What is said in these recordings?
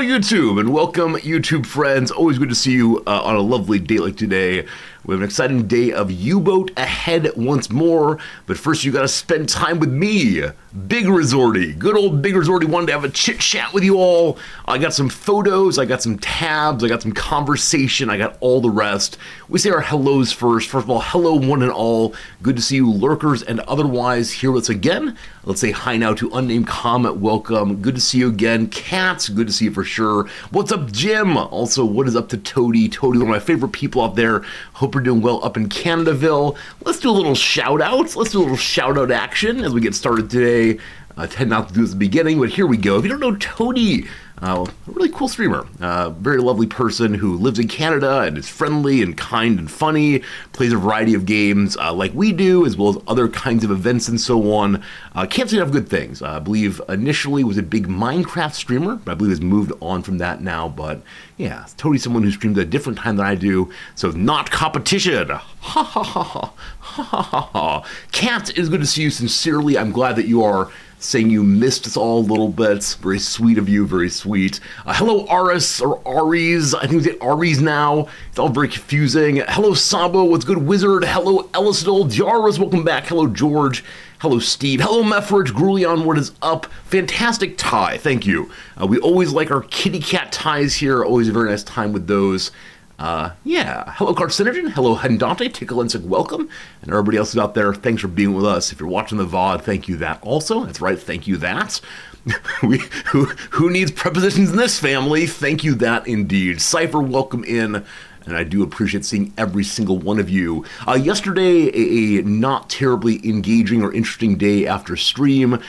YouTube, and welcome YouTube friends. Always good to see you on a lovely day like today. We have an exciting day of U-Boat ahead once more, but first you gotta spend time with me, Big Resorty. Good old Big Resorty wanted to have a chit chat with you all. I got some photos, I got some tabs, I got some conversation, I got all the rest. We say our hellos first. First of all, hello one and all. Good to see you lurkers and otherwise here with us again. Let's say hi now to unnamed comment. Welcome. Good to see you again. Cats, good to see you for sure. What's up, Jim? Also, what is up to Toady? Toady, one of my favorite people out there. Hope you're doing well up in Canadaville. Let's do a little shout out. Let's do a little shout out action as we get started today. I tend not to do this at the beginning, but here we go. If you don't know Toady, a really cool streamer, very lovely person who lives in Canada and is friendly and kind and funny, plays a variety of games like we do, as well as other kinds of events and so on. Can't say enough good things. I believe initially was a big Minecraft streamer, but I believe has moved on from that now. But yeah, it's totally someone who streams at a different time than I do, so not competition. Ha ha ha ha ha ha ha. Cat, it is good to see you sincerely. I'm glad that you are saying you missed us all a little bit. Very sweet of you, very sweet. Hello, Aris, or Aries. I think we say Aries now. It's all very confusing. Hello, Sabo. What's good, Wizard? Hello, Ellisdol. Jaras, welcome back. Hello, George. Hello, Steve. Hello, Meffridge. Grulion, what is up? Fantastic tie. Thank you. We always like our kitty cat ties here. Always a very nice time with those. Yeah. Hello, Carcinogen. Hello, Hendante. Ticklensic, welcome. And everybody else who's out there, thanks for being with us. If you're watching the VOD, thank you that also. That's right, thank you that. Who needs prepositions in this family? Thank you that indeed. Cypher, welcome in. And I do appreciate seeing every single one of you. Yesterday, a not terribly engaging or interesting day after stream.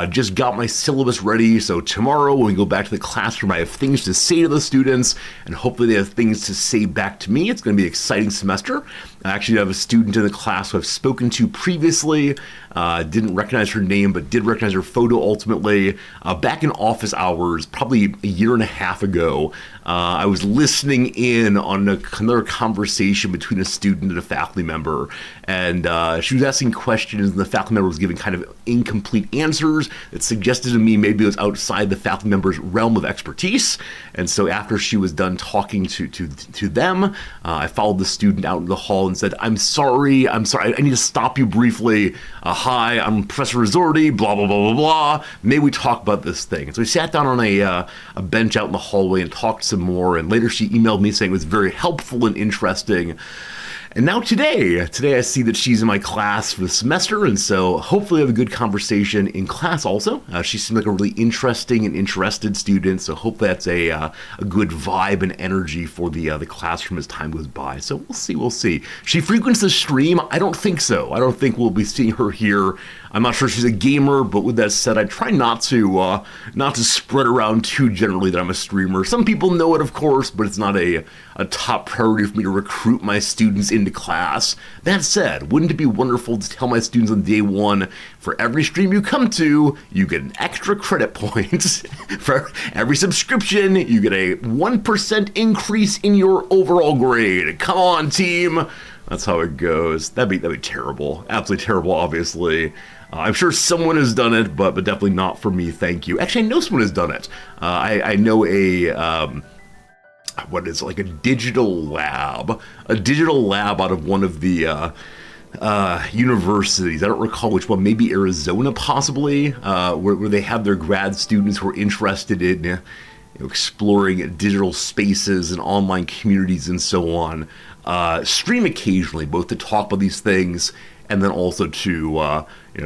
Just got my syllabus ready, so tomorrow when we go back to the classroom, I have things to say to the students, and hopefully they have things to say back to me. It's going to be an exciting semester. I actually have a student in the class who I've spoken to previously. Didn't recognize her name, but did recognize her photo ultimately. Back in office hours, probably a year and a half ago, I was listening in on another conversation between a student and a faculty member, and she was asking questions, and the faculty member was giving kind of incomplete answers that suggested to me maybe it was outside the faculty member's realm of expertise. And so after she was done talking to them, I followed the student out in the hall and said, I'm sorry, I need to stop you briefly. Hi, I'm Professor Resorty, blah, blah, blah, blah, blah. May we talk about this thing? And so we sat down on a bench out in the hallway and talked some more, and later she emailed me saying it was very helpful and interesting. And now today I see that she's in my class for the semester, and so hopefully I have a good conversation in class also. She seems like a really interesting and interested student, so hopefully that's a good vibe and energy for the classroom as time goes by. So we'll see. She frequents the stream? I don't think so. I don't think we'll be seeing her here. I'm not sure she's a gamer, but with that said, I try not to spread around too generally that I'm a streamer. Some people know it, of course, but it's not a top priority for me to recruit my students into class. That said, wouldn't it be wonderful to tell my students on day one, for every stream you come to, you get an extra credit point. For every subscription, you get a 1% increase in your overall grade. Come on, team. That's how it goes. That'd be terrible. Absolutely terrible, obviously. I'm sure someone has done it, but definitely not for me, thank you. Actually, I know someone has done it. I know what is it, like a digital lab out of one of the universities. I don't recall which one, maybe Arizona possibly, where they have their grad students who are interested in exploring digital spaces and online communities and so on. Stream occasionally, both to talk about these things and then also to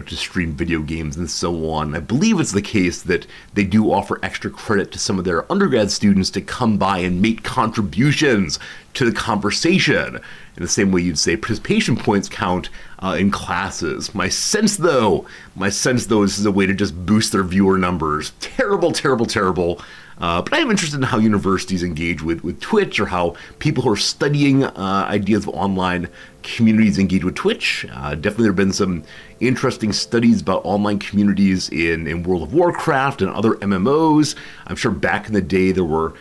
stream video games and so on. I believe it's the case that they do offer extra credit to some of their undergrad students to come by and make contributions to the conversation. In the same way you'd say participation points count in classes. My sense though, this is a way to just boost their viewer numbers. Terrible, terrible, terrible. But I am interested in how universities engage with Twitch, or how people who are studying ideas of online communities engage with Twitch. Definitely there have been some interesting studies about online communities in World of Warcraft and other MMOs. I'm sure back in the day there were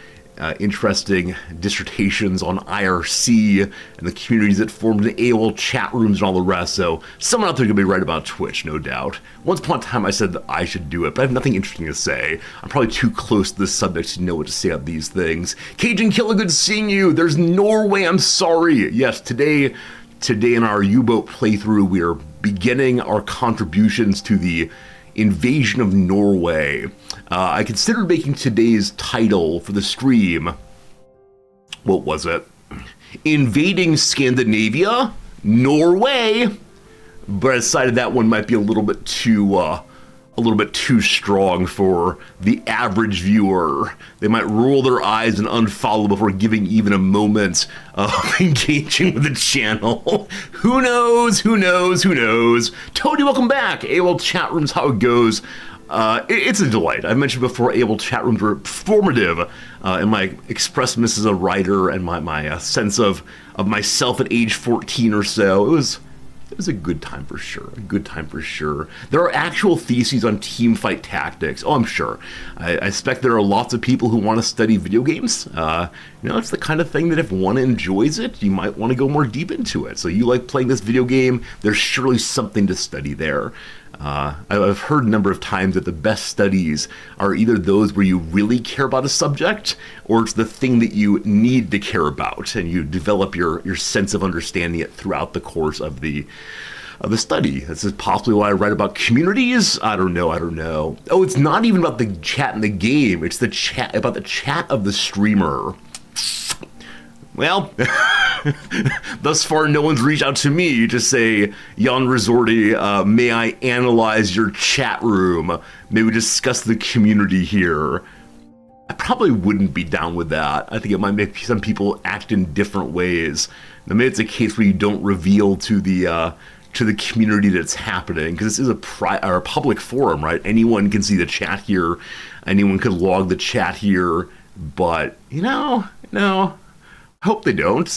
interesting dissertations on IRC and the communities that formed in AOL chat rooms and all the rest. So someone out there could be right about Twitch, no doubt. Once upon a time I said that I should do it, but I have nothing interesting to say. I'm probably too close to this subject to know what to say about these things. Cajun Killer, good seeing you. There's Norway, I'm sorry. Yes, today in our U-boat playthrough, we are beginning our contributions to the invasion of Norway. I considered making today's title for the stream, what was it? Invading Scandinavia, Norway, but I decided that one might be a little bit too strong for the average viewer. They might roll their eyes and unfollow before giving even a moment of engaging with the channel. Who knows? Tony, welcome back. AOL chat rooms, how it goes. It's a delight. I've mentioned before, AOL chat rooms were formative in my expressiveness as a writer and my sense of myself at age 14 or so. It was a good time for sure. There are actual theses on teamfight tactics. Oh, I'm sure. I expect there are lots of people who want to study video games. It's the kind of thing that if one enjoys it, you might want to go more deep into it. So you like playing this video game, there's surely something to study there. I've heard a number of times that the best studies are either those where you really care about a subject, or it's the thing that you need to care about, and you develop your sense of understanding it throughout the course of the study. This is possibly why I write about communities. I don't know. Oh, it's not even about the chat in the game. It's the chat about the chat of the streamer. Well, thus far no one's reached out to me to say, Jan Resorti, may I analyze your chat room? May we discuss the community here? I probably wouldn't be down with that. I think it might make some people act in different ways. Maybe it's a case where you don't reveal to the community that it's happening, because this is a public forum, right? Anyone can see the chat here. Anyone could log the chat here. But, hope they don't,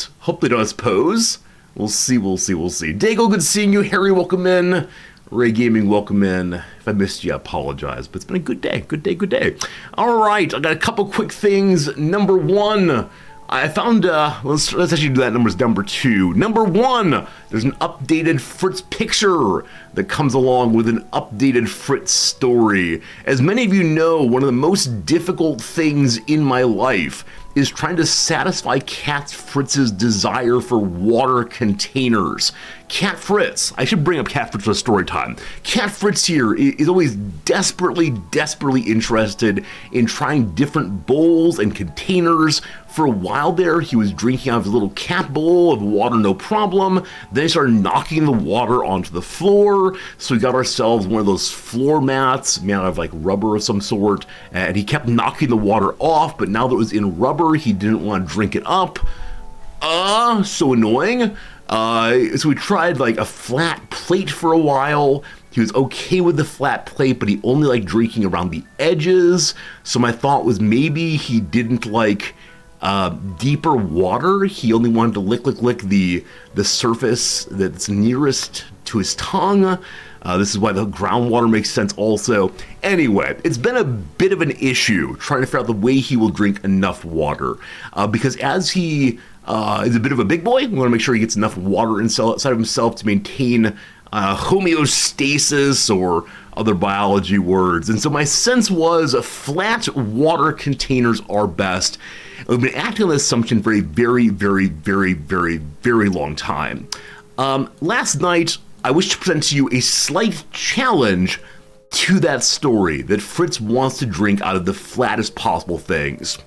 I suppose. We'll see. Dago, good seeing you. Harry, welcome in. Ray Gaming, welcome in. If I missed you, I apologize, but it's been a good day. All right, I got a couple quick things. Number one, I found, let's actually do that number two. Number one, there's an updated Fritz picture that comes along with an updated Fritz story. As many of you know, one of the most difficult things in my life is trying to satisfy Cat Fritz's desire for water containers. Cat Fritz, I should bring up Cat Fritz for story time. Cat Fritz here is always desperately interested in trying different bowls and containers. For a while there, he was drinking out of his little cat bowl of water, no problem. Then he started knocking the water onto the floor. So we got ourselves one of those floor mats made out of like rubber of some sort. And he kept knocking the water off, but now that it was in rubber, he didn't want to drink it up. So annoying. So we tried like a flat plate for a while. He was okay with the flat plate, but he only liked drinking around the edges. So my thought was maybe he didn't like deeper water. He only wanted to lick the surface that's nearest to his tongue. This is why the groundwater makes sense also. Anyway, it's been a bit of an issue trying to figure out the way he will drink enough water. Because as he is a bit of a big boy, we want to make sure he gets enough water inside of himself to maintain homeostasis or other biology words. And so my sense was flat water containers are best. We've been acting on this assumption for a very long time. Last night, I wish to present to you a slight challenge to that story, that Fritz wants to drink out of the flattest possible things.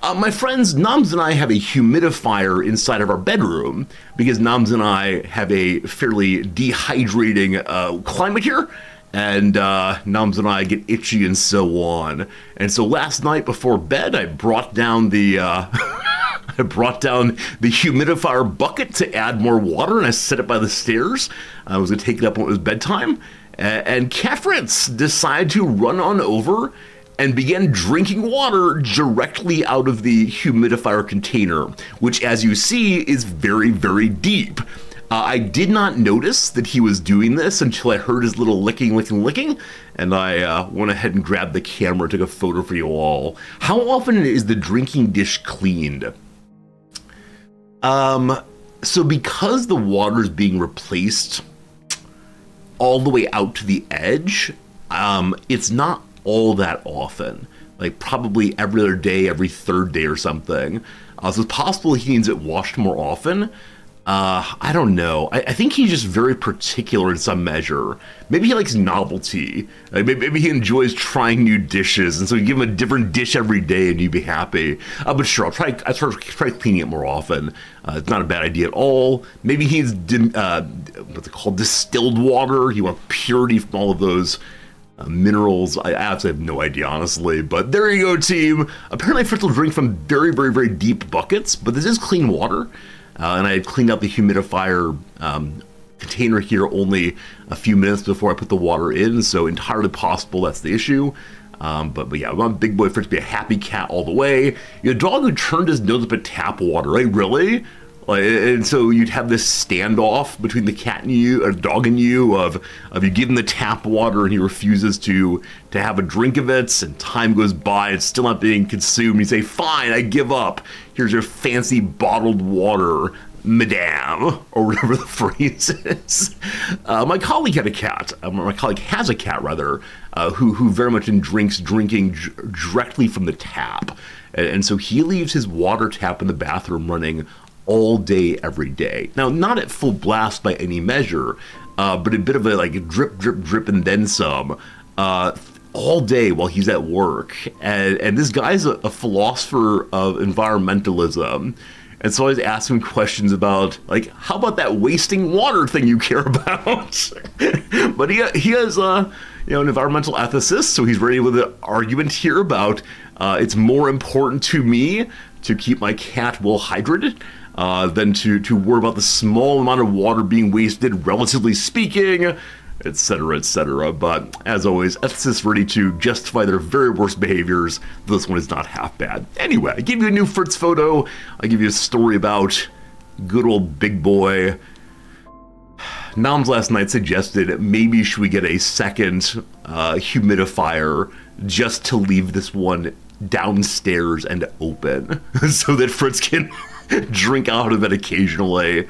My friends, Noms and I have a humidifier inside of our bedroom because Noms and I have a fairly dehydrating climate here, and Noms and I get itchy and so on. And so last night before bed, I brought down the humidifier bucket to add more water, and I set it by the stairs. I was going to take it up when it was bedtime, and Cat Fritz decided to run on over and began drinking water directly out of the humidifier container, which, as you see, is very deep. I did not notice that he was doing this until I heard his little licking, and I went ahead and grabbed the camera, took a photo for you all. How often is the drinking dish cleaned? So because the water is being replaced all the way out to the edge, it's not all that often. Like probably every other day, every third day or something. So it's possible he needs it washed more often. I don't know. I think he's just very particular in some measure. Maybe he likes novelty. Like maybe he enjoys trying new dishes, and so you give him a different dish every day, and you'd be happy. But sure, I'll try cleaning it more often. It's not a bad idea at all. Maybe he's what's it called, distilled water. He wants purity from all of those minerals. I absolutely have no idea, honestly. But there you go, team. Apparently, Fritz will drink from very, very, very deep buckets, but this is clean water. And I had cleaned out the humidifier container here only a few minutes before I put the water in, so entirely possible that's the issue. But yeah, I want Big Boy Fritz to be a happy cat all the way. Your dog who turned his nose up at tap water, right? Really? And so you'd have this standoff between the cat and you, or dog and you, of you give him the tap water and he refuses to have a drink of it, and time goes by, it's still not being consumed. You say, fine, I give up. Here's your fancy bottled water, madame, or whatever the phrase is. My colleague had a cat, my colleague has a cat rather, who very much drinking directly from the tap. And so he leaves his water tap in the bathroom running all day, every day. Now, not at full blast by any measure, but a bit of a like drip, drip, drip, and then some, all day while he's at work. And this guy's a philosopher of environmentalism. And so I was asking him questions about, like, how about that wasting water thing you care about? But he has an environmental ethicist, so he's ready with an argument here about it's more important to me to keep my cat well hydrated than to worry about the small amount of water being wasted, relatively speaking, etc., etc. But as always, ethicists ready to justify their very worst behaviors. This one is not half bad. Anyway, I give you a new Fritz photo. I give you a story about good old Big Boy. Noms last night suggested maybe should we get a second humidifier just to leave this one downstairs and open so that Fritz can drink out of it occasionally.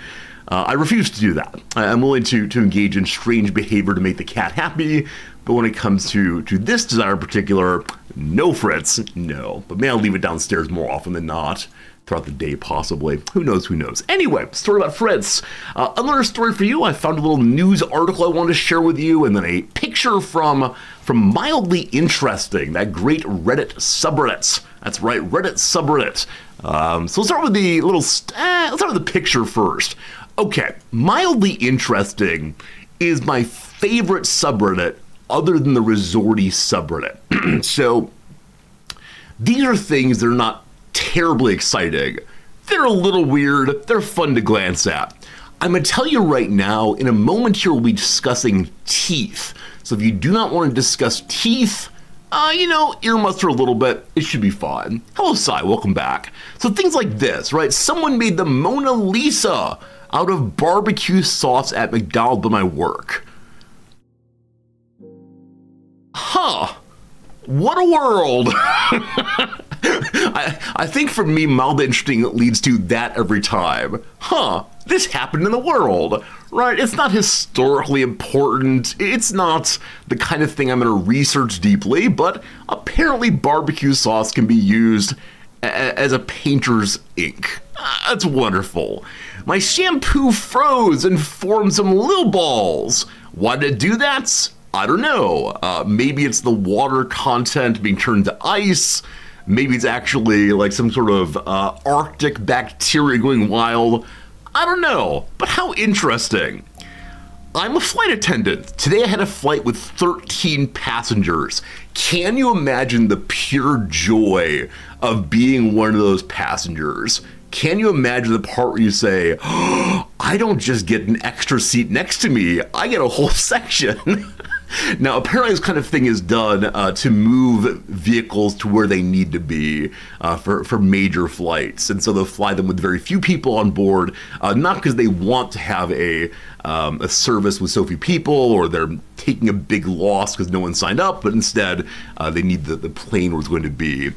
I refuse to do that. I'm willing to engage in strange behavior to make the cat happy, but when it comes to this desire in particular, no, Fritz, no. But may I leave it downstairs more often than not, throughout the day possibly. Who knows? Anyway, story about Fritz. Another story for you. I found a little news article I wanted to share with you, and then a picture from Mildly Interesting, that great Reddit subreddit. That's right, Reddit subreddit. So let's start with let's start with the picture first. Okay, Mildly Interesting is my favorite subreddit other than the Resorty subreddit. So these are things that are not terribly exciting. They're a little weird. They're fun to glance at. I'm going to tell you right now, in a moment here we'll be discussing teeth. So if you do not want to discuss teeth, earmuffs for a little bit, it should be fun. Hello, Sai, welcome back. So things like this, right? Someone made the Mona Lisa out of barbecue sauce at McDonald's by my work. Huh. What a world. I think for me, mildly interesting leads to that every time. Huh. This happened in the world, right? It's not historically important. It's not the kind of thing I'm going to research deeply, but apparently barbecue sauce can be used as a painter's ink. That's wonderful. My shampoo froze and formed some little balls. Why did it do that? I don't know. Maybe it's the water content being turned to ice. Maybe it's actually like some sort of Arctic bacteria going wild. I don't know, but how interesting. I'm a flight attendant. Today I had a flight with 13 passengers. Can you imagine the pure joy of being one of those passengers? Can you imagine the part where you say, oh, I don't just get an extra seat next to me, I get a whole section. Now, apparently this kind of thing is done to move vehicles to where they need to be for major flights. And so they'll fly them with very few people on board, not because they want to have a service with so few people or they're taking a big loss because no one signed up, but instead they need the plane where it's going to be.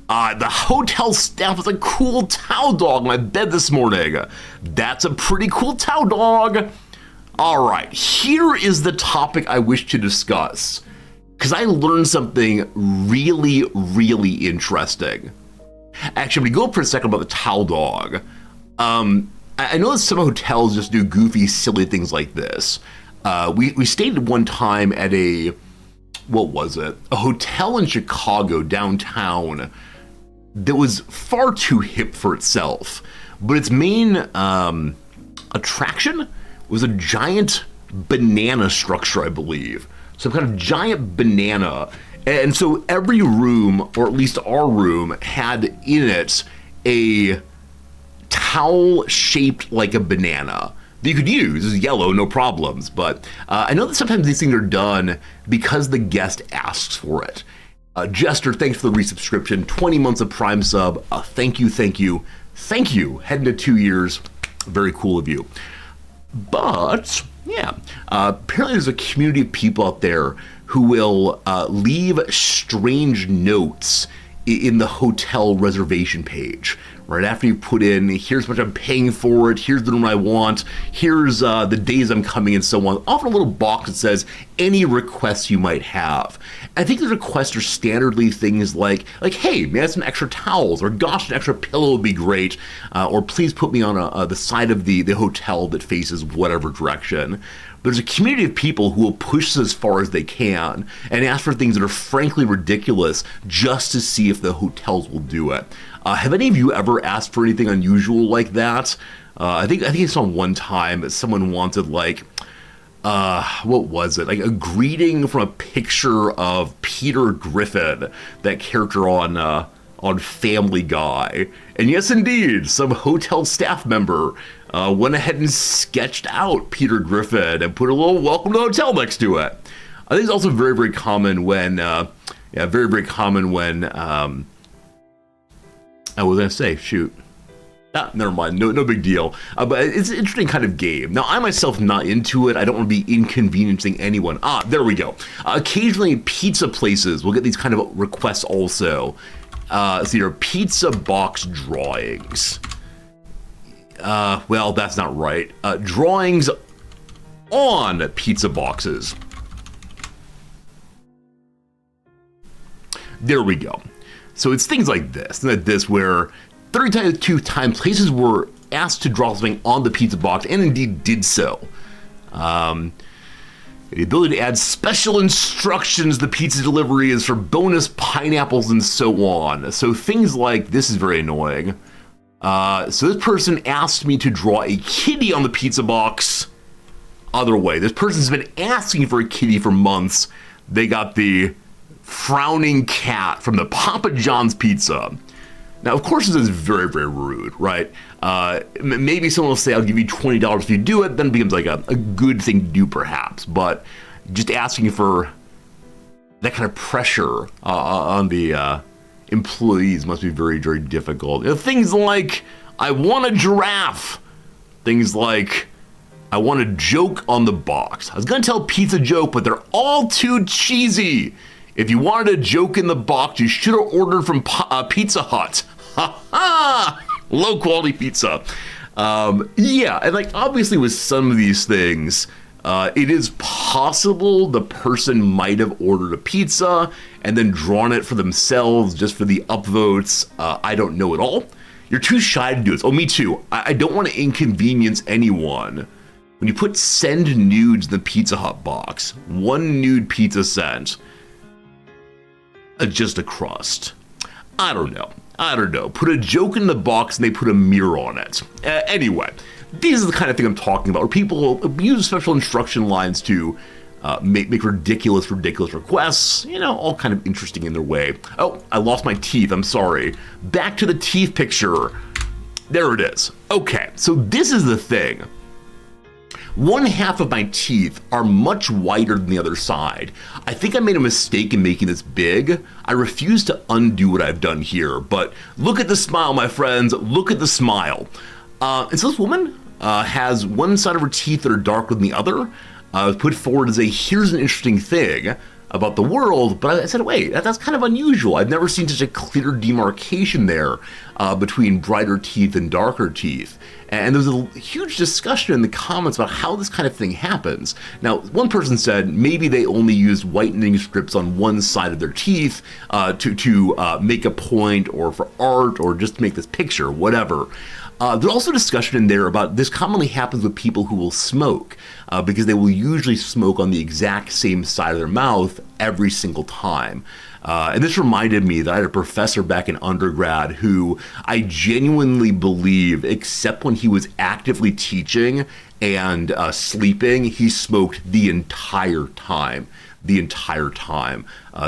The hotel staff was a cool towel dog in my bed this morning. That's a pretty cool towel dog. All right, here is the topic I wish to discuss because I learned something really, really interesting. Actually, I'm going to go up for a second about the towel dog. I know that some hotels just do goofy, silly things like this. We stayed at one time at a hotel in Chicago downtown that was far too hip for itself, but its main attraction was a giant banana structure, I believe. Some kind of giant banana. And so every room, or at least our room, had in it a towel shaped like a banana that you could use. It's yellow, no problems. But I know that sometimes these things are done because the guest asks for it. Jester, thanks for the resubscription. 20 months of Prime sub. Thank you. Heading to 2 years. Very cool of you. But, yeah, apparently there's a community of people out there who will leave strange notes in the hotel reservation page. Right after you put in, here's what I'm paying for it, here's the room I want, here's the days I'm coming, and so on. Often a little box that says any requests you might have. I think the requests are standardly things like hey, may I have some extra towels, or gosh, an extra pillow would be great, or please put me on the side of the hotel that faces whatever direction. There's a community of people who will push this as far as they can and ask for things that are frankly ridiculous just to see if the hotels will do it. Have any of you ever asked for anything unusual like that? I think I saw one time that someone wanted what was it? Like a greeting from a picture of Peter Griffin, that character on Family Guy. And yes, indeed, some hotel staff member went ahead and sketched out Peter Griffin and put a little welcome to the hotel next to it. I think it's also very, very common when, I was going to say, shoot. Never mind. No big deal. But it's an interesting kind of game. Now, I myself not into it. I don't want to be inconveniencing anyone. There we go. Occasionally, pizza places will get these kind of requests also. So your pizza box drawings. Well, that's not right. Drawings on pizza boxes. There we go. So it's things like this, where 32 times places were asked to draw something on the pizza box and indeed did so. The ability to add special instructions, the pizza delivery is for bonus pineapples and so on. So things like this is very annoying. So this person asked me to draw a kitty on the pizza box. Other way, this person's been asking for a kitty for months. They got the frowning cat from the Papa John's pizza. Now, of course, this is very, very rude, right? Maybe someone will say, I'll give you $20 if you do it. Then it becomes like a good thing to do, perhaps. But just asking for that kind of pressure on the employees must be very, very difficult. Things like, I want a giraffe. Things like, I want a joke on the box. I was going to tell a pizza joke, but they're all too cheesy. If you wanted a joke in the box, you should have ordered from Pizza Hut. Ha ha! Low quality pizza. Yeah, and obviously with some of these things, it is possible the person might have ordered a pizza and then drawn it for themselves just for the upvotes. I don't know at all. You're too shy to do this. Oh, me too. I don't want to inconvenience anyone. When you put send nudes in the Pizza Hut box, one nude pizza sent, just a crust. I don't know. Put a joke in the box and they put a mirror on it. Anyway, these are the kind of thing I'm talking about, where people use special instruction lines to make ridiculous requests, all kind of interesting in their way. Oh, I lost my teeth, I'm sorry. Back to the teeth picture. There it is. Okay, so this is the thing. One half of my teeth are much wider than the other side. I think I made a mistake in making this big. I refuse to undo what I've done here, but look at the smile, my friends. Look at the smile. And so this woman has one side of her teeth that are darker than the other. Put forward as here's an interesting thing about the world, but I said, wait, that's kind of unusual. I've never seen such a clear demarcation there between brighter teeth and darker teeth. And there's a huge discussion in the comments about how this kind of thing happens. Now, one person said maybe they only used whitening strips on one side of their teeth to make a point, or for art, or just to make this picture, whatever. There's also discussion in there about this commonly happens with people who will smoke because they will usually smoke on the exact same side of their mouth every single time. And this reminded me that I had a professor back in undergrad who I genuinely believe, except when he was actively teaching and sleeping, he smoked the entire time.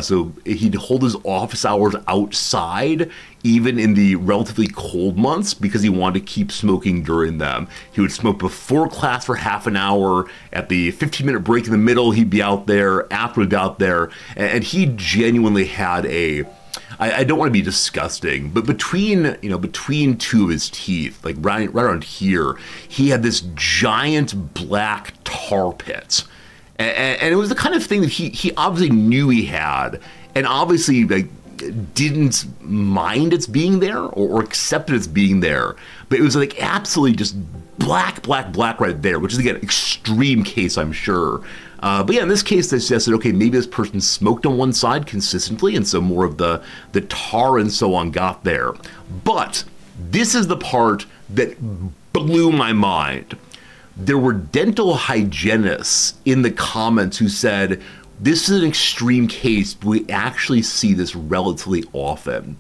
So he'd hold his office hours outside, even in the relatively cold months, because he wanted to keep smoking during them. He would smoke before class for half an hour. At the 15-minute break in the middle, he'd be out there. After he'd be out there. And he genuinely had I don't want to be disgusting, but between two of his teeth, like right around here, he had this giant black tar pit. And it was the kind of thing that he obviously knew he had, and obviously didn't mind its being there or accepted its being there. But it was absolutely just black right there, which is again extreme case, I'm sure. But yeah, in this case, they suggested, okay, maybe this person smoked on one side consistently, and so more of the tar and so on got there. But this is the part that blew my mind. There were dental hygienists in the comments who said, this is an extreme case, but we actually see this relatively often.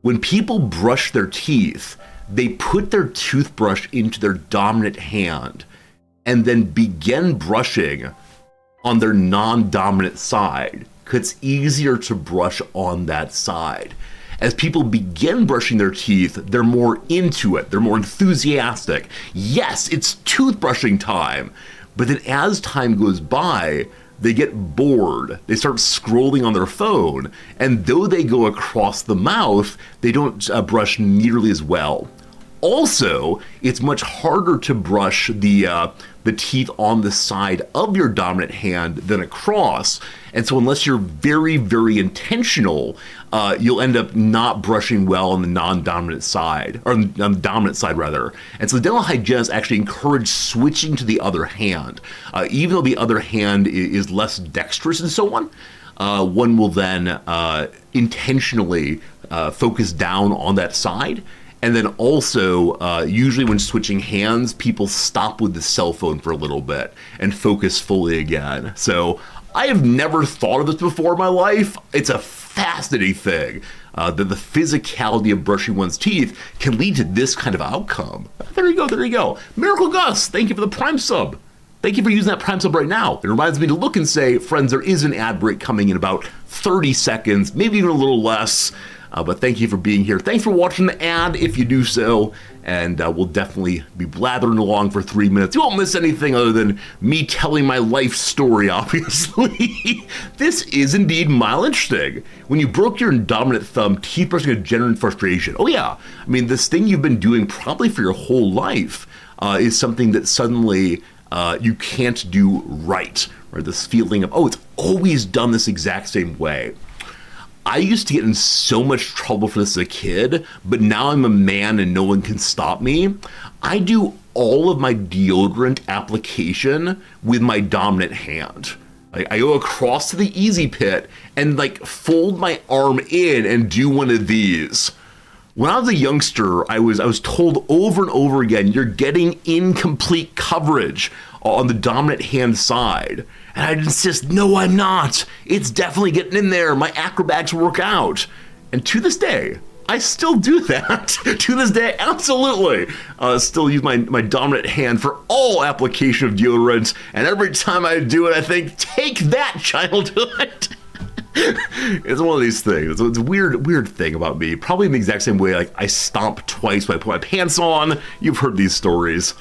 When people brush their teeth, they put their toothbrush into their dominant hand and then begin brushing on their non-dominant side, because it's easier to brush on that side. As people begin brushing their teeth, they're more into it. They're more enthusiastic. Yes, it's toothbrushing time. But then as time goes by, they get bored. They start scrolling on their phone. And though they go across the mouth, they don't brush nearly as well. Also, it's much harder to brush the teeth on the side of your dominant hand than across. And so unless you're very, very intentional, you'll end up not brushing well on the non-dominant side, or on the dominant side rather. And so the dental hygienists actually encourage switching to the other hand. Even though the other hand is less dexterous and so on, one will then intentionally focus down on that side. And then also, usually when switching hands, people stop with the cell phone for a little bit and focus fully again. So I have never thought of this before in my life. It's a fascinating thing that the physicality of brushing one's teeth can lead to this kind of outcome. There you go. Miracle Gus, thank you for the Prime sub. Thank you for using that Prime sub right now. It reminds me to look and say, friends, there is an ad break coming in about 30 seconds, maybe even a little less. But thank you for being here. Thanks for watching the ad if you do so. And we'll definitely be blathering along for 3 minutes. You won't miss anything other than me telling my life story, obviously. This is indeed mild interesting. When you broke your dominant thumb, teeth brushing a genuine frustration. Oh yeah, I mean, this thing you've been doing probably for your whole life is something that suddenly you can't do right. Or this feeling of, oh, it's always done this exact same way. I used to get in so much trouble for this as a kid, but now I'm a man and no one can stop me. I do all of my deodorant application with my dominant hand. I go across to the easy pit and fold my arm in and do one of these. When I was a youngster, I was told over and over again, you're getting incomplete coverage on the dominant hand side. And I'd insist, no, I'm not. It's definitely getting in there. My acrobatics work out. And to this day, I still do that. To this day, absolutely. Still use my dominant hand for all application of deodorant. And every time I do it, I think, take that, childhood. It's one of these things. It's a weird thing about me. Probably in the exact same way, I stomp twice when I put my pants on. You've heard these stories.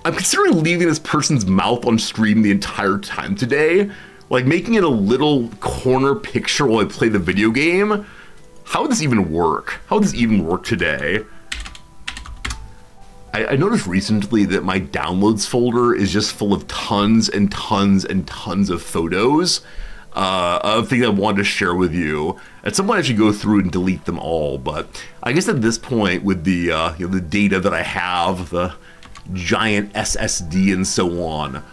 I'm considering leaving this person's mouth on stream the entire time today, like making it a little corner picture while I play the video game. How would this even work? How would this even work today? I noticed recently that my downloads folder is just full of tons and tons and tons of photos of things I wanted to share with you. At some point I should go through and delete them all, but I guess at this point with the the data that I have, the giant SSD and so on,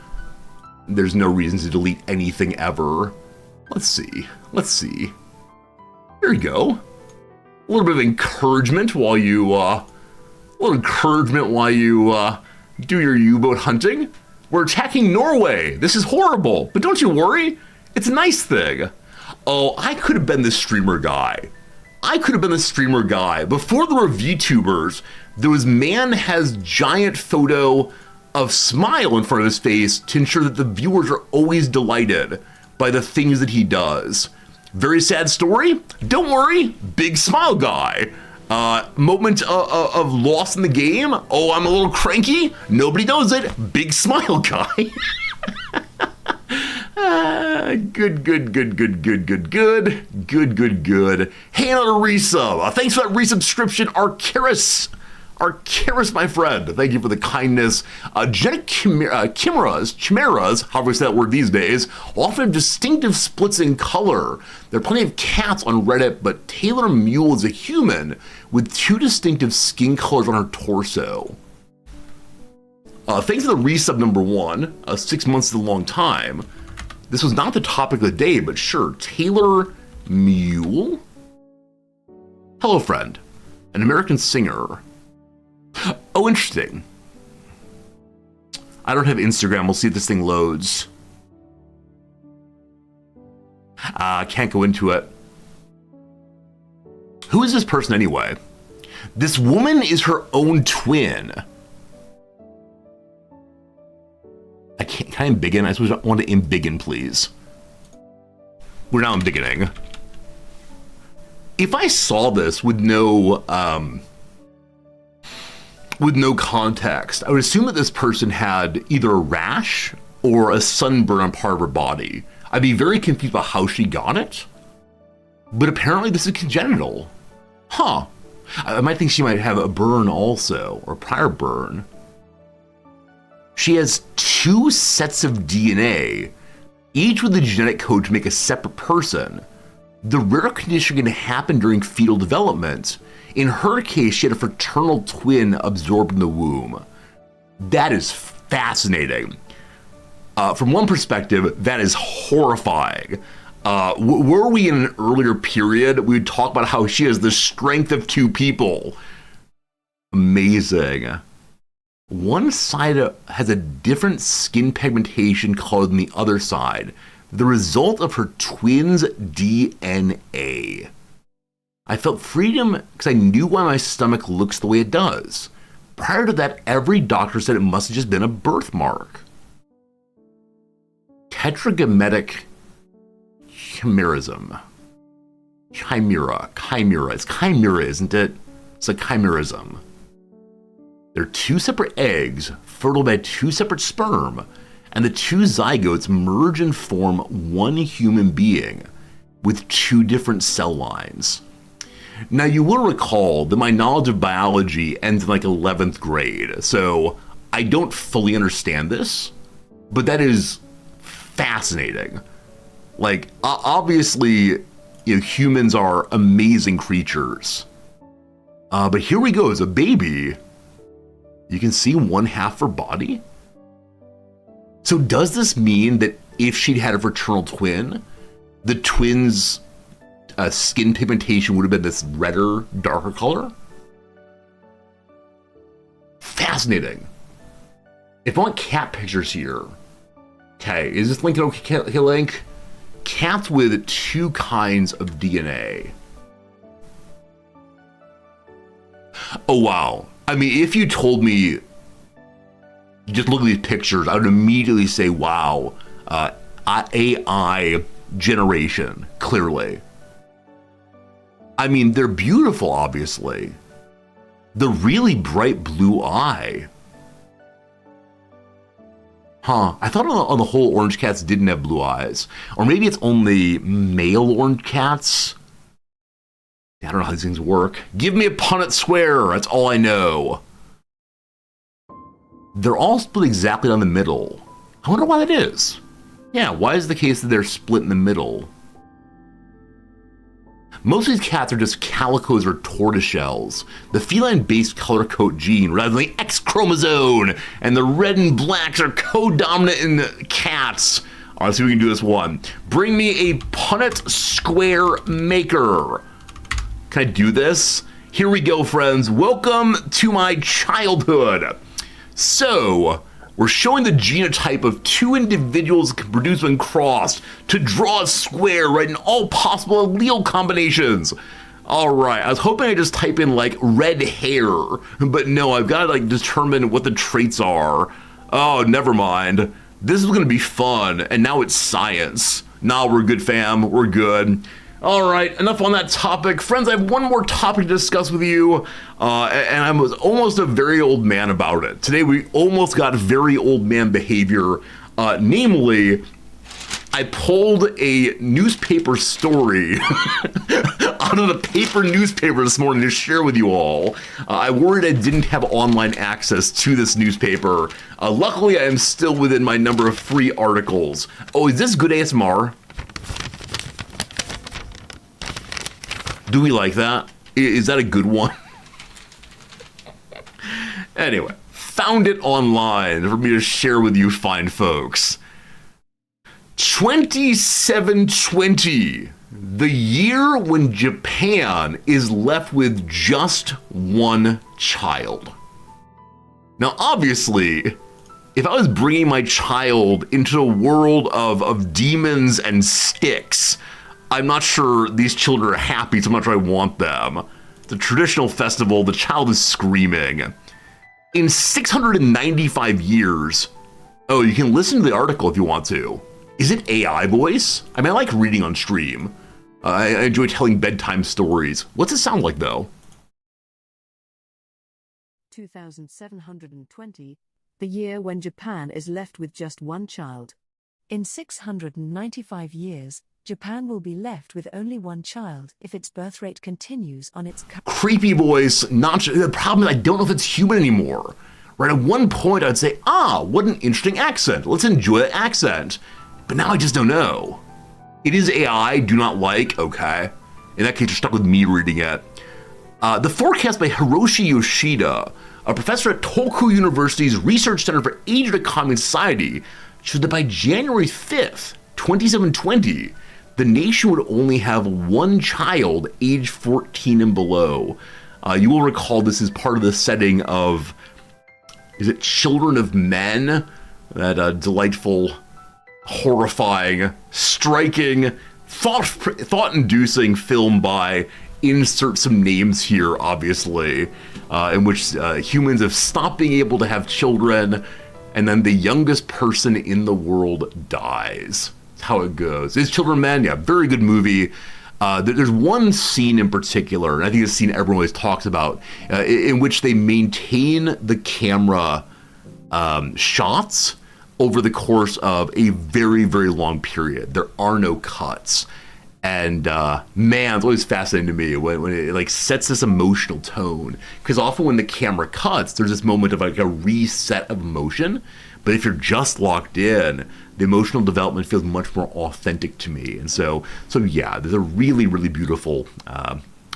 there's no reason to delete anything ever. Let's see. Here we go. A little bit of encouragement while you do your U-boat hunting. We're attacking Norway. This is horrible, but don't you worry. It's a nice thing. Oh, I could have been the streamer guy. Before there were VTubers, there was man has giant photo of smile in front of his face to ensure that the viewers are always delighted by the things that he does. Very sad story? Don't worry, big smile guy. Moment of loss in the game? Oh, I'm a little cranky? Nobody knows it. Big smile guy. Good. Hey, another resub. Thanks for that resubscription, Arcaris, my friend. Thank you for the kindness. Genetic chimeras, however we say that word these days, often have distinctive splits in color. There are plenty of cats on Reddit, but Taylor Mule is a human with two distinctive skin colors on her torso. Thanks to the resub number 1, 6 months is a long time. This was not the topic of the day, but sure, Taylor Mule? Hello, friend. An American singer. Oh, interesting. I don't have Instagram. We'll see if this thing loads. Can't go into it. Who is this person anyway? This woman is her own twin. Can I embiggen? I suppose I want to embiggen, please. We're now embiggening. If I saw this with no context, I would assume that this person had either a rash or a sunburn on part of her body. I'd be very confused about how she got it, but apparently this is congenital. Huh. I might think she might have a burn also, or a prior burn. She has 2 sets of DNA, each with a genetic code to make a separate person. The rare condition can happen during fetal development. In her case, she had a fraternal twin absorbed in the womb. That is fascinating. From one perspective, that is horrifying. Were we in an earlier period, we would talk about how she has the strength of 2 people. Amazing. One side has a different skin pigmentation color than the other side, the result of her twin's DNA. I felt freedom because I knew why my stomach looks the way it does. Prior to that, every doctor said it must have just been a birthmark. Tetragrammatic chimerism. Chimera. It's chimera, isn't it? It's a chimerism. They're 2 separate eggs, fertile by 2 separate sperm, and the 2 zygotes merge and form one human being with 2 different cell lines. Now, you will recall that my knowledge of biology ends in like 11th grade, so I don't fully understand this, but that is fascinating. Like, obviously, humans are amazing creatures. But here we go, as a baby, you can see 1/2 her body. So does this mean that if she'd had a fraternal twin, the twin's skin pigmentation would have been this redder, darker color? Fascinating. If I want cat pictures here, okay, is this link an okay link? Cats with 2 kinds of DNA. Oh, wow. I mean, if you told me, just look at these pictures, I would immediately say, wow, AI generation, clearly. I mean, they're beautiful, obviously. The really bright blue eye. Huh, I thought on the whole orange cats didn't have blue eyes. Or maybe it's only male orange cats. I don't know how these things work. Give me a Punnett square, that's all I know. They're all split exactly down the middle. I wonder why that is. Yeah, why is it the case that they're split in the middle? Most of these cats are just calicos or tortoiseshells. The feline-based color code gene, rather than the X chromosome, and the red and blacks are co-dominant in cats. All right, let's see if we can do this one. Bring me a Punnett square maker. Can I do this? Here we go, friends. Welcome to my childhood. So, we're showing the genotype of two individuals that can produce when crossed to draw a square, right, in all possible allele combinations. All right, I was hoping I just type in like red hair, but no, I've got to like determine what the traits are. Oh, never mind. This is gonna be fun, and now it's science. Nah, we're good, fam, we're good. All right, enough on that topic. Friends, I have one more topic to discuss with you, and I was almost a very old man about it. Today, we almost got very old man behavior. Namely, I pulled a newspaper story out of the paper newspaper this morning to share with you all. I worried I didn't have online access to this newspaper. Luckily, I am still within my number of free articles. Oh, is this good ASMR? Do we like that? Is that a good one? Anyway, found it online for me to share with you fine folks. 2720, the year when Japan is left with just one child. Now, obviously, if I was bringing my child into a world of demons and sticks, I'm not sure these children are happy, so I'm not sure I want them. The traditional festival, the child is screaming. In 695 years, oh, you can listen to the article if you want to. Is it AI voice? I mean, I like reading on stream. I enjoy telling bedtime stories. What's it sound like, though? 2720, the year when Japan is left with just one child. In 695 years, Japan will be left with only one child if its birth rate continues on its creepy voice. Not the problem is I don't know if it's human anymore. Right, at one point I'd say, what an interesting accent. Let's enjoy that accent. But now I just don't know. It is AI, do not like, okay. In that case, you're stuck with me reading it. The forecast by Hiroshi Yoshida, a professor at Tohoku University's Research Center for Aged Economy and Society, showed that by January 5th, 2720, the nation would only have one child age 14 and below. You will recall this is part of the setting of, is it Children of Men? That delightful, horrifying, striking, thought-inducing film by, insert some names here, obviously, in which humans have stopped being able to have children, and then the youngest person in the world dies. That's how it goes. Is Children of Men? Yeah, very good movie. There's one scene in particular, and I think it's a scene everyone always talks about, in which they maintain the camera shots over the course of a very, very long period. There are no cuts. And man, it's always fascinating to me when it like sets this emotional tone. Because often when the camera cuts, there's this moment of like a reset of emotion. But if you're just locked in, the emotional development feels much more authentic to me. And so yeah, there's a really, really beautiful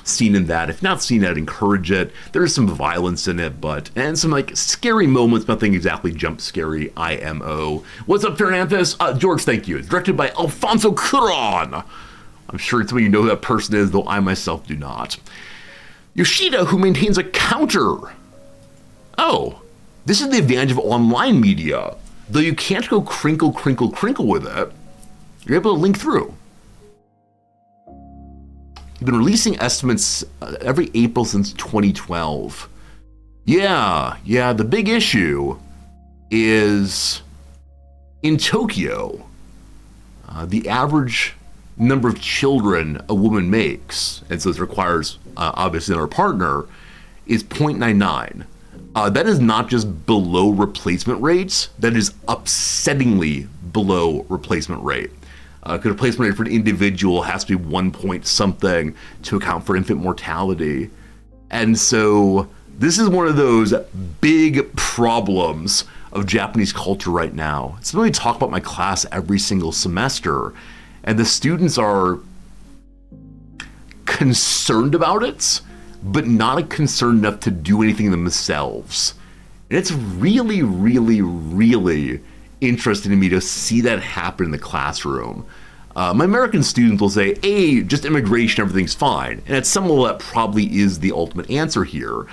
scene in that. If not seen it, I'd encourage it. There's some violence in it, and some like scary moments, nothing exactly jump scary, IMO. What's up, Fernandez? George, thank you. It's directed by Alfonso Cuarón. I'm sure some of you know who that person is, though I myself do not. Yoshida, who maintains a counter. Oh, this is the advantage of online media. Though you can't go crinkle, crinkle, crinkle with it, you're able to link through. You've been releasing estimates every April since 2012. Yeah, the big issue is in Tokyo, the average number of children a woman makes, and so this requires obviously another partner, is 0.99. That is not just below replacement rates, that is upsettingly below replacement rate. Because replacement rate for an individual has to be 1 point something to account for infant mortality. And so this is one of those big problems of Japanese culture right now. It's something I talk about in my class every single semester, and the students are concerned about it, but not concerned enough to do anything themselves. And it's really, really, really interesting to me to see that happen in the classroom. My American students will say, hey, just immigration, everything's fine. And at some level, that probably is the ultimate answer here.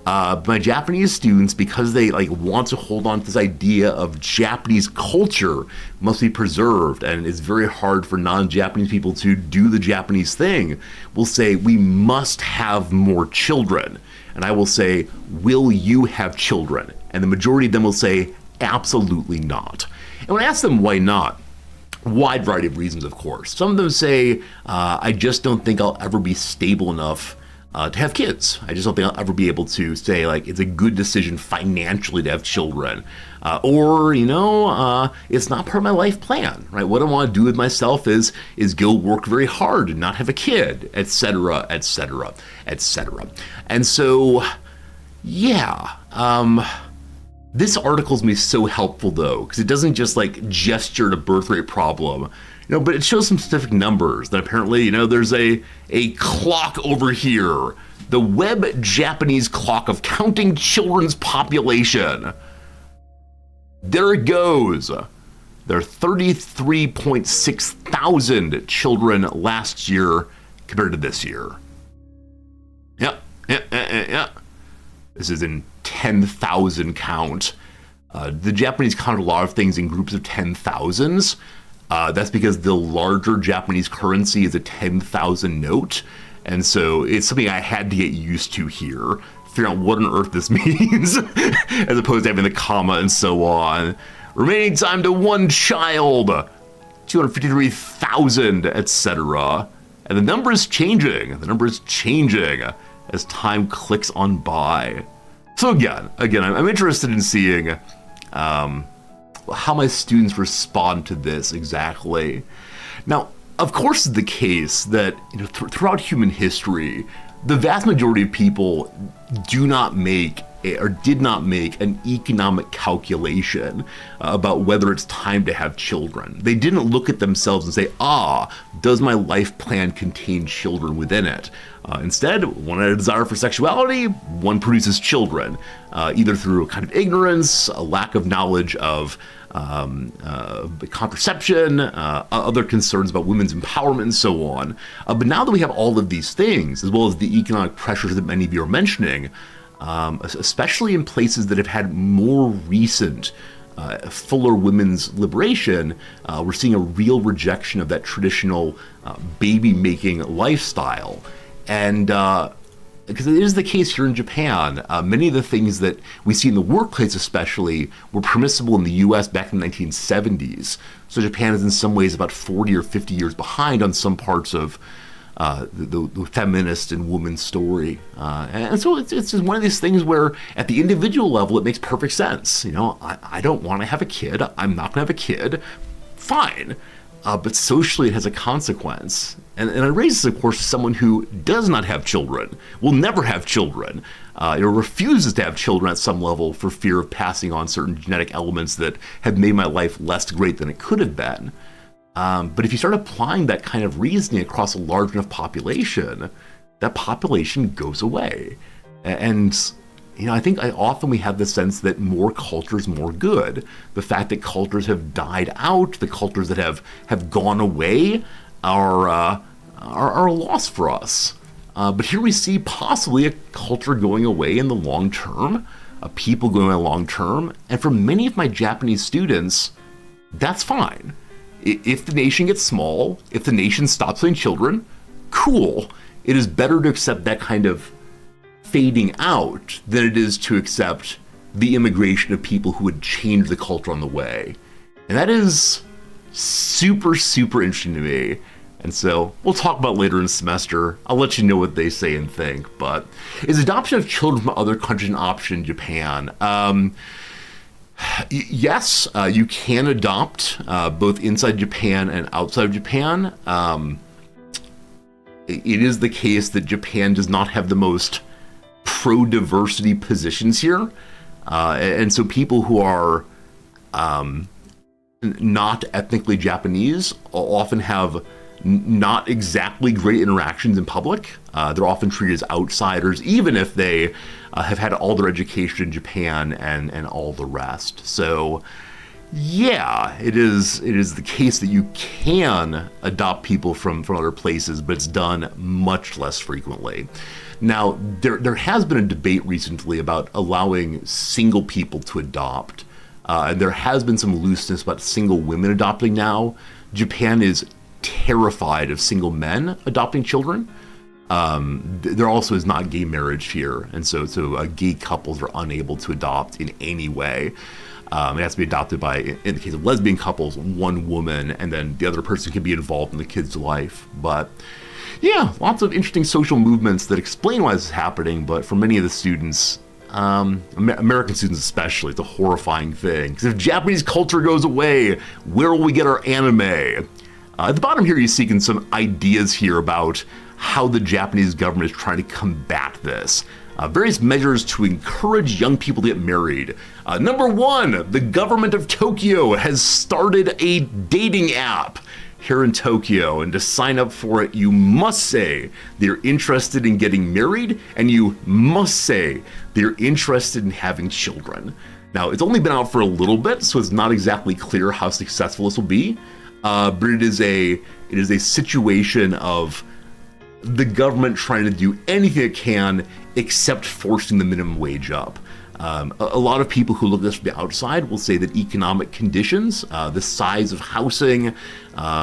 My Japanese students, because they want to hold on to this idea of Japanese culture must be preserved, and it's very hard for non-Japanese people to do the Japanese thing, will say, we must have more children. And I will say, will you have children? And the majority of them will say, absolutely not. And when I ask them why not, wide variety of reasons, of course. Some of them say, I just don't think I'll ever be stable enough to have kids. I just don't think I'll ever be able to say, it's a good decision financially to have children. Or, it's not part of my life plan, right? What I want to do with myself is go work very hard and not have a kid, etc., etc., etc. And so, this article's me so helpful though, because it doesn't just gesture at a birth rate problem, but it shows some specific numbers that apparently, there's a clock over here, the Web Japanese clock of counting children's population. There it goes. There are 33.6 thousand children last year compared to this year. Yeah. This is in 10,000 count. The Japanese count a lot of things in groups of 10,000s. That's because the larger Japanese currency is a 10,000 note. And so it's something I had to get used to here, figure out what on earth this means, as opposed to having the comma and so on. Remaining time to one child, 253,000, etc. And the number is changing. The number is changing as time clicks on by. So again, I'm interested in seeing how my students respond to this exactly. Now, of course, it's the case that throughout human history, the vast majority of people do not make or did not make an economic calculation about whether it's time to have children. They didn't look at themselves and say, does my life plan contain children within it? Instead, one had a desire for sexuality, one produces children, either through a kind of ignorance, a lack of knowledge of contraception, other concerns about women's empowerment, and so on. But now that we have all of these things, as well as the economic pressures that many of you are mentioning, especially in places that have had more recent, fuller women's liberation, we're seeing a real rejection of that traditional baby-making lifestyle. And because it is the case here in Japan, many of the things that we see in the workplace especially were permissible in the US back in the 1970s. So Japan is in some ways about 40 or 50 years behind on some parts of the feminist and woman's story. And so it's just one of these things where at the individual level, it makes perfect sense. I don't want to have a kid. I'm not going to have a kid. Fine. But socially, it has a consequence. And I raise this, of course, as someone who does not have children, will never have children, refuses to have children at some level for fear of passing on certain genetic elements that have made my life less great than it could have been. But if you start applying that kind of reasoning across a large enough population, that population goes away. And I think often we have the sense that more culture is more good. The fact that cultures have died out, the cultures that have gone away are a loss for us. But here we see possibly a culture going away in the long term, a people going away in the long term. And for many of my Japanese students, that's fine. If the nation gets small, if the nation stops having children, cool. It is better to accept that kind of fading out than it is to accept the immigration of people who would change the culture on the way. And that is super, super interesting to me. And so we'll talk about later in the semester. I'll let you know what they say and think. But is adoption of children from other countries an option in Japan? Yes, you can adopt both inside Japan and outside of Japan. It is the case that Japan does not have the most pro-diversity positions here. And so people who are not ethnically Japanese often have not exactly great interactions in public. They're often treated as outsiders, even if they have had all their education in Japan and all the rest. So, yeah, it is the case that you can adopt people from other places, but it's done much less frequently. Now, there has been a debate recently about allowing single people to adopt. And there has been some looseness about single women adopting now. Japan is terrified of single men adopting children. There also is not gay marriage here, and so gay couples are unable to adopt in any way. It has to be adopted by, in the case of lesbian couples, one woman, and then the other person can be involved in the kid's life. But yeah, lots of interesting social movements that explain why this is happening, but for many of the students, American students especially, it's a horrifying thing. Because if Japanese culture goes away, where will we get our anime? At the bottom here, you're seeing some ideas here about how the Japanese government is trying to combat this. Various measures to encourage young people to get married. Number one, the government of Tokyo has started a dating app here in Tokyo, and to sign up for it, you must say they're interested in getting married, and you must say they're interested in having children. Now, it's only been out for a little bit, so it's not exactly clear how successful this will be, but it is a situation of the government trying to do anything it can except forcing the minimum wage up. A lot of people who look at this from the outside will say that economic conditions, the size of housing,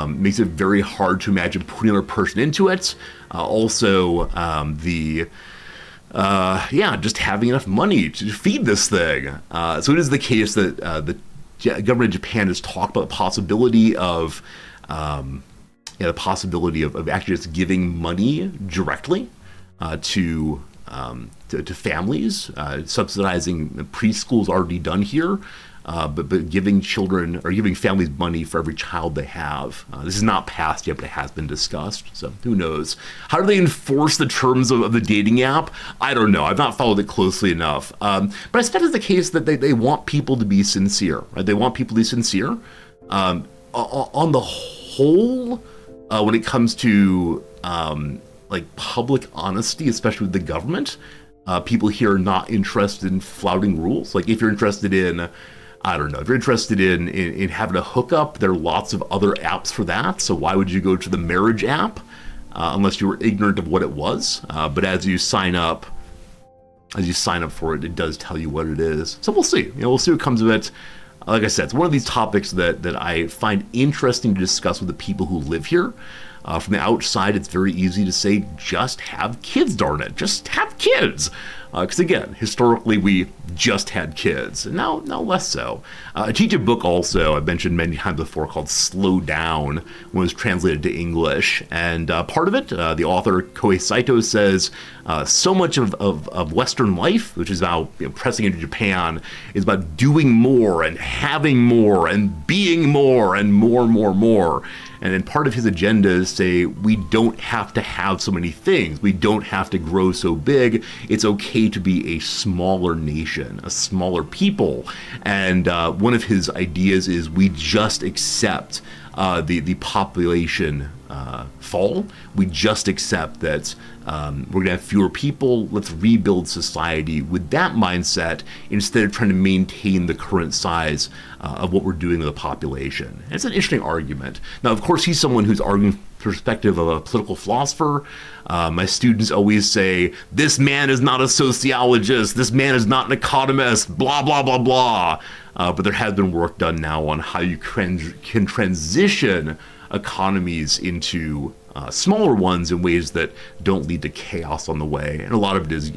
makes it very hard to imagine putting another person into it. Just having enough money to feed this thing. So it is the case that the government of Japan has talked about the possibility of actually just giving money directly to families. Subsidizing preschools already done here, but giving children or giving families money for every child they have. This is not passed yet, but it has been discussed. So who knows? How do they enforce the terms of the dating app? I don't know. I've not followed it closely enough. But I suspect it's the case that they want people to be sincere. Right? They want people to be sincere. On the whole, when it comes to public honesty, especially with the government, people here are not interested in flouting rules. Like if you're interested in, if you're interested in having a hookup, there are lots of other apps for that. So why would you go to the marriage app unless you were ignorant of what it was? But as you sign up for it, it does tell you what it is. So we'll see. We'll see what comes of it. Like I said, it's one of these topics that I find interesting to discuss with the people who live here. From the outside, it's very easy to say, just have kids, darn it. Just have kids. Because again, historically, we just had kids. And now less so. I teach a book also, I've mentioned many times before, called Slow Down, when it was translated to English. And part of it, the author, Kohei Saito, says, so much of Western life, which is about pressing into Japan, is about doing more and having more and being more and more. And then part of his agenda is say, we don't have to have so many things. We don't have to grow so big. It's okay to be a smaller nation, a smaller people. And one of his ideas is we just accept the population fall. We just accept that we're going to have fewer people. Let's rebuild society with that mindset instead of trying to maintain the current size of what we're doing with the population. And it's an interesting argument. Now, of course, he's someone who's arguing from the perspective of a political philosopher. My students always say, this man is not a sociologist. This man is not an economist, blah, blah, blah, blah. But there has been work done now on how you can transition economies into smaller ones in ways that don't lead to chaos on the way. And a lot of it is,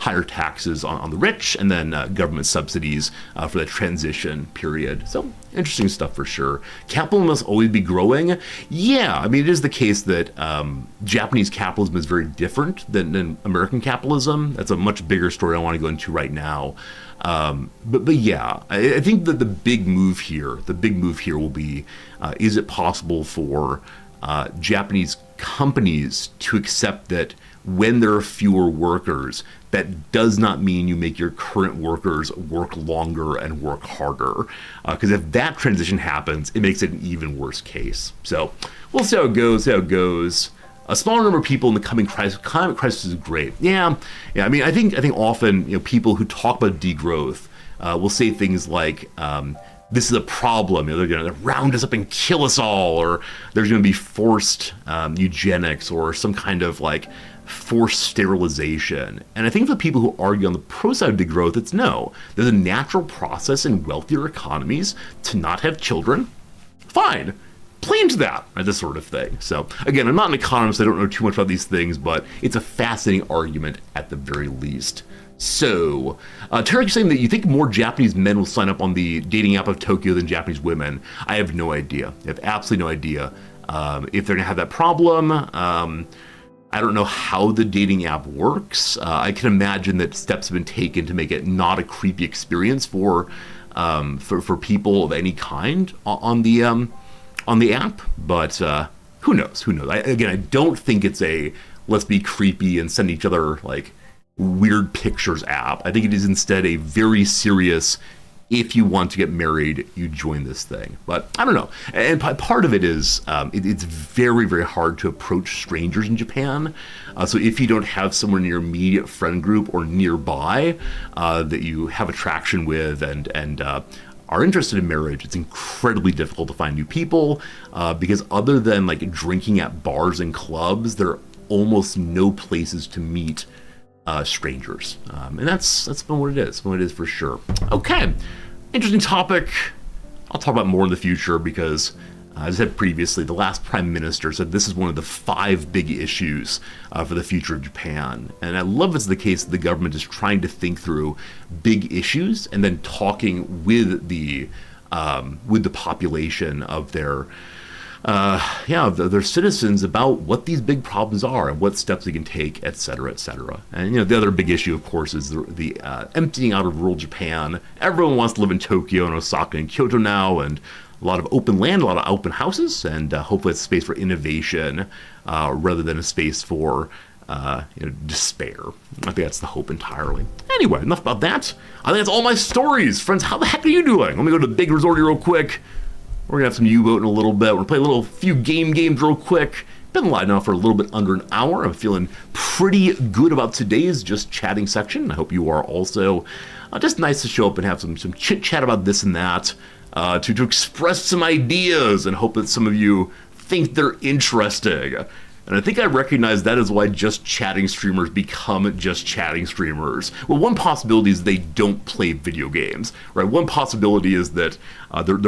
higher taxes on the rich, and then government subsidies for the transition period. So interesting stuff for sure. Capitalism must always be growing. Yeah, I mean, it is the case that Japanese capitalism is very different than American capitalism. That's a much bigger story I want to go into right now. But yeah, I think that the big move here will be, is it possible for Japanese companies to accept that when there are fewer workers, that does not mean you make your current workers work longer and work harder. Because if that transition happens, it makes it an even worse case. So we'll see how it goes. A smaller number of people in the coming climate crisis is great. Yeah. I mean, I think often people who talk about degrowth will say things like, this is a problem. They're going to round us up and kill us all, or there's going to be forced eugenics or some kind of forced sterilization. And I think for the people who argue on the pro side of degrowth, it's no. There's a natural process in wealthier economies to not have children. Fine. Play into that, right? This sort of thing. So again, I'm not an economist. I don't know too much about these things, but it's a fascinating argument at the very least. So, Tarek, saying that you think more Japanese men will sign up on the dating app of Tokyo than Japanese women. I have no idea. I have absolutely no idea if they're going to have that problem. I don't know how the dating app works. I can imagine that steps have been taken to make it not a creepy experience for people of any kind on the app. But who knows? I don't think it's a let's be creepy and send each other weird pictures app. I think it is instead a very serious, if you want to get married, you join this thing. But I don't know. And part of it is it's very, very hard to approach strangers in Japan. So if you don't have someone in your immediate friend group or nearby that you have attraction with and are interested in marriage, it's incredibly difficult to find new people because other than drinking at bars and clubs, there are almost no places to meet strangers. And that's been what it is. What it is for sure. Okay. Interesting topic. I'll talk about more in the future because, as I said previously, the last prime minister said this is one of the 5 big issues for the future of Japan. And I love it's the case that the government is trying to think through big issues and then talking with the population of their citizens about what these big problems are and what steps they can take, et cetera, et cetera. And the other big issue, of course, is the emptying out of rural Japan. Everyone wants to live in Tokyo and Osaka and Kyoto now, and a lot of open land, a lot of open houses, and hopefully it's a space for innovation rather than a space for despair. I think that's the hope entirely. Anyway, enough about that. I think that's all my stories. Friends, how the heck are you doing? Let me go to the big resort real quick. We're going to have some U-Boat in a little bit. We're going to play a few games real quick. Been live now for a little bit under an hour. I'm feeling pretty good about today's just chatting section. I hope you are also. Just nice to show up and have some chit-chat about this and that, to express some ideas and hope that some of you think they're interesting. And I think I recognize that is why just chatting streamers become just chatting streamers. Well, one possibility is they don't play video games, right? One possibility is that there's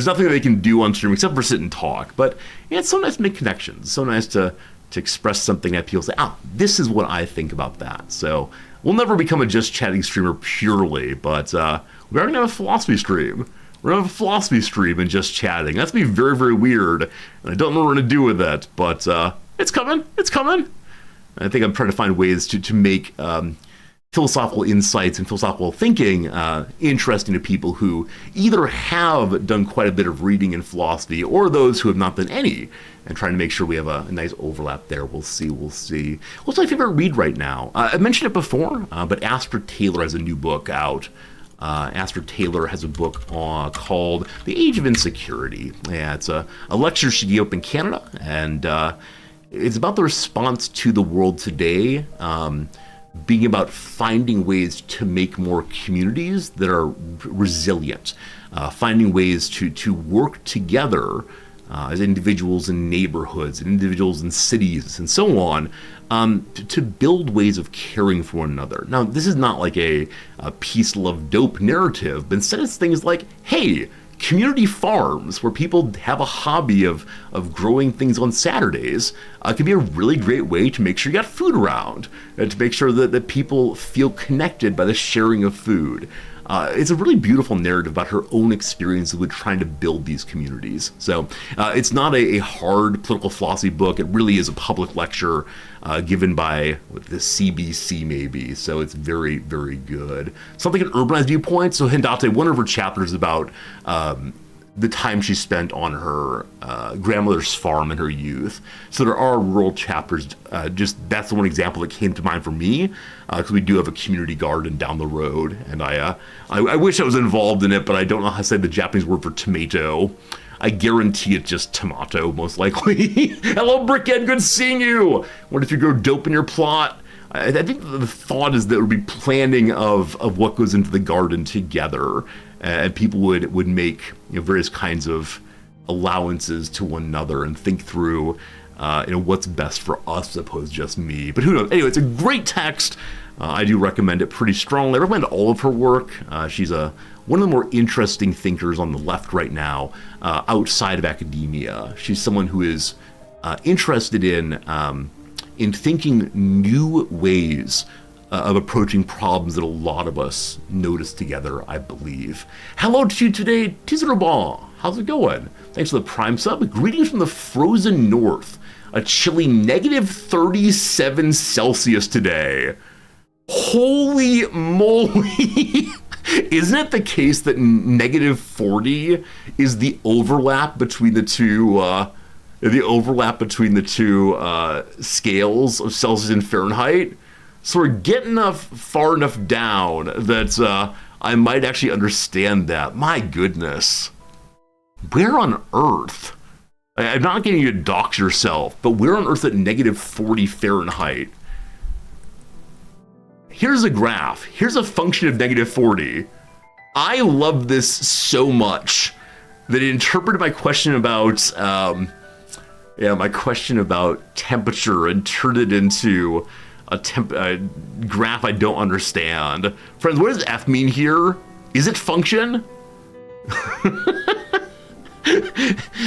nothing they can do on stream except for sit and talk. But it's so nice to make connections. It's so nice to express something that people say, this is what I think about that. So we'll never become a just chatting streamer purely, but we are going to have a philosophy stream. We're going to have a philosophy stream and just chatting. That's going to be very, very weird. And I don't know what we're going to do with that, but it's coming. It's coming. I think I'm trying to find ways to make philosophical insights and philosophical thinking interesting to people who either have done quite a bit of reading in philosophy or those who have not done any, and trying to make sure we have a nice overlap there. We'll see. What's my favorite read right now? I mentioned it before, but Astra Taylor has a new book out. Astra Taylor has a book called The Age of Insecurity. Yeah, it's a lecture she gave up in Canada, and it's about the response to the world today, being about finding ways to make more communities that are resilient, finding ways to work together as individuals in neighborhoods, and individuals in cities, and so on, to build ways of caring for one another. Now, this is not like a peace, love, dope narrative, but instead it's things like, hey, community farms where people have a hobby of growing things on Saturdays can be a really great way to make sure you got food around, to make sure that people feel connected by the sharing of food. It's a really beautiful narrative about her own experiences with trying to build these communities. So it's not a hard political philosophy book. It really is a public lecture given by the CBC maybe. So it's very, very good. Something an urbanized viewpoint. So Hendate, one of her chapters is about the time she spent on her grandmother's farm in her youth. So there are rural chapters. Just that's the one example that came to mind for me, because we do have a community garden down the road, and I wish I was involved in it, but I don't know how to say the Japanese word for tomato. I guarantee it's just tomato, most likely. Hello, Brickhead, good seeing you. What if you grow dope in your plot? I think the thought is that it would be planning of what goes into the garden together, and people would make various kinds of allowances to one another and think through what's best for us as opposed to just me. But who knows? Anyway, it's a great text. I do recommend it pretty strongly. I recommend all of her work. She's one of the more interesting thinkers on the left right now, outside of academia. She's someone who is interested in thinking new ways of approaching problems that a lot of us notice together, I believe. Hello to you today, Tizerabah. How's it going? Thanks for the Prime sub. Greetings from the frozen north. A chilly -37 Celsius today. Holy moly! Isn't it the case that -40 is the overlap between the two? Scales of Celsius and Fahrenheit? So we're getting far enough down that I might actually understand that. My goodness. Where on earth? I'm not getting you to dox yourself, but where on earth at -40 Fahrenheit? Here's a graph. Here's a function of -40. I love this so much that it interpreted my question about temperature and turned it into a graph I don't understand. Friends, what does F mean here? Is it function?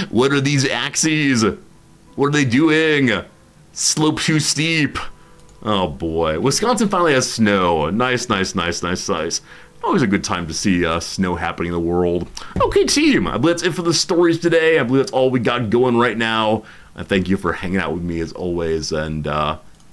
What are these axes? What are they doing? Slope too steep. Oh boy. Wisconsin finally has snow. Nice. Always a good time to see snow happening in the world. Okay, team. I believe that's it for the stories today. I believe that's all we got going right now. I thank you for hanging out with me as always. And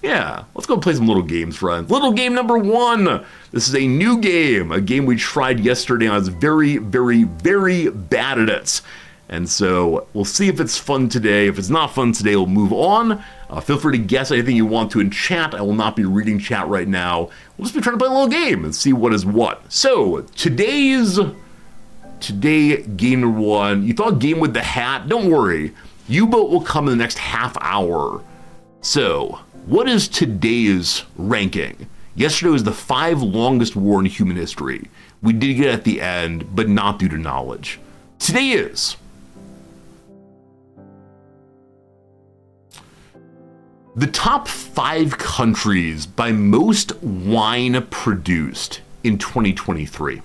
yeah, let's go play some little games, friends. Little game number 1. This is a new game, a game we tried yesterday. I was very, very, very bad at it. And so we'll see if it's fun today. If it's not fun today, we'll move on. Feel free to guess anything you want to in chat. I will not be reading chat right now. We'll just be trying to play a little game and see what is what. So today game number 1. You thought game with the hat? Don't worry. UBOAT will come in the next half hour. So what is today's ranking? Yesterday was the 5 longest war in human history. We did get it at the end, but not due to knowledge. Today is the top 5 countries by most wine produced in 2023.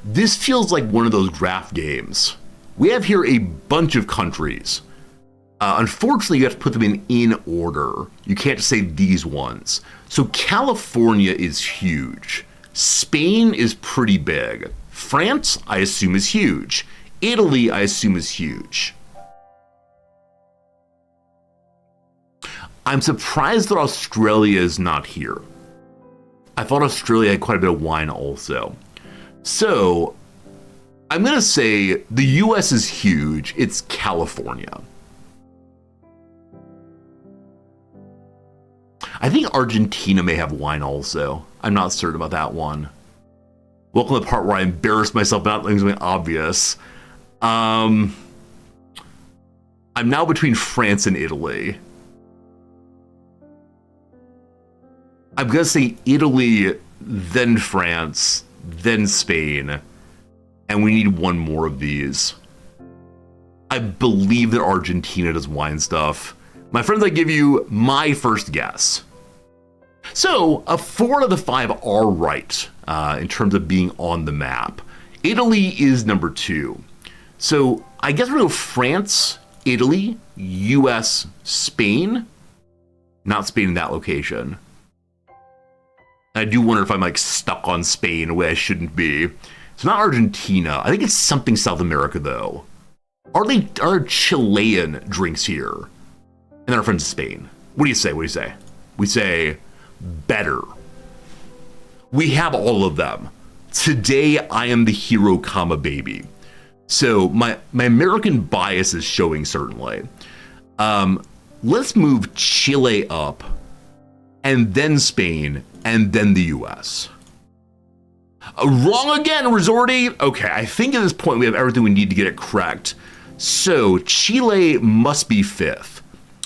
This feels like one of those graph games. We have here a bunch of countries. Unfortunately, you have to put them in order. You can't just say these ones. So California is huge. Spain is pretty big. France, I assume, is huge. Italy, I assume, is huge. I'm surprised that Australia is not here. I thought Australia had quite a bit of wine also. So I'm going to say the US is huge. It's California. I think Argentina may have wine also. I'm not certain about that one. Welcome to the part where I embarrass myself about doing something obvious. I'm now between France and Italy. I'm going to say Italy, then France, then Spain. And we need one more of these. I believe that Argentina does wine stuff. My friends, I give you my first guess. So, 4 out of the 5 are right in terms of being on the map. Italy is number 2. So I guess we're going to go France, Italy, US, Spain. Not Spain in that location. I do wonder if I'm like stuck on Spain a way I shouldn't be. It's not Argentina. I think it's something South America though. Are Chilean drinks here? And then our friends in Spain. What do you say? We say better. We have all of them. Today I am the hero, comma baby. So my American bias is showing certainly. Let's move Chile up, and then Spain, and then the US. Wrong again, Resorty. Okay, I think at this point we have everything we need to get it correct. So Chile must be 5th.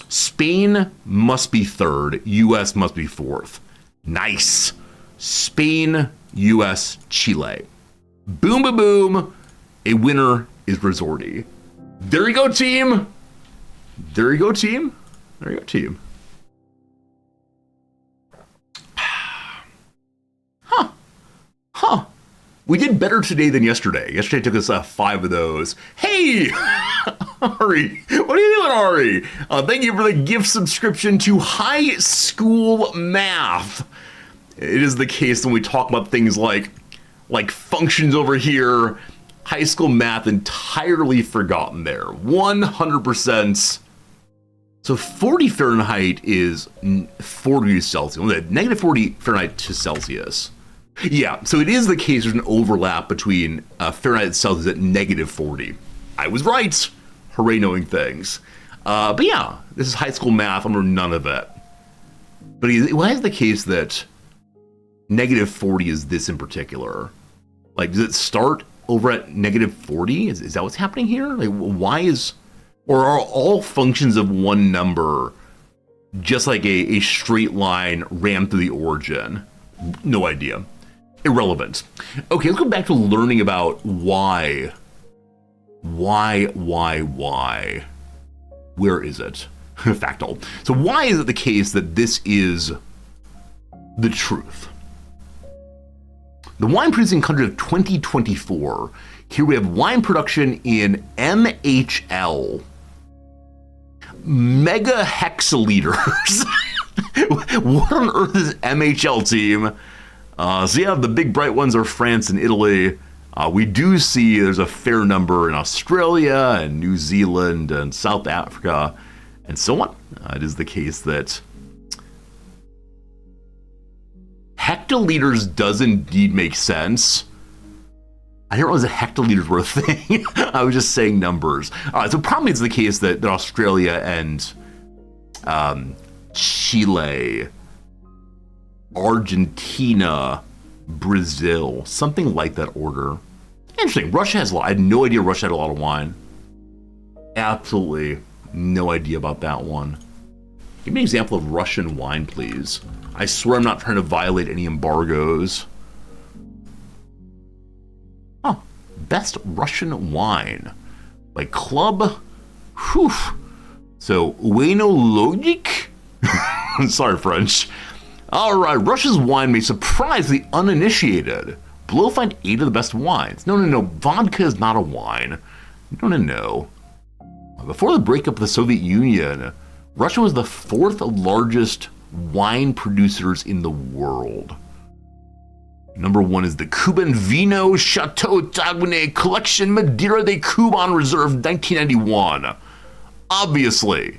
Spain must be 3rd. US must be 4th. Nice. Spain, US, Chile. Boom, boom, boom. A winner is Resorty. There you go, team. There you go, team. There you go, team. Huh. We did better today than yesterday. Yesterday took us 5 of those. Hey, Ari, what are you doing, Ari? Thank you for the gift subscription to High School Math. It is the case when we talk about things like functions over here. High School Math entirely forgotten there. 100%. So 40 Fahrenheit is 4 degrees Celsius. Negative 40 Fahrenheit to Celsius. Yeah, so it is the case there's an overlap between Fahrenheit and Celsius at negative 40. I was right. Hooray knowing things. But yeah, this is High School Math. I remember none of it. But why is the case that negative 40 is this in particular? Like, does it start over at negative 40? Is that what's happening here? Like, why is... Or are all functions of one number just like a straight line rammed through the origin? No idea. Irrelevant. Okay, let's go back to learning about why. Why? Where is it? Factal. So why is it the case that this is the truth? The wine producing country of 2024. Here we have wine production in MHL. Mega hexaliters. What on earth is MHL, team? So yeah, the big bright ones are France and Italy. We do see there's a fair number in Australia and New Zealand and South Africa and so on. It is the case that hectoliters does indeed make sense. I didn't realize that hectoliters were a thing. I was just saying numbers. All right, so probably it's the case that Australia and Chile, Argentina, Brazil, something like that order. Interesting. Russia has a lot. I had no idea Russia had a lot of wine. Absolutely no idea about that one. Give me an example of Russian wine, please. I swear I'm not trying to violate any embargoes. Oh, best Russian wine. Like club. Whew. So, Uenologic? Sorry, French. All right, Russia's wine may surprise the uninitiated. Below find 8 of the best wines. No. Vodka is not a wine. No. Before the breakup of the Soviet Union, Russia was the 4th largest wine producers in the world. Number 1 is the Cuban Vino Chateau Taguine Collection Madeira de Cuban Reserve 1991. Obviously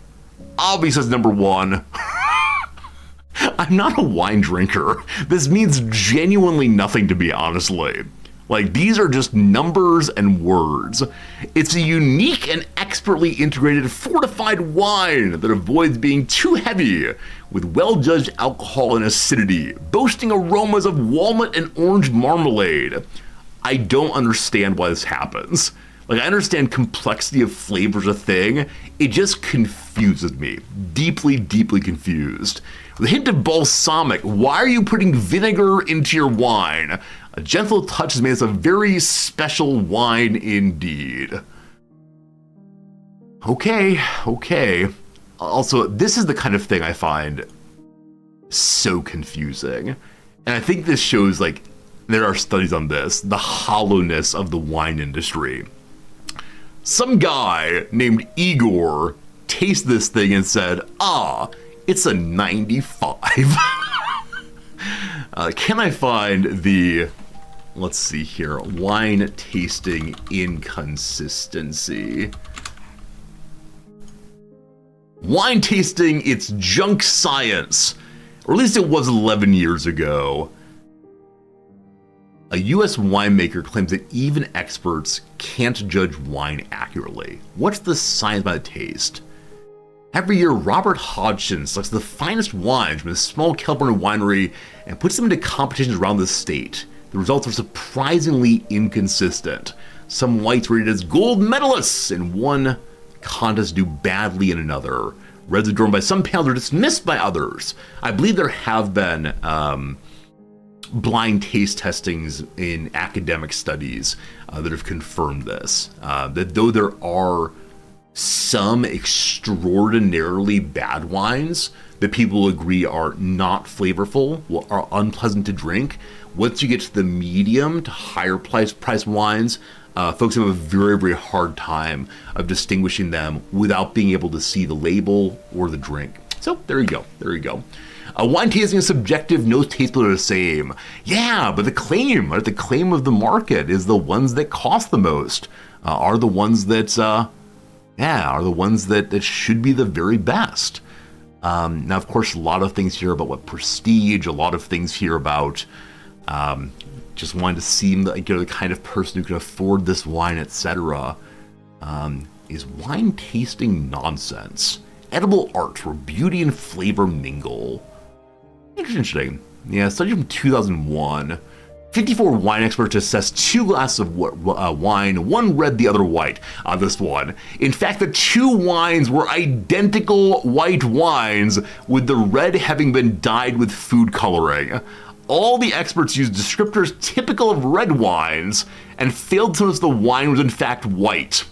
it's number 1. I'm not a wine drinker. This means genuinely nothing to me, honestly. Like, these are just numbers and words. It's a unique and expertly integrated fortified wine that avoids being too heavy, with well-judged alcohol and acidity, boasting aromas of walnut and orange marmalade. I don't understand why this happens. Like, I understand complexity of flavors a thing. It just confuses me. Deeply confused. With a hint of balsamic, why are you putting vinegar into your wine? A gentle touch has made this a very special wine indeed. Okay. Also, this is the kind of thing I find so confusing. And I think this shows, like, There are studies on this, the hollowness of the wine industry. Some guy named Igor tasted this thing and said, it's a 95. Can I find the, let's see here, wine tasting inconsistency? Wine tasting, it's junk science. Or at least it was 11 years ago. A US winemaker claims that even experts can't judge wine accurately. What's the science behind the taste? Every year, Robert Hodgson selects the finest wines from a small California winery and puts them into competitions around the state. The results are surprisingly inconsistent. Some whites rated as gold medalists in one contest do badly in another. Reds adorned by some panels are dismissed by others. I believe there have been blind taste testings in academic studies that have confirmed this. That though there are some extraordinarily bad wines that people agree are not flavorful, are unpleasant to drink, once you get to the medium to higher price wines, folks have a very, very hard time of distinguishing them without being able to see the label or the drink. So there you go. There you go. Wine tasting is subjective. No taste buds are the same. Yeah, but the claim of the market is the ones that cost the most are the ones that should be the very best. Now, of course, a lot of things here about what prestige, a lot of things here about just wanting to seem like you're the kind of person who can afford this wine, etc. Is wine tasting nonsense? Edible art where beauty and flavor mingle. Interesting. Yeah, study from 2001. 54 wine experts assessed 2 glasses of wine, one red, the other white on this one. In fact, the 2 wines were identical white wines, with the red having been dyed with food coloring. All the experts used descriptors typical of red wines and failed to notice the wine was in fact white.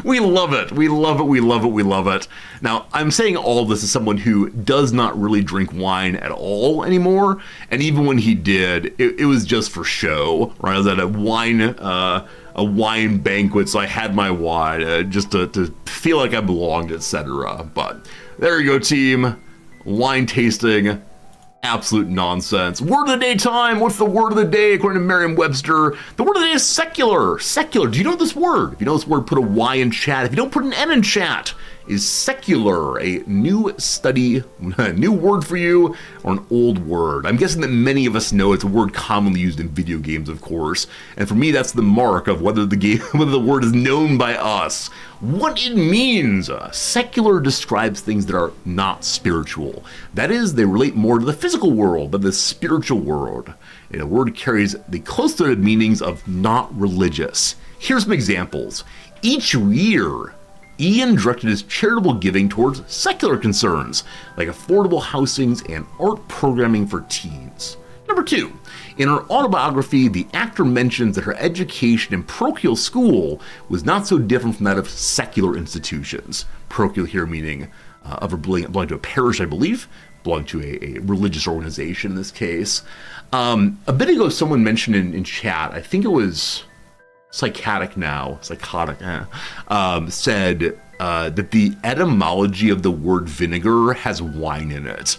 We love it. We love it. We love it. We love it. Now, I'm saying all this as someone who does not really drink wine at all anymore. And even when he did, it was just for show, right? I was at a wine banquet, so I had my wine just to feel like I belonged, etc. But there you go, team. Wine tasting. Absolute nonsense. Word of the day time. What's the word of the day according to Merriam-Webster? The word of the day is secular. Secular. Do you know this word? If you know this word, put a Y in chat. If you don't, put an N in chat. Is secular a new study, a new word for you, or an old word? I'm guessing that many of us know it's a word commonly used in video games, of course. And for me, that's the mark of whether the word is known by us. What it means. Secular describes things that are not spiritual. That is, they relate more to the physical world than the spiritual world. And a word carries the closer meanings of not religious. Here's some examples. Each year, Ian directed his charitable giving towards secular concerns, like affordable housings and art programming for teens. Number 2, in her autobiography, the actor mentions that her education in parochial school was not so different from that of secular institutions. Parochial here meaning of her belonging to a parish, I believe, belonging to a religious organization in this case. A bit ago, someone mentioned in chat, I think it was Psychotic, said that the etymology of the word vinegar has wine in it.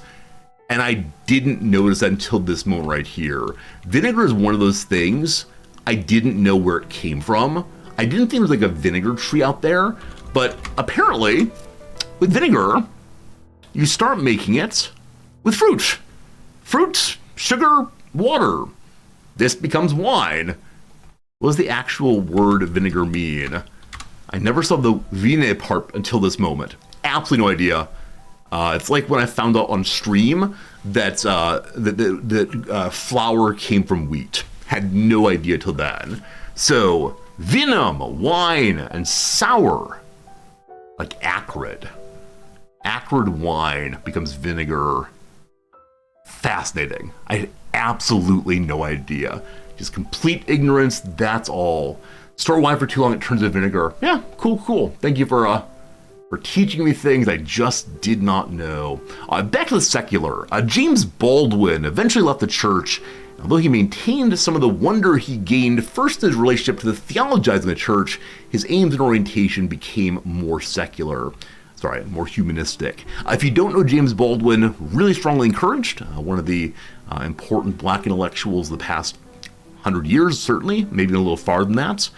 And I didn't notice that until this moment right here. Vinegar is one of those things I didn't know where it came from. I didn't think there was like a vinegar tree out there, but apparently with vinegar, you start making it with fruit. Fruit, sugar, water. This becomes wine. What does the actual word vinegar mean? I never saw the vine part until this moment. Absolutely no idea. It's like when I found out on stream that flour came from wheat. Had no idea till then. So, vinum, wine, and sour, like acrid. Acrid wine becomes vinegar. Fascinating. I had absolutely no idea. Just complete ignorance, that's all. Store wine for too long, it turns into vinegar. Yeah, cool. Thank you for for teaching me things I just did not know. Back to the secular. James Baldwin eventually left the church, although he maintained some of the wonder he gained first in his relationship to the theologizing of the church. His aims and orientation became more secular. More humanistic. If you don't know James Baldwin, really strongly encouraged. One of the important black intellectuals of the past 100 years, certainly, maybe a little farther than that.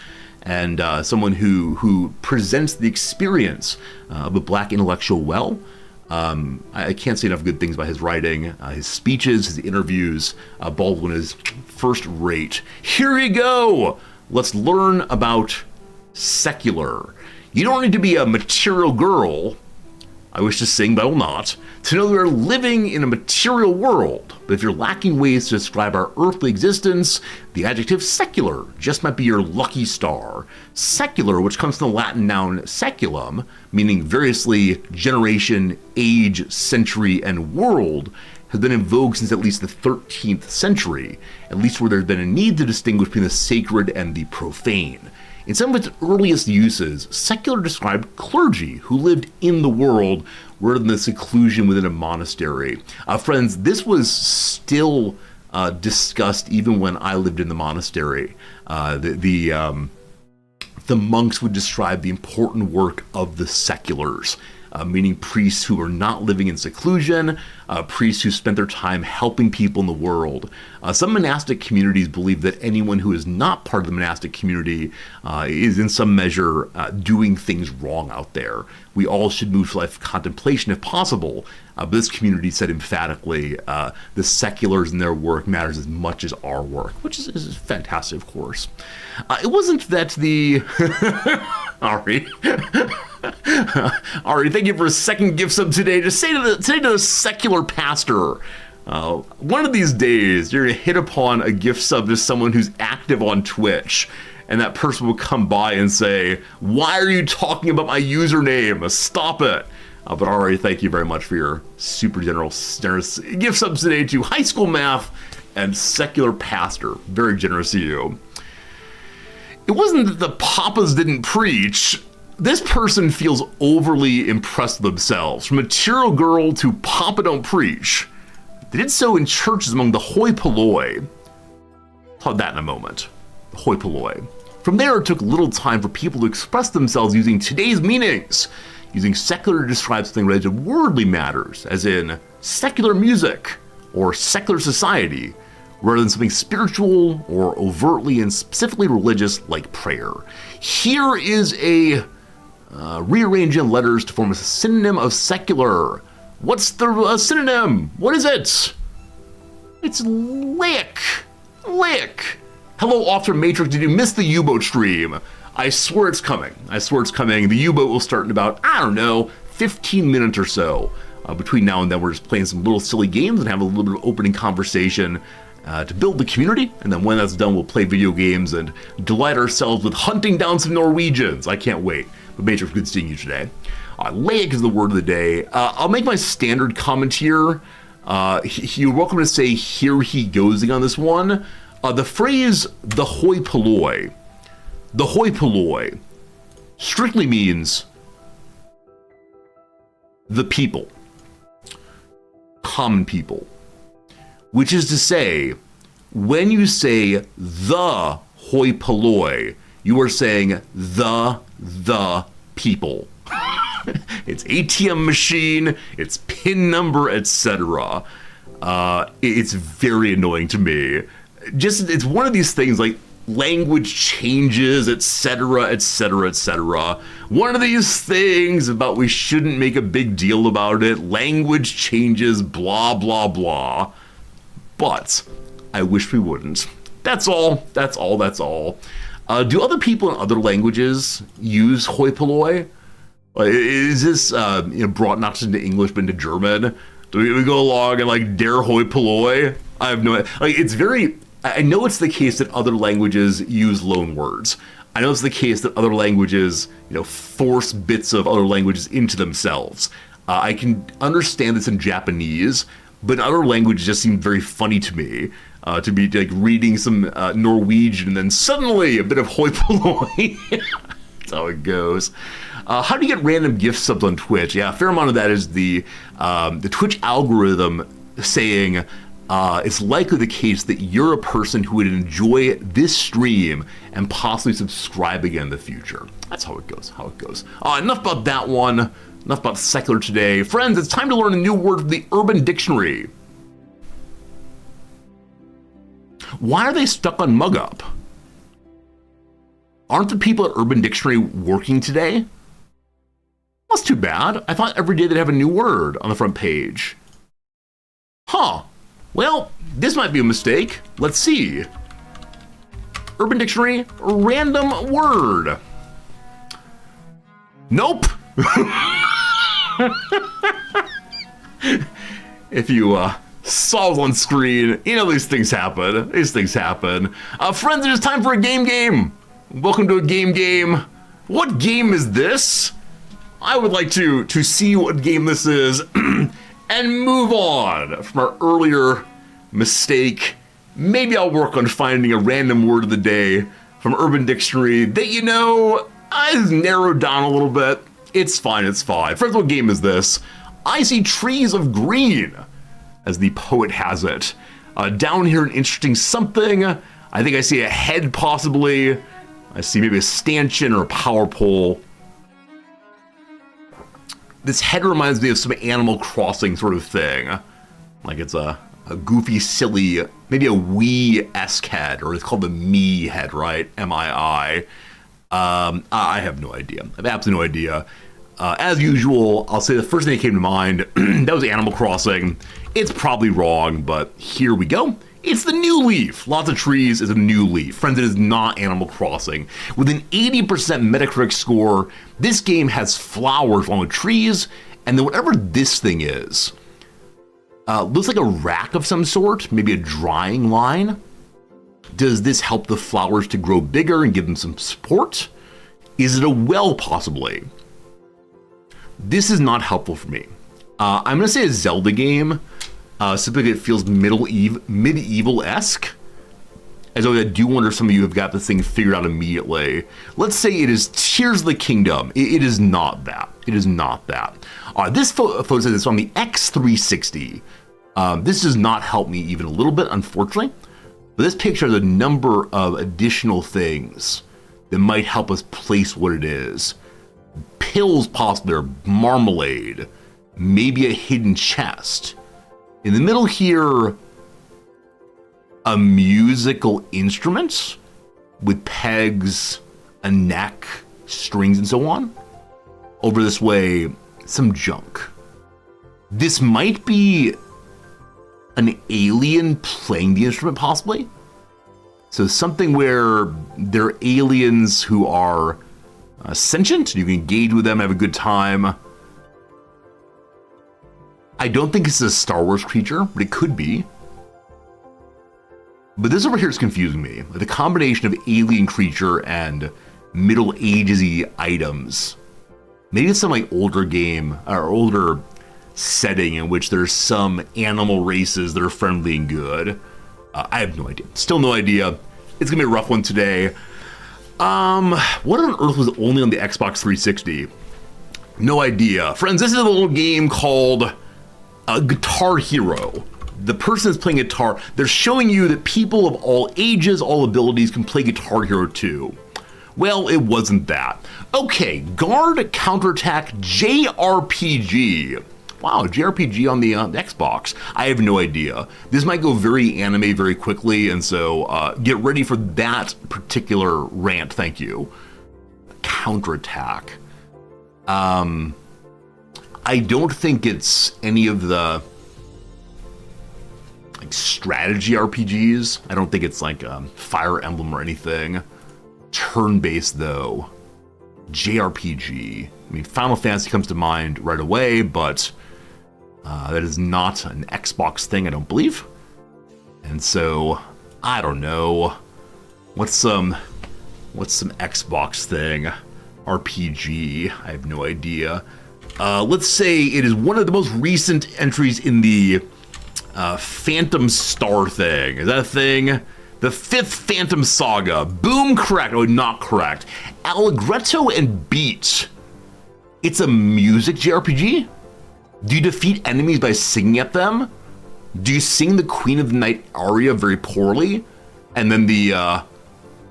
And someone who presents the experience of a black intellectual well. I can't say enough good things about his writing, his speeches, his interviews. Baldwin is first rate. Here you go! Let's learn about secular. You don't need to be a material girl, I wish to sing but I will not, to know that we're living in a material world. But if you're lacking ways to describe our earthly existence, the adjective secular just might be your lucky star. Secular, which comes from the Latin noun seculum, meaning variously generation, age, century, and world, has been in vogue since at least the 13th century, at least where there's been a need to distinguish between the sacred and the profane. In some of its earliest uses, secular described clergy who lived in the world rather than the seclusion within a monastery. Friends, this was still discussed even when I lived in the monastery. The monks would describe the important work of the seculars, meaning priests who are not living in seclusion, priests who spent their time helping people in the world. Some monastic communities believe that anyone who is not part of the monastic community is in some measure doing things wrong out there. We all should move to life of contemplation if possible, but this community said emphatically the seculars and their work matters as much as our work, which is fantastic, of course. It wasn't that the... Ari. Ari, thank you for a second gift sub today. Just say to the secular pastor, one of these days you're gonna hit upon a gift sub to someone who's active on Twitch, and that person will come by and say, "Why are you talking about my username? Stop it." But Ari, thank you very much for your super generous gift subs today to high school math and secular pastor. Very generous of you. It wasn't that the papas didn't preach. This person feels overly impressed with themselves. From material girl to papa don't preach. They did so in churches among the hoi polloi. Talk about that in a moment. Hoi polloi. From there, it took little time for people to express themselves using today's meanings, using secular to describe something related to worldly matters, as in secular music or secular society, rather than something spiritual or overtly and specifically religious like prayer. Here is a rearranging letters to form a synonym of secular. What's the synonym? What is it? It's laic. Laic. Hello, Author Matrix. Did you miss the U-boat stream? I swear it's coming. The U-boat will start in about, 15 minutes or so. Between now and then, we're just playing some little silly games and have a little bit of opening conversation to build the community. And then when that's done, we'll play video games and delight ourselves with hunting down some Norwegians. I can't wait. But Matrix, good seeing you today. Laic is the word of the day. I'll make my standard comment here. You're welcome to say "here he goesing" on this one. The phrase "the hoi polloi," strictly means the people, common people. Which is to say, when you say the hoi polloi, you are saying the people. It's ATM machine, it's PIN number, etc. It's very annoying to me. It's one of these things like language changes, etc., etc., etc. One of these things about we shouldn't make a big deal about it. Language changes, blah, blah, blah. But I wish we wouldn't. That's all. Do other people in other languages use hoi polloi? Is this brought not just into English but into German? Do we go along and like der hoi polloi? I have no idea. It's very. I know it's the case that other languages use loan words. I know it's the case that other languages, force bits of other languages into themselves. I can understand this in Japanese, but in other languages just seem very funny to me. To be like reading some Norwegian and then suddenly a bit of hoi polloi. That's how it goes. How do you get random gift subs on Twitch? Yeah, a fair amount of that is the Twitch algorithm saying it's likely the case that you're a person who would enjoy this stream and possibly subscribe again in the future. That's how it goes, enough about that one. Enough about secular today. Friends, it's time to learn a new word from the Urban Dictionary. Why are they stuck on mug up? Aren't the people at Urban Dictionary working today? That's too bad. I thought every day they'd have a new word on the front page. Huh. Well, this might be a mistake. Let's see. Urban Dictionary, random word. Nope. If you saw it on screen, you know these things happen. Friends, it is time for a game. Welcome to a game. What game is this? I would like to see what game this is and move on from our earlier mistake. Maybe I'll work on finding a random word of the day from Urban Dictionary that, I've narrowed down a little bit. It's fine. Friends, what game is this? I see trees of green, as the poet has it. Down here, an interesting something. I think I see a head, possibly. I see maybe a stanchion or a power pole. This head reminds me of some Animal Crossing sort of thing. Like it's a goofy, silly, maybe a Wii-esque head, or it's called the Me head, right? M-I-I. I have no idea. I have absolutely no idea. As usual, I'll say the first thing that came to mind, that was Animal Crossing. It's probably wrong, but here we go. It's the New Leaf. Lots of trees is a new leaf. Friends, it is not Animal Crossing. With an 80% Metacritic score, this game has flowers along with trees, and then whatever this thing is, looks like a rack of some sort, maybe a drying line. Does this help the flowers to grow bigger and give them some support? Is it a well, possibly? This is not helpful for me. I'm going to say a Zelda game, simply because it feels medieval-esque. As though I do wonder if some of you have got this thing figured out immediately. Let's say it is Tears of the Kingdom. It is not that. This photo says it's on the X360. This does not help me even a little bit, unfortunately. But this picture has a number of additional things that might help us place what it is. Pills, possibly, or marmalade, maybe a hidden chest. In the middle here, a musical instrument with pegs, a neck, strings, and so on. Over this way, some junk. This might be an alien playing the instrument, possibly. So something where there are aliens who are sentient. You can engage with them, have a good time. I don't think it's a Star Wars creature, but it could be. But this over here is confusing me. The combination of alien creature and Middle Ages-y items. Maybe it's some like older game or older setting in which there's some animal races that are friendly and good. I have no idea. Still no idea. It's gonna be a rough one today. What on earth was only on the Xbox 360? No idea. Friends, this is a little game called Guitar Hero. The person is playing guitar. They're showing you that people of all ages, all abilities can play Guitar Hero 2. Well, it wasn't that. Okay, Guard Counterattack JRPG. Wow, JRPG on the Xbox. I have no idea. This might go very anime very quickly, and so get ready for that particular rant, thank you. Counterattack. I don't think it's any of the like strategy RPGs. I don't think it's like Fire Emblem or anything. Turn-based though. JRPG. I mean, Final Fantasy comes to mind right away, but that is not an Xbox thing, I don't believe. And so, I don't know. What's some Xbox thing? RPG? I have no idea. Let's say it is one of the most recent entries in the Phantom Star thing. Is that a thing? The fifth Phantom Saga. Boom, correct. Oh, not correct. Allegretto and Beat. It's a music JRPG? Do you defeat enemies by singing at them? Do you sing the Queen of the Night aria very poorly? And then the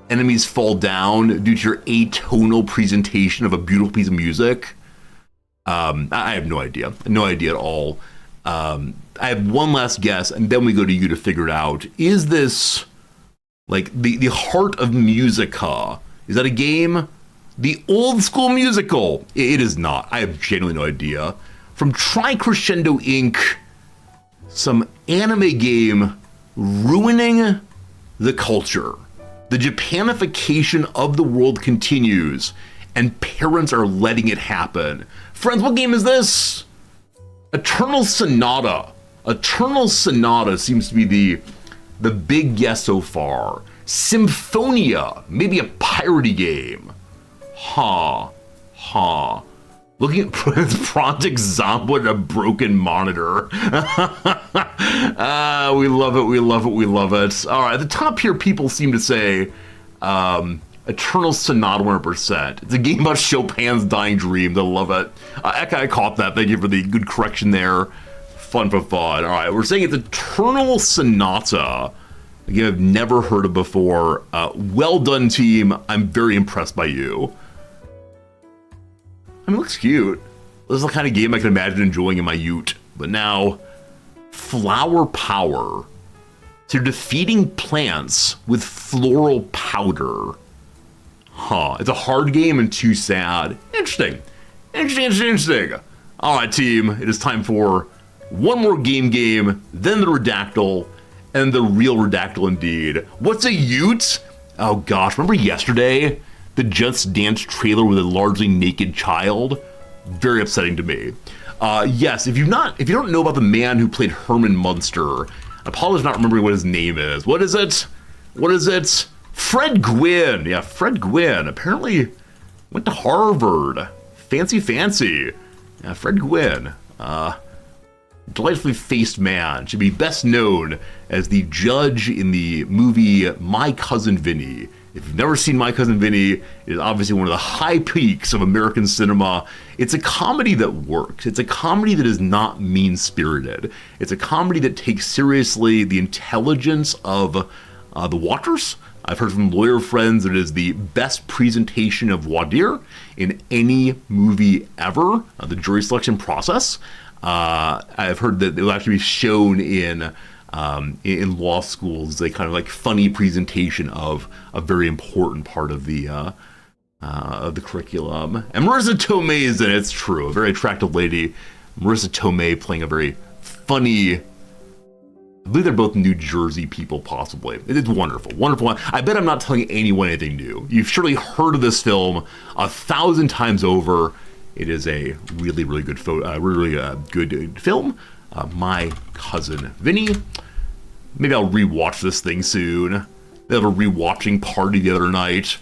enemies fall down due to your atonal presentation of a beautiful piece of music? I have no idea. No idea at all. I have one last guess, and then we go to you to figure it out. Is this like the Heart of Musica? Is that a game? The old school musical? It is not. I have genuinely no idea. From Tri Crescendo Inc., some anime game ruining the culture. The Japanification of the world continues, and parents are letting it happen. Friends, what game is this? Eternal Sonata. Eternal Sonata seems to be the big guess so far. Symphonia, maybe a piratey game. Looking at Project Zombo and a broken monitor. We love it, we love it, we love it. All right, at the top here, people seem to say Eternal Sonata 100%. It's a game about Chopin's dying dreams. I love it. I caught that. Thank you for the good correction there. Fun for fun. All right, we're saying it's Eternal Sonata. A game I've never heard of before. Well done, team. I'm very impressed by you. I mean, it looks cute. This is the kind of game I can imagine enjoying in my ute. But now, flower power. So you're defeating plants with floral powder. It's a hard game and too sad. Interesting. All right, team. It is time for one more game, then the Redactyl, and the real Redactyl indeed. What's a ute? Oh gosh, remember yesterday? The Just Dance trailer with a largely naked child? Very upsetting to me. Yes, if you don't know about the man who played Herman Munster, I apologize for not remembering what his name is. What is it? Fred Gwynn. Yeah, Fred Gwynn. Apparently went to Harvard. Fancy. Yeah, Fred Gwynn. Delightfully faced man. Should be best known as the judge in the movie My Cousin Vinny. If you've never seen My Cousin Vinny, it is obviously one of the high peaks of American cinema. It's a comedy that works. It's a comedy that is not mean-spirited. It's a comedy that takes seriously the intelligence of the watchers. I've heard from lawyer friends that it is the best presentation of voir dire in any movie ever, the jury selection process. I've heard that it will actually be shown in law schools, a kind of like funny presentation of a very important part of the curriculum. And Marissa Tomei is in it. It's true, a very attractive lady. Marissa Tomei playing a very funny. I believe they're both New Jersey people, possibly. It's wonderful. I bet I'm not telling anyone anything new. You've surely heard of this film 1,000 times over. It is a really, really good good film. My Cousin Vinny. Maybe I'll rewatch this thing soon. They have a rewatching party the other night.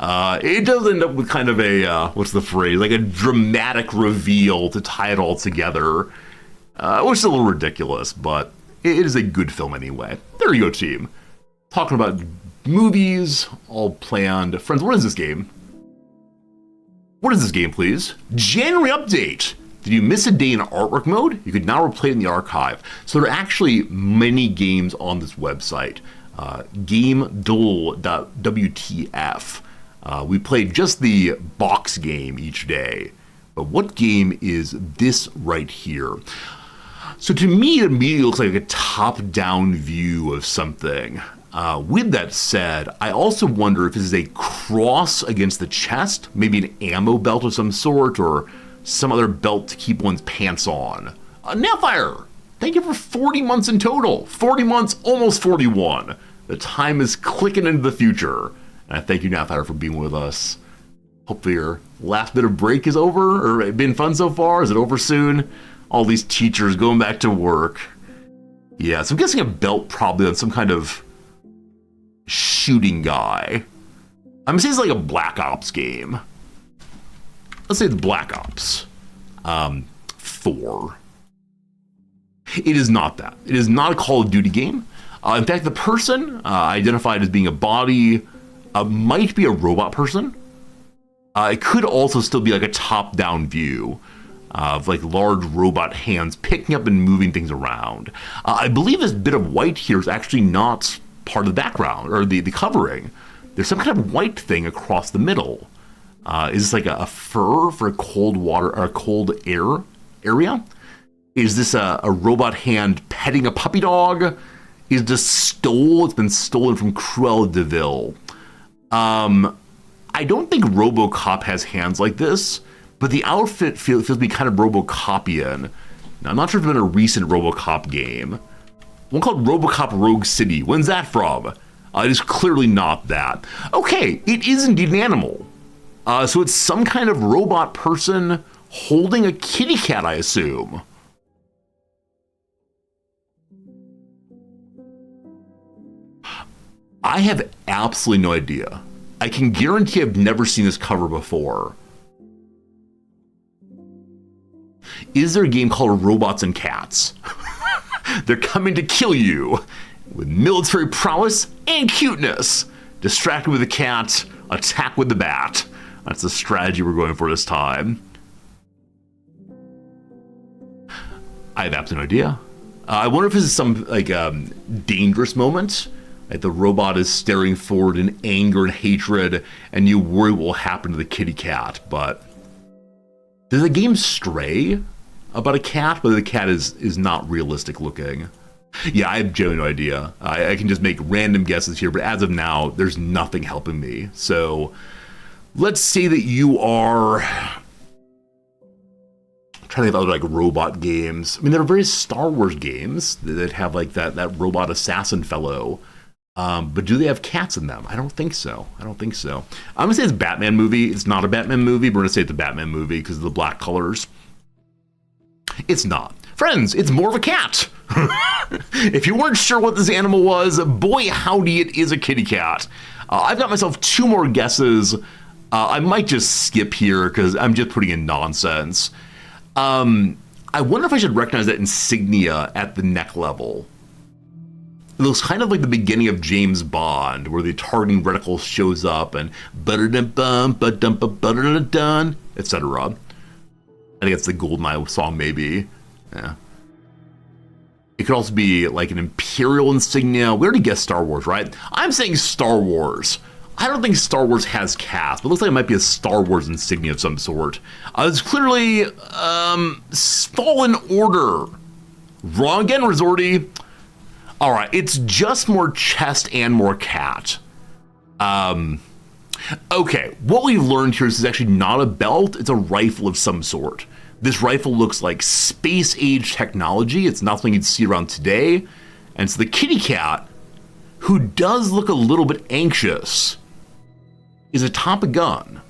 It does end up with kind of a, what's the phrase? Like a dramatic reveal to tie it all together. Which is a little ridiculous, but it is a good film anyway. There you go, team. Talking about movies, all planned. Friends, what is this game? What is this game, please? January update. Did you miss a day in artwork mode? You could now replay it in the archive. So there are actually many games on this website. GameDuel.wtf. We played just the box game each day. But what game is this right here? So to me, it immediately looks like a top-down view of something. With that said, I also wonder if this is a cross against the chest, maybe an ammo belt of some sort, or some other belt to keep one's pants on. Nailfire, thank you for 40 months in total. 40 months, almost 41. The time is clicking into the future. And I thank you, Nailfire, for being with us. Hopefully your last bit of break is over, or been fun so far. Is it over soon? All these teachers going back to work. Yeah, so I'm guessing a belt probably on some kind of shooting guy. I'm gonna say it's like a Black Ops game. Let's say it's Black Ops 4. It is not that. It is not a Call of Duty game. In fact, the person identified as being a body might be a robot person. It could also still be like a top-down view of like large robot hands picking up and moving things around. I believe this bit of white here is actually not part of the background or the covering. There's some kind of white thing across the middle. Is this like a fur for a cold water or a cold air area? Is this a robot hand petting a puppy dog? Is this stole? It's been stolen from Cruella de Vil. I don't think RoboCop has hands like this, but the outfit feels to be kind of RoboCopian. Now, I'm not sure if it's been a recent RoboCop game. One called RoboCop Rogue City. When's that from? It is clearly not that. Okay, it is indeed an animal. So it's some kind of robot person holding a kitty cat, I assume. I have absolutely no idea. I can guarantee I've never seen this cover before. Is there a game called Robots and Cats? They're coming to kill you with military prowess and cuteness. Distract with the cat, attack with the bat. That's the strategy we're going for this time. I have absolutely no idea. I wonder if this is some like dangerous moment. Like the robot is staring forward in anger and hatred, and you worry what will happen to the kitty cat. But does the game stray about a cat? But the cat is not realistic looking. Yeah, I have genuinely no idea. I can just make random guesses here, but as of now, there's nothing helping me. So let's say that you are trying to think of other like robot games. I mean, there are various Star Wars games that have like that robot assassin fellow. But do they have cats in them? I don't think so. I'm gonna say it's a Batman movie. It's not a Batman movie, but we're gonna say it's a Batman movie because of the black colors. It's not. Friends, it's more of a cat. If you weren't sure what this animal was, boy howdy, it is a kitty cat. I've got myself 2 more guesses. I might just skip here because I'm just putting in nonsense. I wonder if I should recognize that insignia at the neck level. It looks kind of like the beginning of James Bond, where the targeting reticle shows up and ba-da-dum-bum, ba-dum-ba-ba-da-da-dun, etc. I think that's the GoldenEye song, maybe. Yeah. It could also be like an Imperial insignia. We already guessed Star Wars, right? I'm saying Star Wars. I don't think Star Wars has cats, but it looks like it might be a Star Wars insignia of some sort. It's clearly Fallen Order. Wrong again, Resorty. All right, it's just more chest and more cat. Okay, what we've learned here is it's actually not a belt, it's a rifle of some sort. This rifle looks like space-age technology. It's not something you'd see around today. And so the kitty cat, who does look a little bit anxious, is atop a gun.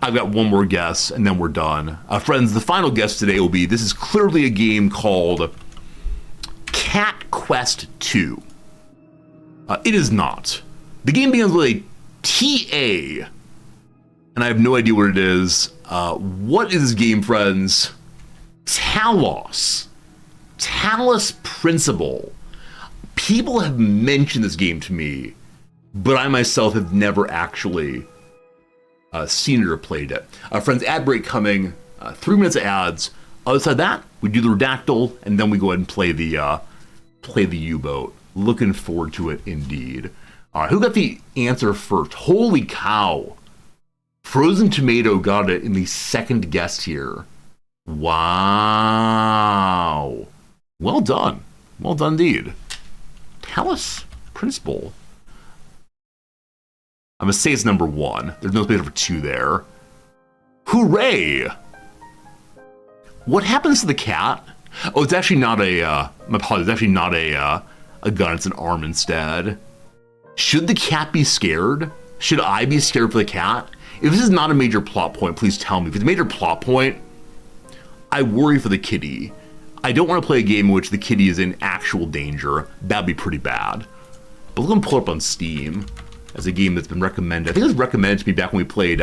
I've got one more guess, and then we're done. Friends, the final guess today will be, this is clearly a game called Cat Quest 2. It is not. The game begins with a TA, and I have no idea what it is. What is this game, friends? Talos. Talos Principle. People have mentioned this game to me, but I myself have never actually seen it or played it. Friends, ad break coming. 3 minutes of ads. Other side of that, we do the redactyl, and then we go ahead and play the U-boat. Looking forward to it indeed. All right, who got the answer first? Holy cow. Frozen Tomato got it in the second guess here. Wow. Well done. Well done indeed. Talos Principle. I'm going to say it's number 1. There's no space for 2 there. Hooray! What happens to the cat? Oh, it's actually not my apologies, it's actually not a gun, it's an arm instead. Should the cat be scared? Should I be scared for the cat? If this is not a major plot point, please tell me. If it's a major plot point, I worry for the kitty. I don't want to play a game in which the kitty is in actual danger. That'd be pretty bad. But look, I'm pull up on Steam as a game that's been recommended. I think it was recommended to me back when we played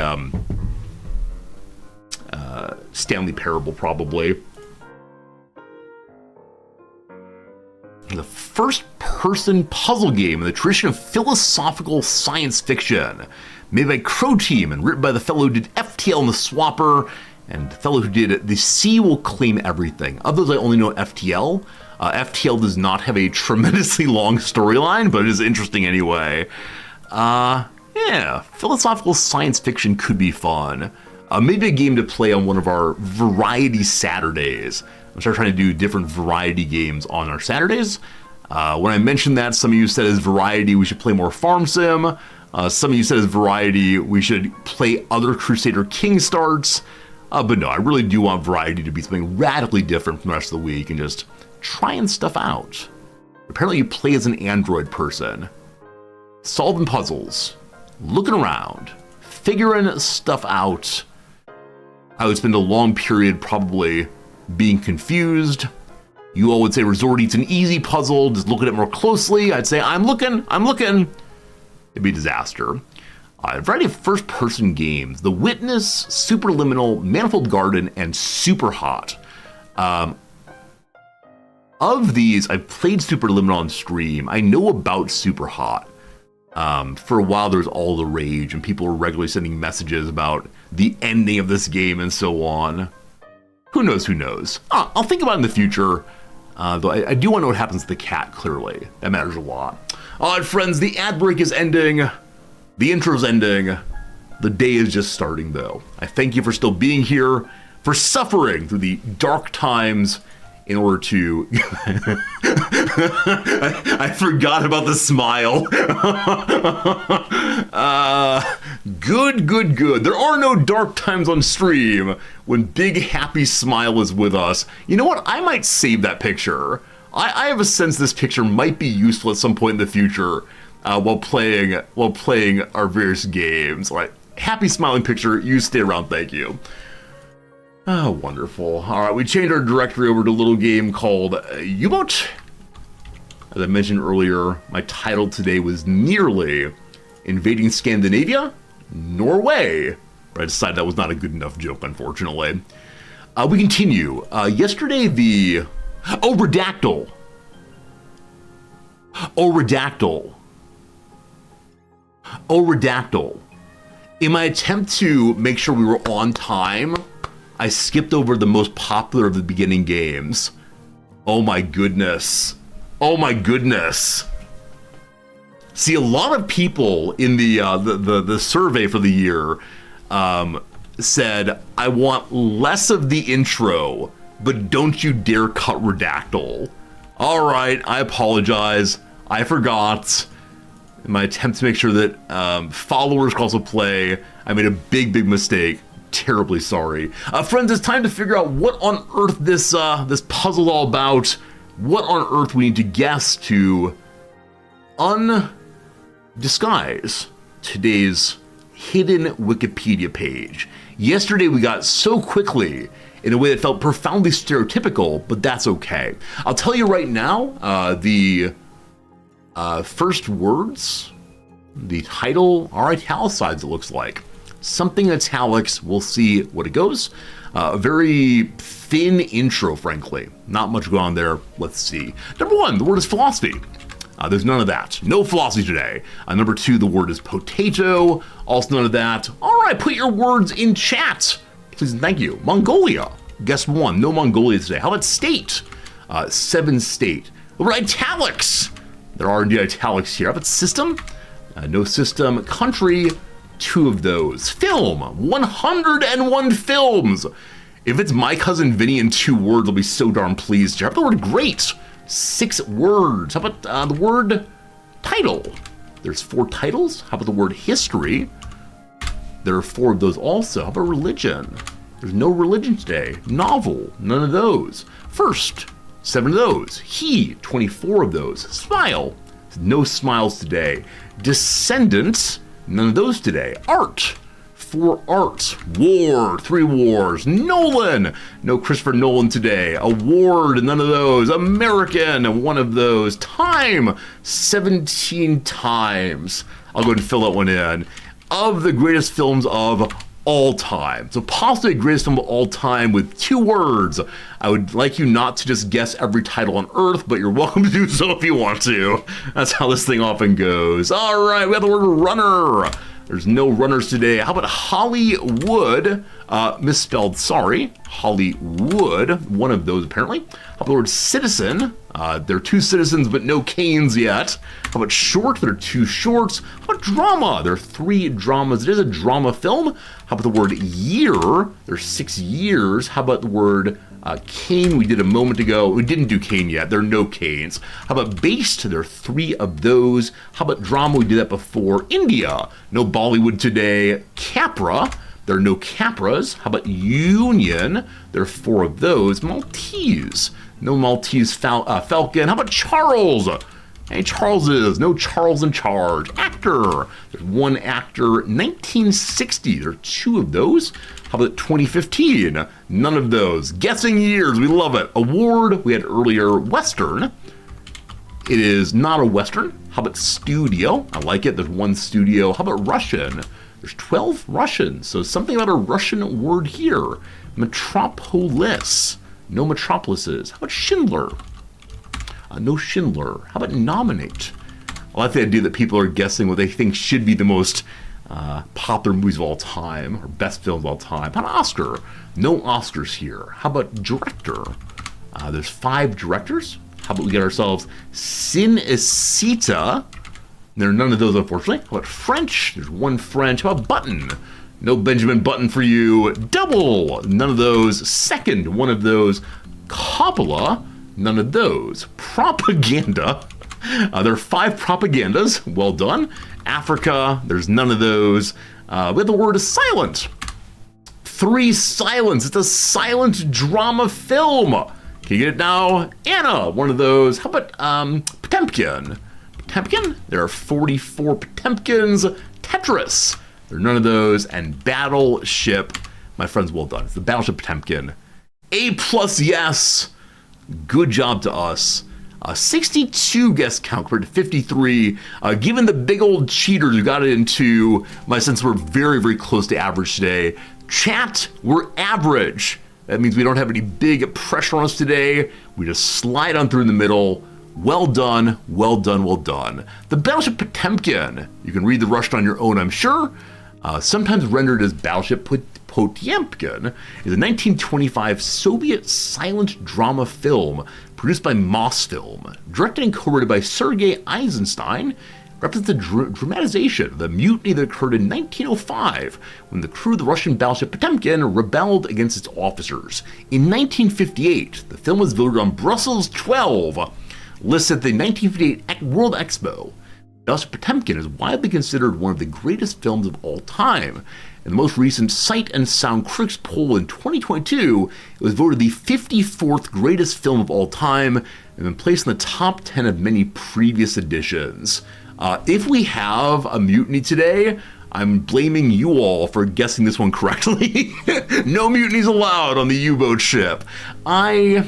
Stanley Parable, probably. The first-person puzzle game in the tradition of philosophical science fiction. Made by Crow Team and written by the fellow who did FTL and the Swapper, and the fellow who did The Sea Will Claim Everything. Of those, I only know FTL. FTL does not have a tremendously long storyline, but it is interesting anyway. Yeah, philosophical science fiction could be fun. Maybe a game to play on one of our variety Saturdays. I'm start trying to do different variety games on our Saturdays. When I mentioned that, some of you said as variety we should play more Farm Sim. Some of you said as variety we should play other Crusader King starts. But no, I really do want variety to be something radically different from the rest of the week and just trying stuff out. Apparently you play as an android person. Solving puzzles. Looking around. Figuring stuff out. I would spend a long period probably being confused. You all would say Resort Eat's an easy puzzle, just look at it more closely. I'd say, I'm looking. It'd be a disaster. A variety of first-person games. The Witness, Superliminal, Manifold Garden, and Super Hot. Of these, I've played Superliminal on stream. I know about Super Hot. For a while, there was all the rage, and people were regularly sending messages about the ending of this game and so on. Who knows? I'll think about it in the future. Though I do want to know what happens to the cat, clearly. That matters a lot. All right, friends, the ad break is ending. The intro's ending. The day is just starting, though. I thank you for still being here, for suffering through the dark times in order to... I forgot about the smile. Good. There are no dark times on stream when Big Happy Smile is with us. You know what? I might save that picture. I have a sense this picture might be useful at some point in the future while playing our various games. Like, happy smiling picture, you stay around, thank you. Oh, wonderful. All right, we changed our directory over to a little game called UBOAT. As I mentioned earlier, my title today was nearly Invading Scandinavia, Norway. But I decided that was not a good enough joke, unfortunately. We continue. Yesterday, the... Oh, Redactyl. In my attempt to make sure we were on time, I skipped over the most popular of the beginning games. Oh my goodness. See, a lot of people in the survey for the year said, I want less of the intro, but don't you dare cut Redactyl. All right, I apologize. I forgot. In my attempt to make sure that followers can also play, I made a big mistake. Terribly sorry. Friends, it's time to figure out what on earth this puzzle all about. What on earth we need to guess to undisguise today's hidden Wikipedia page. Yesterday we got so quickly in a way that felt profoundly stereotypical, but that's okay. I'll tell you right now, the first words, the title are italicized, it looks like. Something italics, we'll see what it goes. A very thin intro, frankly. Not much going on there. Let's see. Number one, the word is philosophy. There's none of that. No philosophy today. Number two, the word is potato. Also none of that. All right, put your words in chat. Please and thank you. Mongolia. Guess one. No Mongolia today. How about state? 7 state. The word italics. There are indeed italics here. How about system? No system. Country. 2 of those. Film, 101 films. If it's My Cousin Vinny in 2 words, I'll be so darn pleased. How about the word great? 6 words. How about the word title? There's 4 titles. How about the word history? There are 4 of those also. How about religion? There's no religion today. Novel, none of those. First, 7 of those. He, 24 of those. Smile, no smiles today. Descendants, none of those today. Art, 4 arts. War, 3 wars. Nolan, no Christopher Nolan today. Award, none of those. American, 1 of those. Time, 17 times. I'll go ahead and fill that one in. Of the greatest films of all time. So possibly the greatest film of all time with 2 words. I would like you not to just guess every title on Earth, but you're welcome to do so if you want to. That's how this thing often goes. All right, we have the word runner. There's no runners today. How about Hollywood? Misspelled, sorry. Hollywood, one of those apparently. How about the word citizen? There are 2 citizens, but no canes yet. How about short? There are 2 shorts. How about drama? There are 3 dramas. It is a drama film. How about the word year? There's 6 years. How about the word cane? We did a moment ago. We didn't do cane yet. There are no canes. How about based? There are 3 of those. How about drama? We did that before. India. No Bollywood today. Capra. There are no Capras. How about union? There are 4 of those. Maltese. No Maltese falcon. How about Charles? Hey, Charleses. No Charles in charge. Actor. There's 1 actor. 1960. There are 2 of those. How about 2015? None of those. Guessing years. We love it. Award. We had earlier. Western. It is not a Western. How about studio? I like it. There's 1 studio. How about Russian? There's 12 Russians. So something about a Russian word here. Metropolis. No metropolises. How about Schindler? No Schindler. How about nominate? I like the idea that people are guessing what they think should be the most popular movies of all time or best films of all time. How about Oscar? No Oscars here. How about director? There's 5 directors. How about we get ourselves Cinecittà? There are none of those, unfortunately. How about French? There's 1 French. How about Button? No Benjamin Button for you. Double? None of those. Second? 1 of those. Coppola? None of those. Propaganda? There are 5 propagandas. Well done. Africa? There's none of those. We have the word silent. 3 silence. It's a silent drama film. Can you get it now? Anna? 1 of those. How about Potemkin? Potemkin? There are 44 Potemkins. Tetris? There are none of those. And Battleship. My friends, well done. It's the Battleship Potemkin. A+, yes. Good job to us. 62 guest count compared to 53. Given the big old cheaters who got it into, my sense we're very, very close to average today. Chat, we're average. That means we don't have any big pressure on us today. We just slide on through the middle. Well done, well done, well done. The Battleship Potemkin. You can read the Russian on your own, I'm sure. Sometimes rendered as Battleship Potemkin, is a 1925 Soviet silent drama film produced by Mosfilm, directed and co-written by Sergei Eisenstein, represents the dramatization of the mutiny that occurred in 1905 when the crew of the Russian battleship Potemkin rebelled against its officers. In 1958, the film was voted on Brussels 12, listed at the 1958 World Expo. Battleship Potemkin is widely considered one of the greatest films of all time. In the most recent Sight and Sound Critics poll in 2022, it was voted the 54th greatest film of all time and been placed in the top 10 of many previous editions. If we have a mutiny today, I'm blaming you all for guessing this one correctly. No mutinies allowed on the U-boat ship. I'm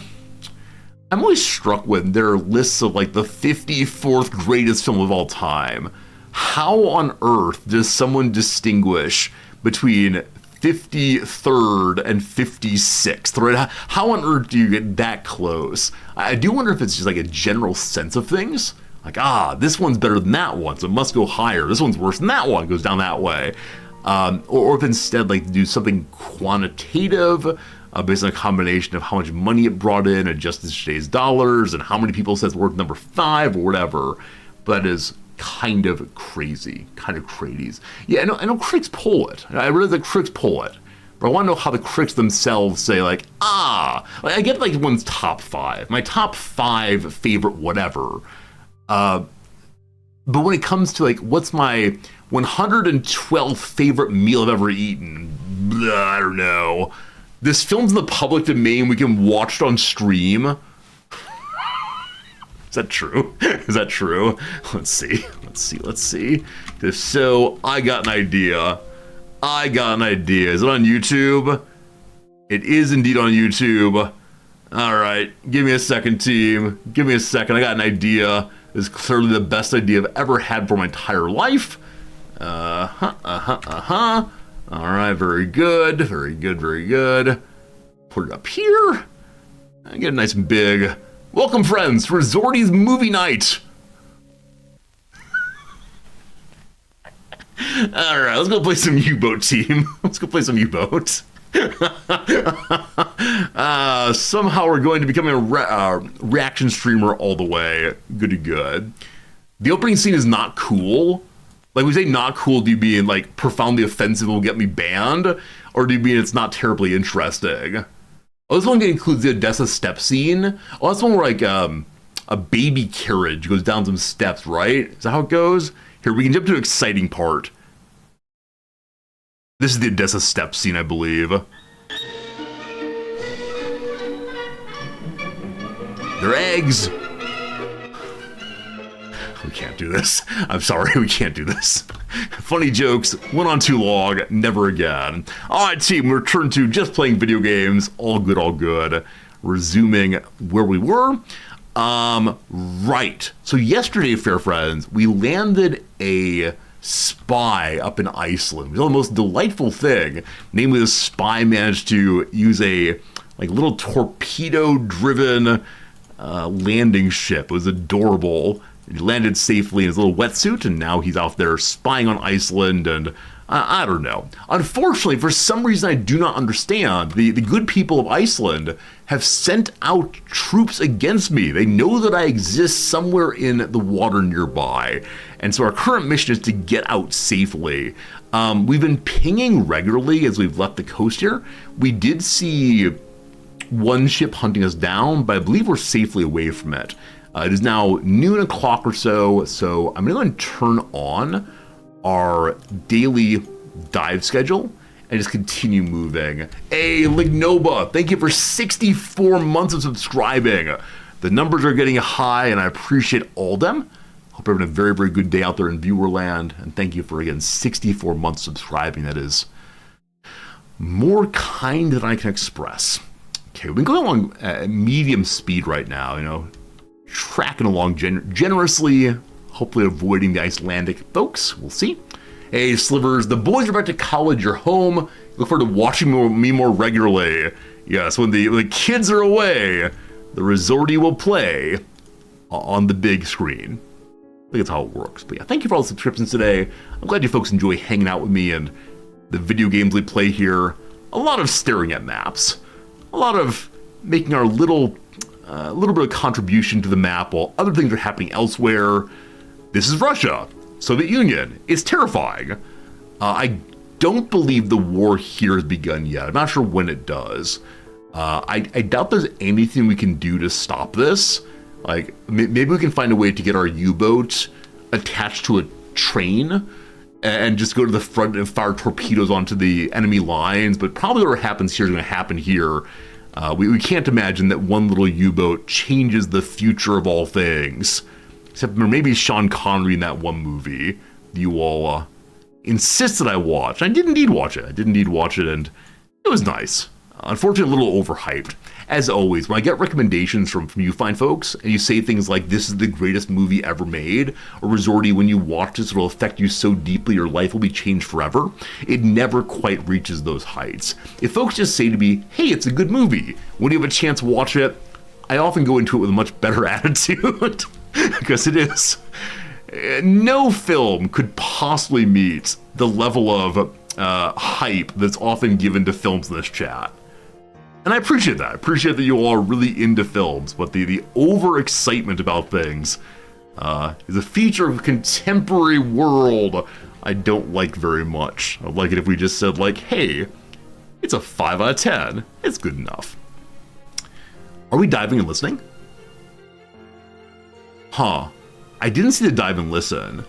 always struck when there are lists of like the 54th greatest film of all time. How on earth does someone distinguish between 53rd and 56th, right? How on earth do you get that close? I do wonder if it's just like a general sense of things. Like, this one's better than that one, so it must go higher. This one's worse than that one, it goes down that way. Or if instead, like, do something quantitative based on a combination of how much money it brought in, adjusted to today's dollars, and how many people said it's worth number 5 or whatever. But that is kind of crazy, Yeah, I know critics poll it. I realize that critics poll it. But I want to know how the critics themselves say, like, I get like one's top 5. My top 5 favorite whatever. But when it comes to like, what's my 112th favorite meal I've ever eaten? Blah, I don't know. This film's in the public domain. We can watch it on stream. Is that true? Is that true? Let's see. If so, I got an idea. Is it on YouTube? It is indeed on YouTube. All right. Give me a second, team. Give me a second. I got an idea. This is clearly the best idea I've ever had for my entire life. All right, very good, very good, very good. Put it up here. I get it nice and big. Welcome, friends, to Resorty's movie night. All right, let's go play some U-Boat, team. Let's go play some U-Boat. Somehow we're going to become a reaction streamer all the way. Good to good. The opening scene is not cool. Like, we say not cool, do you mean like profoundly offensive will get me banned? Or do you mean it's not terribly interesting? Oh, this one includes the Odessa step scene. Oh, that's one where like a baby carriage goes down some steps, right? Is that how it goes? Here, we can jump to an exciting part. This is the Odessa step scene, I believe. They're eggs. We can't do this. I'm sorry, we can't do this. Funny jokes, went on too long, never again. All right, team, we return to just playing video games. All good, all good. Resuming where we were. Right. So yesterday, fair friends, we landed a spy up in Iceland. It was the most delightful thing. Namely, the spy managed to use a like little torpedo-driven landing ship. It was adorable. He landed safely in his little wetsuit, and now he's out there spying on Iceland, and I don't know. Unfortunately, for some reason I do not understand, the good people of Iceland have sent out troops against me. They know that I exist somewhere in the water nearby, and so our current mission is to get out safely. We've been pinging regularly as we've left the coast here. We did see one ship hunting us down, but I believe we're safely away from it. It is now noon o'clock or so, so I'm going to go and turn on our daily dive schedule and just continue moving. Hey, Lignoba, thank you for 64 months of subscribing. The numbers are getting high, and I appreciate all of them. Hope you're having a very, very good day out there in viewerland, and thank you for, again, 64 months subscribing. That is more kind than I can express. Okay, we've been going along at medium speed right now, you know, tracking along generously, hopefully avoiding the Icelandic folks. We'll see. Hey, Slivers, the boys are back to college. You're home. Look forward to watching me more regularly. Yes, when the kids are away, the Resorty will play on the big screen. I think that's how it works. But yeah, thank you for all the subscriptions today. I'm glad you folks enjoy hanging out with me and the video games we play here. A lot of staring at maps. A lot of making our little bit of contribution to the map while other things are happening elsewhere. This is Russia, Soviet Union. It's terrifying. I don't believe the war here has begun yet. I'm not sure when it does. I doubt there's anything we can do to stop this. Like, maybe we can find a way to get our U-boat attached to a train and just go to the front and fire torpedoes onto the enemy lines, but probably what happens here is going to happen here. We can't imagine that one little U-boat changes the future of all things. Except maybe Sean Connery in that one movie that you all insisted I watch. I did indeed watch it. And it was nice. Unfortunately, a little overhyped. As always, when I get recommendations from you fine folks, and you say things like, this is the greatest movie ever made, or Resorty, when you watch this, it'll affect you so deeply your life will be changed forever, it never quite reaches those heights. If folks just say to me, hey, it's a good movie, when you have a chance to watch it, I often go into it with a much better attitude, because it is. No film could possibly meet the level of hype that's often given to films in this chat. And I appreciate that. I appreciate that you all are really into films, but the overexcitement about things is a feature of the contemporary world I don't like very much. I'd like it if we just said, like, hey, it's a 5 out of 10. It's good enough. Are we diving and listening? Huh. I didn't see the dive and listen.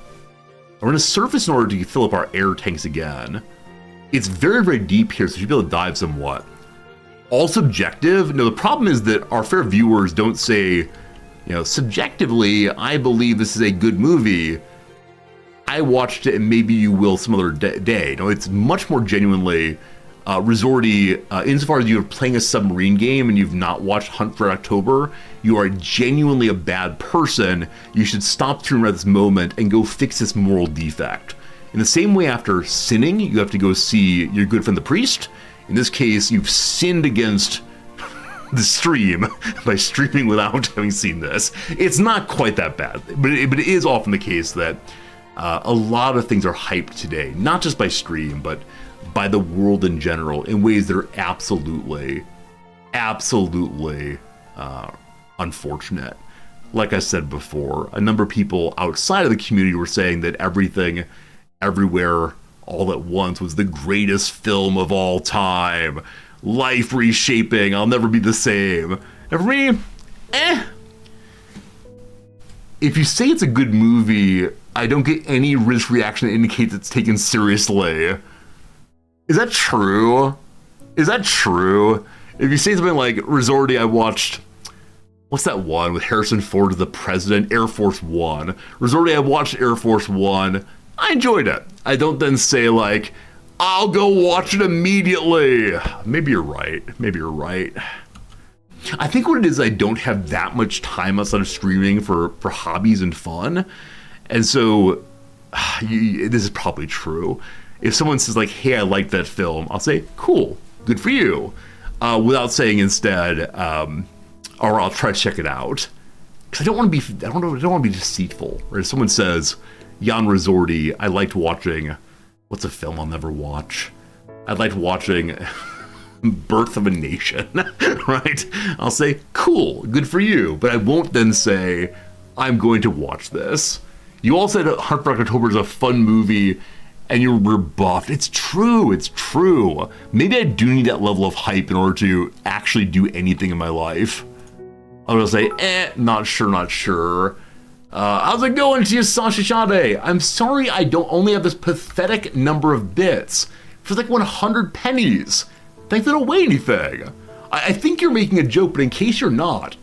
We're going to surface in order to fill up our air tanks again. It's very, very deep here, so you should be able to dive somewhat. All subjective? No, the problem is that our fair viewers don't say, subjectively, I believe this is a good movie. I watched it and maybe you will some other day. No, it's much more genuinely Resorty, insofar as you're playing a submarine game and you've not watched Hunt for October, you are genuinely a bad person. You should stop streaming at this moment and go fix this moral defect. In the same way, after sinning, you have to go see your good friend the priest. In this case, you've sinned against the stream by streaming without having seen this. It's not quite that bad, but it is often the case that a lot of things are hyped today, not just by stream, but by the world in general, in ways that are absolutely unfortunate. Like I said before, a number of people outside of the community were saying that Everything, Everywhere, All at Once was the greatest film of all time. Life reshaping, I'll never be the same. And for me, If you say it's a good movie, I don't get any wrist reaction that indicates it's taken seriously. Is that true? Is that true? If you say something like, Resorty, I watched, what's that one with Harrison Ford as the president? Air Force One. Resorty, I watched Air Force One. I enjoyed it. I don't then say like, I'll go watch it immediately. Maybe you're right. Maybe you're right. I think what it is, I don't have that much time outside of streaming for hobbies and fun. And so this is probably true. If someone says like, hey, I like that film, I'll say, cool, good for you. Without saying instead, or I'll try to check it out. Because I don't want to be deceitful. Or if someone says, Jan Resorty, I liked watching, what's a film I'll never watch? I liked watching Birth of a Nation, right? I'll say, cool, good for you. But I won't then say, I'm going to watch this. You all said Heartbreak October is a fun movie, and you're rebuffed. It's true, it's true. Maybe I do need that level of hype in order to actually do anything in my life. I'm gonna say, not sure, not sure. How's it going to you, Sashi Shade? I'm sorry I don't only have this pathetic number of bits. For like 100 pennies. Thanks, they don't weigh anything. I think you're making a joke, but in case you're not,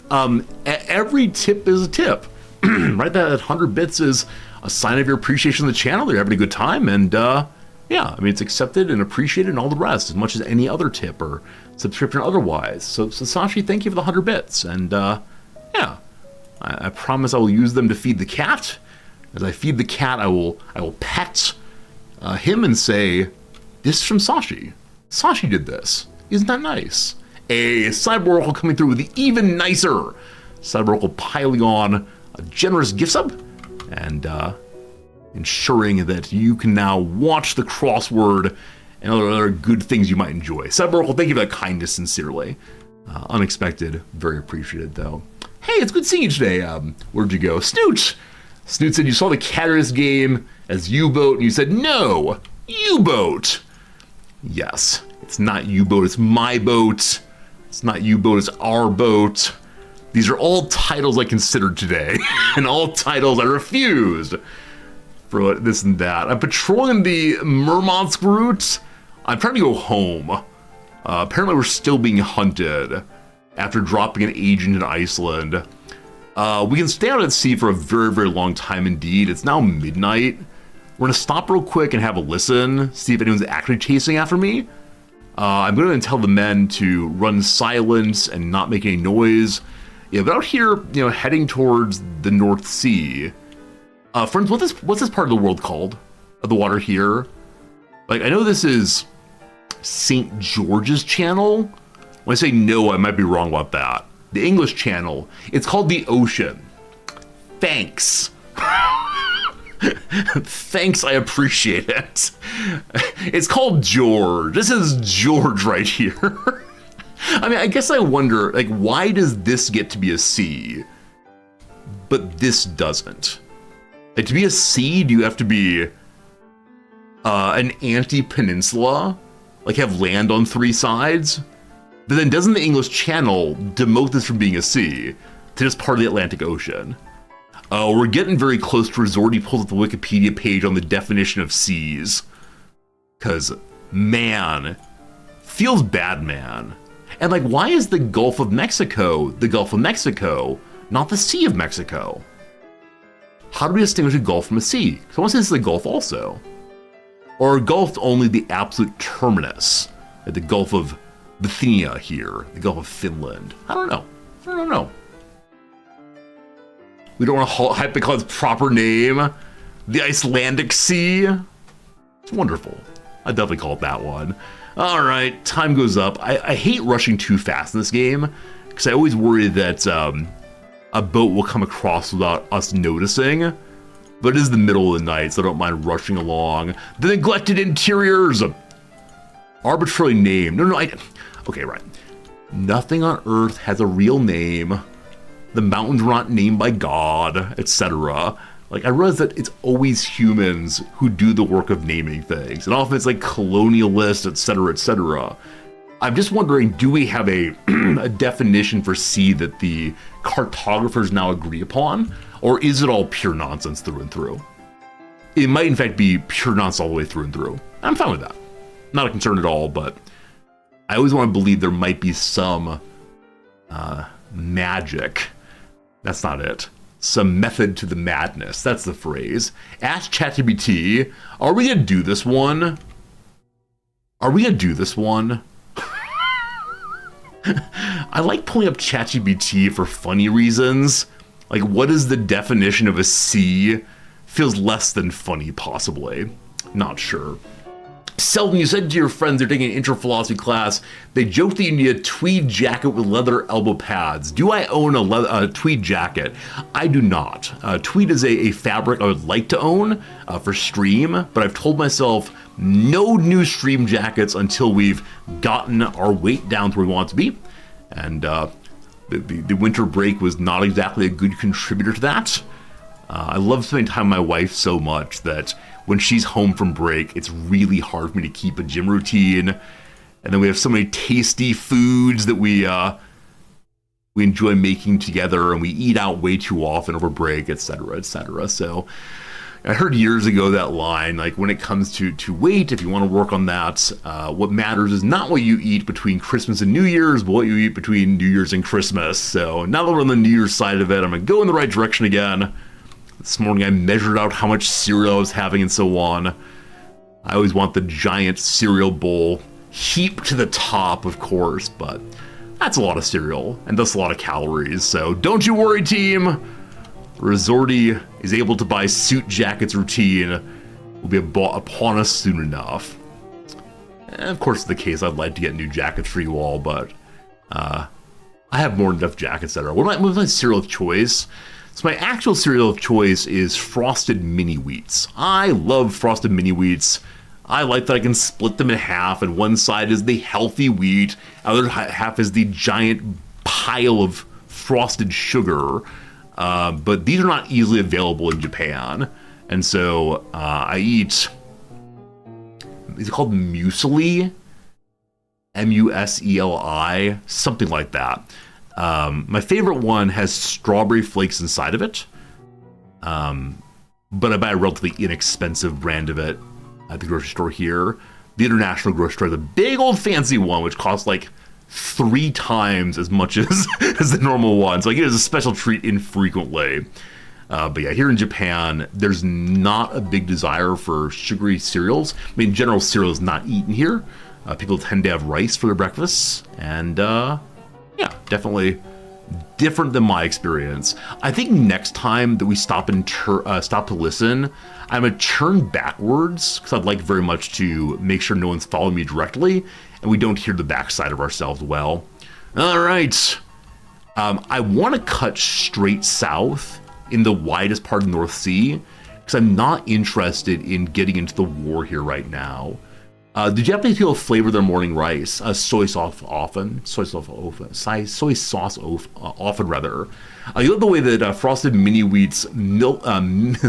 every tip is a tip. Right, that 100 bits is a sign of your appreciation of the channel. You're having a good time, and yeah, I mean, it's accepted and appreciated and all the rest, as much as any other tip or subscription otherwise. So Sashi, thank you for the 100 bits, and yeah, I promise I will use them to feed the cat. As I feed the cat, I will pet him and say, this is from Sashi. Sashi did this. Isn't that nice? A Cyber coming through with the even nicer Cyber piling on a generous gift sub and ensuring that you can now watch the crossword and other good things you might enjoy. Cyber, thank you for that kindness, sincerely. Unexpected, very appreciated though. Hey, it's good seeing you today. Where'd you go? Snoot! Snoot said you saw the Caterus game as U-Boat, and you said, no, U-Boat. Yes, it's not U-Boat, it's my boat. It's not U-Boat, it's our boat. These are all titles I considered today, and all titles I refused for this and that. I'm patrolling the Murmansk route. I'm trying to go home. Apparently we're still being hunted after dropping an agent in Iceland. We can stay out at sea for a very, very long time indeed. It's now midnight. We're gonna stop real quick and have a listen, see if anyone's actually chasing after me. I'm gonna tell the men to run silent and not make any noise. Yeah, but out here, you know, heading towards the North Sea. Friends, what's this part of the world called? Of the water here? Like, I know this is St. George's Channel. When I say no, I might be wrong about that. The English Channel. It's called the ocean. Thanks. Thanks, I appreciate it. It's called George. This is George right here. I mean, I guess I wonder, like, why does this get to be a sea, but this doesn't? Like, to be a sea, do you have to be an anti-peninsula? Like, have land on three sides? But then doesn't the English Channel demote this from being a sea to just part of the Atlantic Ocean? We're getting very close to resort. He pulls up the Wikipedia page on the definition of seas. Because, man, feels bad, man. And like, why is the Gulf of Mexico the Gulf of Mexico, not the Sea of Mexico? How do we distinguish a Gulf from a sea? Because I want to say this is a Gulf also. Or a Gulf only the absolute terminus, like the Gulf of Bithynia here, the Gulf of Finland. I don't know. I don't know. We don't want to hype it call its proper name. The Icelandic Sea. It's wonderful. I definitely call it that one. All right, time goes up. I hate rushing too fast in this game because I always worry that a boat will come across without us noticing. But it is the middle of the night, so I don't mind rushing along. The neglected interiors. Arbitrarily named. No, okay, right. Nothing on Earth has a real name. The mountains were not named by God, etc. Like, I realize that it's always humans who do the work of naming things. And often it's like colonialists, etc., etc. I'm just wondering, do we have a, a definition for sea that the cartographers now agree upon? Or is it all pure nonsense through and through? It might, in fact, be pure nonsense all the way through and through. I'm fine with that. Not a concern at all, but I always want to believe there might be some magic. That's not it. Some method to the madness. That's the phrase. Ask ChatGPT, are we going to do this one? Are we going to do this one? I like pulling up ChatGPT for funny reasons. Like, what is the definition of a C? Feels less than funny, possibly. Not sure. Selden, you said to your friends they're taking an intro philosophy class, they joked that you need a tweed jacket with leather elbow pads. Do I own a tweed jacket? I do not. Tweed is a fabric I would like to own for stream, but I've told myself no new stream jackets until we've gotten our weight down to where we want it to be. And the winter break was not exactly a good contributor to that. I love spending time with my wife so much that when she's home from break, it's really hard for me to keep a gym routine. And then we have so many tasty foods that we enjoy making together, and we eat out way too often over break, etc., etc. So I heard years ago that line, like, when it comes to weight, if you want to work on that, what matters is not what you eat between Christmas and New Year's, but what you eat between New Year's and Christmas. So now that we're on the New Year's side of it, I'm going to go in the right direction again. This morning I measured out how much cereal I was having and so on. I always want the giant cereal bowl heaped to the top, of course, but that's a lot of cereal and thus a lot of calories. So don't you worry, team. Resorty is able to buy suit jackets routine will be upon us soon enough. And of course, it's the case I'd like to get new jackets for you all, but I have more than enough jackets that are. What's my cereal of choice? So my actual cereal of choice is Frosted Mini Wheats. I love Frosted Mini Wheats. I like that I can split them in half, and one side is the healthy wheat, other half is the giant pile of frosted sugar. But these are not easily available in Japan, and so I eat. Is it called muesli? Museli, something like that. My favorite one has strawberry flakes inside of it, but I buy a relatively inexpensive brand of it at the grocery store here. The international grocery store, the big old fancy one, which costs like 3 times as much as the normal one. So I get it as a special treat infrequently. But yeah, here in Japan, there's not a big desire for sugary cereals. I mean, in general, cereal is not eaten here. People tend to have rice for their breakfasts, and yeah, definitely different than my experience. I think next time that we stop to listen, I'm gonna turn backwards because I'd like very much to make sure no one's following me directly and we don't hear the backside of ourselves well. All right, I want to cut straight south in the widest part of the North Sea because I'm not interested in getting into the war here right now. The Japanese people flavor their morning rice, soy sauce often. I love the way that Frosted Mini Wheats milk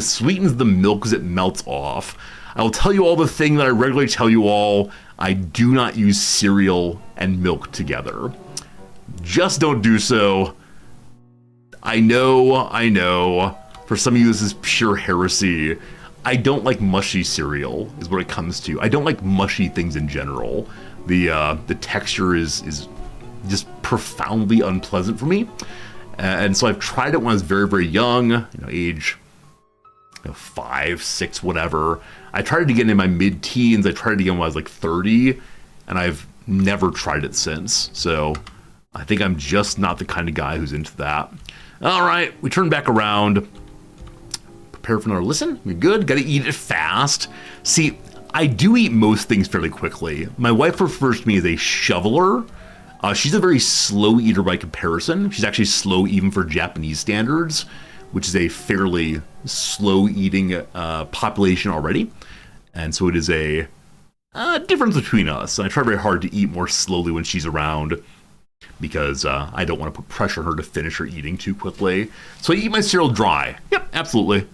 sweetens the milk as it melts off. I will tell you all the thing that I regularly tell you all. I do not use cereal and milk together. Just don't do so. I know. For some of you, this is pure heresy. I don't like mushy cereal, is what it comes to. I don't like mushy things in general. The texture is just profoundly unpleasant for me. And so I've tried it when I was very, very young, age 5, 6, whatever. I tried it again in my mid-teens. I tried it again when I was like 30, and I've never tried it since. So I think I'm just not the kind of guy who's into that. All right, we turn back around. Prepare for another listen. You're good. Got to eat it fast. See, I do eat most things fairly quickly. My wife refers to me as a shoveler. She's a very slow eater by comparison. She's actually slow even for Japanese standards, which is a fairly slow eating population already. And so it is a difference between us. I try very hard to eat more slowly when she's around because I don't want to put pressure on her to finish her eating too quickly. So I eat my cereal dry. Yep, absolutely.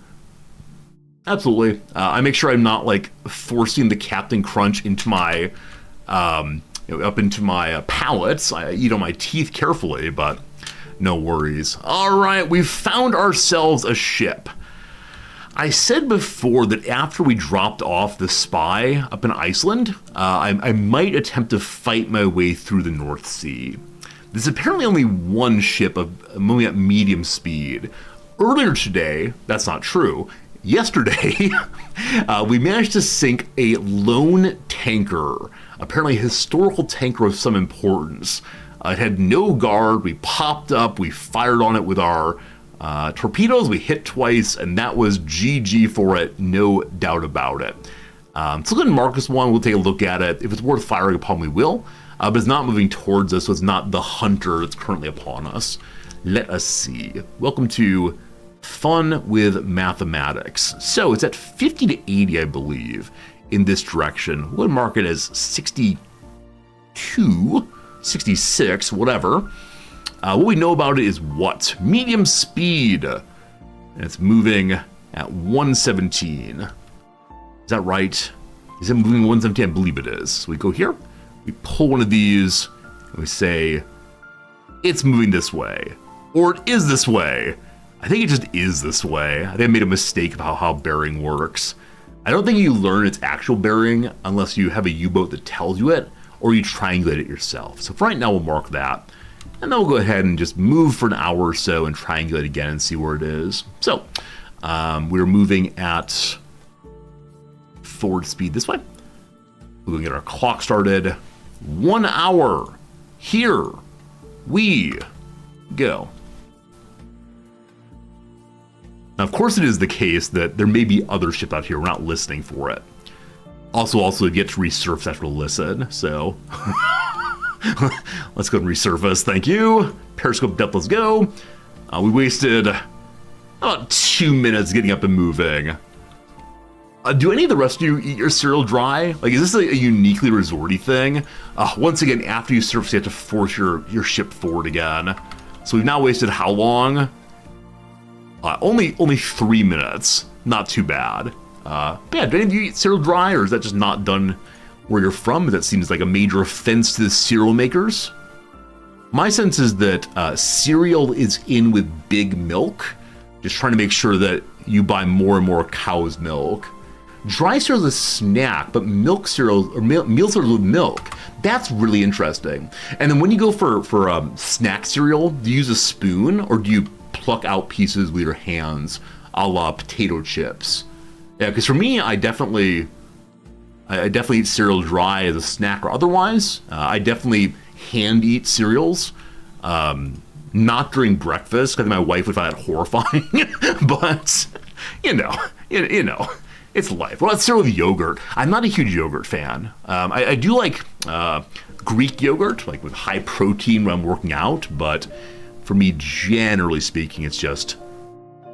Absolutely. I make sure I'm not like forcing the Captain Crunch into my, up into my palates. I eat on my teeth carefully, but no worries. All right, we've found ourselves a ship. I said before that after we dropped off the spy up in Iceland, I might attempt to fight my way through the North Sea. There's apparently only one ship moving at medium speed. Earlier today, that's not true. Yesterday, we managed to sink a lone tanker, apparently a historical tanker of some importance. It had no guard. We popped up, we fired on it with our torpedoes, we hit twice, and that was GG for it, no doubt about it. So go ahead and mark this one, we'll take a look at it. If it's worth firing upon, we will. But it's not moving towards us, so it's not the hunter that's currently upon us. Let us see. Welcome to Fun with Mathematics. So it's at 50 to 80, I believe, in this direction. We'll mark it as 62, 66, whatever. What we know about it is what? Medium speed. And it's moving at 117. Is that right? Is it moving 117? I believe it is. So we go here, we pull one of these, and we say, it's moving this way. Or it is this way. I think it just is this way. I think I made a mistake about how bearing works. I don't think you learn its actual bearing unless you have a U-boat that tells you it, or you triangulate it yourself. So for right now, we'll mark that. And then we'll go ahead and just move for an hour or so and triangulate again and see where it is. So we're moving at forward speed this way. We're going to get our clock started. 1 hour. Here we go. Now, of course, it is the case that there may be other ships out here. We're not listening for it. Also, you get to resurface after to listen. So let's go and resurface. Thank you. Periscope depth, let's go. We wasted about 2 minutes getting up and moving. Do any of the rest of you eat your cereal dry? Like, is this a uniquely resorty thing? Once again, after you surface, you have to force your ship forward again. So we've now wasted how long? Only 3 minutes. Not too bad. Yeah, do any of you eat cereal dry, or is that just not done where you're from? That seems like a major offense to the cereal makers. My sense is that cereal is in with big milk, just trying to make sure that you buy more and more cow's milk. Dry cereal is a snack, but milk cereal or meal cereal with milk, that's really interesting. And then when you go for snack cereal, do you use a spoon or do you pluck out pieces with your hands, a la potato chips? Yeah, because for me, I definitely eat cereal dry as a snack or otherwise. I definitely hand eat cereals, not during breakfast because my wife would find that horrifying. But you know, it's life. Well, it's cereal with yogurt. I'm not a huge yogurt fan. I do like Greek yogurt, like with high protein when I'm working out. But for me, generally speaking, it's just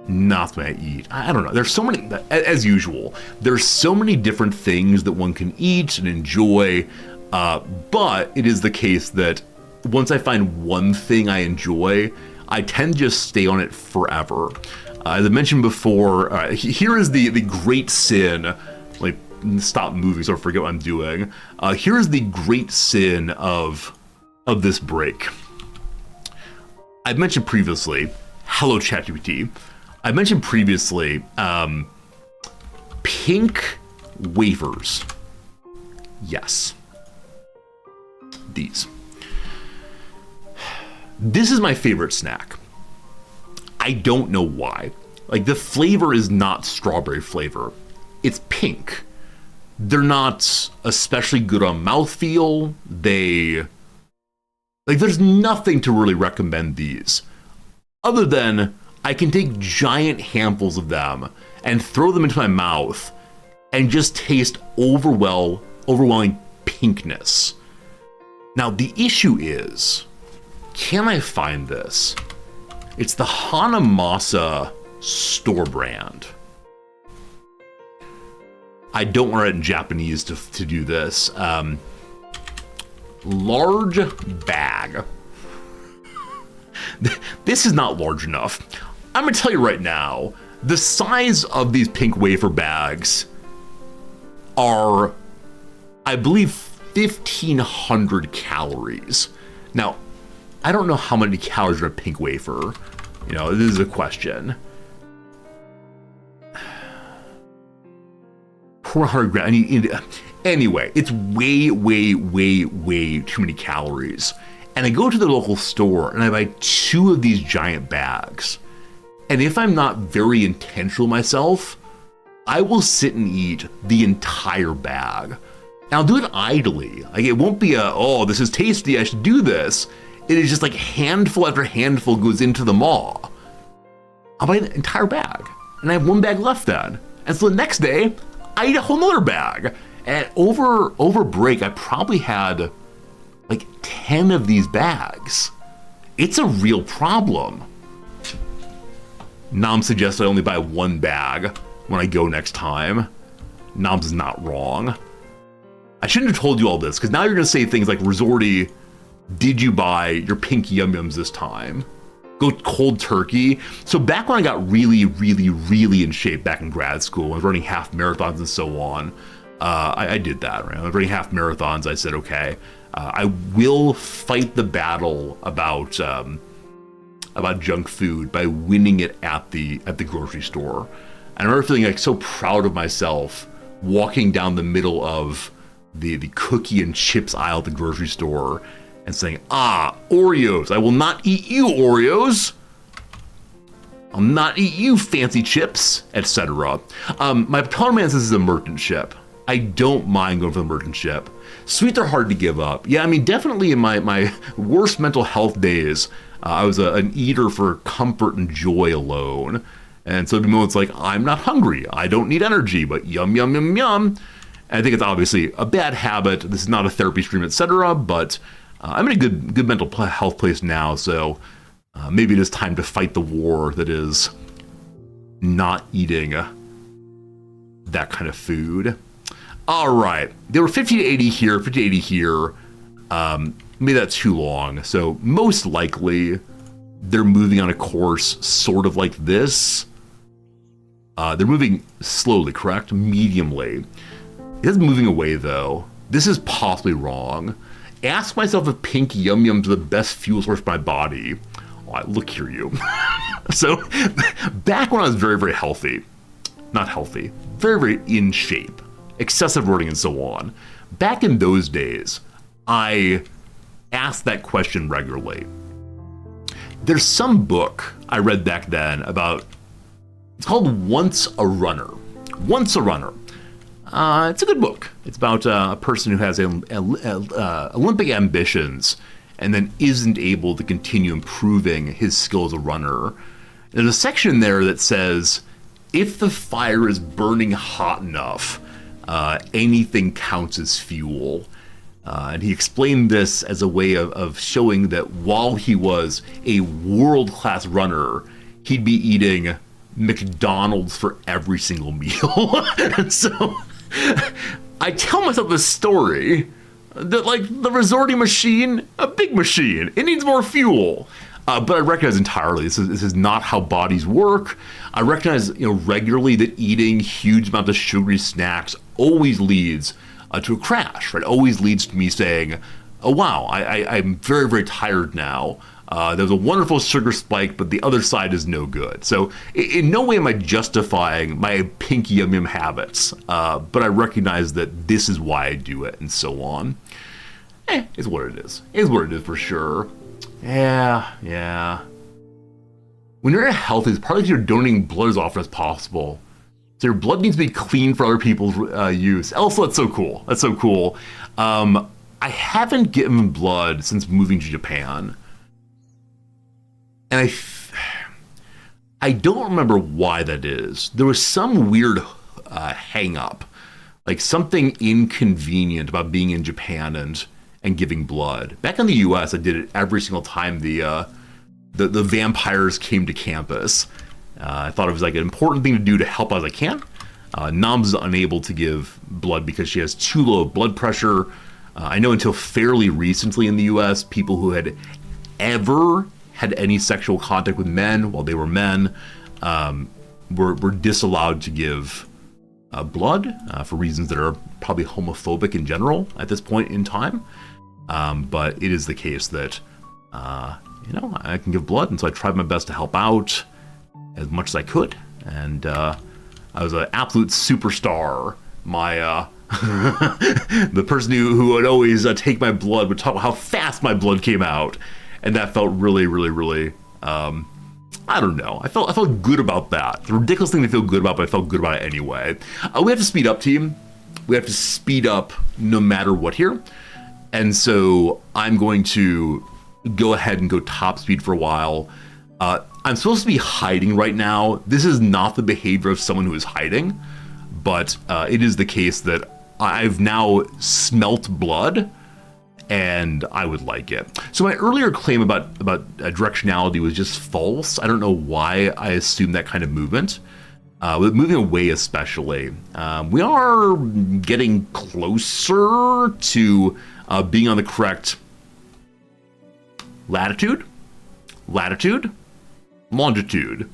not what I eat. I don't know. There's so many, as usual, there's so many different things that one can eat and enjoy. But it is the case that once I find one thing I enjoy, I tend to just stay on it forever. As I mentioned before, here is the great sin. Like, stop moving so I forget what I'm doing. Here is the great sin of this break. I've mentioned previously, hello ChatGPT. I mentioned previously pink wafers. Yes. These. This is my favorite snack. I don't know why. Like, the flavor is not strawberry flavor. It's pink. They're not especially good on mouthfeel. There's nothing to really recommend these. Other than I can take giant handfuls of them and throw them into my mouth and just taste overwhelming pinkness. Now, the issue is, can I find this? It's the Hanamasa store brand. I don't want it in Japanese to do this. Large bag. This is not large enough. I'm gonna tell you right now, the size of these pink wafer bags are, I believe, 1,500 calories. Now, I don't know how many calories are in a pink wafer. You know, this is a question. 400 grams. Anyway, it's way too many calories. And I go to the local store and I buy 2 of these giant bags. And if I'm not very intentional myself, I will sit and eat the entire bag. And I'll do it idly. Like, it won't be oh, this is tasty, I should do this. It is just like handful after handful goes into the maw. I'll buy the entire bag. And I have 1 bag left then. And so the next day, I eat a whole nother bag. And over break, I probably had like 10 of these bags. It's a real problem. Nam suggests I only buy 1 bag when I go next time. Nam's not wrong. I shouldn't have told you all this, because now you're gonna say things like, Resorty, did you buy your pink Yum Yums this time? Go cold turkey. So back when I got really in shape back in grad school, I was running half marathons and so on, I did that, right? I was running half marathons. I said, okay, I will fight the battle about junk food by winning it at the grocery store. And I remember feeling like so proud of myself walking down the middle of the cookie and chips aisle at the grocery store and saying, Oreos, I will not eat you, Oreos. I'll not eat you, fancy chips, etc. My counterman says this is a merchant ship. I don't mind going for the merchant ship. Sweets are hard to give up. Yeah, I mean, definitely in my worst mental health days, I was an eater for comfort and joy alone. And so the moments like, I'm not hungry, I don't need energy, but yum, yum, yum, yum. And I think it's obviously a bad habit. This is not a therapy stream, etc. But I'm in a good mental health place now, so maybe it is time to fight the war that is not eating that kind of food. All right, there were 50 to 80 here, 50 to 80 here. Maybe that's too long. So most likely they're moving on a course sort of like this. They're moving slowly, correct? Mediumly. It is moving away though. This is possibly wrong. Ask myself if pink Yum Yums are the best fuel source for my body. Oh, look here, you. So back when I was very healthy, not healthy, very in shape, excessive running and so on, back in those days, I asked that question regularly. There's some book I read back then about, it's called Once a Runner. Once a Runner. It's a good book. It's about a person who has Olympic ambitions and then isn't able to continue improving his skill as a runner. There's a section there that says, if the fire is burning hot enough, anything counts as fuel. And he explained this as a way of showing that while he was a world-class runner, he'd be eating McDonald's for every single meal. And so I tell myself this story that, like, the resorting machine, a big machine, it needs more fuel. But I recognize entirely this is not how bodies work. I recognize, regularly that eating huge amounts of sugary snacks always leads to a crash, right? Always leads to me saying, oh wow, I'm very tired now. There was a wonderful sugar spike, but the other side is no good. So in no way am I justifying my pink Yum Yum habits, but I recognize that this is why I do it and so on. It's what it is. It's what it is for sure. Yeah. When you're healthy, it's partly because you're donating blood as often as possible. So your blood needs to be clean for other people's use. Also, that's so cool. That's so cool. I haven't given blood since moving to Japan. And I don't remember why that is. There was some weird hang up. like something inconvenient about being in Japan and giving blood. Back in the U.S., I did it every single time the vampires came to campus. I thought it was like an important thing to do to help as I can. Nam's unable to give blood because she has too low blood pressure. I know until fairly recently in the U.S., people who had ever had any sexual contact with men while they were men were disallowed to give blood for reasons that are probably homophobic in general at this point in time. But it is the case that, I can give blood. And so I tried my best to help out as much as I could. And I was an absolute superstar. My the person who would always take my blood would talk about how fast my blood came out. And that felt really, really, really, I don't know. I felt good about that. It's a ridiculous thing to feel good about, but I felt good about it anyway. We have to speed up, team. We have to speed up no matter what here. And so I'm going to go ahead and go top speed for a while. I'm supposed to be hiding right now. This is not the behavior of someone who is hiding, but it is the case that I've now smelt blood, and I would like it. So my earlier claim about directionality was just false. I don't know why I assumed that kind of movement. With moving away especially. We are getting closer to being on the correct latitude, longitude.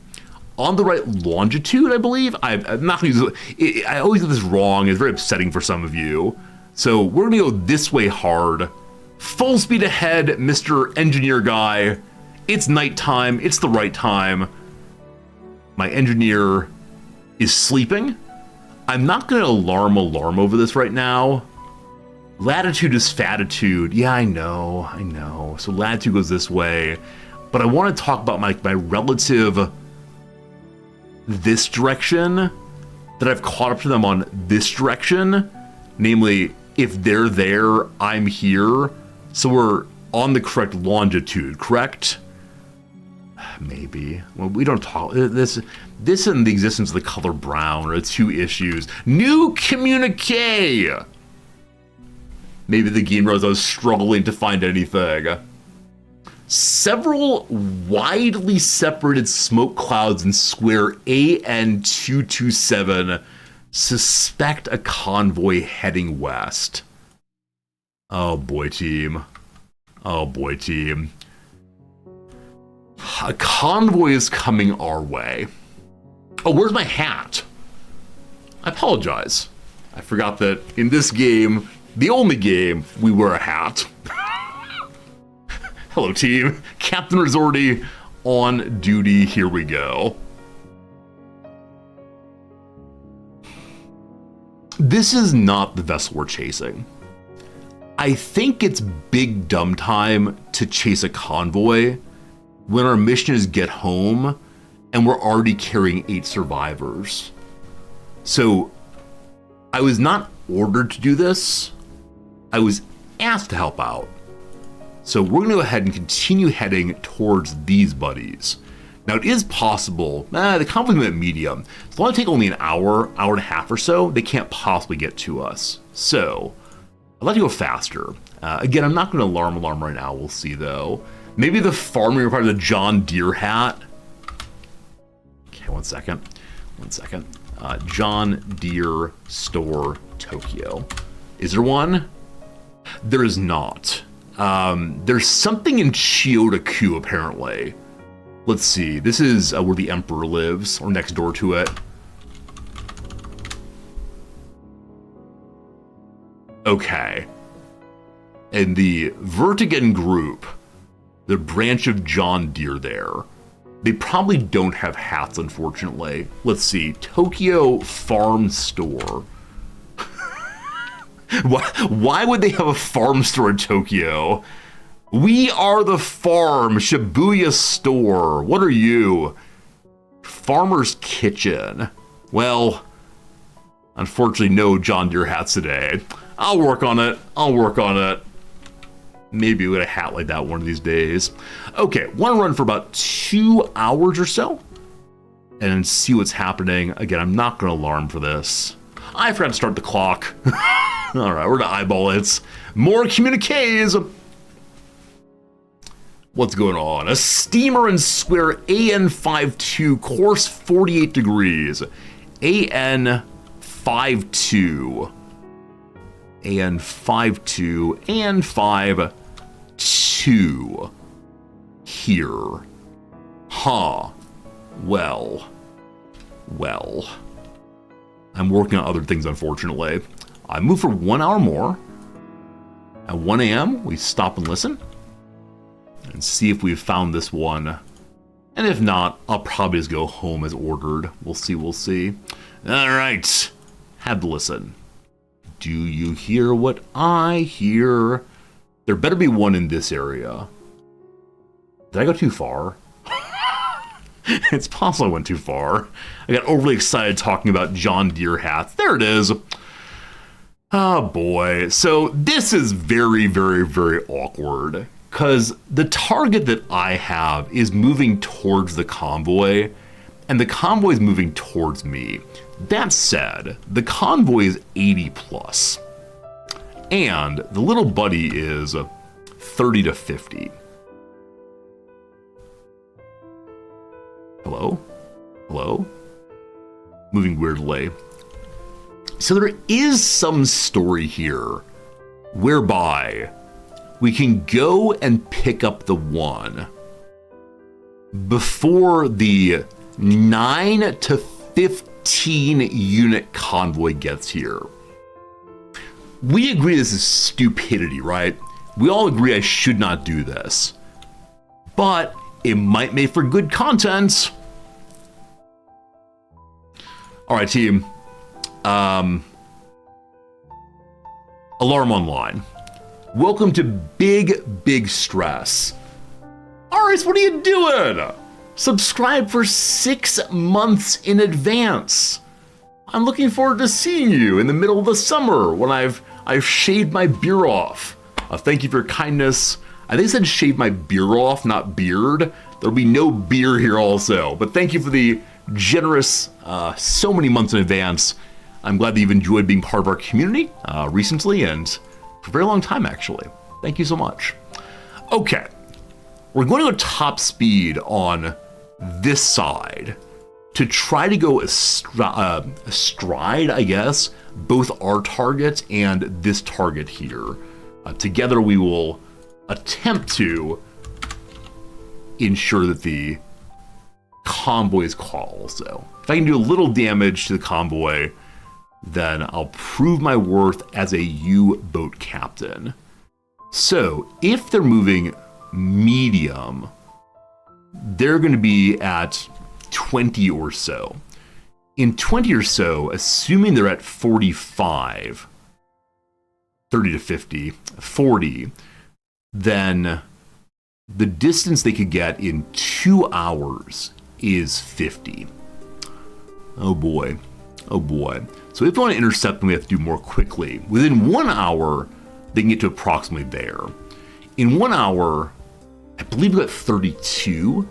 On the right longitude, I believe. I'm not going to use it. I always get this wrong. It's very upsetting for some of you. So we're going to go this way hard. Full speed ahead, Mr. Engineer Guy. It's nighttime. It's the right time. My engineer is sleeping. I'm not going to alarm over this right now. Latitude is fatitude. Yeah, I know. So latitude goes this way. But I want to talk about my relative this direction, that I've caught up to them on this direction. Namely, if they're there, I'm here. So we're on the correct longitude, correct? Maybe. Well, we don't talk. This and the existence of the color brown are the two issues. New communique! Maybe the game knows I was struggling to find anything. Several widely separated smoke clouds in square AN227 suspect a convoy heading west. Oh boy, team. A convoy is coming our way. Oh, where's my hat? I apologize. I forgot that in this game, the only game, we wear a hat. Hello, team. Captain Resorty on duty. Here we go. This is not the vessel we're chasing. I think it's big dumb time to chase a convoy when our mission is get home and we're already carrying 8 survivors. So I was not ordered to do this. I was asked to help out. So we're going to go ahead and continue heading towards these buddies. Now it is possible, the complement medium, it's going to take only an hour and a half or so. They can't possibly get to us. So I'd like to go faster. Again, I'm not going to alarm right now. We'll see though. Maybe the farming requires a John Deere hat. Okay, one second. John Deere store Tokyo. Is there one? There is not. There's something in Chiyoda-ku apparently. Let's see. This is where the Emperor lives, or next door to it. Okay. And the Vertigen group, the branch of John Deere there, they probably don't have hats, unfortunately. Let's see. Tokyo Farm Store. Why would they have a farm store in Tokyo? We are the farm, Shibuya store. What are you? Farmer's Kitchen. Well, unfortunately, no John Deere hats today. I'll work on it. Maybe with a hat like that one of these days. Okay, want to run for about 2 hours or so and see what's happening. Again, I'm not going to alarm for this. I forgot to start the clock. All right, we're gonna eyeball it. More communiques. What's going on? A steamer in square AN52, course 48 degrees. AN52. AN52 and 52 here. Huh. Well. I'm working on other things, unfortunately. I move for 1 hour more. At 1 a.m., we stop and listen and see if we've found this one. And if not, I'll probably just go home as ordered. We'll see. All right. Have to listen. Do you hear what I hear? There better be one in this area. Did I go too far? It's possible I went too far. I got overly excited talking about John Deere hats. There it is. Oh boy. So this is very, very, very awkward because the target that I have is moving towards the convoy and the convoy is moving towards me. That said, the convoy is 80 plus, and the little buddy is 30 to 50. Hello? Moving weirdly. So there is some story here whereby we can go and pick up the one before the 9 to 15 unit convoy gets here. We agree this is stupidity, right? We all agree I should not do this. But it might make for good content. All right, team. Alarm online. Welcome to Big Stress. Aris, what are you doing? Subscribe for 6 months in advance. I'm looking forward to seeing you in the middle of the summer when I've shaved my beard off. Thank you for your kindness. I think it said shave my beard off, not beard. There'll be no beer here also. But thank you for the generous so many months in advance. I'm glad that you've enjoyed being part of our community recently and for a very long time, actually. Thank you so much. Okay, we're going to go top speed on this side to try to go astride, I guess, both our target and this target here. Together we will attempt to ensure that the convoy is caught also. If I can do a little damage to the convoy, then I'll prove my worth as a U-boat captain. So if they're moving medium, they're going to be at 20 or so. In 20 or so, assuming they're at 45, 30 to 50, 40, then the distance they could get in 2 hours is 50. Oh boy. So if we want to intercept them, we have to do more quickly. Within 1 hour, they can get to approximately there. In 1 hour, I believe we got 32.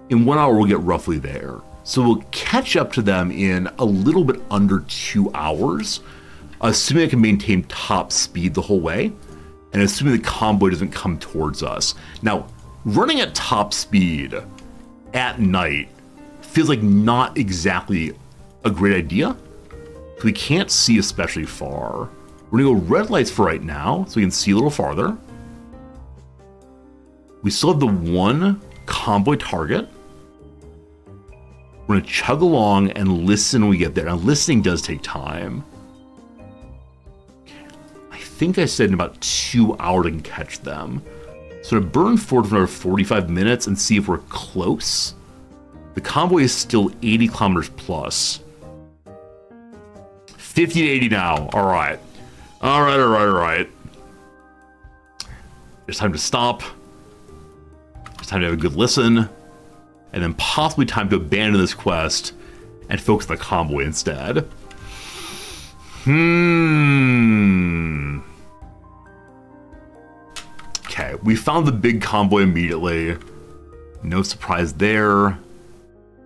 In 1 hour, we'll get roughly there. So we'll catch up to them in a little bit under 2 hours, assuming I can maintain top speed the whole way, and assuming the convoy doesn't come towards us. Now, running at top speed at night feels like not exactly a great idea. We can't see especially far. We're gonna go red lights for right now, so we can see a little farther. We still have the one convoy target. We're gonna chug along and listen when we get there. Now, listening does take time. I think I said in about 2 hours I can catch them. So to burn forward for another 45 minutes and see if we're close. The convoy is still 80 kilometers plus. 50 to 80 now. All right. It's time to stop. It's time to have a good listen. And then possibly time to abandon this quest and focus on the convoy instead. Okay, we found the big convoy immediately. No surprise there.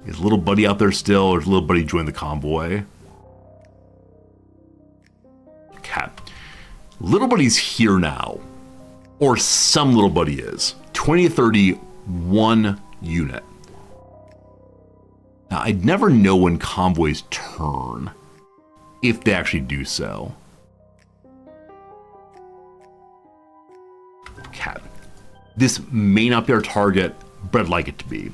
His little buddy out there still, or his little buddy joined the convoy. Little buddy's here now. Or some little buddy is. 20 to 30, 1 unit. Now, I'd never know when convoys turn, if they actually do so. Okay. This may not be our target, but I'd like it to be.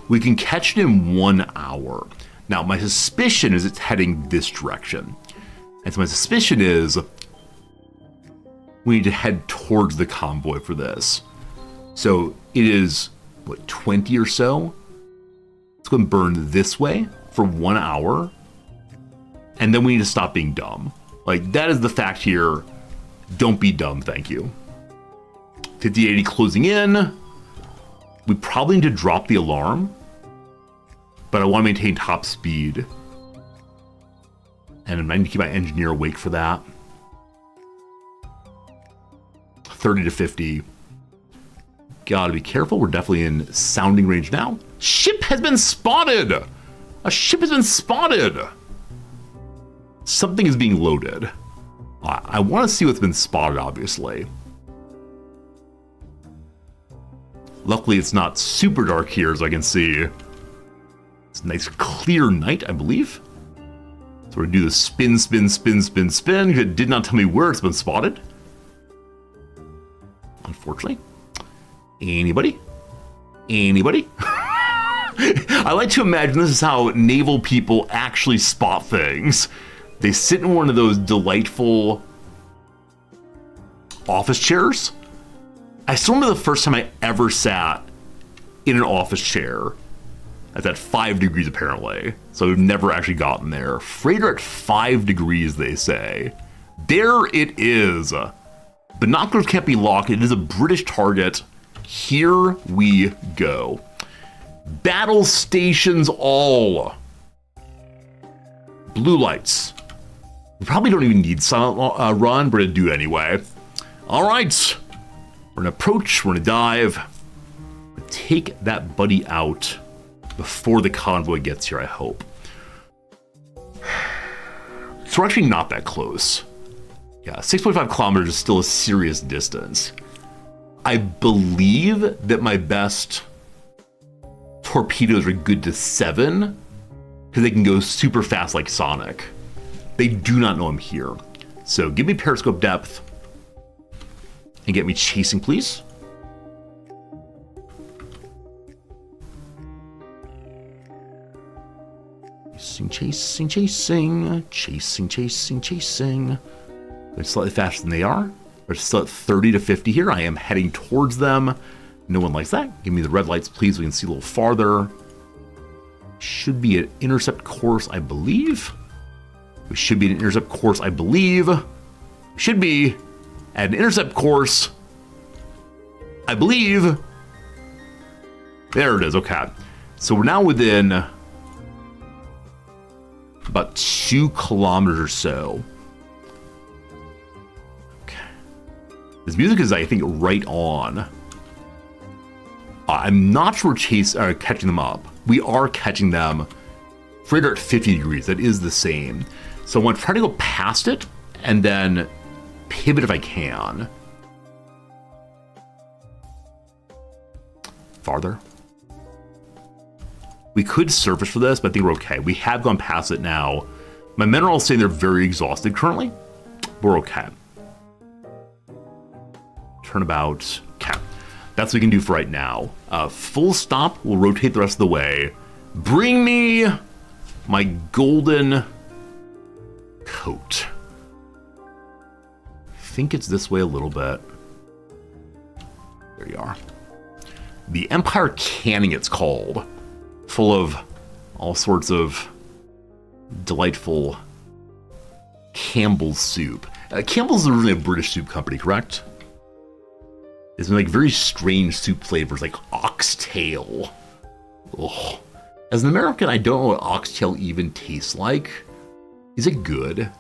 We can catch it in 1 hour. Now, my suspicion is it's heading this direction. And so my suspicion is we need to head towards the convoy for this. So it is, what, 20 or so? Let's go and burn this way for 1 hour. And then we need to stop being dumb. Like, that is the fact here. Don't be dumb, thank you. 5080 closing in. We probably need to drop the alarm, but I want to maintain top speed. And I need to keep my engineer awake for that. 30 to 50. Gotta be careful. We're definitely in sounding range now. Ship has been spotted! A ship has been spotted! Something is being loaded. I want to see what's been spotted, obviously. Luckily, it's not super dark here, as I can see. It's a nice clear night, I believe. So we're gonna do the spin, spin, spin, spin, spin. It did not tell me where it's been spotted. Unfortunately. Anybody? Anybody? I like to imagine this is how naval people actually spot things. They sit in one of those delightful office chairs. I still remember the first time I ever sat in an office chair. That's at 5 degrees apparently. So we've never actually gotten there. Freighter at 5 degrees, they say. There it is. Binoculars can't be locked. It is a British target. Here we go. Battle stations all. Blue lights. We probably don't even need silent run, but we're gonna do it anyway. All right. We're gonna approach, we're gonna dive. We're gonna take that buddy out before the convoy gets here, I hope. So we're actually not that close. Yeah, 6.5 kilometers is still a serious distance. I believe that my best torpedoes are good to 7 because they can go super fast like Sonic. They do not know I'm here. So give me periscope depth and get me chasing, please. Chasing, chasing, chasing, chasing, chasing, chasing. They're slightly faster than they are. They're still at 30 to 50 here. I am heading towards them. No one likes that. Give me the red lights, please. We can see a little farther. Should be an intercept course, I believe. We should be an intercept course, I believe. Should be at an intercept course, I believe. There it is, okay. So we're now within about 2 kilometers or so. Okay. This music is, I think, right on. I'm not sure we're catching them up. We are catching them freighter at 50 degrees. That is the same. So I want to try to go past it and then pivot if I can. Farther. We could surface for this, but I think we're okay. We have gone past it now. My men are all saying they're very exhausted currently. We're okay. Turnabout. Okay. That's what we can do for right now. Full stop. We'll rotate the rest of the way. Bring me my golden coat. I think it's this way a little bit. There you are. The Empire Canning, it's called. Full of all sorts of delightful Campbell's soup. Campbell's is originally a British soup company, correct? It's like very strange soup flavors, like oxtail. Ugh. As an American, I don't know what oxtail even tastes like. Is it good?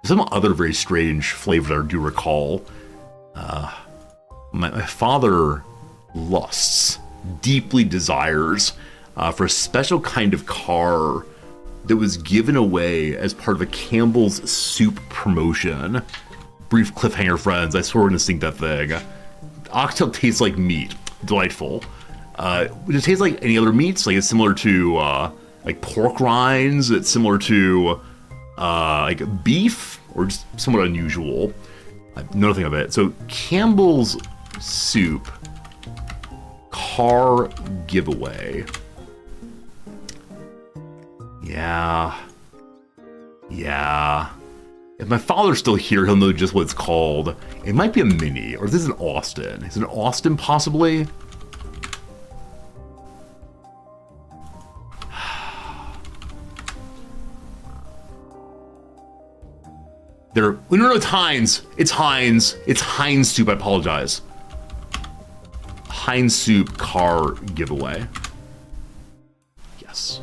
Some other very strange flavors I do recall. My father lusts, deeply desires for a special kind of car that was given away as part of a Campbell's soup promotion brief cliffhanger, friends. I swear we're gonna sink that thing. Oxtail tastes like meat. Delightful. Does it taste like any other meats? Like it's similar to like pork rinds. It's similar to like beef, or just somewhat unusual. I know nothing of it. So Campbell's soup car giveaway. Yeah. If my father's still here, he'll know just what it's called. It might be a mini, or this is an Austin. Is it an Austin, possibly? No, it's Heinz. It's Heinz. It's Heinz soup. I apologize. Heinz soup car giveaway. Yes.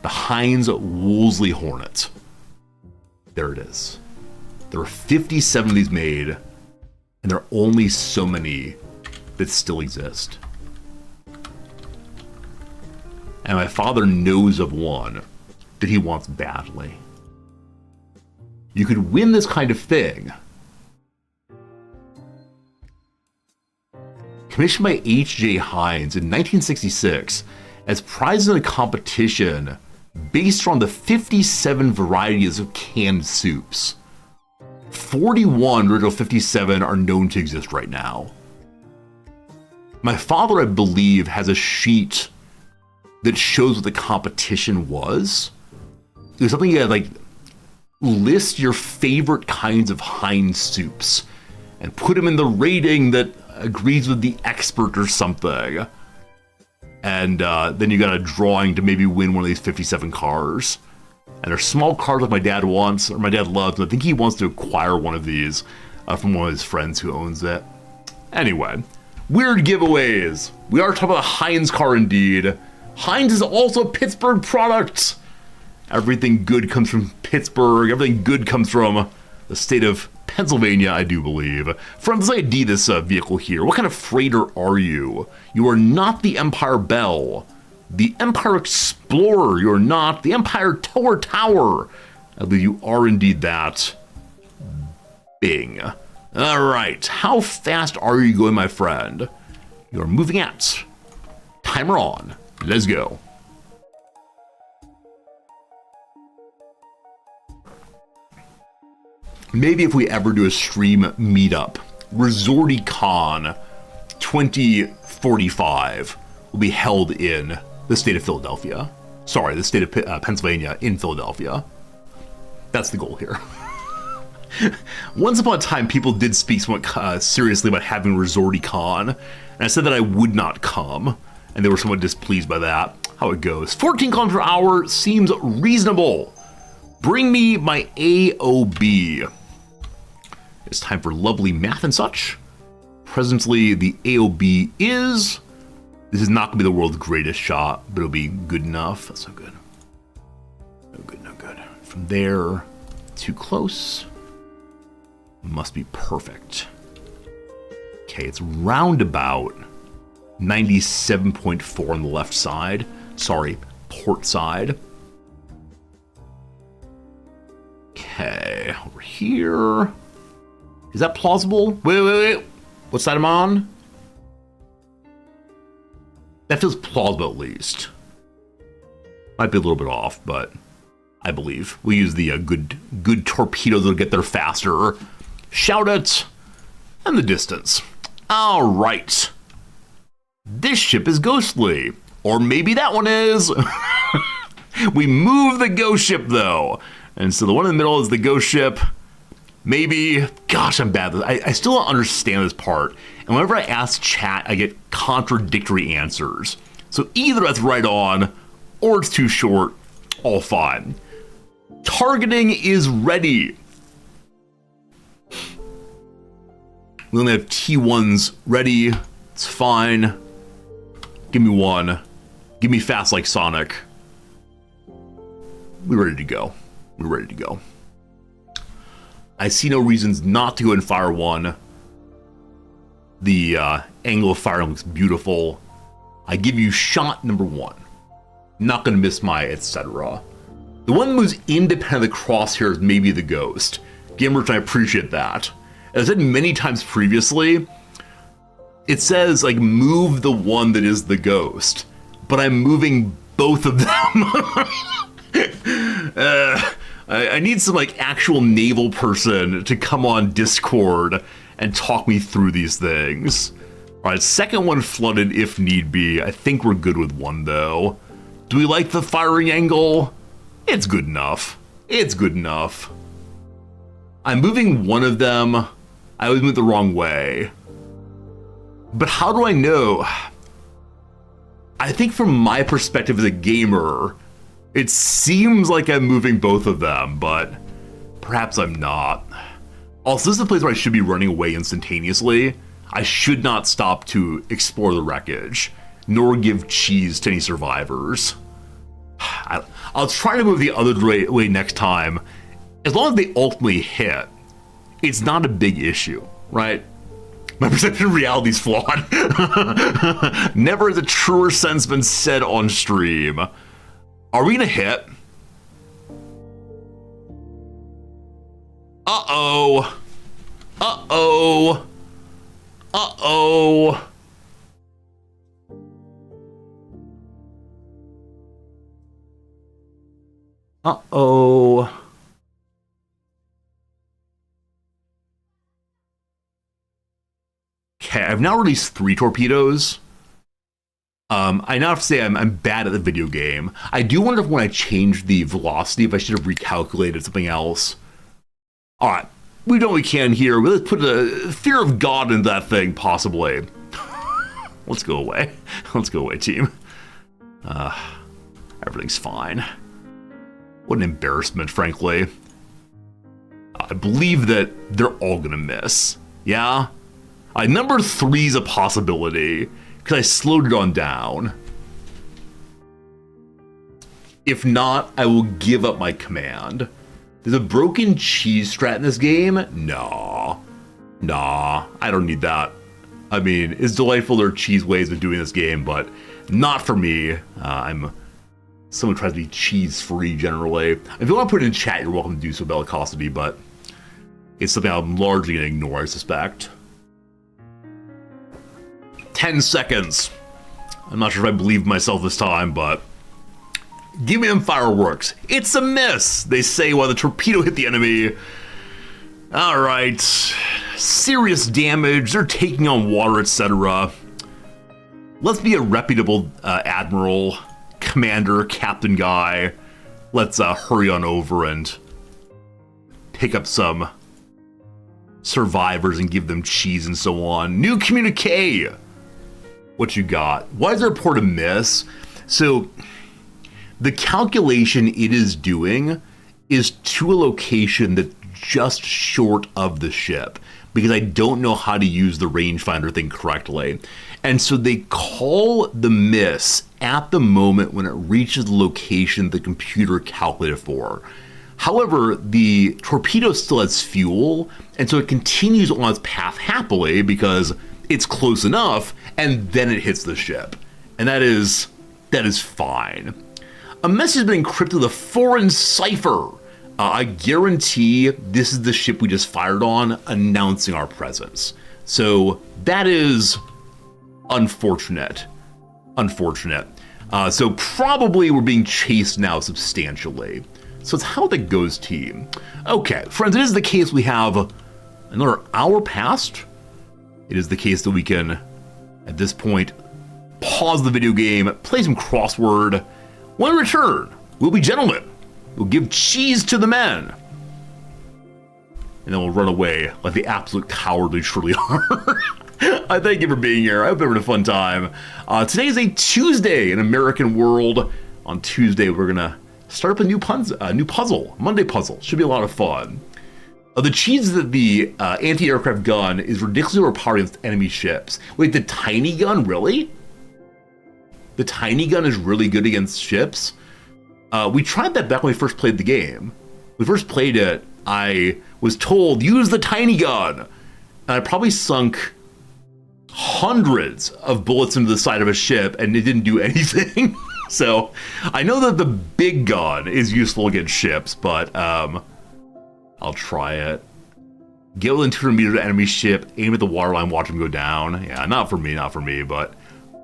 The Heinz Wolseley Hornet. There it is. There are 57 of these made, and there are only so many that still exist. And my father knows of one that he wants badly. You could win this kind of thing. Commissioned by H.J. Heinz in 1966 as prizes in a competition based on the 57 varieties of canned soups. 41 original 57 are known to exist right now. My father, I believe, has a sheet that shows what the competition was. It was something you had like list your favorite kinds of Heinz soups and put them in the rating that agrees with the expert or something. And then you got a drawing to maybe win one of these 57 cars. And they're small cars like my dad wants, or my dad loves, and I think he wants to acquire one of these from one of his friends who owns it. Anyway, weird giveaways. We are talking about a Heinz car indeed. Heinz is also a Pittsburgh product. Everything good comes from Pittsburgh. Everything good comes from the state of Pennsylvania, I do believe. Friends, let's ID this vehicle here. What kind of freighter are you? You are not the Empire Bell. The Empire Explorer. You are not the Empire Tower. I believe you are indeed that. Bing. All right. How fast are you going, my friend? You're moving at. Timer on. Let's go. Maybe if we ever do a stream meetup, ResortyCon 2045 will be held in the state of Philadelphia. Sorry, the state of Pennsylvania in Philadelphia. That's the goal here. Once upon a time, people did speak somewhat seriously about having ResortyCon, and I said that I would not come, and they were somewhat displeased by that. How it goes. 14 kilometers per hour seems reasonable. Bring me my AOB. It's time for lovely math and such. Presently, the AOB is... This is not going to be the world's greatest shot, but it'll be good enough. That's no good. No good. From there, too close. Must be perfect. Okay, it's roundabout 97.4 on the left side. Sorry, port side. Okay, over here. Is that plausible? Wait. What side am I on? That feels plausible at least. Might be a little bit off, but I believe. We'll use the good torpedoes that'll get there faster. Shout it. And the distance. All right. This ship is ghostly. Or maybe that one is. We move the ghost ship, though. And so the one in the middle is the ghost ship. Maybe. Gosh, I'm bad. I still don't understand this part. And whenever I ask chat, I get contradictory answers. So either that's right on, or it's too short. All fine. Targeting is ready. We only have T1s ready. It's fine. Give me one. Give me fast like Sonic. We're ready to go. I see no reasons not to go and fire one. The angle of fire looks beautiful. I give you shot number one. Not gonna miss my etc. The one that moves independent of the crosshairs may be the ghost. Gamers, I appreciate that. As I said many times previously, it says, like, move the one that is the ghost, but I'm moving both of them. I need some, like, actual naval person to come on Discord and talk me through these things. All right, second one flooded if need be. I think we're good with one, though. Do we like the firing angle? It's good enough. It's good enough. I'm moving one of them. I always move the wrong way. But how do I know? I think from my perspective as a gamer, it seems like I'm moving both of them, but perhaps I'm not. Also, this is the place where I should be running away instantaneously. I should not stop to explore the wreckage, nor give cheese to any survivors. I'll try to move the other way next time. As long as they ultimately hit, it's not a big issue, right? My perception of reality is flawed. Never has a truer sense been said on stream. Are we gonna hit? Uh-oh. Uh-oh. Uh-oh. Uh-oh. Okay, I've now released 3 torpedoes. I now have to say I'm bad at the video game. I do wonder if when I changed the velocity, if I should have recalculated something else. All right, we do what we can here. Let's put a fear of God into that thing, possibly. Let's go away. Let's go away, team. Everything's fine. What an embarrassment, frankly. I believe that they're all gonna miss. Yeah? Number 3 is a possibility, because I slowed it on down. If not, I will give up my command. There's a broken cheese strat in this game? Nah, I don't need that. I mean, it's delightful there are cheese ways of doing this game, but not for me. I'm someone who tries to be cheese-free generally. If you want to put it in chat, you're welcome to do so, Bellicosity, but it's something I'm largely going to ignore, I suspect. 10 seconds. I'm not sure if I believe myself this time, but give me them fireworks. It's a miss, they say while the torpedo hit the enemy. All right, serious damage. They're taking on water, etc. Let's be a reputable admiral, commander, captain guy. Let's hurry on over and pick up some survivors and give them cheese and so on. New communique. What you got? Why is there a port a miss? So the calculation it is doing is to a location that's just short of the ship, because I don't know how to use the rangefinder thing correctly. And so they call the miss at the moment when it reaches the location the computer calculated for. However, the torpedo still has fuel, and so it continues on its path happily because it's close enough, and then it hits the ship. And that is fine. A message has been encrypted with a foreign cipher. I guarantee this is the ship we just fired on, announcing our presence. So that is unfortunate. So probably we're being chased now substantially. So it's how that goes, team. Okay, friends, it is the case we have another hour past. It is the case that we can, at this point, pause the video game, play some crossword. When we return, we'll be gentlemen. We'll give cheese to the men. And then we'll run away like the absolute coward we truly are. I thank you for being here. I hope you're having a fun time. Today is a Tuesday in American world. On Tuesday, we're going to start up a new puzzle. Monday puzzle. Should be a lot of fun. The cheese that the anti-aircraft gun is ridiculously overpowered against enemy ships. Wait, the tiny gun, really? The tiny gun is really good against ships? We tried that back when we first played the game. When we first played it, I was told, use the tiny gun. And I probably sunk hundreds of bullets into the side of a ship, and it didn't do anything. So I know that the big gun is useful against ships, but I'll try it. Get within 200 meters of the enemy ship, aim at the waterline, watch them go down. Yeah, not for me, but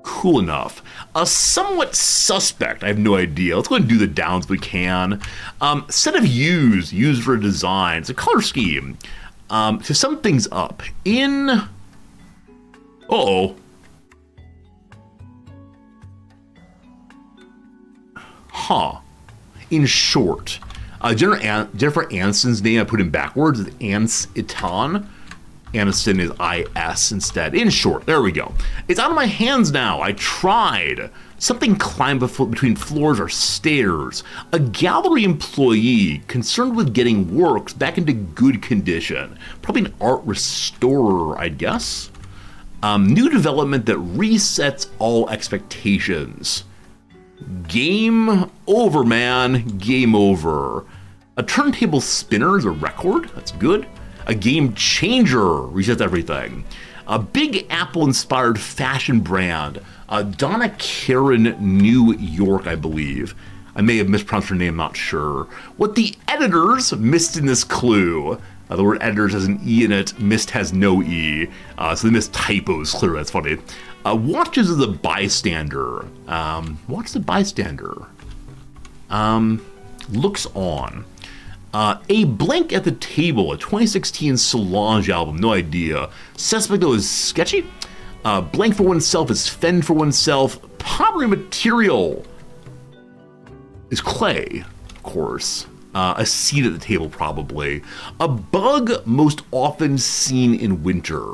cool enough. A somewhat suspect, I have no idea. Let's go ahead and do the downs if we can. Set of U's used for design. It's a color scheme. To sum things up, in... Uh-oh. Huh. In short, Jennifer Aniston's name I put in backwards is Aniston. Aniston is I-S instead. In short, there we go. It's out of my hands now. I tried. Something climbed between floors or stairs. A gallery employee concerned with getting works back into good condition. Probably an art restorer, I'd guess. New development that resets all expectations. Game over, man. Game over. A turntable spinner is a record. That's good. A game changer resets everything. A Big Apple-inspired fashion brand. Donna Karen, New York, I believe. I may have mispronounced her name, not sure. What the editors missed in this clue. The word editors has an E in it. Missed has no E. So they missed typos, clearly. That's funny. Watches as a bystander. What's the bystander? Looks on. A Blank at the Table, a 2016 Solange album, no idea. Suspect though is sketchy. Blank for oneself is fend for oneself. Pottery material is clay, of course. A seat at the table, probably. A bug most often seen in winter.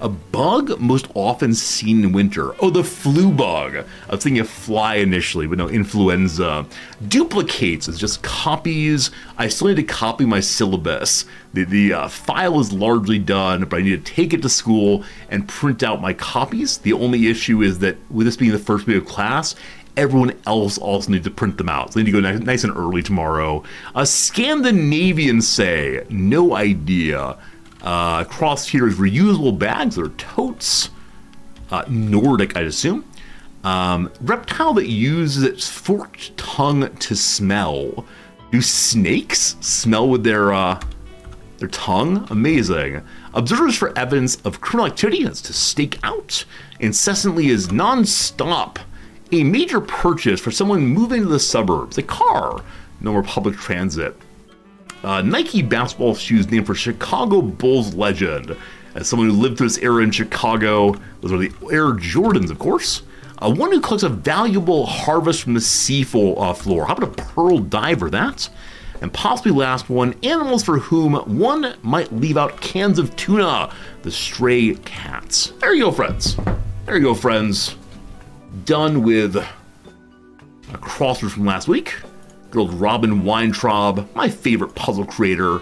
A bug most often seen in winter. Oh, the flu bug. I was thinking of fly initially, but no, influenza. Duplicates is just copies. I still need to copy my syllabus. The file is largely done, but I need to take it to school and print out my copies. The only issue is that with this being the first week of class, everyone else also needs to print them out. So I need to go nice and early tomorrow. A Scandinavian say, no idea. Cross here is reusable bags or totes. Nordic, I'd assume. Reptile that uses its forked tongue to smell. Do snakes smell with their tongue? Amazing. Observers for evidence of criminal activity, that's to stake out. Incessantly is non-stop. A major purchase for someone moving to the suburbs. A car. No more public transit. Nike basketball shoes named for Chicago Bulls legend. As someone who lived through this era in Chicago, those are the Air Jordans, of course. One who collects a valuable harvest from the sea floor. How about a pearl diver, that? And possibly last one, animals for whom one might leave out cans of tuna. The stray cats. There you go, friends. There you go, friends. Done with a crossword from last week. Good old Robin Weintraub, my favorite puzzle creator.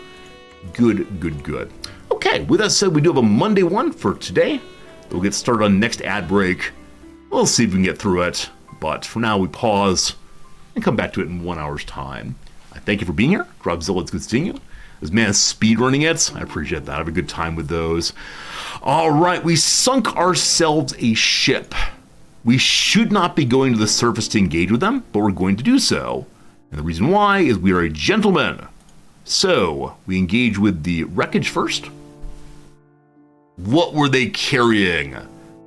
Good, good, good. Okay, with that said, we do have a Monday one for today. We'll get started on next ad break. We'll see if we can get through it. But for now, we pause and come back to it in 1 hour's time. I thank you for being here. Dropzilla, it's good seeing you. This man is speedrunning it. I appreciate that. I have a good time with those. All right, we sunk ourselves a ship. We should not be going to the surface to engage with them, but we're going to do so. And the reason why is we are a gentleman. So, we engage with the wreckage first. What were they carrying?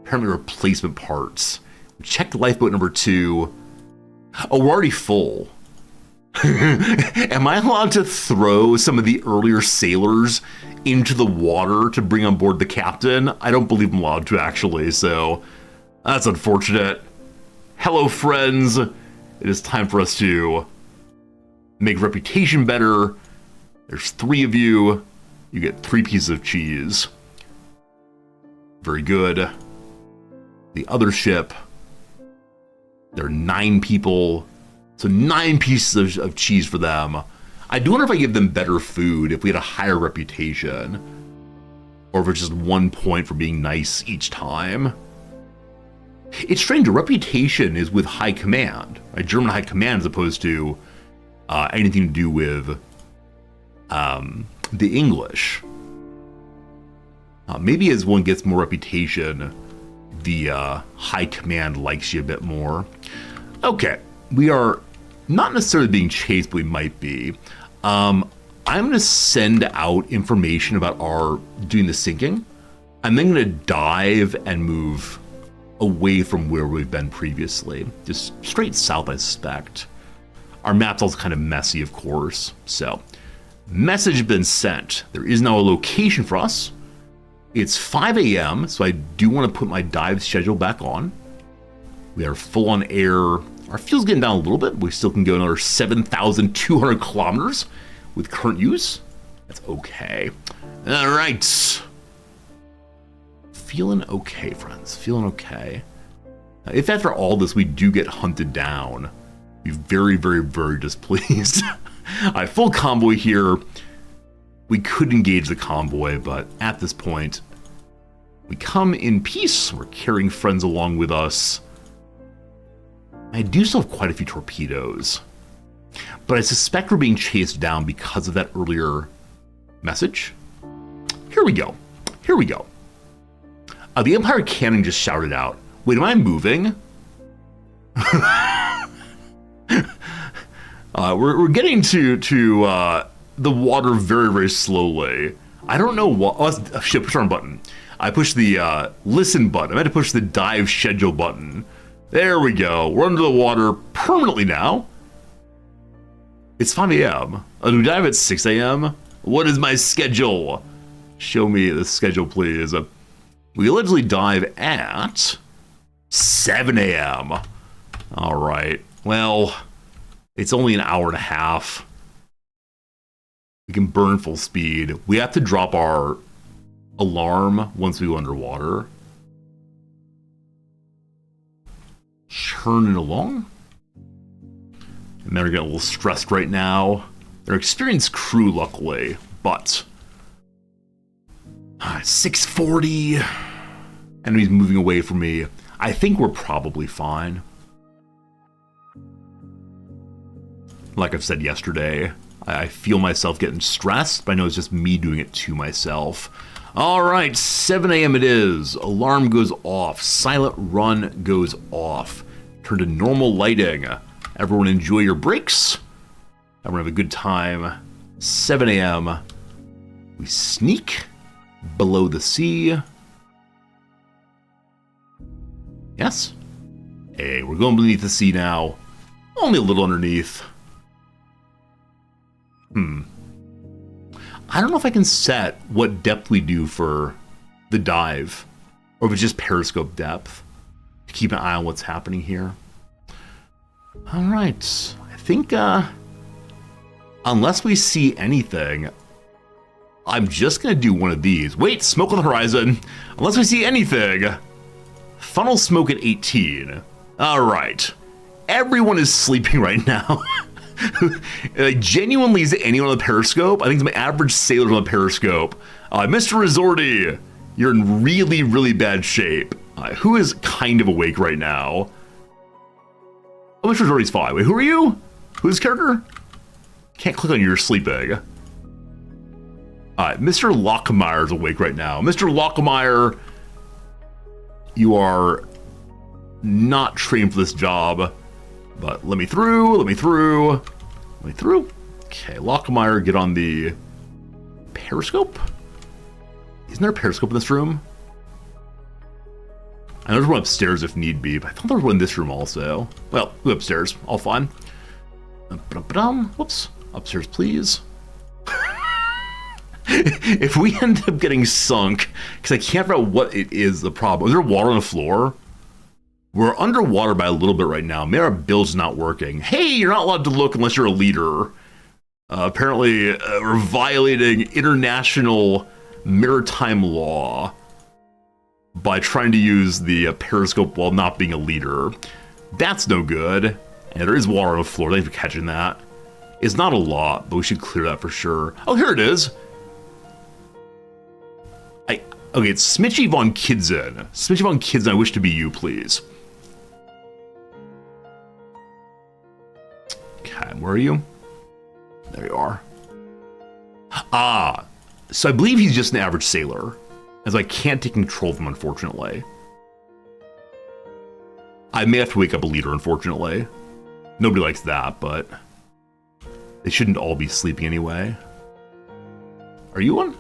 Apparently replacement parts. Check lifeboat number 2. Oh, we're already full. Am I allowed to throw some of the earlier sailors into the water to bring on board the captain? I don't believe I'm allowed to, actually, so that's unfortunate. Hello, friends. It is time for us to make reputation better. There's 3 of you. You get 3 pieces of cheese. Very good. The other ship, there are 9 people. So 9 pieces of cheese for them. I do wonder if I give them better food if we had a higher reputation. Or if it's just 1 point for being nice each time. It's strange, a reputation is with high command. Right? German high command as opposed to anything to do with the English. Maybe as one gets more reputation, the high command likes you a bit more. Okay, we are not necessarily being chased, but we might be. I'm going to send out information about our doing the sinking. I'm then going to dive and move away from where we've been previously. Just straight south, I suspect. Our map's also kind of messy, of course. So, message been sent. There is now a location for us. It's 5 a.m., so I do want to put my dive schedule back on. We are full on air. Our fuel's getting down a little bit. We still can go another 7,200 kilometers with current use. That's okay. All right. Feeling okay, friends. Feeling okay. If after all this we do get hunted down, be very, very, very displeased. I have full convoy here. We could engage the convoy, but at this point, we come in peace. We're carrying friends along with us. I do still have quite a few torpedoes, but I suspect we're being chased down because of that earlier message. Here we go. Here we go. The Empire Cannon just shouted out, wait, am I moving? We're getting to the water very, very slowly. I don't know what. Oh, shit, push the wrong button. I pushed the listen button. I meant to push the dive schedule button. There we go. We're under the water permanently now. It's 5 a.m. Do we dive at 6 a.m.? What is my schedule? Show me the schedule, please. We allegedly dive at 7 a.m. All right. Well, it's only an hour and a half. We can burn full speed. We have to drop our alarm once we go underwater. Churning along. And they're getting a little stressed right now. They're experienced crew, luckily, but 640. Enemies moving away from me. I think we're probably fine. Like I've said yesterday, I feel myself getting stressed, but I know it's just me doing it to myself. All right, 7 a.m. it is. Alarm goes off. Silent run goes off. Turn to normal lighting. Everyone enjoy your breaks. Everyone have a good time. 7 a.m. We sneak below the sea. Yes. Hey, we're going beneath the sea now. Only a little underneath. I don't know if I can set what depth we do for the dive, or if it's just periscope depth, to keep an eye on what's happening here. All right. I think, unless we see anything, I'm just going to do one of these. Wait, smoke on the horizon. Unless we see anything, funnel smoke at 18. All right. Everyone is sleeping right now. Genuinely, is anyone on the periscope? I think it's my average sailor on the periscope. Mr. Resorty, you're in really, really bad shape. Who is kind of awake right now? Oh, Mr. Resorty's fine. Wait, who are you? Who's character? Can't click on you're sleeping. Mr. Lockmeyer's awake right now. Mr. Lockmeyer, you are not trained for this job. But let me through, let me through, let me through. Okay, Lockmeyer, get on the periscope. Isn't there a periscope in this room? I know there's one upstairs if need be, but I thought there was one in this room also. Well, go upstairs, all fine. Whoops, upstairs please. If we end up getting sunk, because I can't figure out what it is the problem. Is there water on the floor? We're underwater by a little bit right now. Maybe our bill's not working. Hey, you're not allowed to look unless you're a leader. Apparently, we're violating international maritime law by trying to use the periscope while not being a leader. That's no good. And there is water on the floor. Thanks for catching that. It's not a lot, but we should clear that for sure. Oh, here it is. Okay, it's Smitchy von Kidzen. Smitchy von Kidzen, I wish to be you, please. Okay, where are you? There you are. So I believe he's just an average sailor, as I can't take control of him, unfortunately. I may have to wake up a leader, unfortunately. Nobody likes that, but they shouldn't all be sleeping anyway. Are you one?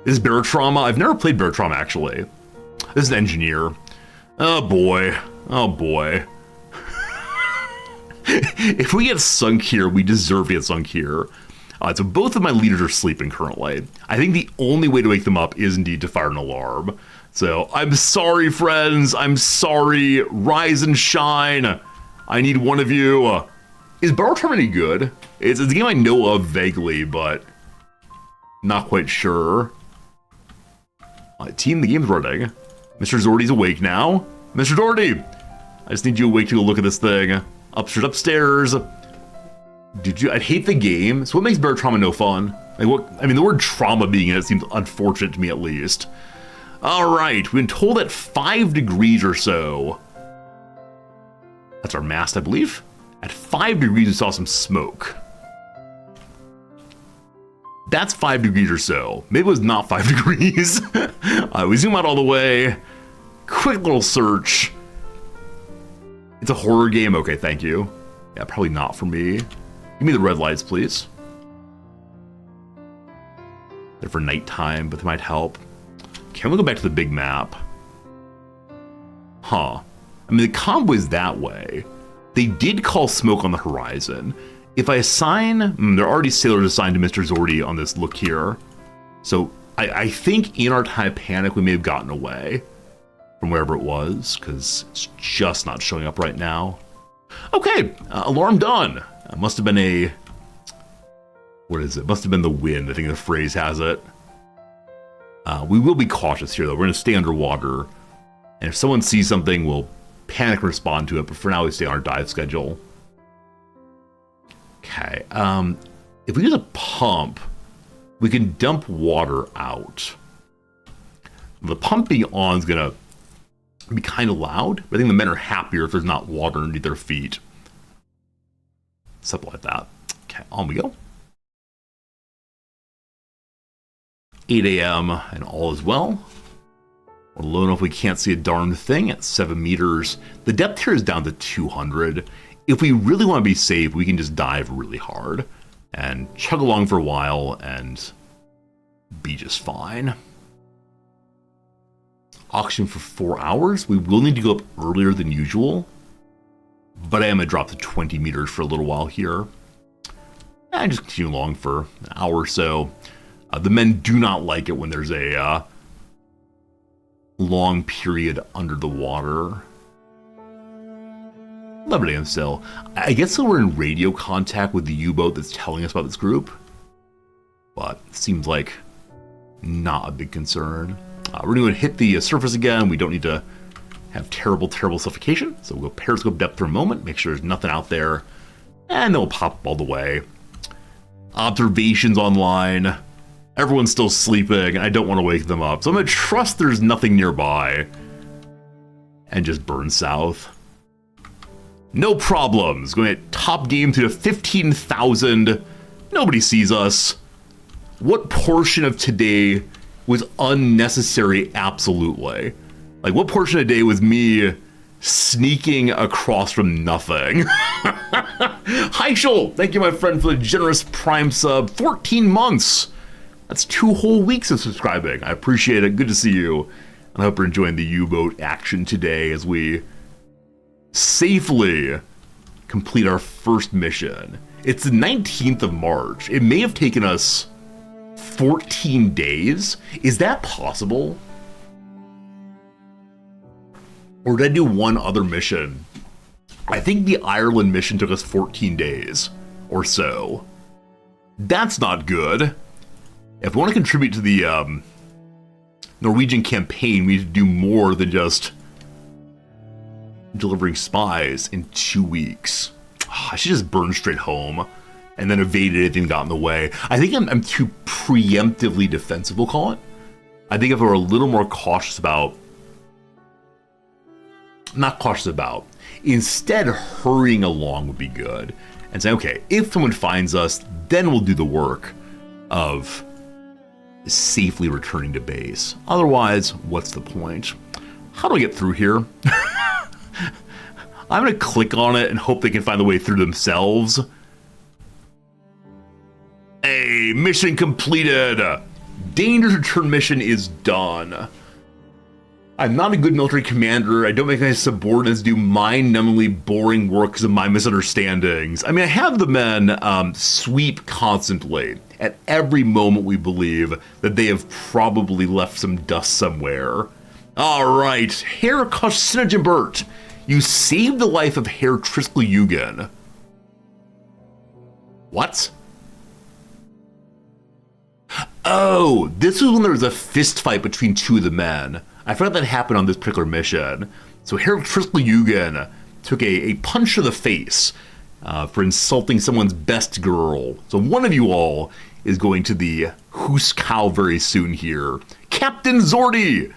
This is Bear Trauma. I've never played Bear Trauma, actually. This is an engineer. Oh boy. Oh boy. If we get sunk here, we deserve to get sunk here. So both of my leaders are sleeping currently. I think the only way to wake them up is indeed to fire an alarm. So I'm sorry, friends. I'm sorry. Rise and shine. I need one of you. Is Barrel Charm any good? It's a game I know of vaguely, but not quite sure. Team, the game's running. Mr. Zordy's awake now. Mr. Zordy, I just need you awake to go look at this thing. Upstairs. I'd hate the game. So what makes Bear Trauma no fun? Like what? I mean, the word trauma being in it seems unfortunate to me, at least. All right, we've been told at 5 degrees or so. That's our mast, I believe. At 5 degrees, we saw some smoke. That's 5 degrees or so. Maybe it was not 5 degrees. We zoom out all the way. Quick little search. It's a horror game. Okay, thank you. Yeah, probably not for me. Give me the red lights, please. They're for nighttime, but they might help. Can we go back to the big map? Huh. I mean, the convoy's that way. They did call smoke on the horizon. If I assign... there are already sailors assigned to Mr. Zordy on this look here. So I think in our time of panic, we may have gotten away from wherever it was, because it's just not showing up right now. Okay, alarm done. It must have been a... What is it? Must have been the wind. I think the phrase has it. We will be cautious here, though. We're going to stay underwater. And if someone sees something, we'll panic and respond to it. But for now, we stay on our dive schedule. Okay. If we use a pump, we can dump water out. The pump being on is going to be kind of loud, but I think the men are happier if there's not water underneath their feet. Something like that. Okay, on we go. 8 a.m. and all is well. We're low enough we can't see a darn thing at 7 meters. The depth here is down to 200. If we really want to be safe, we can just dive really hard and chug along for a while and be just fine. Oxygen for 4 hours. We will need to go up earlier than usual, but I am going to drop to 20 meters for a little while here. And just continue along for an hour or so. The men do not like it when there's a long period under the water. 11 a.m. still. I guess we're in radio contact with the U-boat that's telling us about this group, but it seems like not a big concern. We're going to hit the surface again. We don't need to have terrible suffocation. So we'll go periscope depth for a moment, make sure there's nothing out there, and then we'll pop up all the way. Observations online. Everyone's still sleeping. I don't want to wake them up. So I'm going to trust there's nothing nearby and just burn south. No problems. Going at top game to 15,000. Nobody sees us. What portion of today was unnecessary? Absolutely. Like, what portion of the day was me sneaking across from nothing? Hi, Shul. Thank you, my friend, for the generous Prime sub. 14 months. That's 2 whole weeks of subscribing. I appreciate it. Good to see you. And I hope you're enjoying the U-boat action today as we safely complete our first mission. It's the 19th of March. It may have taken us 14 days. Is that possible? Or did I do one other mission? I think the Ireland mission took us 14 days or so. That's not good. If we want to contribute to the Norwegian campaign, we need to do more than just delivering spies in 2 weeks. I should just burn straight home and then evade anything that got in the way. I think I'm too preemptively defensive, we'll call it. I think if I were a little more cautious about, instead hurrying along would be good. And say, okay, if someone finds us, then we'll do the work of safely returning to base. Otherwise, what's the point? How do I get through here? I'm going to click on it and hope they can find the way through themselves. Hey, mission completed. Dangerous return mission is done. I'm not a good military commander. I don't make my subordinates do mind-numbingly boring work because of my misunderstandings. I mean, I have the men sweep constantly. At every moment we believe that they have probably left some dust somewhere. All right, Herr Kosinajibert, you saved the life of Herr Triskeljugen. What? Oh, this was when there was a fist fight between two of the men. I forgot that happened on this particular mission. So Herr Triskeljugen took a punch to the face for insulting someone's best girl. So one of you all is going to the Huskow very soon here. Captain Zordy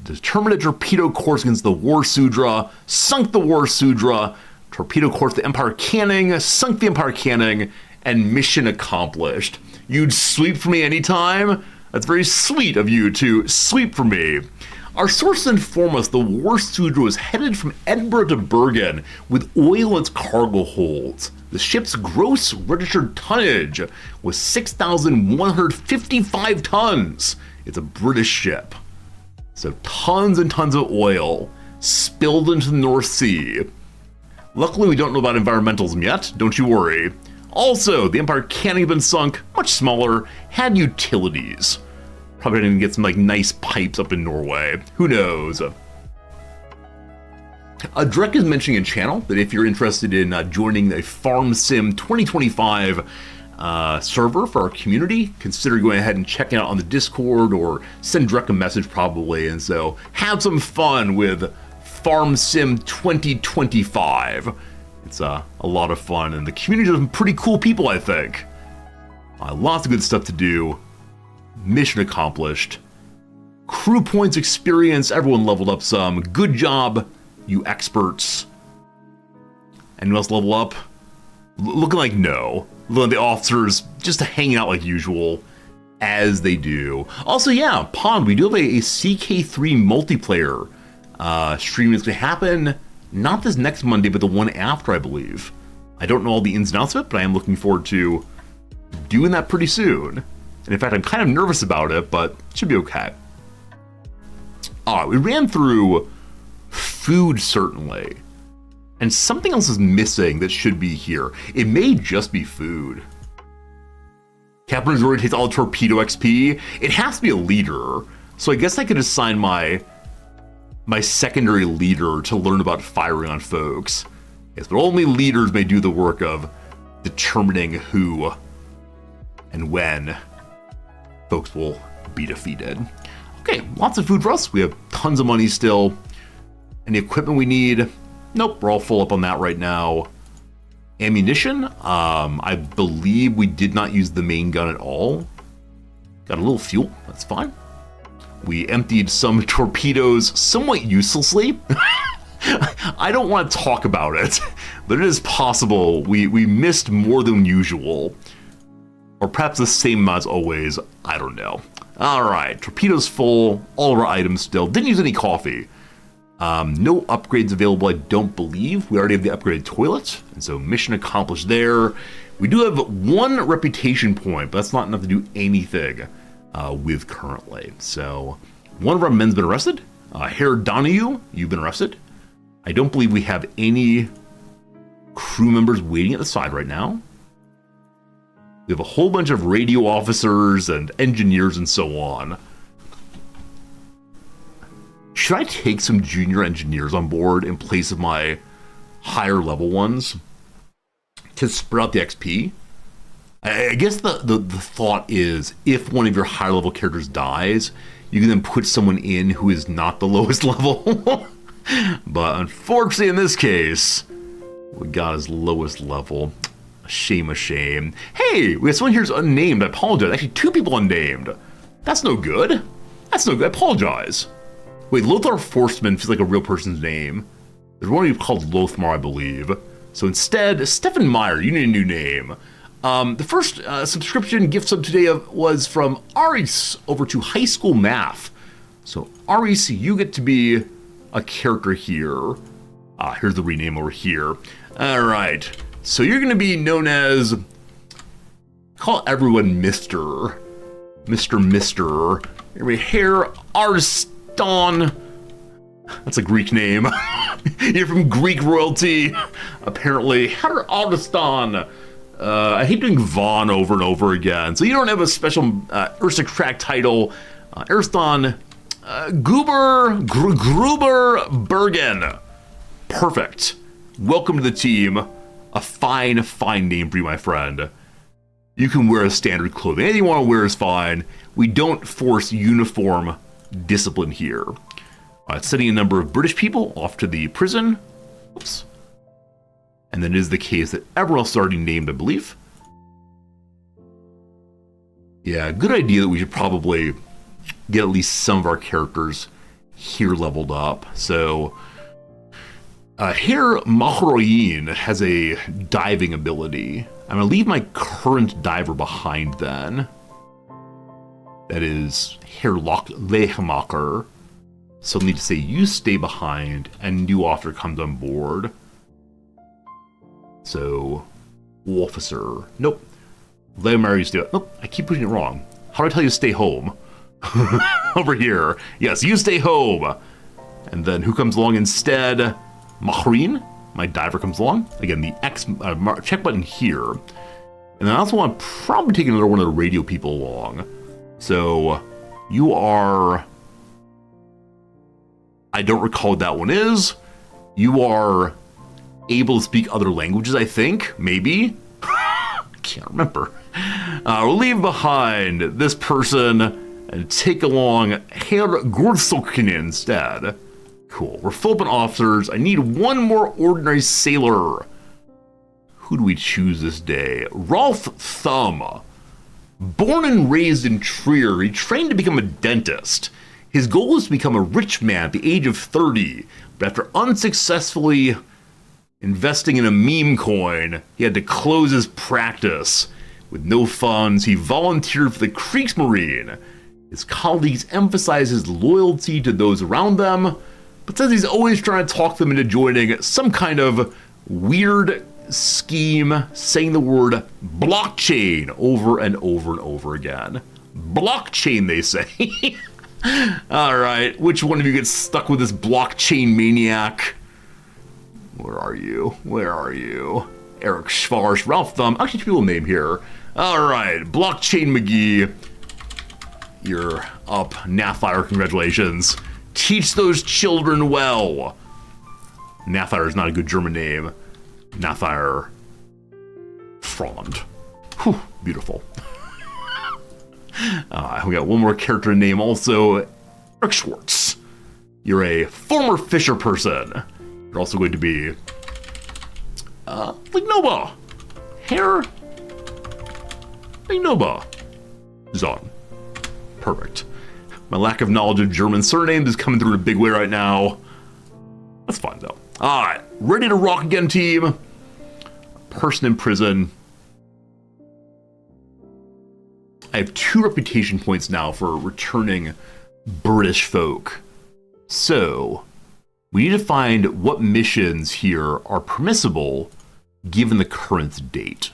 determined a torpedo course against the War Sudra, sunk the War Sudra, torpedo course the Empire Canning, sunk the Empire Canning, and mission accomplished. You'd sweep for me anytime? That's very sweet of you to sweep for me. Our sources inform us the War Sudra was headed from Edinburgh to Bergen with oil in its cargo holds. The ship's gross registered tonnage was 6,155 tons. It's a British ship. So tons and tons of oil spilled into the North Sea. Luckily, we don't know about environmentalism yet, don't you worry. Also, the Empire Canning had been sunk, much smaller, had utilities. Probably didn't get some like nice pipes up in Norway. Who knows? Drek is mentioning in channel that if you're interested in joining the Farm Sim 2025 server for our community, consider going ahead and checking out on the Discord or send Drek a message probably. And so have some fun with Farm Sim 2025. It's a lot of fun, and the community is some pretty cool people, I think. Lots of good stuff to do. Mission accomplished. Crew points experience, everyone leveled up some. Good job, you experts. Anyone else level up? Looking like no. Looking like the officers just hanging out like usual, as they do. Also, yeah, Pond, we do have a CK3 multiplayer stream that's going to happen not this next Monday, but the one after, I believe. I don't know all the ins and outs of it, but I am looking forward to doing that pretty soon. And in fact, I'm kind of nervous about it, but it should be okay. All right, we ran through food, certainly. And something else is missing that should be here. It may just be food. Captain Zordy takes all the torpedo XP. It has to be a leader. So I guess I could assign my secondary leader to learn about firing on folks. Yes, but only leaders may do the work of determining who and when folks will be defeated. Okay, lots of food for us. We have tons of money still. Any equipment we need? Nope, we're all full up on that right now. Ammunition? I believe we did not use the main gun at all. Got a little fuel, that's fine. We emptied some torpedoes somewhat uselessly. I don't want to talk about it, but it is possible we missed more than usual. Or perhaps the same amount as always, I don't know. All right, torpedoes full, all of our items still. Didn't use any coffee. No upgrades available, I don't believe. We already have the upgraded toilet, and so mission accomplished there. We do have one reputation point, but that's not enough to do anything with currently. So one of our men's been arrested. Herr Donahue, you've been arrested. I don't believe we have any crew members waiting at the side right now. We have a whole bunch of radio officers and engineers and so on. Should I take some junior engineers on board in place of my higher level ones to spread out the XP? I guess the thought is if one of your higher level characters dies, you can then put someone in who is not the lowest level. But unfortunately in this case, we got his lowest level. A shame, a shame. Hey, we have someone here who's unnamed. I apologize. Actually, two people unnamed. That's no good. That's no good. I apologize. Wait, Lothar Forstman feels like a real person's name. There's one of you called Lothmar, I believe. So instead, Stefan Meyer, you need a new name. The first subscription gift sub today was from Aris over to High School Math. So Aris, you get to be a character here. Here's the rename over here. All right. So you're going to be known as, call everyone Mr. You're going to be Herr Arston. That's a Greek name. You're from Greek royalty. Apparently, Herr Arston. I hate doing Von over and over again. So you don't have a special aristocratic title. Arston Gruber Bergen. Perfect. Welcome to the team. A fine name for you, my friend. You can wear a standard clothing. Anything you want to wear is fine. We don't force uniform discipline here. Sending a number of British people off to the prison. Oops. And then it is the case that everyone else is already named, I believe. Yeah, good idea that we should probably get at least some of our characters here leveled up. So, Herr Mahroin has a diving ability. I'm going to leave my current diver behind then. That is Herr Lechmacher. So I'll need to say you stay behind and new officer comes on board. So, officer. Nope. Lechmacher, you stay. Nope, I keep putting it wrong. How do I tell you to stay home? Over here. Yes, you stay home. And then who comes along instead? Mahrin, my diver, comes along. Again, the X check button here. And then I also want to probably take another one of the radio people along. So you are, I don't recall what that one is. You are able to speak other languages, I think, maybe. I can't remember. We'll leave behind this person and take along Herr Gursokin instead. Cool. We're full up on officers. I need one more ordinary sailor. Who do we choose this day? Rolf Thumb. Born and raised in Trier, he trained to become a dentist. His goal was to become a rich man at the age of 30, but after unsuccessfully investing in a meme coin, he had to close his practice. With no funds, he volunteered for the Kriegsmarine. His colleagues emphasize his loyalty to those around them, but says he's always trying to talk them into joining some kind of weird scheme, saying the word blockchain over and over and over again. Blockchain, they say. All right, which one of you gets stuck with this blockchain maniac? Where are you? Eric Schwarz, Ralph Thumb. Actually, two people name here. All right, Blockchain McGee. You're up. Nathire, congratulations. Teach those children well. Nathire is not a good German name. Nathire Frond. Whew, beautiful. We got one more character name also. Eric Schwartz. You're a former fisher person. You're also going to be Lignoba. Herr Lignoba. Zon. Perfect. My lack of knowledge of German surnames is coming through in a big way right now. That's fine, though. All right. Ready to rock again, team. Person in prison. I have 2 reputation points now for returning British folk. So, we need to find what missions here are permissible given the current date.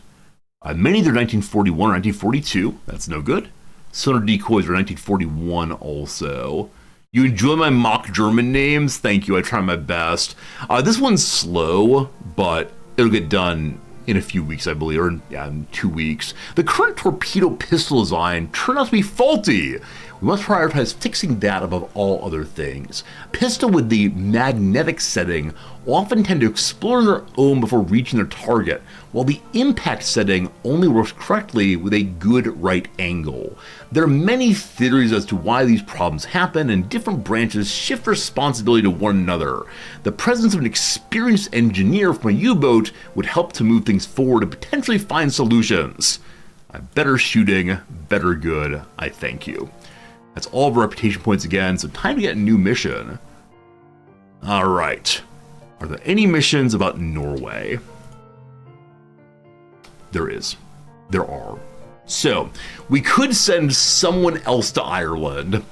Many are 1941 or 1942. That's no good. Sonar decoys are 1941 also. You enjoy my mock German names? Thank you, I try my best. This one's slow, but it'll get done in a few weeks, I believe, or in 2 weeks. The current torpedo pistol design turned out to be faulty. We must prioritize fixing that above all other things. Pistol with the magnetic setting often tend to explode on their own before reaching their target, while the impact setting only works correctly with a good right angle. There are many theories as to why these problems happen, and different branches shift responsibility to one another. The presence of an experienced engineer from a U-boat would help to move things forward and potentially find solutions. Better shooting, better good, I thank you. That's all of our reputation points again, so time to get a new mission. Alright. Are there any missions about Norway? There is. There are. So, we could send someone else to Ireland.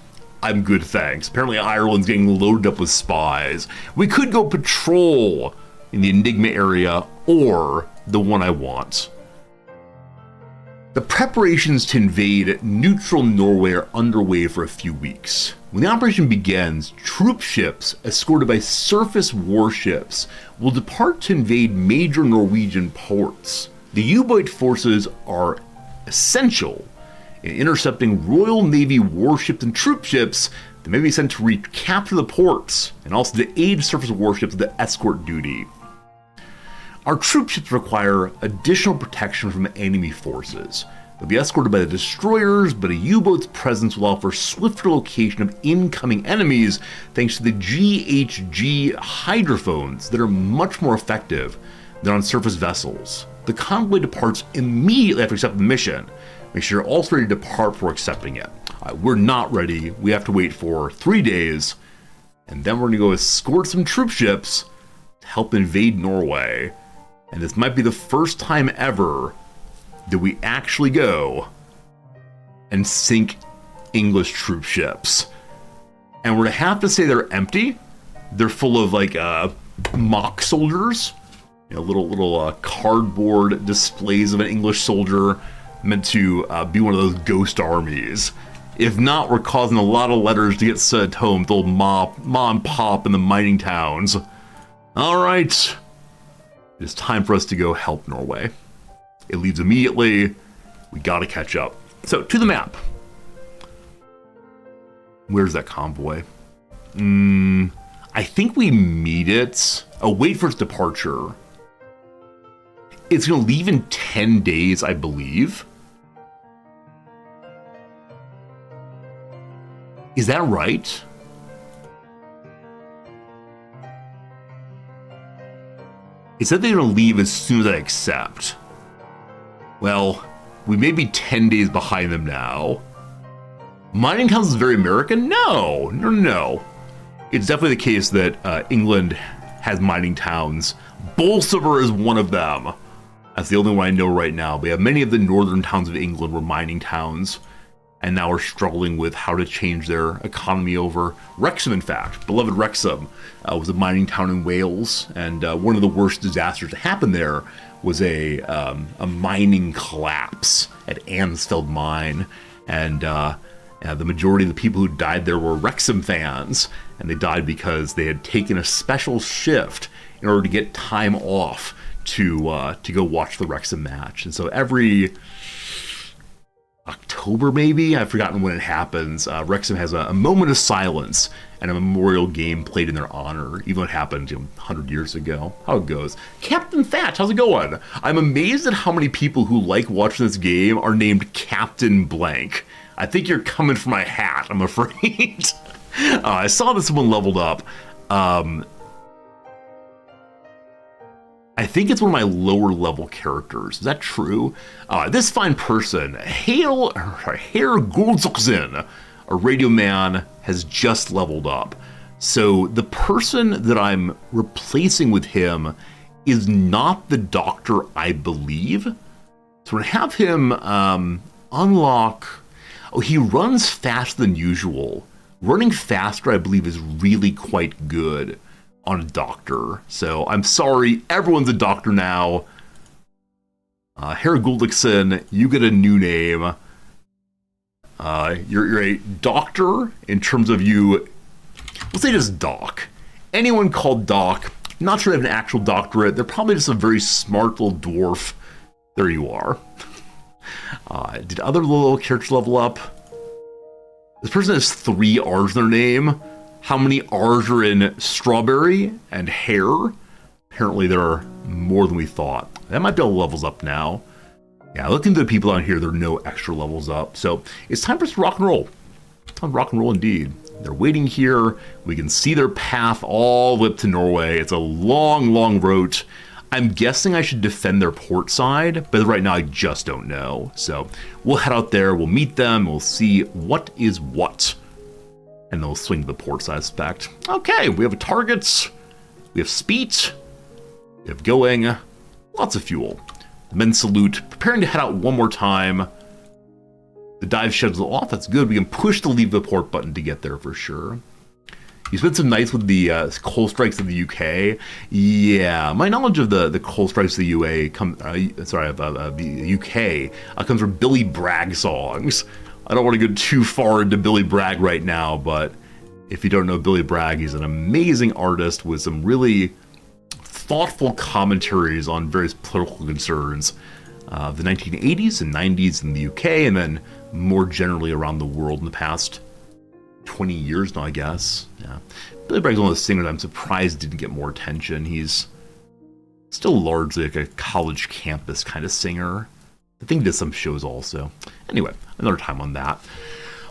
I'm good, thanks. Apparently Ireland's getting loaded up with spies. We could go patrol in the Enigma area or the one I want. The preparations to invade neutral Norway are underway for a few weeks. When the operation begins, troop ships escorted by surface warships will depart to invade major Norwegian ports. The U-boat forces are essential in intercepting Royal Navy warships and troop ships that may be sent to recapture the ports, and also to aid surface warships with the escort duty. Our troop ships require additional protection from enemy forces. They'll be escorted by the destroyers, but a U-boat's presence will allow for swifter location of incoming enemies thanks to the GHG hydrophones that are much more effective than on surface vessels. The convoy departs immediately after accepting the mission. Make sure you're also ready to depart before accepting it. We're not ready. We have to wait for 3 days, and then we're going to go escort some troop ships to help invade Norway. And this might be the first time ever that we actually go and sink English troop ships. And we're gonna have to say they're empty. They're full of like mock soldiers, little cardboard displays of an English soldier meant to be one of those ghost armies. If not, we're causing a lot of letters to get sent home to old mom and pop in the mining towns. All right. It's time for us to go help Norway. It leaves immediately. We gotta catch up. So, to the map. Where's that convoy? I think we meet it. Oh, wait for its departure. It's gonna leave in 10 days, I believe. Is that right? It said they're going to leave as soon as I accept. Well, we may be 10 days behind them now. Mining towns is very American? No. It's definitely the case that England has mining towns. Bolsover is one of them. That's the only one I know right now. We have many of the northern towns of England were mining towns, and now are struggling with how to change their economy over. Wrexham, in fact, beloved Wrexham, was a mining town in Wales, and one of the worst disasters that happened there was a mining collapse at Ansfeld Mine, and the majority of the people who died there were Wrexham fans, and they died because they had taken a special shift in order to get time off to go watch the Wrexham match. And so every October, maybe? I've forgotten when it happens. Wrexham has a moment of silence and a memorial game played in their honor, even though it happened 100 years ago. How it goes. Captain Thatch, how's it going? I'm amazed at how many people who like watching this game are named Captain Blank. I think you're coming for my hat, I'm afraid. I saw that someone leveled up. I think it's one of my lower level characters. Is that true? This fine person, Herr Gulzokzin, a radio man, has just leveled up. So the person that I'm replacing with him is not the doctor, I believe. So we're gonna have him unlock. Oh, he runs faster than usual. Running faster, I believe, is really quite good on a doctor. So I'm sorry, everyone's a doctor now. Herr Guldickson, you get a new name. You're a doctor in terms of you, we'll say just Doc. Anyone called Doc, not sure they have an actual doctorate, they're probably just a very smart little dwarf. There you are. Did other little characters level up? This person has 3 R's in their name. How many R's are in strawberry and hair? Apparently there are more than we thought. That might be all levels up now. Yeah, looking at the people on here, there are no extra levels up. So it's time for us to rock and roll. Time to rock and roll indeed. They're waiting here. We can see their path all the way up to Norway. It's a long, long road. I'm guessing I should defend their port side, but right now I just don't know. So we'll head out there, we'll meet them, we'll see what is what. And then we'll swing to the port side, I suspect. Okay, we have a target, we have speed, we have going, lots of fuel. The men salute, preparing to head out one more time. The dive shed's off. That's good. We can push the leave the port button to get there for sure. You spent some nights with the coal strikes of the UK. Yeah, my knowledge of the coal strikes of the the UK comes from Billy Bragg songs. I don't want to go too far into Billy Bragg right now, but if you don't know Billy Bragg, he's an amazing artist with some really thoughtful commentaries on various political concerns of the 1980s and 90s in the UK, and then more generally around the world in the past 20 years now, I guess. Yeah. Billy Bragg's one of those singers I'm surprised didn't get more attention. He's still largely like a college campus kind of singer. I think he did some shows also. Anyway, another time on that.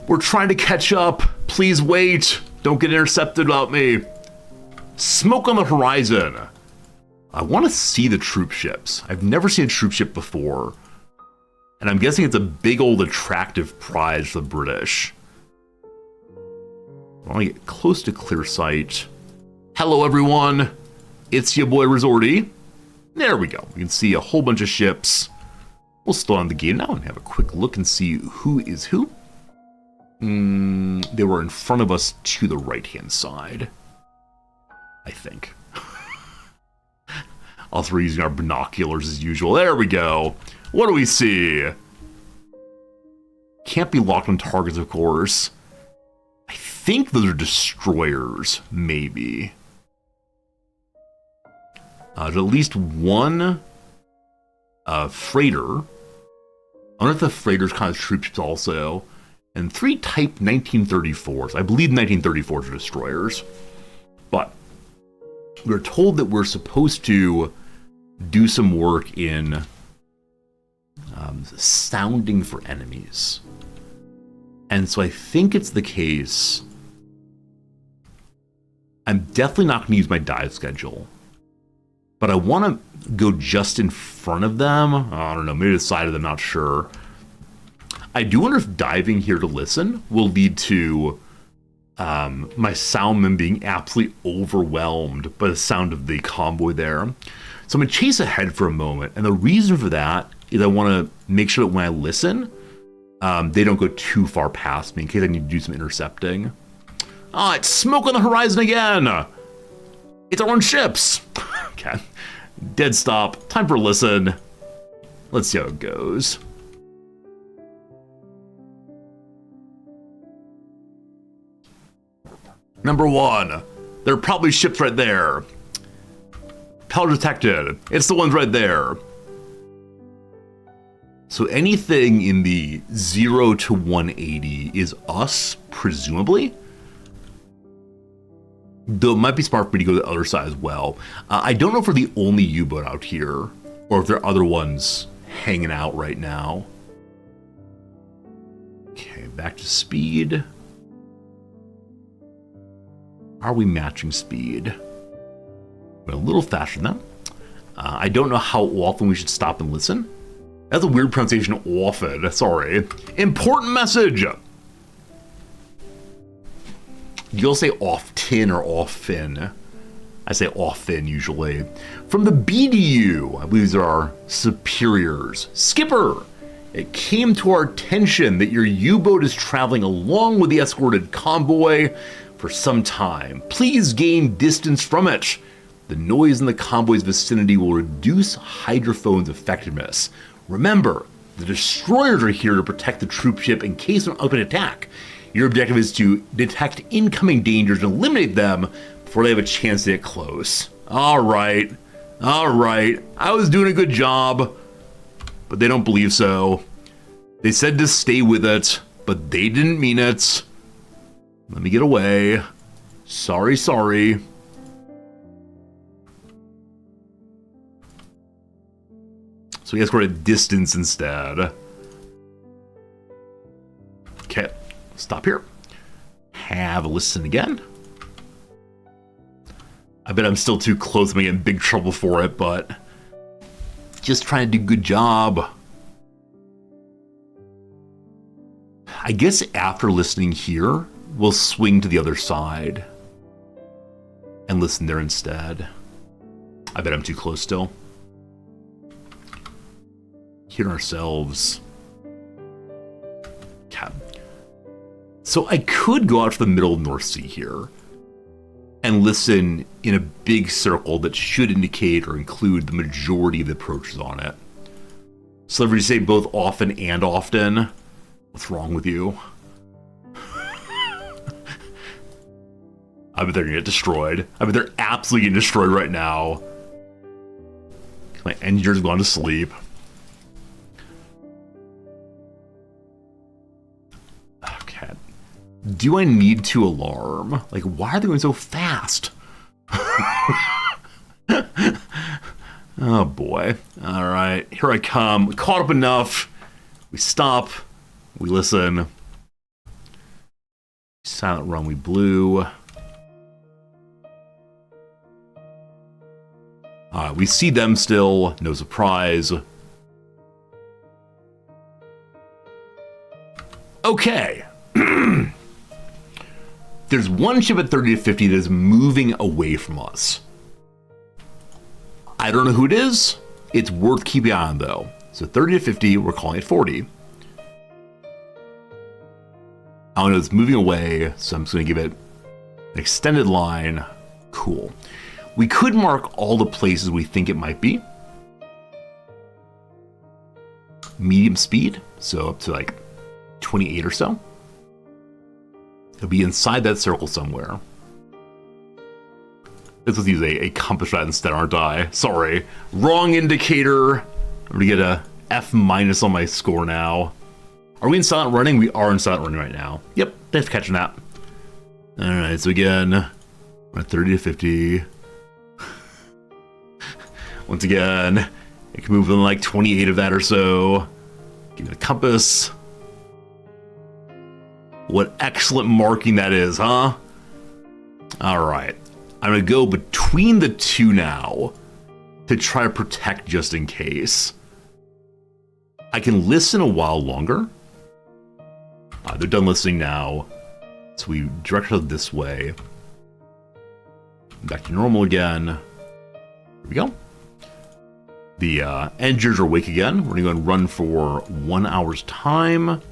We're trying to catch up. Please wait. Don't get intercepted about me. Smoke on the horizon. I want to see the troop ships. I've never seen a troop ship before. And I'm guessing it's a big old attractive prize for the British. I want to get close to clear sight. Hello, everyone. It's your boy Resorty. There we go. We can see a whole bunch of ships. We'll slow down the game now and have a quick look and see who is who. They were in front of us to the right-hand side, I think. Also, we're using our binoculars as usual. There we go. What do we see? Can't be locked on targets, of course. I think those are destroyers, maybe. There's at least one freighter. I wonder if the freighter's kind of troop ships also. And 3 Type 1934s. I believe 1934s are destroyers. But we're told that we're supposed to do some work in sounding for enemies. And so I think it's the case. I'm definitely not going to use my dive schedule. But I want to go just in front of them. I don't know, maybe the side of them, not sure. I do wonder if diving here to listen will lead to my soundman being absolutely overwhelmed by the sound of the convoy there. So I'm going to chase ahead for a moment. And the reason for that is I want to make sure that when I listen, they don't go too far past me in case I need to do some intercepting. Ah, it's smoke on the horizon again. It's our own ships. Okay. Dead stop. Time for a listen. Let's see how it goes. Number 1. There are probably ships right there. Power detected. It's the ones right there. So anything in the 0 to 180 is us, presumably. Though it might be smart for me to go to the other side as well. I don't know if we're the only U-boat out here, or if there are other ones hanging out right now. Okay, back to speed. Are we matching speed? We're a little faster than them. I don't know how often we should stop and listen. That's a weird pronunciation, often. Sorry. Important message! You'll say often or often. I say often usually. From the BDU, I believe these are our superiors. Skipper, it came to our attention that your U-boat is traveling along with the escorted convoy for some time. Please gain distance from it. The noise in the convoy's vicinity will reduce hydrophone's effectiveness. Remember, the destroyers are here to protect the troop ship in case of an open attack. Your objective is to detect incoming dangers and eliminate them before they have a chance to get close. All right. I was doing a good job, but they don't believe so. They said to stay with it, but they didn't mean it. Let me get away. Sorry. So I guess we're at distance instead. Okay, stop here. Have a listen again. I bet I'm still too close. I'm gonna get in big trouble for it, but just trying to do a good job. I guess after listening here, we'll swing to the other side and listen there instead. I bet I'm too close still. Hear ourselves. So I could go out to the middle of North Sea here and listen in a big circle that should indicate or include the majority of the approaches on it. Celebrities say both often and often. What's wrong with you? I bet they're gonna get destroyed. I bet they're absolutely getting destroyed right now. My engineer's gone to sleep. Okay. Do I need to alarm? Like, why are they going so fast? Oh boy. Alright, here I come. Caught up enough. We stop. We listen. Silent run, we blew. We see them still, no surprise. Okay. There's one ship at 30 to 50 that is moving away from us. I don't know who it is. It's worth keeping an eye on though. So 30 to 50, we're calling it 40. I don't know, it's moving away, so I'm just gonna give it an extended line. Cool. We could mark all the places we think it might be. Medium speed, so up to like 28 or so. It'll be inside that circle somewhere. Let's use a compass for that instead, aren't I? Sorry, wrong indicator. I'm gonna get a F- on my score now. Are we in silent running? We are in silent running right now. Yep, thanks for catching that. All right, so again, we're at 30 to 50. Once again, it can move in like 28 of that or so. Give it a compass. What excellent marking that is, huh? All right, I'm gonna go between the two now to try to protect just in case. I can listen a while longer. They're done listening now, so we direct her this way. Back to normal again. Here we go. The engineers are awake again. We're gonna go and run for 1 hour's time.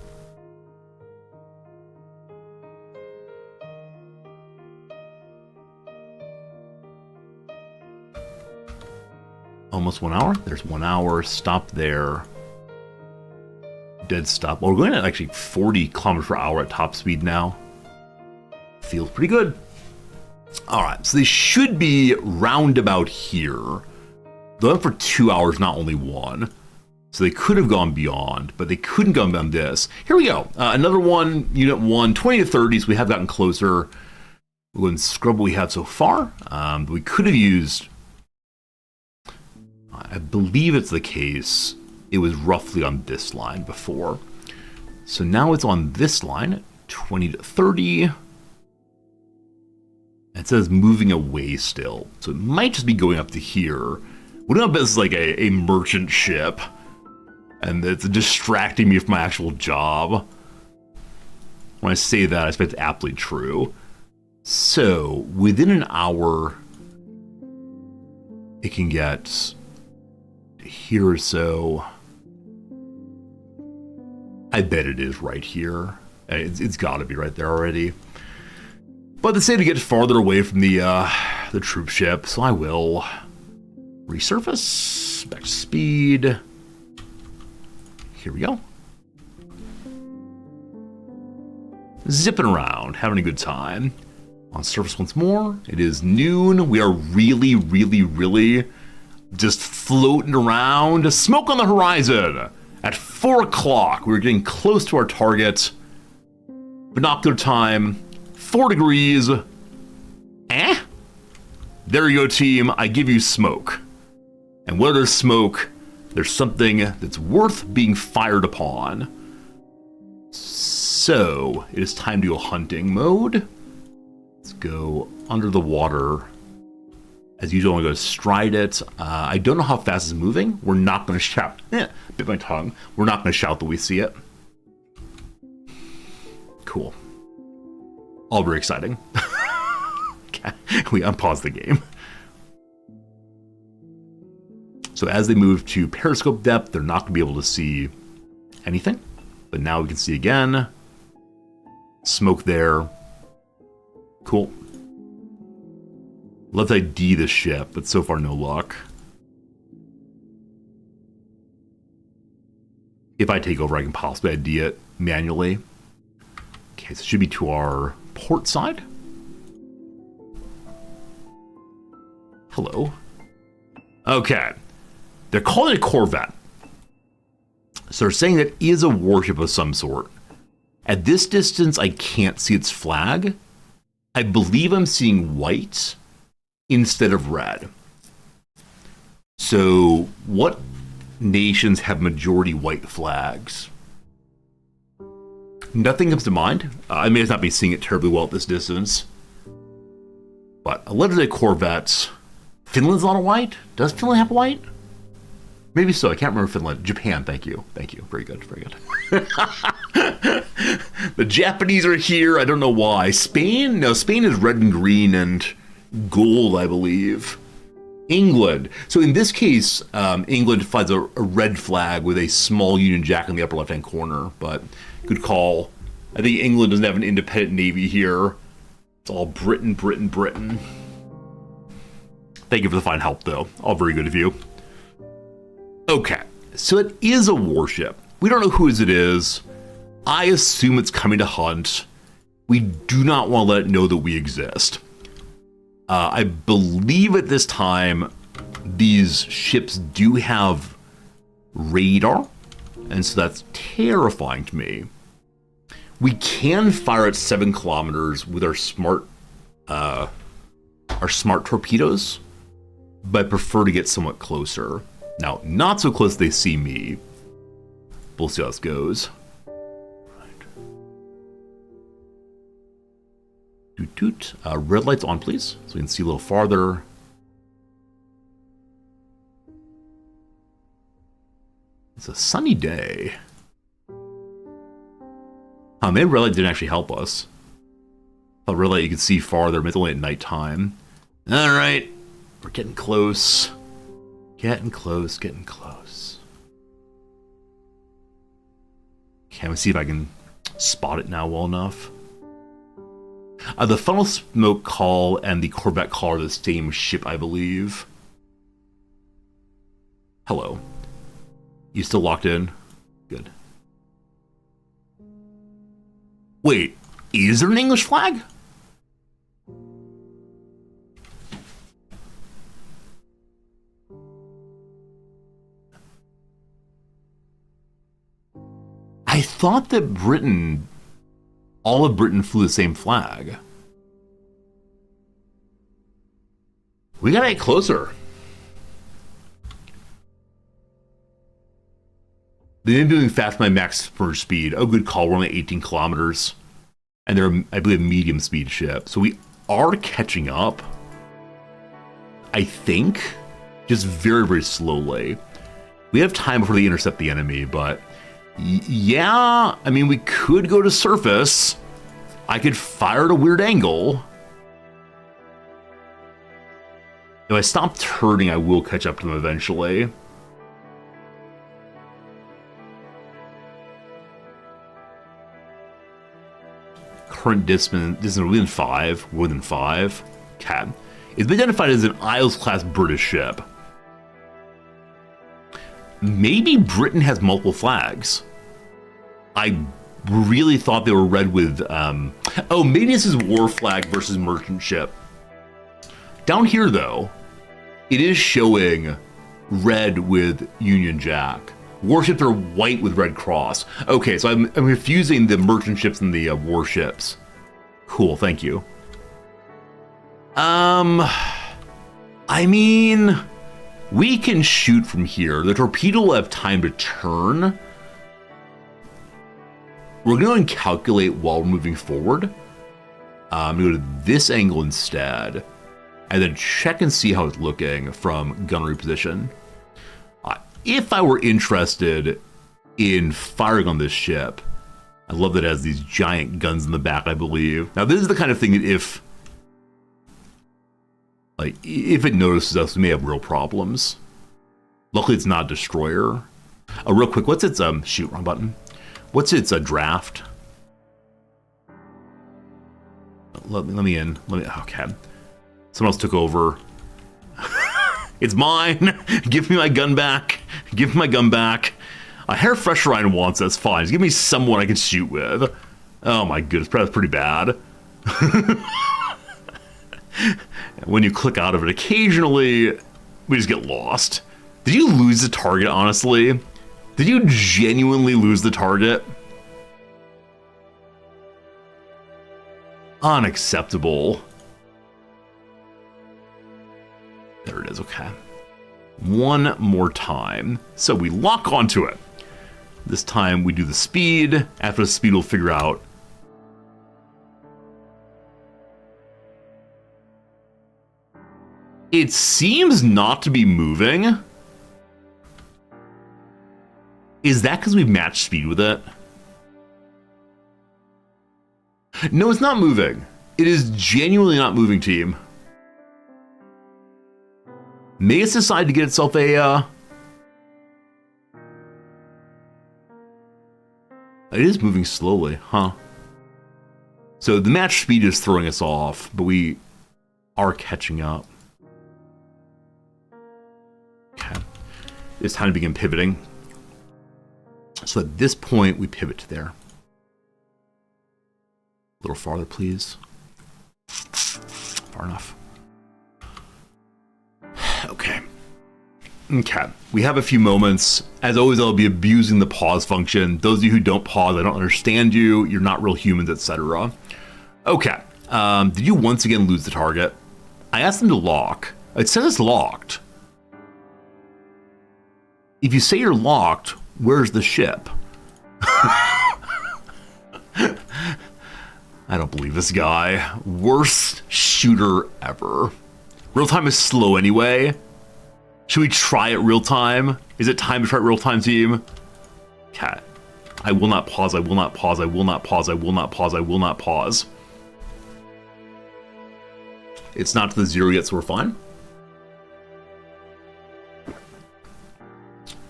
Almost 1 hour. There's 1 hour. Stop there. Dead stop. Well, we're going at actually 40 kilometers per hour at top speed now. Feels pretty good. All right, so they should be roundabout here. They went for 2 hours, not only one. So they could have gone beyond, but they couldn't go beyond this. Here we go. Another one, unit 1, 20 to 30, so we have gotten closer. We'll go and scrub what we have so far. We could have used, I believe it's the case, it was roughly on this line before. So now it's on this line, 20 to 30. It says moving away still. So it might just be going up to here. We don't know if this is like a merchant ship and it's distracting me from my actual job. When I say that, I expect it's absolutely true. So within an hour, it can get here or so. I bet it is right here. It's got to be right there already. But they say to get farther away from the troop ship, so I will resurface, back to speed. Here we go. Zipping around, having a good time. On surface once more. It is noon. We are really, really, really just floating around. Smoke on the horizon. At 4 o'clock, we're getting close to our target. Binocular time, 4 degrees. There you go, team. I give you smoke. And where there's smoke, there's something that's worth being fired upon. So, it is time to go hunting mode. Let's go under the water. As usual, I'm going to stride it. I don't know how fast it's moving. We're not going to shout. Bit my tongue. We're not going to shout that we see it. Cool. All very exciting. Okay, we unpause the game. So as they move to periscope depth, they're not going to be able to see anything. But now we can see again. Smoke there. Cool. Let's ID the ship, but so far no luck. If I take over, I can possibly ID it manually. Okay, so it should be to our port side. Hello. Okay. They're calling it a corvette. So they're saying that is a warship of some sort. At this distance, I can't see its flag. I believe I'm seeing white instead of red. So what nations have majority white flags? Nothing comes to mind. I may not be seeing it terribly well at this distance. But a legendary corvette. Finland's a lot of white? Does Finland have white? Maybe so. I can't remember Finland. Japan, thank you. Thank you. Very good. Very good. The Japanese are here. I don't know why. Spain? No, Spain is red and green and gold, I believe. England. So in this case, England finds a red flag with a small Union Jack in the upper left-hand corner. But good call. I think England doesn't have an independent navy here. It's all Britain, Britain, Britain. Thank you for the fine help, though. All very good of you. Okay, so it is a warship. We don't know whose it is. I assume it's coming to hunt. We do not want to let it know that we exist. I believe at this time, these ships do have radar, and so that's terrifying to me. We can fire at 7 kilometers with our smart torpedoes, but I prefer to get somewhat closer. Now, not so close they see me. We'll see how this goes. Right. Toot toot. Red lights on, please, so we can see a little farther. It's a sunny day. Maybe red light didn't actually help us. Thought red light you could see farther, but it's only at nighttime. All right, we're getting close. Getting close, getting close. Okay, let me see if I can spot it now well enough. The funnel smoke call and the Corvette call are the same ship, I believe. Hello. You still locked in? Good. Wait, is there an English flag? I thought that Britain, all of Britain flew the same flag. We gotta get closer. They've been doing fast my max for speed. Oh, good call. We're only 18 kilometers. And they're, I believe, a medium speed ship. So we are catching up. I think. Just very, very slowly. We have time before they intercept the enemy, but yeah, I mean, we could go to surface. I could fire at a weird angle. If I stop turning, I will catch up to them eventually. Current distance within 5, more than 5. Okay. It's been identified as an Isles-class British ship. Maybe Britain has multiple flags. I really thought they were red with, oh, maybe this is war flag versus merchant ship. Down here, though, it is showing red with Union Jack. Warships are white with red cross. Okay, so I'm confusing the merchant ships and the warships. Cool, thank you. I mean, we can shoot from here. The torpedo will have time to turn. We're going to calculate while we're moving forward. I'm going to go to this angle instead, and then check and see how it's looking from gunnery position. If I were interested in firing on this ship, I love that it has these giant guns in the back, I believe. Now, this is the kind of thing that if it notices us, we may have real problems. Luckily, it's not a destroyer. Real quick, what's its, shoot, wrong button. What's its draft? let me in. Okay. Someone else took over. It's mine. Give me my gun back. Give me my gun back. A hair fresher Ryan wants, that's fine. Just give me someone I can shoot with. Oh my goodness, that's pretty bad. When you click out of it, occasionally we just get lost. Did you lose the target, honestly? Did you genuinely lose the target? Unacceptable. There it is, okay. One more time. So we lock onto it. This time we do the speed. After the speed, we'll figure out. It seems not to be moving. Is that because we've matched speed with it? No, it's not moving. It is genuinely not moving, team. May it's decided to get itself a... It is moving slowly, huh? So the match speed is throwing us off, but we are catching up. Okay. It's time to begin pivoting. So at this point, we pivot to there. A little farther, please. Far enough. Okay. Okay. We have a few moments. As always, I'll be abusing the pause function. Those of you who don't pause, I don't understand you. You're not real humans, etc. Okay. Did you once again lose the target? I asked them to lock. It says it's locked. If you say you're locked, where's the ship? I don't believe this guy. Worst shooter ever. Real time is slow anyway. Should we try it real time? Is it time to try it real time, team? Okay. I will not pause. I will not pause. I will not pause. I will not pause. I will not pause. It's not to the 0 yet, so we're fine.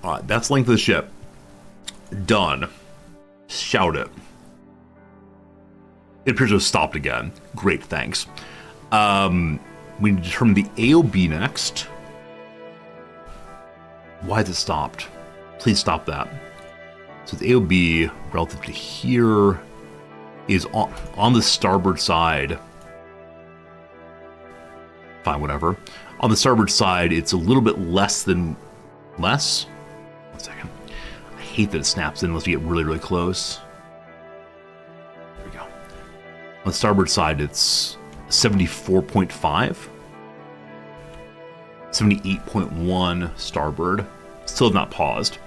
All right, that's length of the ship. Done. Shout it. It appears to have stopped again. Great, thanks. We need to determine the AOB next. Why has it stopped? Please stop that. So the AOB relative to here is on the starboard side. Fine, whatever. On the starboard side, it's a little bit less than... Less? 1 second. I hate that it snaps in unless you get really, really close. There we go. On the starboard side, it's 74.5. 78.1 starboard. Still have not paused.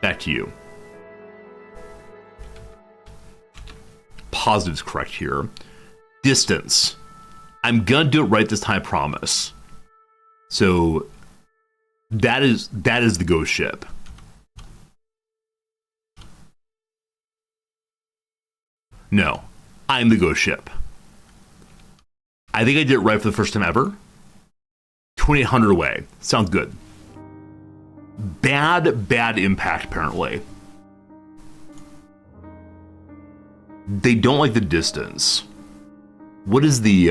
Back to you. Positive's correct here. Distance. I'm gonna do it right this time, I promise. So that is the ghost ship. No, I'm the ghost ship. I think I did it right for the first time ever. 2,800 away. Sounds good. Bad impact, apparently. They don't like the distance. What is the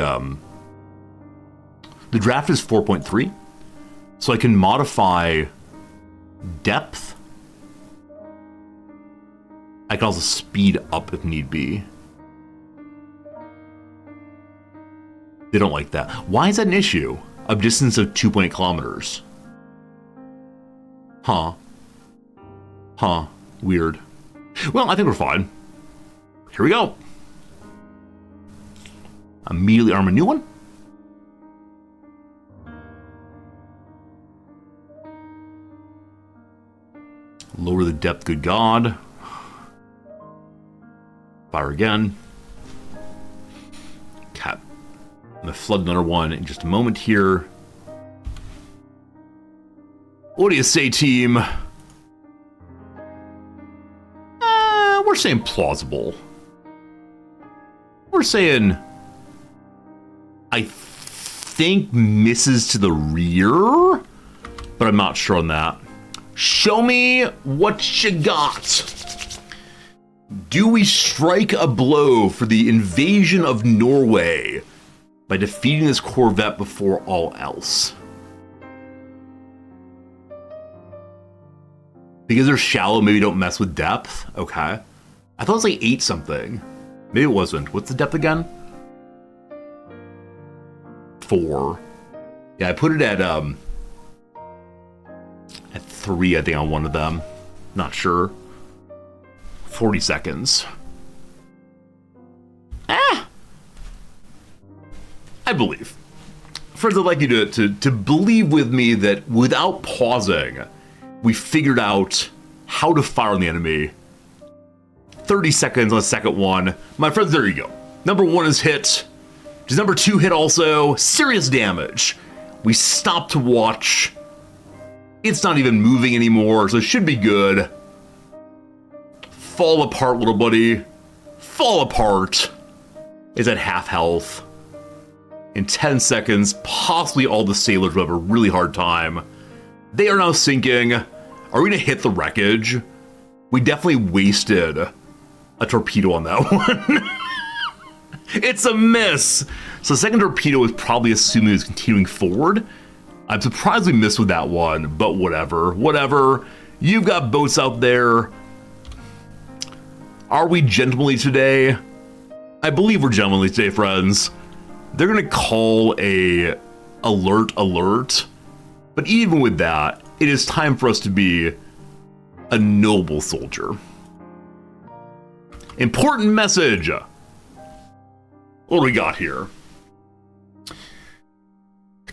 draft is 4.3. So I can modify depth. I can also speed up if need be. They don't like that. Why is that an issue? A distance of 2.8 kilometers. Huh. Weird. Well, I think we're fine. Here we go. Immediately arm a new one. Lower the depth, good God. Fire again. Cap. I'm gonna flood another one in just a moment here. What do you say, team? We're saying plausible. We're saying, I think misses to the rear, but I'm not sure on that. Show me what you got. Do we strike a blow for the invasion of Norway by defeating this corvette before all else? Because they're shallow, maybe don't mess with depth. Okay. I thought it was like 8 something. Maybe it wasn't. What's the depth again? 4. Yeah, I put it at 3, I think, on one of them. Not sure. 40 seconds. I believe. Friends, I'd like you to believe with me that without pausing, we figured out how to fire on the enemy. 30 seconds on the second one. My friends, there you go. Number 1 is hit. Does number 2 hit also? Serious damage. We stop to watch. It's not even moving anymore, so it should be good. Fall apart, little buddy. Fall apart. It's at half health. In 10 seconds, possibly all the sailors will have a really hard time. They are now sinking. Are we gonna hit the wreckage? We definitely wasted a torpedo on that one. It's a miss. So the second torpedo was probably assuming it was continuing forward. I'm surprised we missed with that one, but whatever. Whatever. You've got boats out there. Are we gentlemanly today? I believe we're gentlemanly today, friends. They're gonna call a alert. But even with that, it is time for us to be a noble soldier. Important message. What do we got here?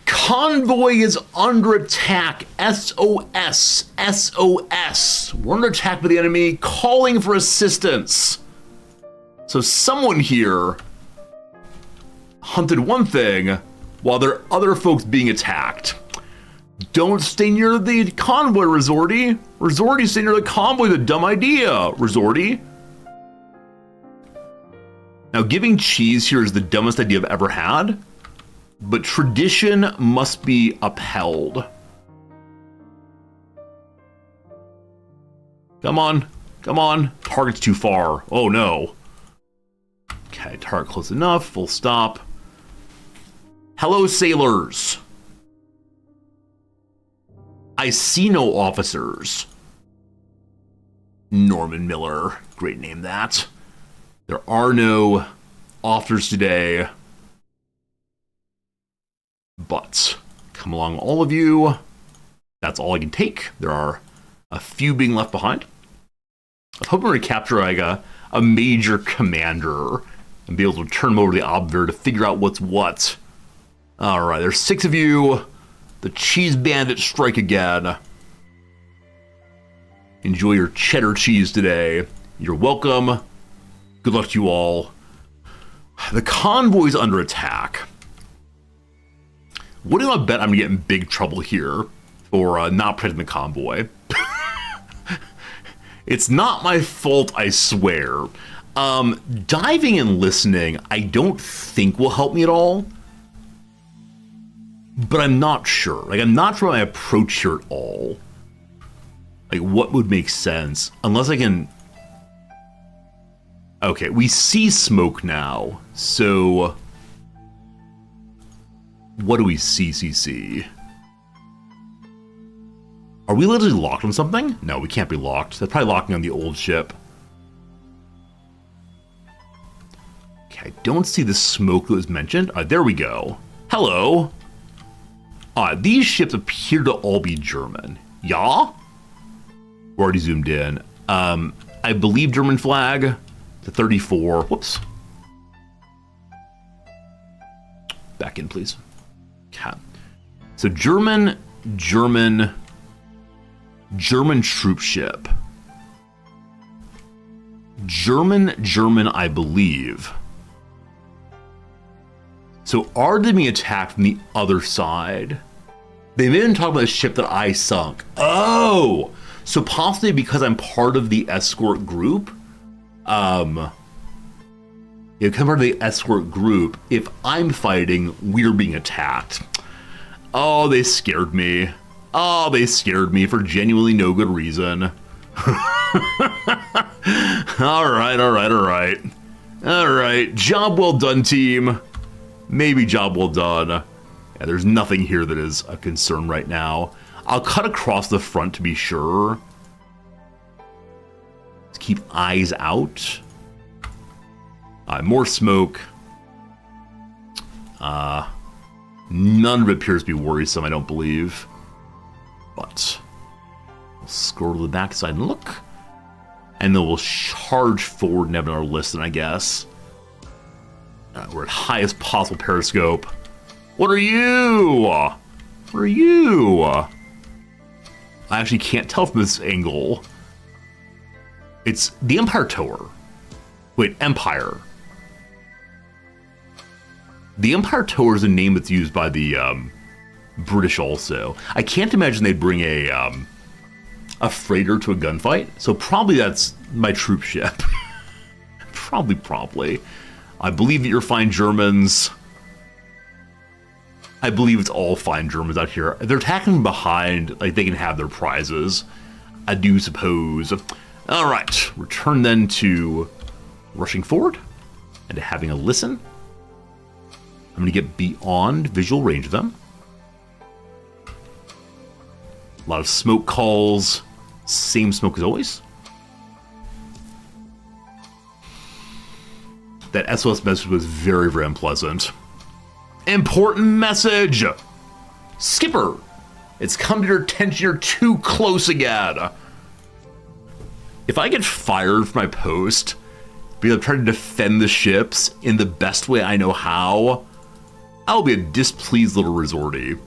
Convoy is under attack. SOS. SOS. We're under attack by the enemy, calling for assistance. So someone here hunted one thing while there are other folks being attacked. Don't stay near the convoy, Resorty. Resorty, stay near the convoy is a dumb idea, Resorty. Now, giving cheese here is the dumbest idea I've ever had, but tradition must be upheld. Come on, come on. Target's too far. Oh no. Okay, target close enough, full stop. Hello, sailors. I see no officers. Norman Miller, great name that. There are no officers today. But come along, all of you. That's all I can take. There are a few being left behind. I was hoping to capture like a major commander and be able to turn them over to the obver to figure out what's what. All right, there's 6 of you. The cheese bandits strike again. Enjoy your cheddar cheese today. You're welcome. Good luck to you all. The convoy's under attack. What do I bet I'm gonna get in big trouble here for not protecting the convoy? It's not my fault, I swear. Diving and listening, I don't think will help me at all. But I'm not sure. Like, I'm not sure my approach here at all. Like, what would make sense? Unless I can... Okay, we see smoke now. So... what do we see? Are we literally locked on something? No, we can't be locked. That's probably locking on the old ship. Okay, I don't see the smoke that was mentioned. There we go. Hello. These ships appear to all be German. Yeah? We're already zoomed in. I believe German flag. The 34. Whoops. Back in, please. Okay. So German troop ship. German, I believe. So are they being attacked from the other side? They didn't talk about the ship that I sunk. Oh! So possibly because I'm part of the escort group. If I'm part of the escort group, if I'm fighting, we're being attacked. Oh, they scared me. Oh, they scared me for genuinely no good reason. All right. Job well done, team. Maybe job well done. Yeah, there's nothing here that is a concern right now. I'll cut across the front to be sure. Let's keep eyes out. More smoke. None of it appears to be worrisome, I don't believe. But we'll scroll to the backside and look. And then we'll charge forward and have another listen, I guess. We're at highest possible periscope. What are you? What are you? I actually can't tell from this angle. It's the Empire Tower. Wait, Empire. The Empire Tower is a name that's used by the British also. I can't imagine they'd bring a freighter to a gunfight, so probably that's my troop ship. Probably. I believe that you're fine Germans. I believe it's all fine Germans out here. If they're attacking from behind, like, they can have their prizes. I do suppose. All right, return then to rushing forward and to having a listen. I'm going to get beyond visual range of them. A lot of smoke calls. Same smoke as always. That SOS message was very, very unpleasant. Important message! Skipper! It's come to your attention you're too close again. If I get fired from my post because I'm trying to defend the ships in the best way I know how, I'll be a displeased little resorty.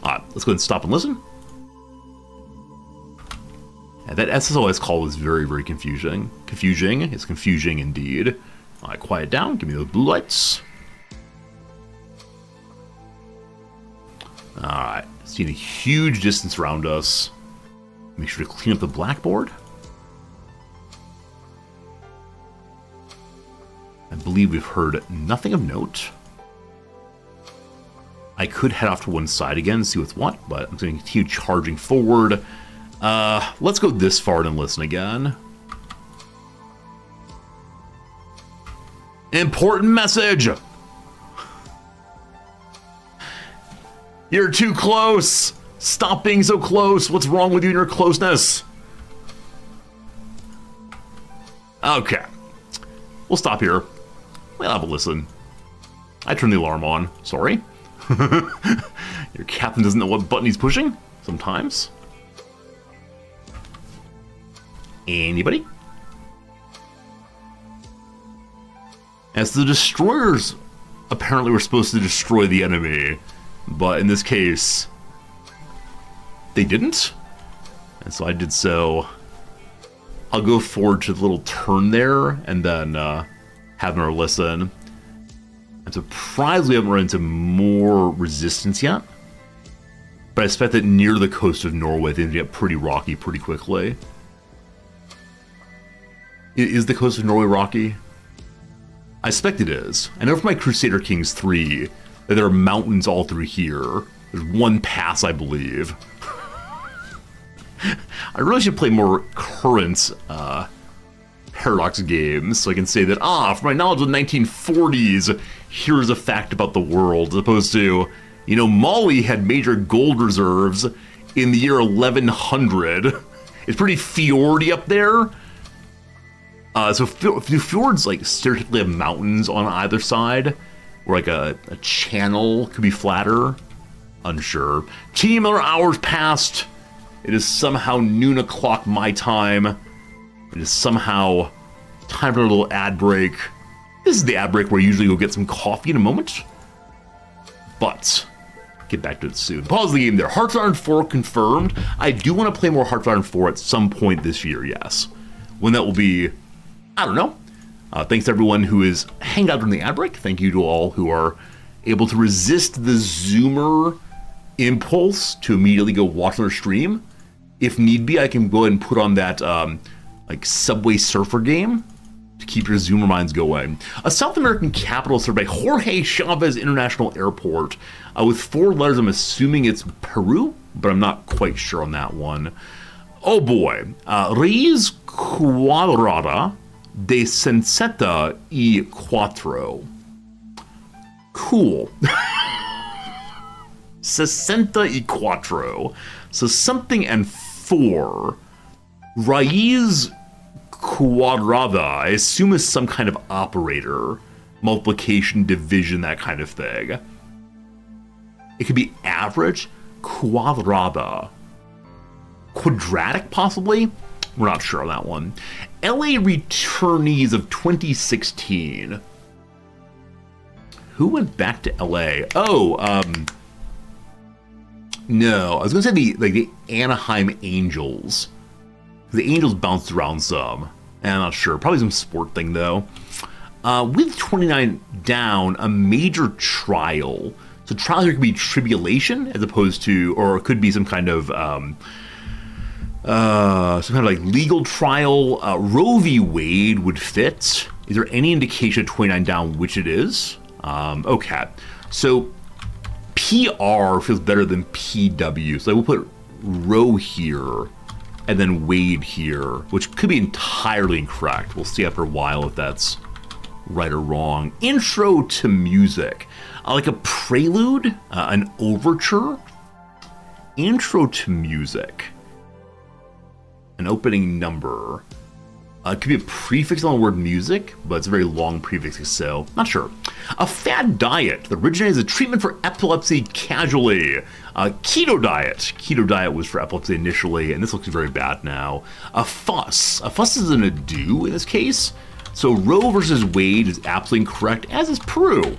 Let's go ahead and stop and listen. And that SOS call was very, very confusing. It's confusing indeed. All right, quiet down. Give me those blue lights. All right, seeing a huge distance around us. Make sure to clean up the blackboard. I believe we've heard nothing of note. I could head off to one side again and see what's what, but I'm going to continue charging forward. Let's go this far and listen again. Important message! You're too close! Stop being so close! What's wrong with you and your closeness? Okay. We'll stop here. We'll have a listen. I turned the alarm on. Sorry. Your captain doesn't know what button he's pushing sometimes. Anybody? As the destroyers apparently were supposed to destroy the enemy, but in this case, they didn't. And so I did so. I'll go forward to the little turn there and then have another listen. I'm surprised we haven't run into more resistance yet. But I expect that near the coast of Norway, things get pretty rocky pretty quickly. Is the coast of Norway rocky? I expect it is. I know from my Crusader Kings 3 that there are mountains all through here. There's one pass, I believe. I really should play more current Paradox games so I can say that, from my knowledge of the 1940s, here's a fact about the world, as opposed to, Mali had major gold reserves in the year 1100. It's pretty fjordy up there. So fjords, like, stereotypically have mountains on either side, or like a channel could be flatter. Unsure. Team, another hours passed. It is somehow noon o'clock my time. It is somehow time for a little ad break. This is the ad break where I usually go get some coffee in a moment. But get back to it soon. Pause the game there. Hearts of Iron 4 confirmed. I do want to play more Hearts of Iron 4 at some point this year, yes. When that will be, I don't know. Thanks to everyone who is hanging out during the ad break. Thank you to all who are able to resist the Zoomer impulse to immediately go watch another stream. If need be, I can go ahead and put on that like Subway Surfer game to keep your Zoomer minds going. A South American capital served by Jorge Chavez International Airport with 4 letters. I'm assuming it's Peru, but I'm not quite sure on that one. Oh boy. Raíz Cuadrada de Sensetta e Quattro. Cool. 64. So something and 4. Raiz quadrada, I assume, is some kind of operator. Multiplication, division, that kind of thing. It could be average. Quadrada. Quadratic, possibly? We're not sure on that one. LA returnees of 2016. Who went back to LA? Oh, no. I was going to say the Anaheim Angels. The Angels bounced around some. I'm not sure. Probably some sport thing, though. With 29 down, a major trial. So trial here could be tribulation as opposed to, or it could be some kind of like legal trial. Roe v. Wade would fit. Is there any indication of 29 down which it is? Okay, so PR feels better than PW, so I will put Roe here and then Wade here, which could be entirely incorrect. We'll see after a while if that's right or wrong. Intro to music, like a prelude, an overture. Intro to music, an opening number. It could be a prefix on the word music, but it's a very long prefix, so not sure. A fad diet that originated as a treatment for epilepsy casually. Keto diet. Keto diet was for epilepsy initially, and this looks very bad now. A fuss. A fuss is an ado in this case. So Roe versus Wade is absolutely incorrect, as is Peru.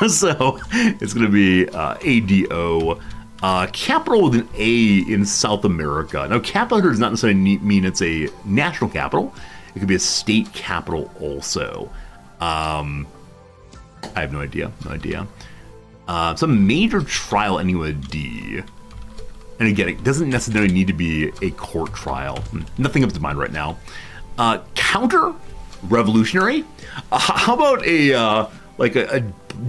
So it's going to be ADO. Capital with an A in South America. Now, capital here does not necessarily mean it's a national capital. It could be a state capital also. I have no idea. Some major trial ending with a D. And again, it doesn't necessarily need to be a court trial. Nothing comes to mind right now. Counter revolutionary. How about a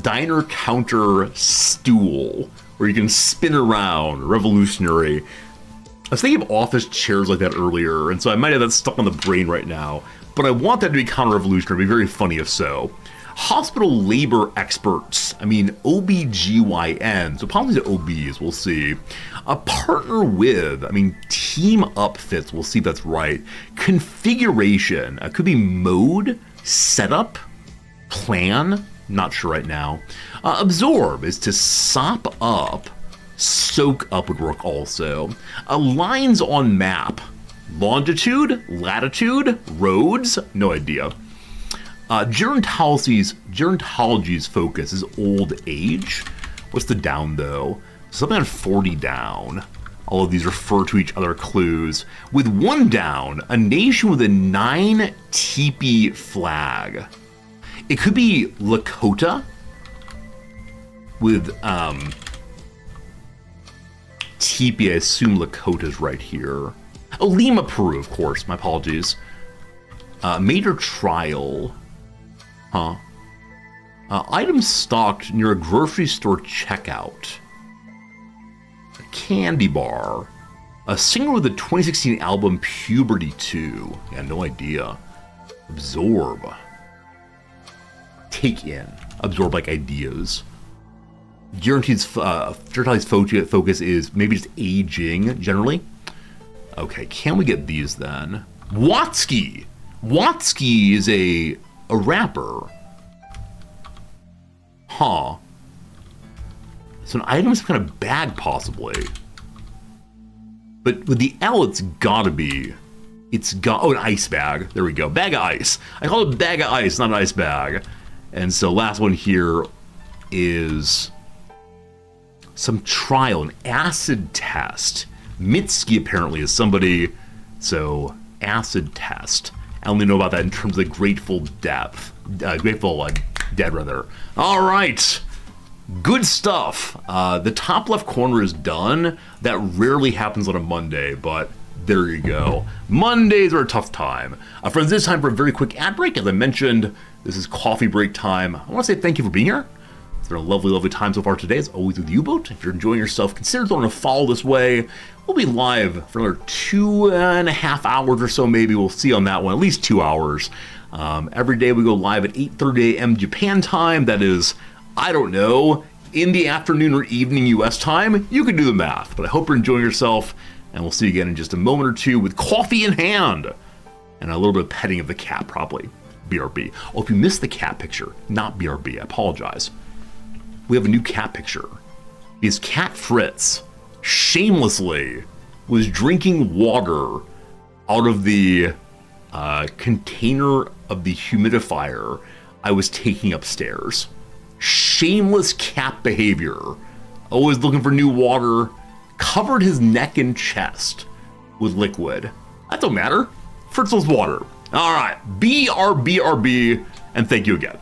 diner counter stool where you can spin around? Revolutionary. I was thinking of office chairs like that earlier, and so I might have that stuck on the brain right now. But I want that to be counter-revolutionary. It'd be very funny if so. Hospital labor experts. I mean, OBGYN. So probably the OBs, we'll see. A partner with, I mean, team up fits. We'll see if that's right. Configuration. Could be mode, setup, plan. Not sure right now. Absorb is to sop up. Soak up would work also. Lines on map. Longitude, latitude, roads, no idea. Gerontology's focus is old age. What's the down though? Something on 40 down. All of these refer to each other clues. With 1 down, a nation with a 9 teepee flag. It could be Lakota with teepee. I assume Lakota's right here. Oh, Lima, Peru, of course. My apologies. Major trial. Items stocked near a grocery store checkout. A candy bar. A singer with the 2016 album Puberty 2. Yeah, no idea. Absorb. Take in. Absorb like ideas. Geronti's focus is maybe just aging, generally. Okay, can we get these then? Watsky! Watsky is a rapper. Huh. So an item is kind of bag, possibly. But with the L, it's gotta be. Oh, an ice bag. There we go. Bag of ice. I call it a bag of ice, not an ice bag. And so last one here is some trial, an acid test. Mitski apparently is somebody, so acid test. I only know about that in terms of Grateful Dead, rather. All right, good stuff. The top left corner is done. That rarely happens on a Monday, but there you go. Mondays are a tough time. Friends, it's time for a very quick ad break. As I mentioned, this is coffee break time. I want to say thank you for being here. It's been a lovely, lovely time so far today, as always with U-Boat. If you're enjoying yourself, consider throwing a follow this way. We'll be live for another 2.5 hours or so, maybe. We'll see on that one, at least 2 hours. Every day we go live at 8:30 a.m. Japan time. That is, I don't know, in the afternoon or evening US time. You can do the math, but I hope you're enjoying yourself, and we'll see you again in just a moment or two with coffee in hand and a little bit of petting of the cat, probably. BRB. Oh, if you missed the cat picture, not BRB, I apologize. We have a new cat picture. Because Cat Fritz shamelessly was drinking water out of the container of the humidifier I was taking upstairs. Shameless cat behavior. Always looking for new water. Covered his neck and chest with liquid. That don't matter. Fritz was water. All right, BRB, and thank you again.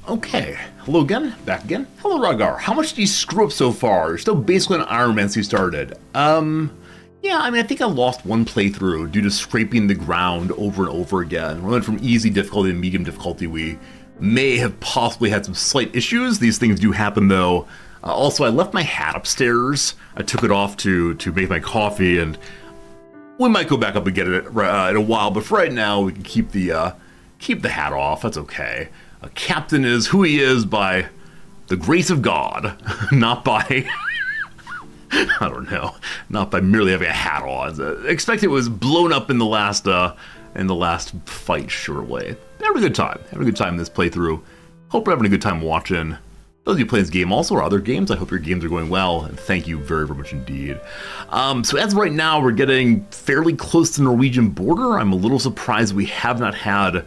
Okay, hello again, back again. Hello, Ragar. How much did you screw up so far? You're still basically an Iron Man since you started. Yeah, I mean, I think I lost one playthrough due to scraping the ground over and over again. We went from easy difficulty to medium difficulty. We may have possibly had some slight issues. These things do happen, though. Also, I left my hat upstairs. I took it off to make my coffee, and we might go back up and get it in a while. But for right now, we can keep the hat off. That's okay. A captain is who he is by the grace of God, not by I don't know, not by merely having a hat on. Expect it was blown up in the last fight. Surely, having a good time. Having a good time in this playthrough. Hope you're having a good time watching. Those of you playing this game also or other games, I hope your games are going well, and thank you very, very much indeed. So as of right now, we're getting fairly close to the Norwegian border. I'm a little surprised we have not had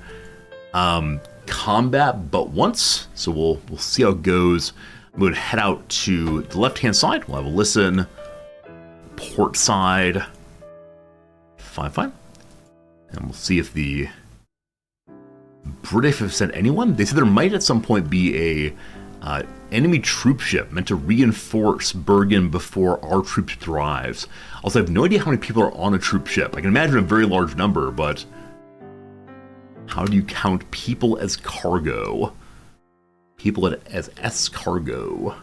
combat but once, so we'll see how it goes. I'm going to head out to the left-hand side. We'll have a listen. Port side. Fine. And we'll see if the British have sent anyone. They said there might at some point be a enemy troop ship meant to reinforce Bergen before our troop ship arrives. Also, I have no idea how many people are on a troop ship. I can imagine a very large number, but how do you count people as cargo? People as S-cargo.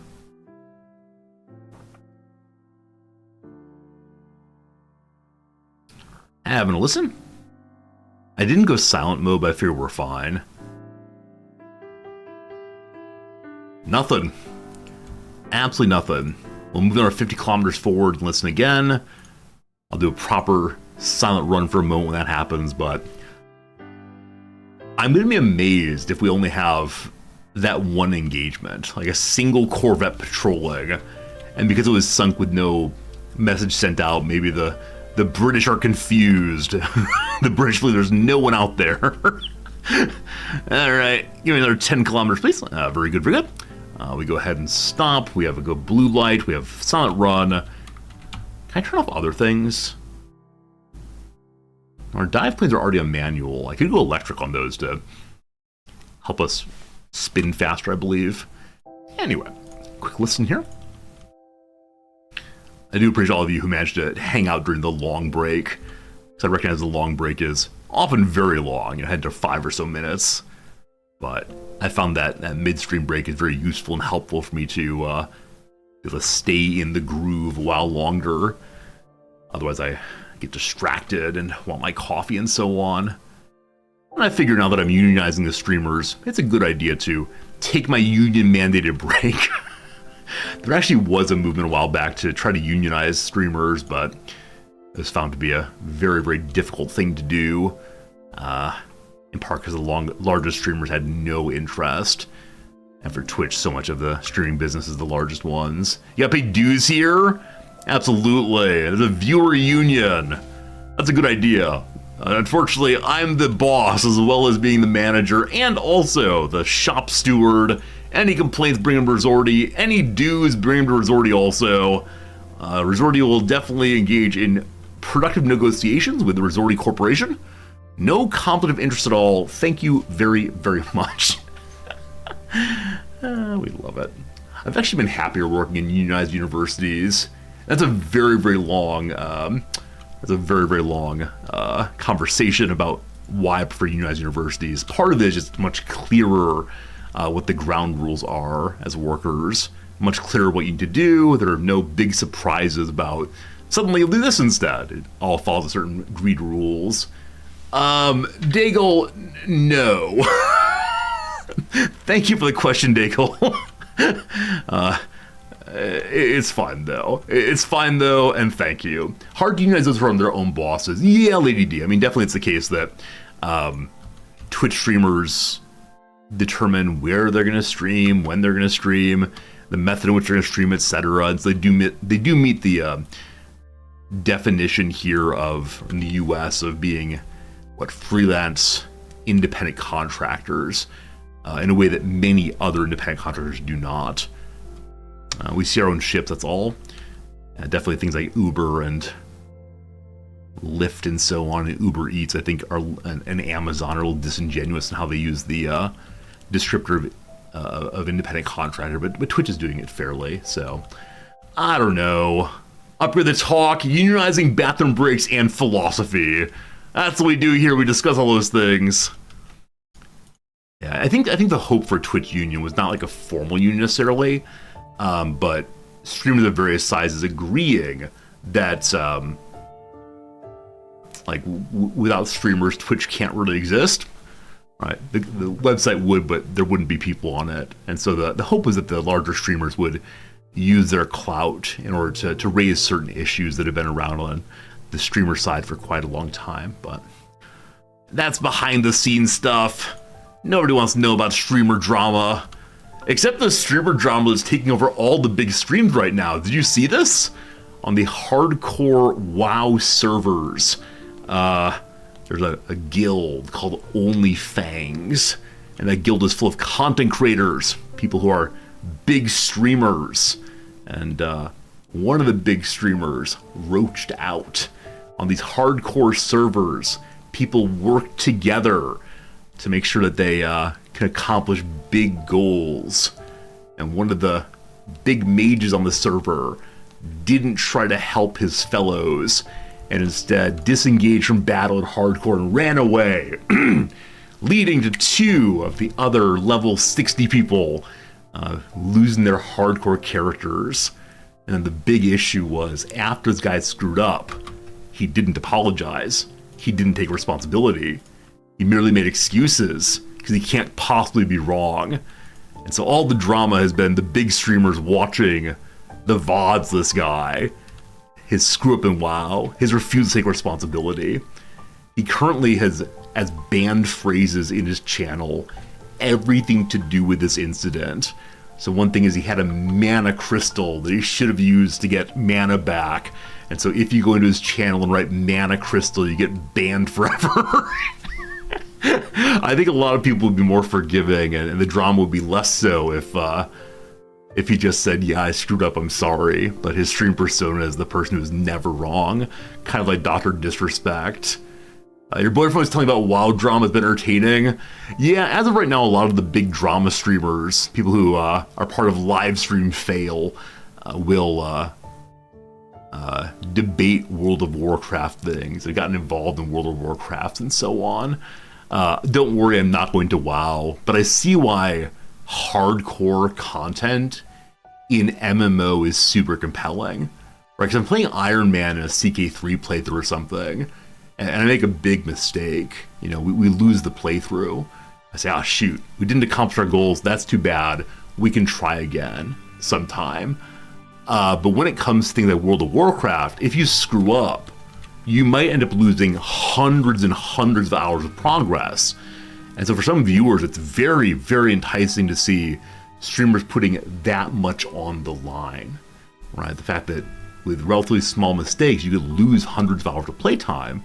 Having a listen. I didn't go silent mode, but I figure we're fine. Nothing. Absolutely nothing. We'll move another 50 kilometers forward and listen again. I'll do a proper silent run for a moment when that happens, but I'm going to be amazed if we only have that one engagement, like a single Corvette patrolling, and because it was sunk with no message sent out, maybe the British are confused. The British believe there's no one out there. All right, give me another 10 kilometers, please. Very good, very good. We go ahead and stop. We have a good blue light. We have silent run. Can I turn off other things? Our dive planes are already on manual. I could go electric on those to help us spin faster, I believe. Anyway, quick listen here. I do appreciate all of you who managed to hang out during the long break. So I recognize the long break is often very long, head to 5 or so minutes. But I found that midstream break is very useful and helpful for me to be able to stay in the groove a while longer. Otherwise, I get distracted and want my coffee and so on. And I figure now that I'm unionizing the streamers, it's a good idea to take my union-mandated break. There actually was a movement a while back to try to unionize streamers, but it was found to be a very, very difficult thing to do. In part because the largest streamers had no interest. And for Twitch, so much of the streaming business is the largest ones. You gotta pay dues here? Absolutely. There's a viewer union. That's a good idea. Unfortunately, I'm the boss as well as being the manager and also the shop steward. Any complaints, bring them to Resorty. Any dues, bring them to Resorty also. Resorty will definitely engage in productive negotiations with the Resorty Corporation. No conflict of interest at all. Thank you very, very much. We love it. I've actually been happier working in unionized universities. That's a very, very long conversation about why I prefer unionized universities. Part of it is just much clearer what the ground rules are as workers. Much clearer what you need to do. There are no big surprises about suddenly you'll do this instead. It all follows a certain agreed rules. Daigle, no. Thank you for the question, Daigle. It's fine though. It's fine though, and thank you. Hard to unionize those from their own bosses. Yeah, Lady D. I mean, definitely it's the case that Twitch streamers determine where they're going to stream, when they're going to stream, the method in which they're going to stream, etc. And so they do meet the definition here of in the U.S. of being freelance independent contractors in a way that many other independent contractors do not. We see our own ships, that's all. Definitely things like Uber and Lyft and so on, and Uber Eats, I think, are and Amazon are a little disingenuous in how they use the descriptor of of independent contractor, but Twitch is doing it fairly, so I don't know. Upgrade the talk, unionizing bathroom breaks, and philosophy. That's what we do here. We discuss all those things. Yeah, I think the hope for Twitch union was not like a formal union necessarily, but streamers of various sizes agreeing that without streamers, Twitch can't really exist. Right, the website would, but there wouldn't be people on it, and so the hope was that the larger streamers would use their clout in order to raise certain issues that have been around on the streamer side for quite a long time. But that's behind the scenes stuff. Nobody wants to know about streamer drama, except the streamer drama that's taking over all the big streams right now. Did you see this? On the hardcore WoW servers, there's a guild called OnlyFangs, and that guild is full of content creators, people who are big streamers, and one of the big streamers roached out on these hardcore servers. People work together to make sure that they can accomplish big goals, and one of the big mages on the server didn't try to help his fellows, and instead disengaged from battle in hardcore and ran away, leading to 2 of the other level 60 people losing their hardcore characters. And then the big issue was, after this guy screwed up, he didn't apologize. He didn't take responsibility. He merely made excuses, because he can't possibly be wrong. And so all the drama has been the big streamers watching the VODs of this guy, his screw up in WoW, his refusal to take responsibility. He currently has banned phrases in his channel, everything to do with this incident. So one thing is, he had a mana crystal that he should have used to get mana back. And so if you go into his channel and write mana crystal, you get banned forever. I think a lot of people would be more forgiving, and the drama would be less so if he just said, yeah, I screwed up, I'm sorry. But his stream persona is the person who's never wrong. Kind of like Dr. Disrespect. Your boyfriend was telling me about WoW drama has been entertaining. Yeah, as of right now, a lot of the big drama streamers, people who are part of Livestream Fail, will debate World of Warcraft things. They've gotten involved in World of Warcraft and so on. Don't worry, I'm not going to WoW, but I see why hardcore content in MMO is super compelling. Right, because I'm playing Iron Man in a CK3 playthrough or something, and I make a big mistake. You know, we lose the playthrough. I say, oh shoot, we didn't accomplish our goals, that's too bad. We can try again sometime. But when it comes to things like World of Warcraft, if you screw up, you might end up losing hundreds and hundreds of hours of progress. And so for some viewers, it's very, very enticing to see streamers putting that much on the line, right? The fact that with relatively small mistakes, you could lose hundreds of hours of playtime,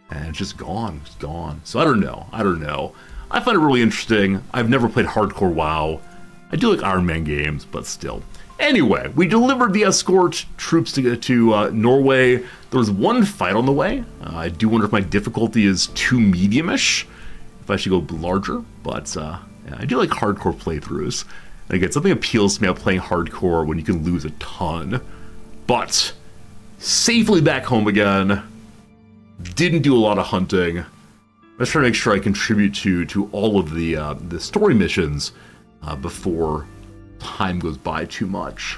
and it's just gone, it's gone. So I don't know. I find it really interesting. I've never played hardcore WoW. I do like Iron Man games, but still. Anyway, we delivered the escort troops to Norway. There was one fight on the way. I do wonder if my difficulty is too medium-ish, if I should go larger, but yeah, I do like hardcore playthroughs. And again, something appeals to me about playing hardcore when you can lose a ton. But safely back home again. Didn't do a lot of hunting. Let's try to make sure I contribute to all of the story missions before time goes by too much.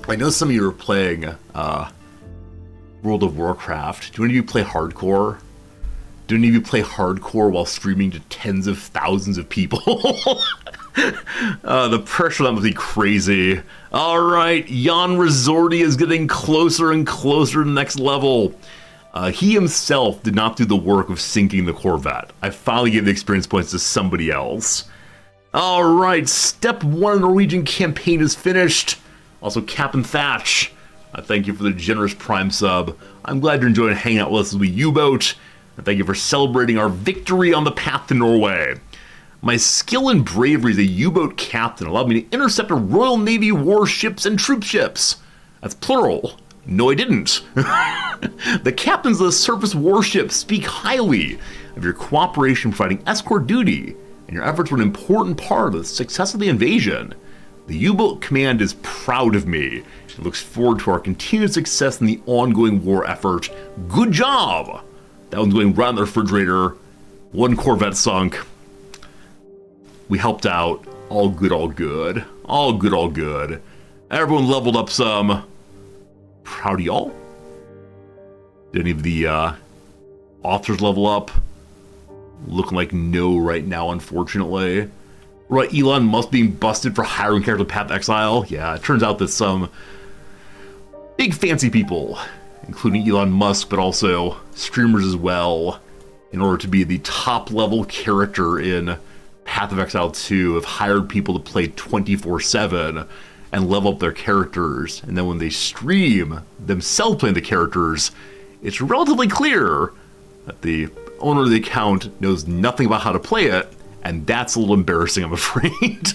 I know some of you are playing World of Warcraft. Do any of you play hardcore? Do any of you play hardcore while streaming to tens of thousands of people? The pressure, that must be crazy. Alright, Jan Resorti is getting closer and closer to the next level. He himself did not do the work of sinking the Corvette. I finally gave the experience points to somebody else. Alright, step 1 of the Norwegian campaign is finished. Also, Captain Thatch, thank you for the generous Prime sub. I'm glad you're enjoying hanging out with us as we U-boat. And thank you for celebrating our victory on the path to Norway. My skill and bravery as a U-boat captain allowed me to intercept a Royal Navy warships and troop ships. That's plural. No, I didn't. The captains of the surface warships speak highly of your cooperation providing escort duty and your efforts were an important part of the success of the invasion. The U-Boat Command is proud of me and looks forward to our continued success in the ongoing war effort. Good job! That one's going right in the refrigerator. One Corvette sunk. We helped out. All good, all good. All good, all good. Everyone leveled up some. Proud of y'all. Did any of the authors level up? Looking like no right now, unfortunately. Right, Elon Musk being busted for hiring characters with Path of Exile. Yeah, it turns out that some big fancy people, including Elon Musk, but also streamers as well, in order to be the top level character in Path of Exile 2, have hired people to play 24/7 and level up their characters. And then when they stream themselves playing the characters, it's relatively clear that the owner of the account knows nothing about how to play it, and that's a little embarrassing, I'm afraid.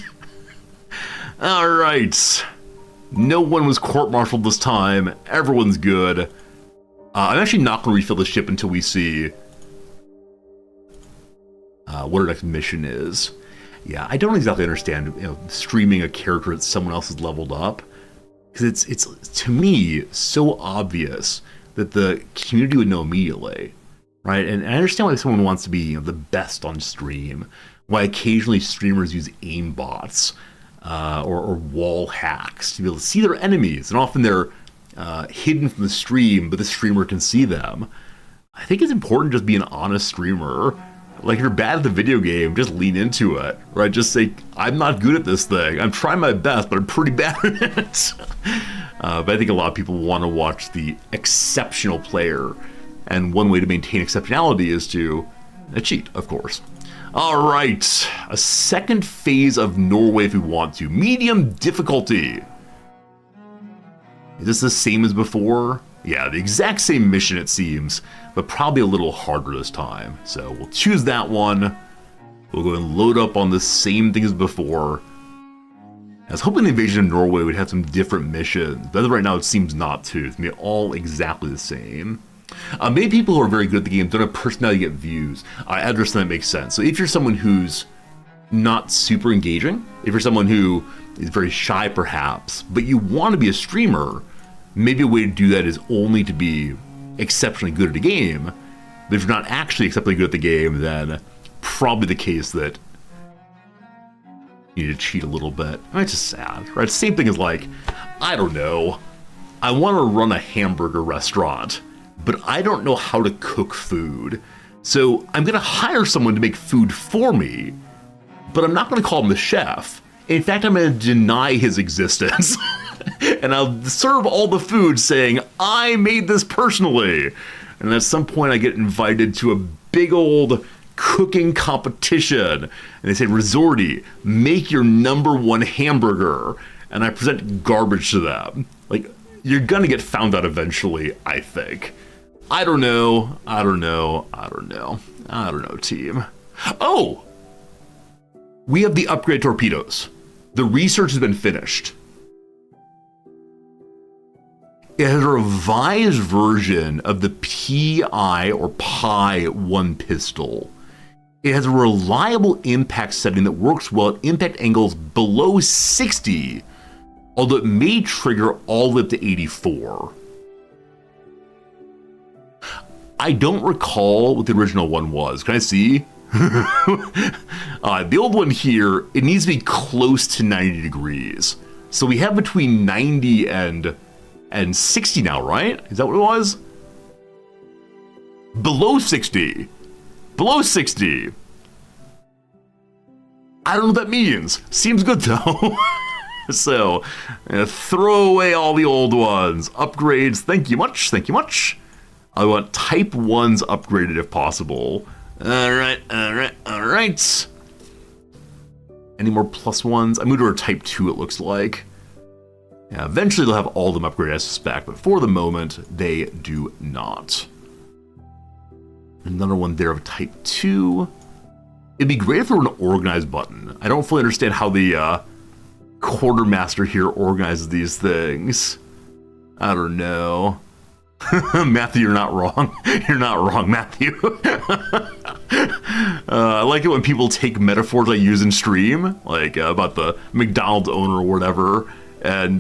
All right. No one was court-martialed this time. Everyone's good. I'm actually not going to refill the ship until we see what our next mission is. Yeah, I don't exactly understand, streaming a character that someone else has leveled up, because it's to me so obvious that the community would know immediately, right? And I understand why someone wants to be the best on stream, why occasionally streamers use aimbots or wall hacks to be able to see their enemies, and often they're hidden from the stream, but the streamer can see them. I think it's important to just be an honest streamer. Like, if you're bad at the video game, just lean into it, right? Just say, I'm not good at this thing. I'm trying my best, but I'm pretty bad at it. But I think a lot of people want to watch the exceptional player. And one way to maintain exceptionality is to cheat, of course. All right, a second phase of Norway if we want to. Medium difficulty. Is this the same as before? Yeah, the exact same mission it seems, but probably a little harder this time. So we'll choose that one. We'll go and load up on the same thing as before. I was hoping the invasion of Norway would have some different missions, but as of right now it seems not to. It's going to be all exactly the same. Many people who are very good at the game don't have personality to get views. I understand that makes sense. So if you're someone who's not super engaging, if you're someone who is very shy perhaps, but you want to be a streamer, maybe a way to do that is only to be exceptionally good at the game. But if you're not actually exceptionally good at the game, then probably the case that you need to cheat a little bit. I mean, it's just sad, right? Same thing as like, I don't know, I want to run a hamburger restaurant, but I don't know how to cook food. So I'm going to hire someone to make food for me, but I'm not going to call him the chef. In fact, I'm going to deny his existence. And I'll serve all the food saying, I made this personally. And at some point I get invited to a big old cooking competition. And they say, Resorti, make your #1 hamburger. And I present garbage to them. Like, you're going to get found out eventually, I think. I don't know, team. Oh! We have the upgrade torpedoes. The research has been finished. It has a revised version of the PI or Pi 1 pistol. It has a reliable impact setting that works well at impact angles below 60, although it may trigger all the way up to 84. I don't recall what the original one was. Can I see? The old one here, it needs to be close to 90 degrees. So we have between 90 and 60 now, right? Is that what it was? Below 60. Below 60. I don't know what that means. Seems good though. So, throw away all the old ones. Upgrades, thank you much, thank you much. I want type 1s upgraded if possible. Alright. Any more +1s? I'm going to do a type 2 it looks like. Yeah, eventually they'll have all of them upgraded, I suspect, but for the moment, they do not. Another one there of type 2. It'd be great if there were an organize button. I don't fully understand how the quartermaster here organizes these things. I don't know. Matthew, you're not wrong. You're not wrong, Matthew. I like it when people take metaphors I use in stream, like about the McDonald's owner or whatever, and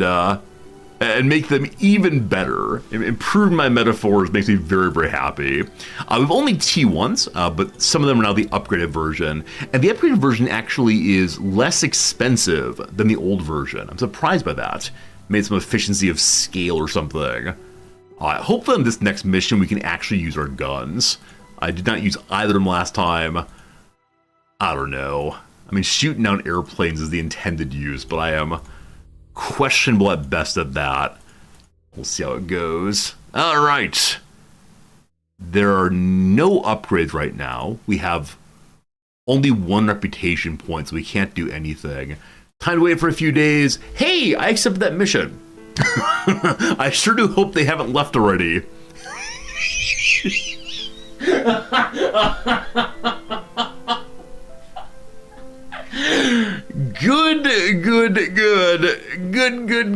make them even better. Improving my metaphors makes me very, very happy. We've only T1s, but some of them are now the upgraded version. And the upgraded version actually is less expensive than the old version. I'm surprised by that. Made some efficiency of scale or something. Hopefully on this next mission we can actually use our guns. I did not use either of them last time. I don't know. I mean, shooting down airplanes is the intended use, but I am questionable at best at that. We'll see how it goes. All right. There are no upgrades right now. We have only 1 reputation point, so we can't do anything. Time to wait for a few days. Hey, I accepted that mission. I sure do hope they haven't left already.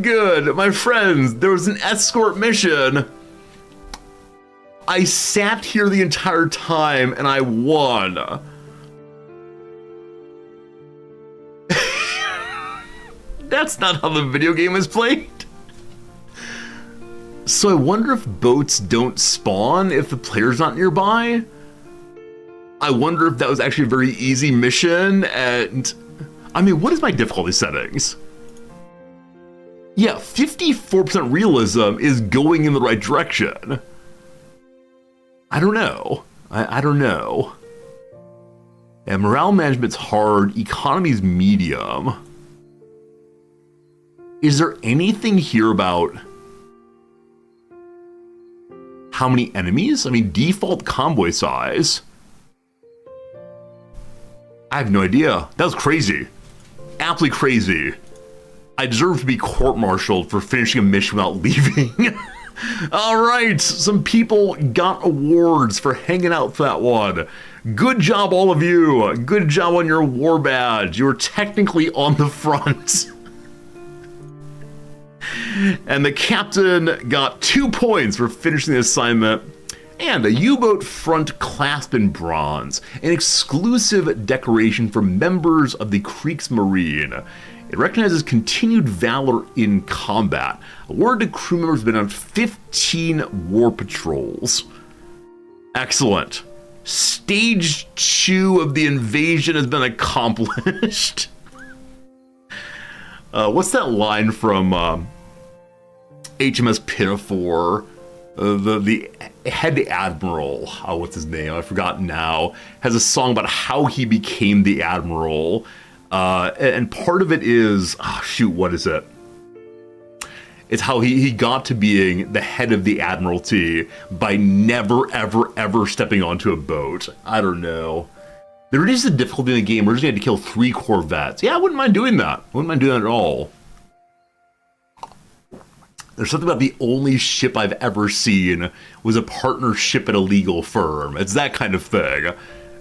Good. My friends, there was an escort mission. I sat here the entire time and I won. That's not how the video game is played. So I wonder if boats don't spawn if the player's not nearby. I wonder if that was actually a very easy mission, and I mean, what is my difficulty settings? Yeah, 54% realism is going in the right direction. I don't know. I don't know. And morale management's hard, economy's medium. Is there anything here about how many enemies? I mean, default convoy size. I have no idea. That was crazy. Absolutely crazy. I deserve to be court-martialed for finishing a mission without leaving. All right, some people got awards for hanging out for that one. Good job, all of you. Good job on your war badge. You were technically on the front. And the captain got 2 points for finishing the assignment, and a U-boat front clasp in bronze, an exclusive decoration for members of the Kriegsmarine. It recognizes continued valor in combat. Awarded to crew members who have been on 15 war patrols. Excellent. Stage 2 of the invasion has been accomplished. What's that line from HMS Pinafore? The head admiral, what's his name? I've forgotten now. Has a song about how he became the admiral. And part of it is, what is it? It's how he got to being the head of the admiralty by never, ever stepping onto a boat. I don't know. There is a difficulty in the game. We're just going to have to kill 3 corvettes. Yeah, I wouldn't mind doing that. I wouldn't mind doing that at all. There's something about the only ship I've ever seen was a partnership at a legal firm. It's that kind of thing.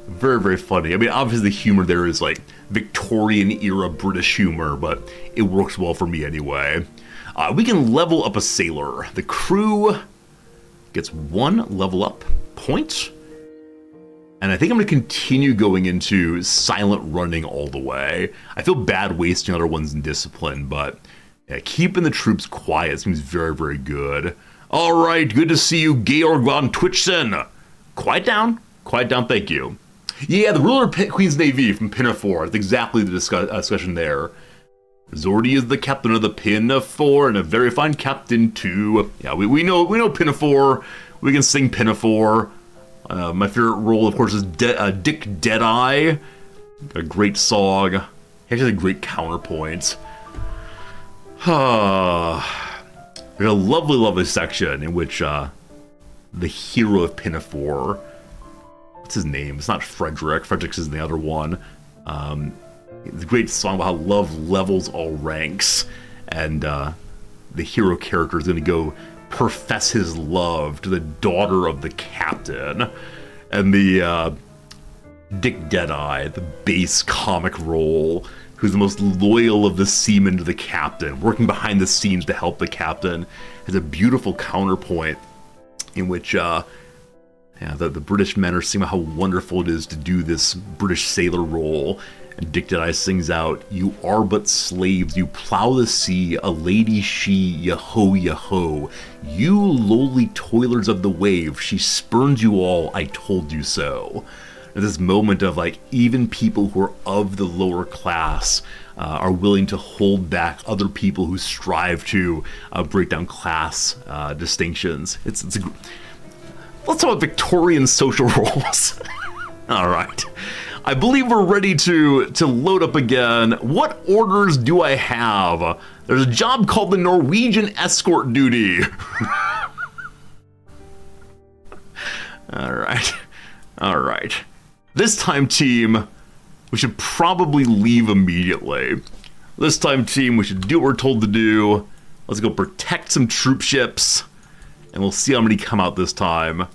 Very, very funny. I mean, obviously the humor there is like Victorian era British humor, but it works well for me anyway. We can level up a sailor. The crew gets 1 level up point. And I think I'm going to continue going into silent running all the way. I feel bad wasting other ones in discipline, but yeah, keeping the troops quiet seems very, very good. All right, good to see you, Georg von Twitchson. Quiet down, thank you. Yeah, the ruler of Queen's Navy from Pinafore. That's exactly the discussion there. Zordy is the captain of the Pinafore, and a very fine captain too. Yeah, we know Pinafore. We can sing Pinafore. My favorite role, of course, is Dick Deadeye. A great song. He actually has a great counterpoint. There's a lovely, lovely section in which the hero of Pinafore, what's his name? It's not Frederick. Frederick's is the other one. It's a great song about how love levels all ranks, and the hero character is going to go profess his love to the daughter of the captain, and the Dick Deadeye, the base comic role, who's the most loyal of the seamen to the captain, working behind the scenes to help the captain, has a beautiful counterpoint in which the British men are singing about how wonderful it is to do this British sailor role. And Dick Deadeye sings out, "You are but slaves, you plow the sea, a lady she, yo-ho, yo-ho. You lowly toilers of the wave, she spurns you all, I told you so." And this moment of like, even people who are of the lower class are willing to hold back other people who strive to break down class distinctions. Let's talk about Victorian social roles. All right. I believe we're ready to load up again. What orders do I have? There's a job called the Norwegian escort duty. All right. This time, team, we should probably leave immediately. This time, team, we should do what we're told to do. Let's go protect some troop ships, and we'll see how many come out this time.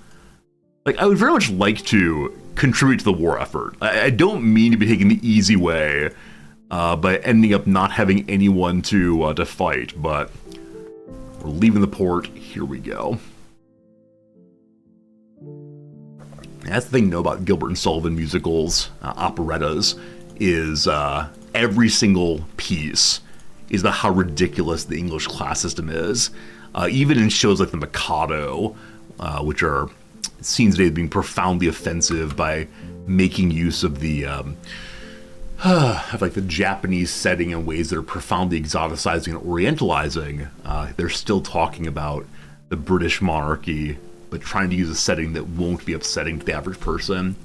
Like, I would very much like to contribute to the war effort. I don't mean to be taking the easy way by ending up not having anyone to fight, but we're leaving the port. Here we go. That's the thing to know about Gilbert and Sullivan musicals, operettas, is every single piece is about how ridiculous the English class system is. Even in shows like The Mikado, which are seen today as being profoundly offensive by making use of the Japanese setting in ways that are profoundly exoticizing and orientalizing. They're still talking about the British monarchy, but trying to use a setting that won't be upsetting to the average person.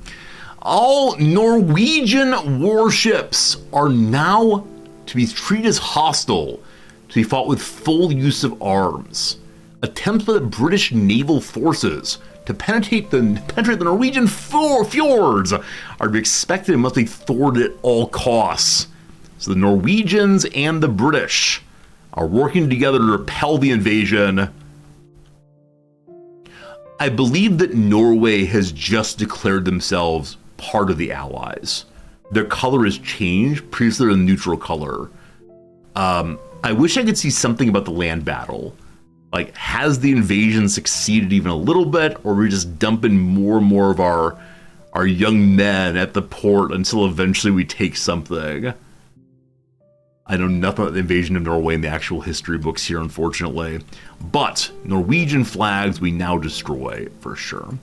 All Norwegian warships are now to be treated as hostile, to be fought with full use of arms. Attempts by the British naval forces to penetrate the Norwegian fjords are to be expected and must be thwarted at all costs. So the Norwegians and the British are working together to repel the invasion. I believe that Norway has just declared themselves part of the Allies. Their color has changed. Previously, they're a neutral color. I wish I could see something about the land battle. Like, has the invasion succeeded even a little bit, or are we just dumping more and more of our young men at the port until eventually we take something? I know nothing about the invasion of Norway in the actual history books here, unfortunately. But Norwegian flags we now destroy, for sure.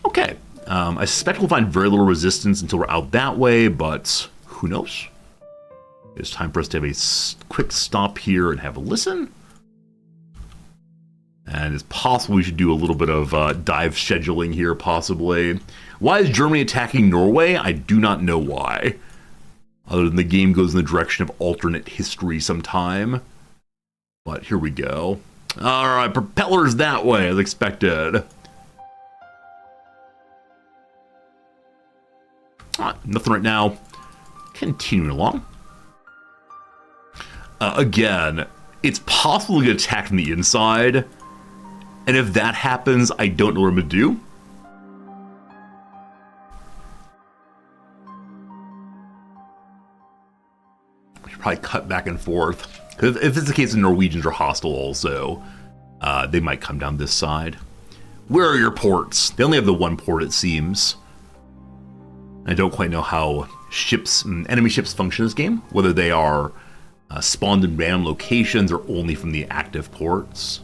Okay, I suspect we'll find very little resistance until we're out that way, but who knows? It's time for us to have a quick stop here and have a listen. And it's possible we should do a little bit of dive scheduling here, possibly. Why is Germany attacking Norway? I do not know why. Other than the game goes in the direction of alternate history sometime. But here we go. Alright, propellers that way, as expected. Nothing right now. Continuing along. Again, it's possible to get attacked from the inside. And if that happens, I don't know what I'm going to do. I should probably cut back and forth. Because if it's the case, the Norwegians are hostile also. They might come down this side. Where are your ports? They only have the one port, it seems. I don't quite know how enemy ships function in this game. Whether they are spawned in random locations or only from the active ports.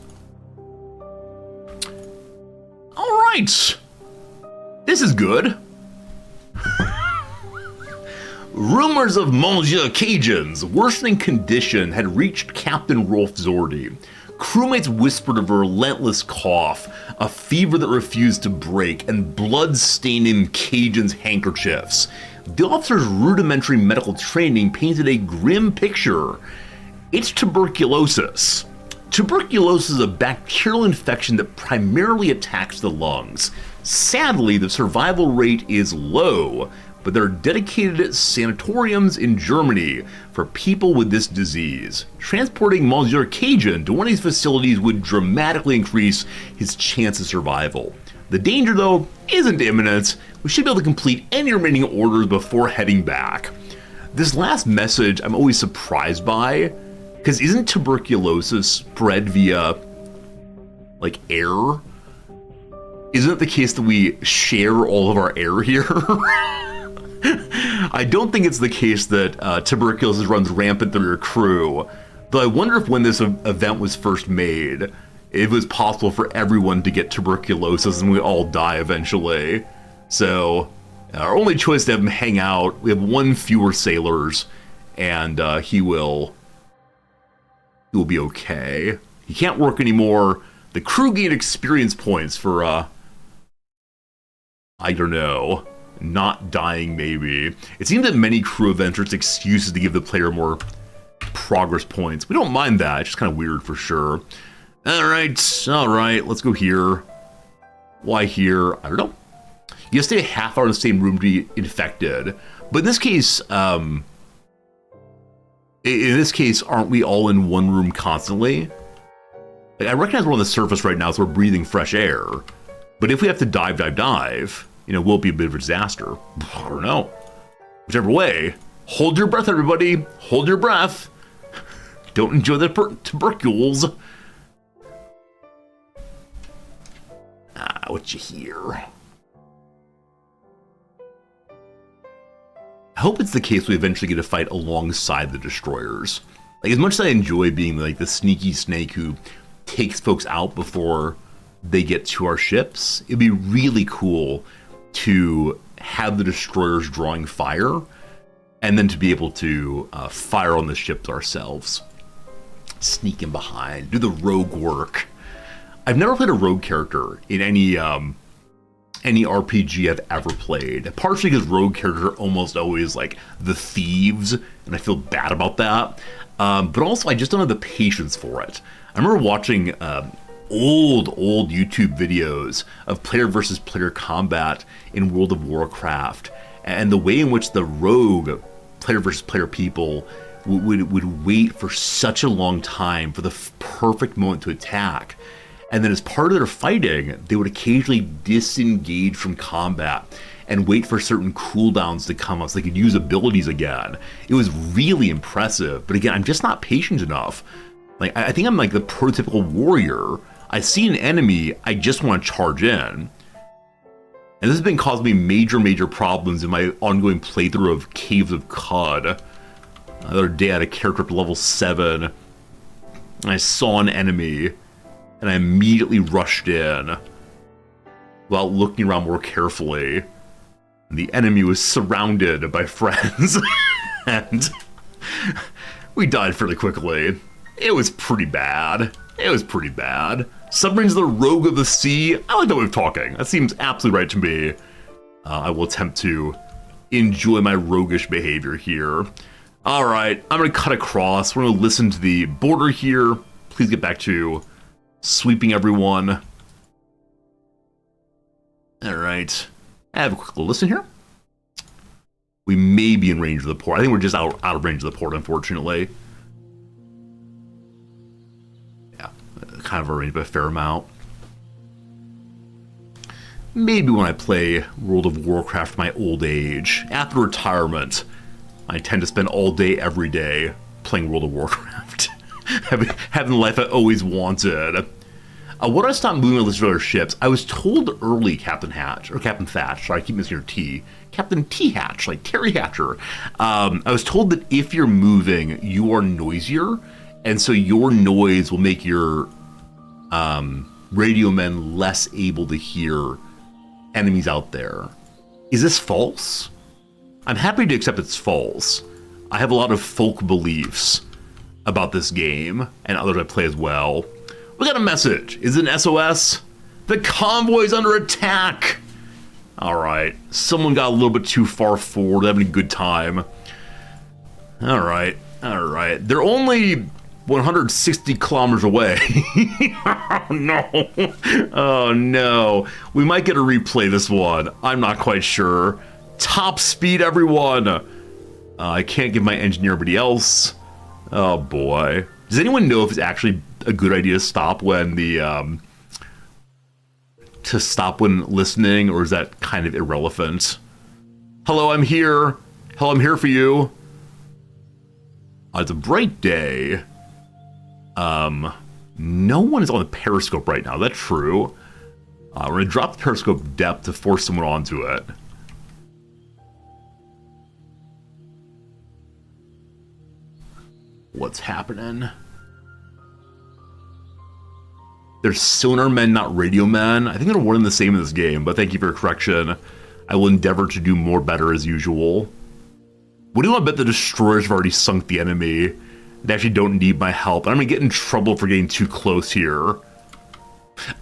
Alright! This is good. Rumors of Monsieur Cajun's worsening condition had reached Captain Rolf Zordi. Crewmates whispered of a relentless cough, a fever that refused to break, and blood staining Cajun's handkerchiefs. The officer's rudimentary medical training painted a grim picture. It's tuberculosis. Tuberculosis is a bacterial infection that primarily attacks the lungs. Sadly, the survival rate is low, but there are dedicated sanatoriums in Germany for people with this disease. Transporting Monsieur Cajun to one of these facilities would dramatically increase his chance of survival. The danger, though, isn't imminent. We should be able to complete any remaining orders before heading back. This last message I'm always surprised by, because isn't tuberculosis spread via, like, air? Isn't it the case that we share all of our air here? I don't think it's the case that tuberculosis runs rampant through your crew, though I wonder if when this event was first made, it was possible for everyone to get tuberculosis and we all die eventually. So our only choice is to have him hang out. We have one fewer sailors, and he will be okay. He can't work anymore. The crew gained experience points for I don't know, not dying maybe. It seems that many crew events are just excuses to give the player more progress points. We don't mind that. It's just kind of weird for sure. All right, let's go here. Why here? I don't know. You stay a half hour in the same room to be infected. But in this case, aren't we all in one room constantly? Like, I recognize we're on the surface right now, so we're breathing fresh air. But if we have to dive, will it be a bit of a disaster? I don't know. Whichever way, hold your breath, everybody. Hold your breath. Don't enjoy the tubercules. What you hear? I hope it's the case we eventually get to fight alongside the destroyers. Like, as much as I enjoy being like the sneaky snake who takes folks out before they get to our ships, it'd be really cool to have the destroyers drawing fire and then to be able to fire on the ships ourselves. Sneak in behind, do the rogue work. I've never played a rogue character in any RPG I've ever played, partially because rogue characters are almost always like the thieves, and I feel bad about that. But also, I just don't have the patience for it. I remember watching old YouTube videos of player versus player combat in World of Warcraft, and the way in which the rogue player versus player people would wait for such a long time for the perfect moment to attack. And then as part of their fighting, they would occasionally disengage from combat and wait for certain cooldowns to come up so they could use abilities again. It was really impressive. But again, I'm just not patient enough. Like, I think I'm like the prototypical warrior. I see an enemy, I just want to charge in. And this has been causing me major problems in my ongoing playthrough of Caves of Cod. The other day I had a character up to level 7, and I saw an enemy, and I immediately rushed in while looking around more carefully. And the enemy was surrounded by friends, and we died fairly quickly. It was pretty bad. Submarines are the rogue of the sea. I like that way of talking. That seems absolutely right to me. I will attempt to enjoy my roguish behavior here. All right, I'm going to cut across. We're going to listen to the border here. Please get back to sweeping everyone. All right, have a quick little listen here. We may be in range of the port. I think we're just out of range of the port, unfortunately. Yeah, kind of a range, but a fair amount. Maybe when I play World of Warcraft in my old age, after retirement, I tend to spend all day, every day, playing World of Warcraft. having the life I always wanted. What I stopped moving on the other ships, I was told early, Captain Hatch, or Captain Thatch, sorry, I keep missing your T. Captain T Hatch, like Terry Hatcher. I was told that if you're moving, you are noisier, and so your noise will make your radio men less able to hear enemies out there. Is this false? I'm happy to accept it's false. I have a lot of folk beliefs about this game, and others I play as well. We got a message. Is it an SOS? The convoy's under attack! Alright, someone got a little bit too far forward, having a good time. Alright. They're only 160 kilometers away. Oh no. We might get a replay this one. I'm not quite sure. Top speed, everyone! I can't give my engineer anybody else. Oh boy. Does anyone know if it's actually a good idea to stop when listening, or is that kind of irrelevant? Hello, I'm here. Hello, I'm here for you. It's a bright day. No one is on the periscope right now. That's true. We're going to drop the periscope depth to force someone onto it. What's happening? They're sonar men, not radio men. I think they're one and the same in this game, but thank you for your correction. I will endeavor to do more better as usual. What do you want to bet the destroyers have already sunk the enemy? They actually don't need my help. I'm going to get in trouble for getting too close here.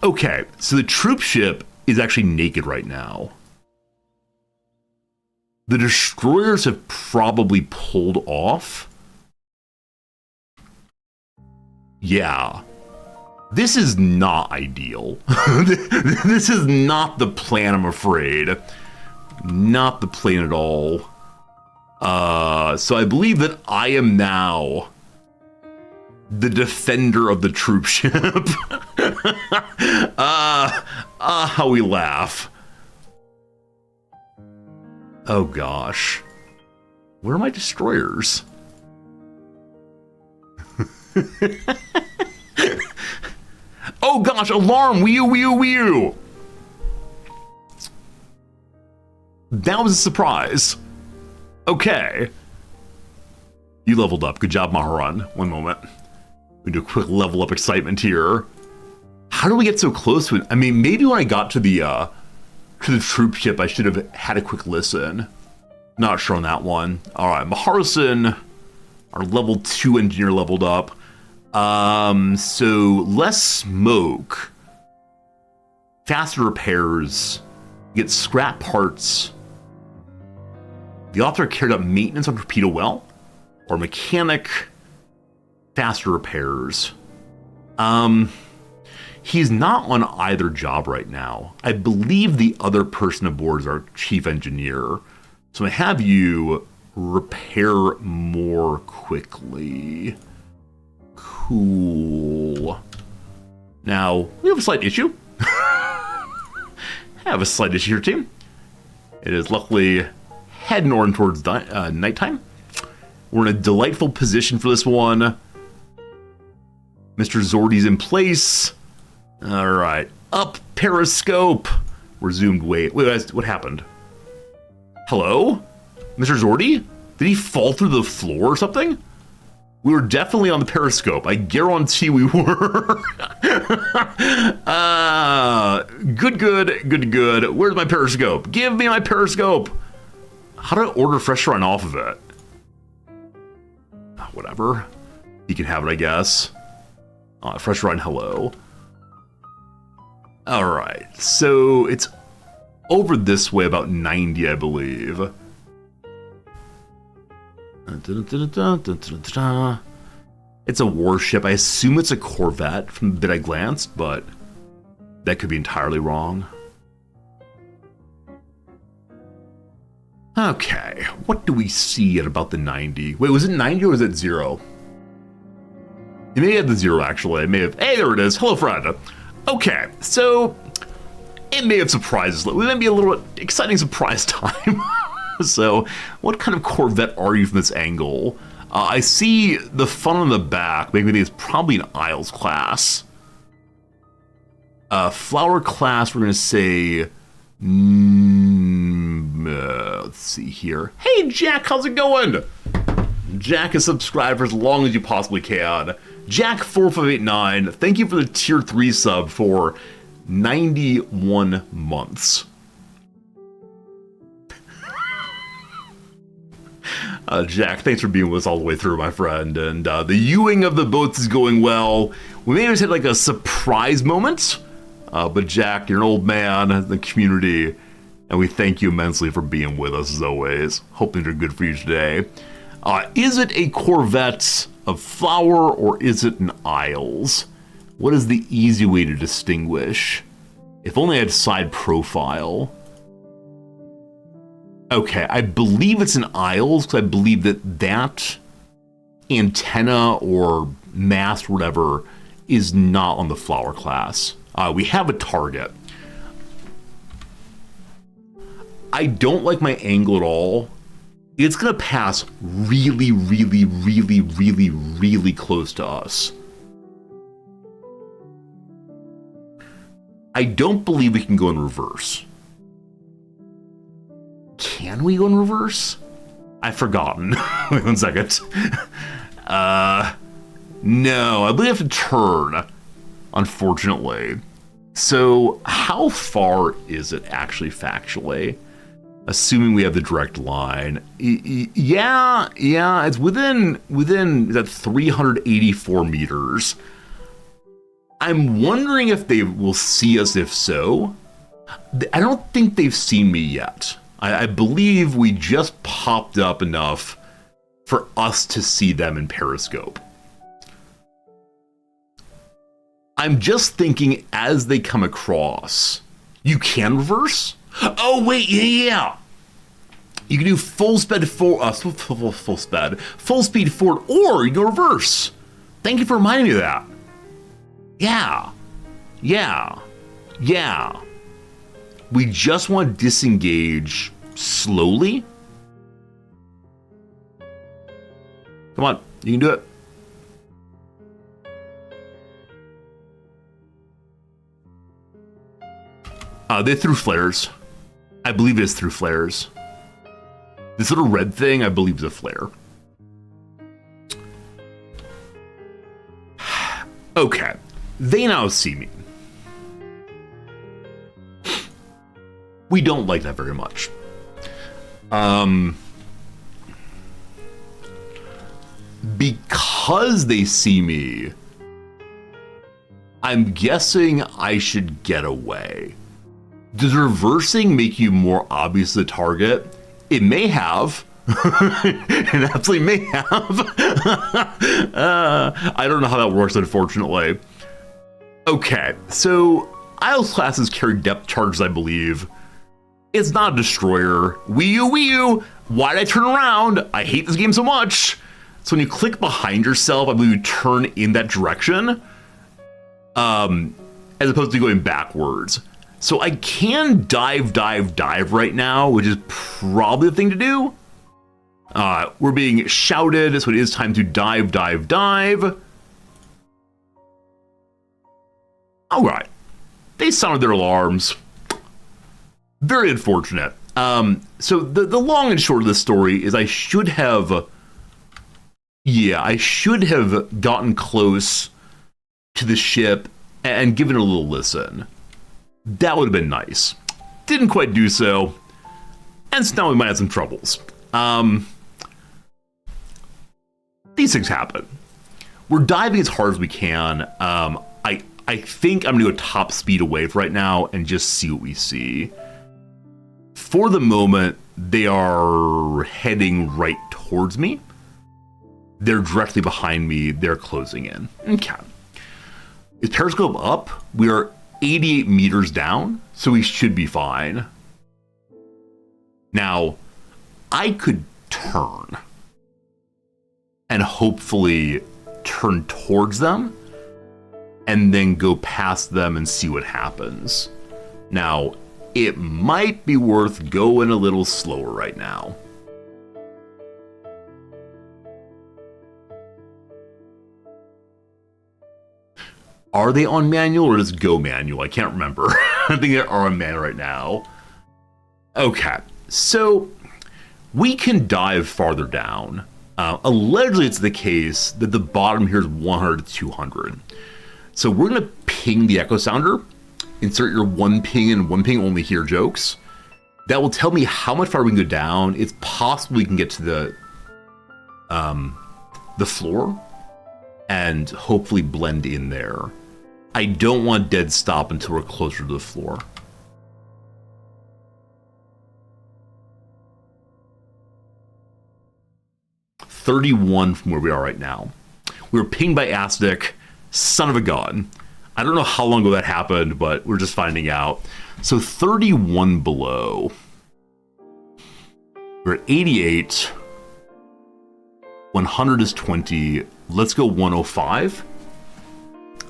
Okay, so the troop ship is actually naked right now. The destroyers have probably pulled off. Yeah. This is not ideal. This is not the plan, I'm afraid. Not the plan at all. So I believe that I am now the defender of the troop ship. How we laugh. Oh gosh. Where are my destroyers? Oh gosh, alarm! Wee-oo, wee-oo, wee-oo! That was a surprise. Okay. You leveled up. Good job, Maharan. One moment. We do a quick level up excitement here. How do we get so close to it? I mean, maybe when I got to the troop ship, I should have had a quick listen. Not sure on that one. All right, Maharison, our level 2 engineer leveled up. So less smoke, faster repairs, get scrap parts. The author carried out maintenance on torpedo well, or mechanic, faster repairs. He's not on either job right now. I believe the other person aboard is our chief engineer. So I have you repair more quickly. Cool. Now, we have a slight issue. Have a slight issue here, team. It is luckily heading on towards nighttime. We're in a delightful position for this one. Mr. Zordy's in place. All right. Up periscope. Resumed. Wait, what happened? Hello? Mr. Zordy? Did he fall through the floor or something? We were definitely on the periscope. I guarantee we were. Good. Where's my periscope? Give me my periscope. How do I order fresh run off of it? Whatever. You can have it, I guess. Fresh run, hello. All right. So it's over this way, about 90, I believe. It's a warship. I assume it's a corvette from the bit I glanced, but that could be entirely wrong. Okay, what do we see at about the 90? Wait, was it 90 or was it 0? It may have the 0, actually. It may have... Hey, there it is. Hello, friend. Okay, so it may have surprised us. It may be a little exciting surprise time. So, what kind of Corvette are you from this angle? I see the fun on the back. Maybe it's probably an Isles class. Flower class, we're going to say... let's see here. Hey, Jack, how's it going? Jack is subscribed for as long as you possibly can. Jack4589, thank you for the tier 3 sub for 91 months. Jack, thanks for being with us all the way through, my friend. And the Ewing of the boats is going well. We may have just had like a surprise moment, but Jack, you're an old man in the community, and we thank you immensely for being with us as always. Hope things are good for you today. Is it a Corvette of Flower or is it an Isles? What is the easy way to distinguish? If only I had side profile. Okay, I believe it's an Isles because I believe that antenna or mast or whatever is not on the Flower class. We have a target. I don't like my angle at all. It's gonna pass really, really, really, really, really close to us. I don't believe we can go in reverse. Can we go in reverse? I've forgotten. Wait 1 second. No, I believe I have to turn, unfortunately. So how far is it actually factually? Assuming we have the direct line. Yeah, it's within that 384 meters. I'm wondering if they will see us if so. I don't think they've seen me yet. I believe we just popped up enough for us to see them in Periscope. I'm just thinking as they come across, you can reverse? Oh wait, yeah. You can do full speed forward, full speed forward, or you can go reverse. Thank you for reminding me of that. Yeah. We just want to disengage slowly. Come on, you can do it. They threw flares. I believe it is through flares. This little red thing, I believe, is a flare. Okay, they now see me. We don't like that very much. Because they see me, I'm guessing I should get away. Does reversing make you more obvious the target? It may have. It absolutely may have. I don't know how that works, unfortunately. Okay, so Isles classes carry depth charges, I believe. It's not a destroyer. Wii U. Why did I turn around? I hate this game so much. So when you click behind yourself, I believe you turn in that direction, as opposed to going backwards. So I can dive right now, which is probably the thing to do. We're being shouted, so it is time to dive. All right. They sounded their alarms. Very unfortunate. So the long and short of this story is I should have gotten close to the ship and given it a little listen. That would have been nice. Didn't quite do so. And so now we might have some troubles. These things happen. We're diving as hard as we can. I think I'm gonna go top speed away for right now and just see what we see. For the moment, they are heading right towards me. They're directly behind me. They're closing in. Okay. Is Periscope up? We are 88 meters down, so we should be fine. Now, I could turn and hopefully turn towards them and then go past them and see what happens. Now, it might be worth going a little slower right now. Are they on manual or just go manual? I can't remember. I think they are on manual right now. Okay, so we can dive farther down. Allegedly, it's the case that the bottom here is 100 to 200. So we're gonna ping the echo sounder. Insert your one ping and one ping only here jokes. That will tell me how much farther we can go down. It's possible we can get to the floor and hopefully blend in there. I don't want dead stop until we're closer to the floor. $31 from where we are right now. We were pinged by Acidic, son of a gun. I don't know how long ago that happened, but we're just finding out. So 31 below. We're at 88. 100 is 20. Let's go 105.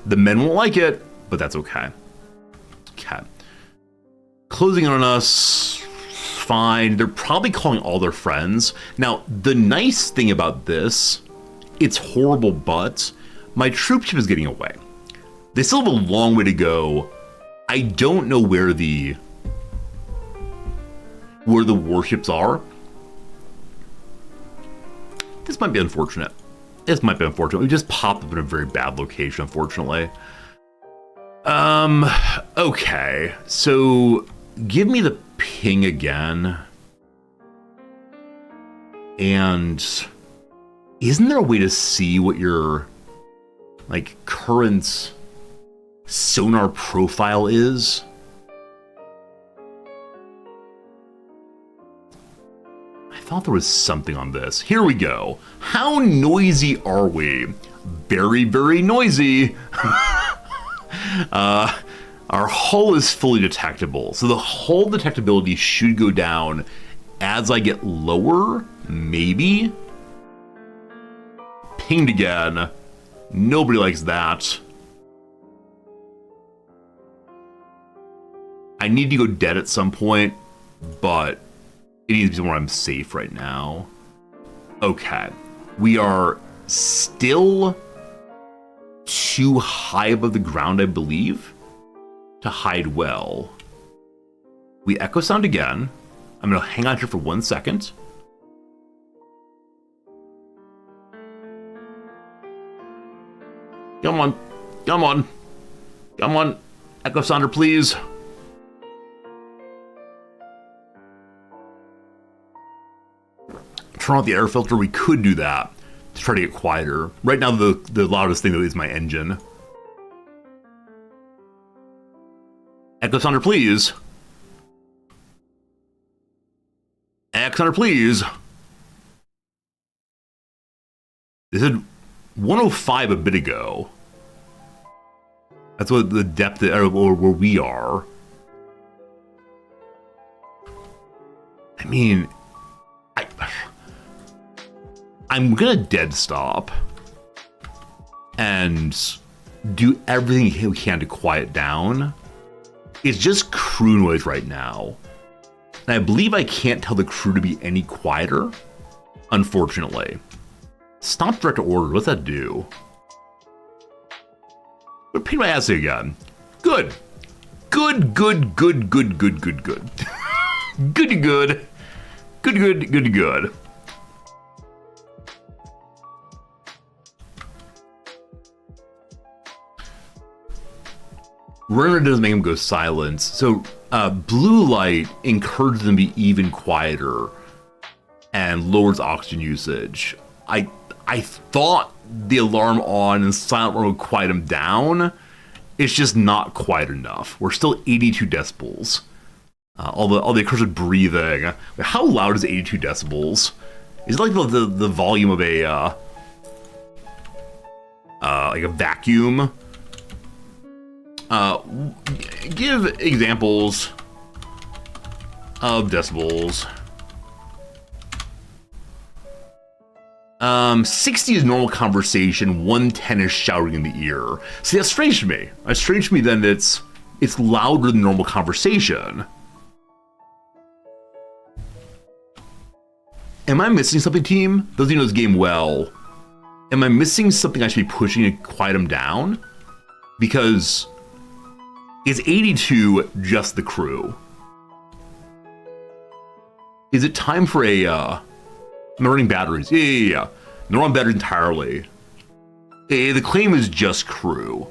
The men won't like it, but that's okay. Okay. Closing in on us. Fine. They're probably calling all their friends. Now, the nice thing about this, it's horrible, but my troop ship is getting away. They still have a long way to go I don't know where the warships are. This might be unfortunate. This might be unfortunate. We just popped up in a very bad location, unfortunately. Okay. So give me the ping again. And isn't there a way to see what your like current sonar profile is? I thought there was something on this. Here we go. How noisy are we? Very, very noisy. Our hull is fully detectable. So the hull detectability should go down as I get lower, maybe. Pinged again. Nobody likes that. I need to go dead at some point, but it needs to be somewhere I'm safe right now. Okay. We are still too high above the ground, I believe, to hide well. We echo sound again. I'm going to hang on here for 1 second. Come on. Come on. Come on. Echo sounder, please. Turn off the air filter. We could do that to try to get quieter. Right now, the loudest thing is my engine. Echo sounder, please. Echo sounder, please. This is 105 a bit ago. That's what the depth or where we are. I mean, I'm gonna dead stop and do everything we can to quiet down. It's just crew noise right now. And I believe I can't tell the crew to be any quieter, unfortunately. Stop direct order, what's that do? But pain my ass again. Good. Good, good, good, good, good, good, good. Good, good. Good, good, good, good. Runner doesn't make him go silent. So blue light encourages them to be even quieter and lowers oxygen usage. I thought the alarm on and silent run would quiet him down. It's just not quite enough. We're still 82 decibels. All the accursed breathing. How loud is 82 decibels? Is it like the volume of a like a vacuum? Give examples of decibels. 60 is normal conversation, 110 is shouting in the ear. See, that's strange to me. That's strange to me then that it's louder than normal conversation. Am I missing something, team? Those of you know this game well. Am I missing something I should be pushing to quiet them down? Because is 82 just the crew? Is it time for a, I'm running batteries. Yeah. They're on batteries entirely. The claim is just crew.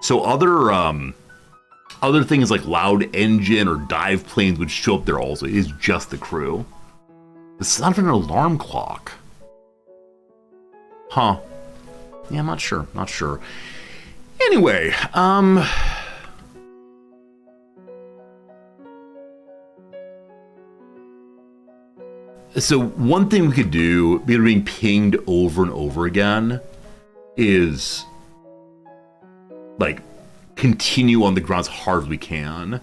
So other things like loud engine or dive planes would show up there also. It is just the crew. It's not even an alarm clock. Huh. Yeah, I'm not sure. Not sure. Anyway, so one thing we could do, being pinged over and over again, is like continue on the ground as hard as we can.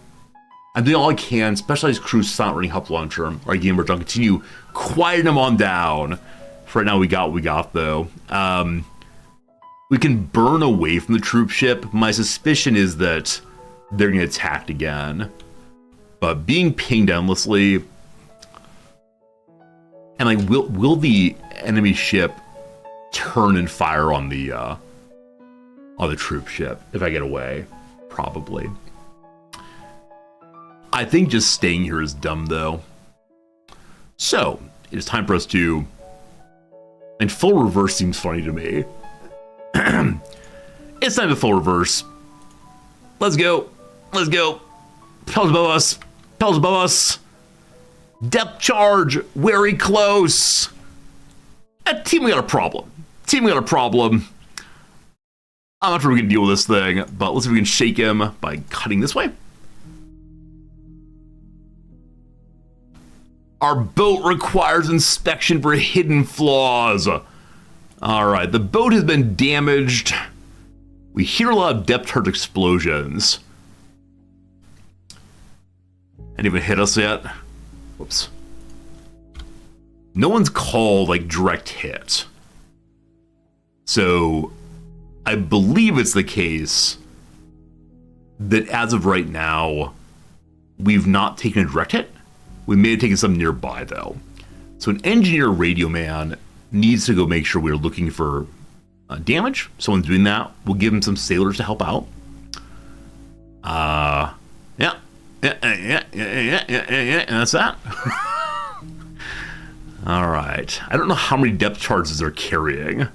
I'm doing all I can, specialized crew silent running help long term. Our game merge on continue quieting them on down. For right now, we got what we got though. We can burn away from the troop ship. My suspicion is that they're gonna get attacked again. But being pinged endlessly, and like, will the enemy ship turn and fire on the troop ship if I get away? Probably. I think just staying here is dumb, though. So, it is time for us to... And full reverse seems funny to me. It's time to full reverse. Let's go. Let's go. Pels above us. Pels above us. Depth charge. Very close. Team, we got a problem. Team, we got a problem. I'm not sure we can deal with this thing, but let's see if we can shake him by cutting this way. Our boat requires inspection for hidden flaws. All right, the boat has been damaged. We hear a lot of depth charge explosions. Ain't even hit us yet. Whoops. No one's called like direct hit. So I believe it's the case that as of right now, we've not taken a direct hit. We may have taken some nearby, though. So an engineer radio man needs to go make sure we're looking for damage. Someone's doing that. We'll give him some sailors to help out. Yeah. And that's that. All right. I don't know how many depth charges they're carrying.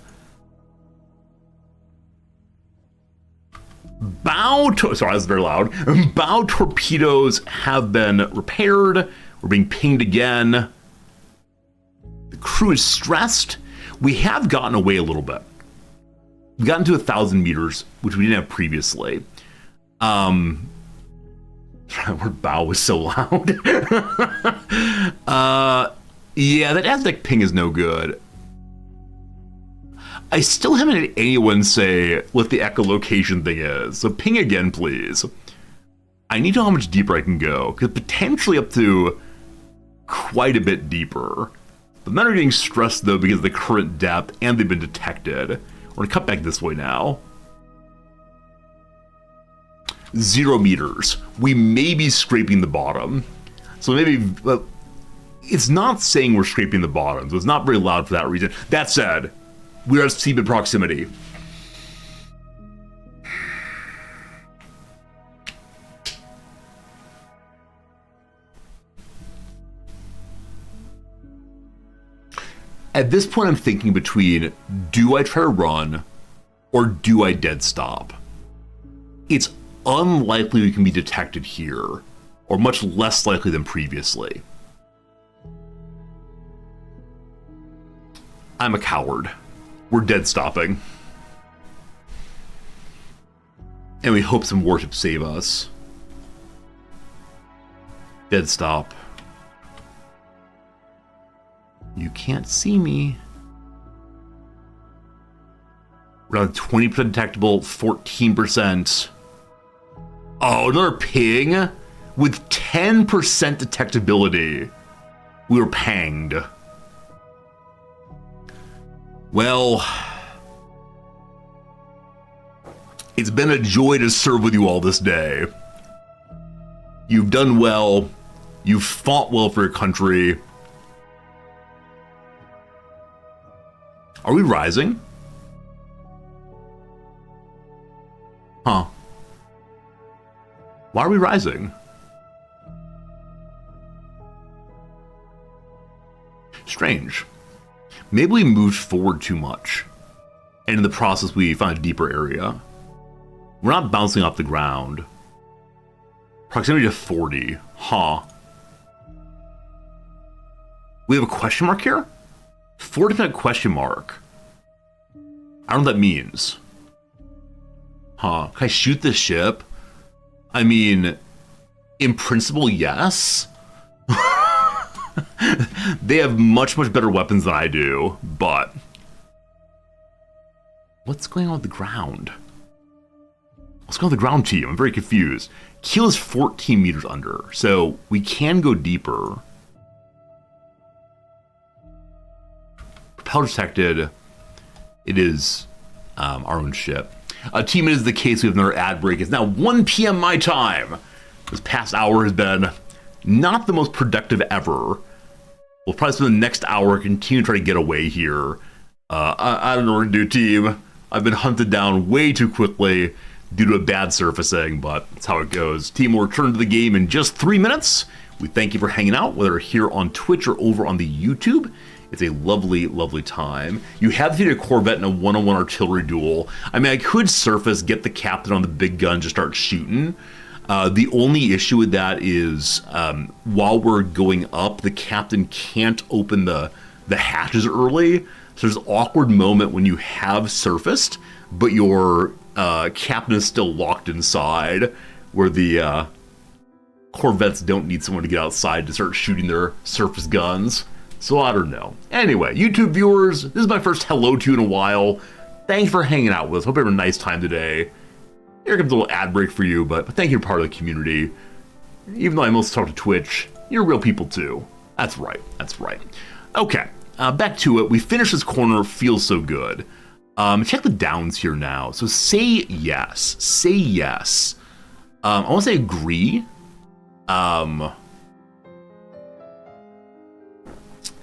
Sorry, that's very loud. Bow torpedoes have been repaired. We're being pinged again. The crew is stressed. We have gotten away a little bit. We've gotten to 1,000 meters, which we didn't have previously. Word bow was so loud. Yeah, that Aztec ping is no good. I still haven't had anyone say what the echolocation thing is. So ping again, please. I need to know how much deeper I can go, because potentially up to quite a bit deeper. The men are getting stressed though because of the current depth and they've been detected. We're gonna cut back this way now. 0 meters. We may be scraping the bottom. So maybe, it's not saying we're scraping the bottom, so it's not very loud for that reason. That said, we are at seabed proximity. At this point, I'm thinking between, do I try to run or do I dead stop? It's unlikely we can be detected here, or much less likely than previously. I'm a coward. We're dead stopping. And we hope some warships save us. Dead stop. You can't see me. Around 20% detectable, 14%. Oh, another ping with 10% detectability. We were panged. Well, it's been a joy to serve with you all this day. You've done well. You've fought well for your country. Are we rising? Huh. Why are we rising? Strange. Maybe we moved forward too much. And in the process, we found a deeper area. We're not bouncing off the ground. Proximity to 40. Huh. We have a question mark here? 40% question mark. I don't know what that means. Huh. Can I shoot this ship? I mean, in principle, yes. They have much, much better weapons than I do, but... What's going on with the ground? What's going on with the ground, team? I'm very confused. Keel is 14 meters under, so we can go deeper. Propeller detected. It is our own ship. Team, it is the case. We have another ad break. It's now 1 p.m. my time. This past hour has been not the most productive ever. We'll probably spend the next hour continue to try to get away here. I don't know what to do, team. I've been hunted down way too quickly. due to a bad surfacing, but that's how it goes. Team will return to the game in just 3 minutes. We thank you for hanging out, whether here on Twitch or over on the YouTube. It's a lovely, lovely time. You have defeated a Corvette in a one-on-one artillery duel. I mean, I could surface, get the captain on the big gun, just start shooting. The only issue with that is while we're going up, the captain can't open the hatches early. So there's an awkward moment when you have surfaced, but your captain is still locked inside, where the Corvettes don't need someone to get outside to start shooting their surface guns. So I don't know. Anyway, YouTube viewers, this is my first hello to you in a while. Thanks for hanging out with us. Hope you have a nice time today. Here comes a little ad break for you, but thank you for part of the community. Even though I mostly talk to Twitch, you're real people too. That's right, that's right. Okay, back to it. We finished this corner, feels so good. Check the downs here now. So say yes, say yes. I want to say agree.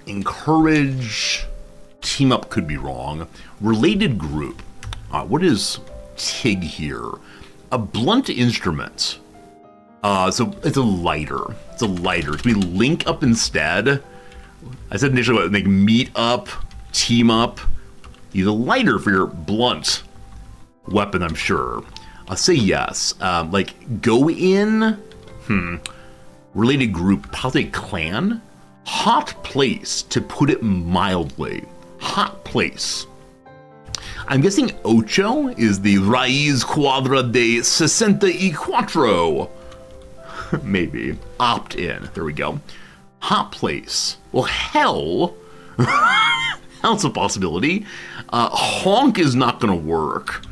Encourage, team up could be wrong. Related group. What is TIG here? A blunt instrument. So it's a lighter. It's a lighter. Can we link up instead? I said initially like meet up, team up. Use a lighter for your blunt weapon, I'm sure. I'll say yes. Like go in. Related group, possibly clan. Hot place, to put it mildly. Hot place. I'm guessing ocho is the raíz cuadra de 64. Maybe. Opt in. There we go. Hot place. Well, hell. Hell's a possibility. Honk is not going to work.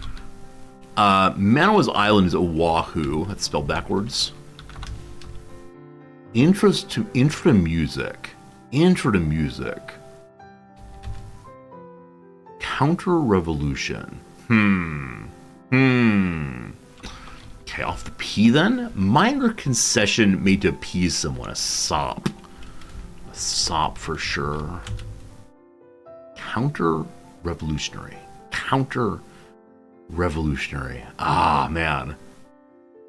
Manoa's Island is Oahu. That's spelled backwards. Intro to music. Intro to music. Counter-revolution. Okay, off the P then. Minor concession made to appease someone. A sop. A sop for sure. Counter-revolutionary. Counter-revolutionary. Ah, man.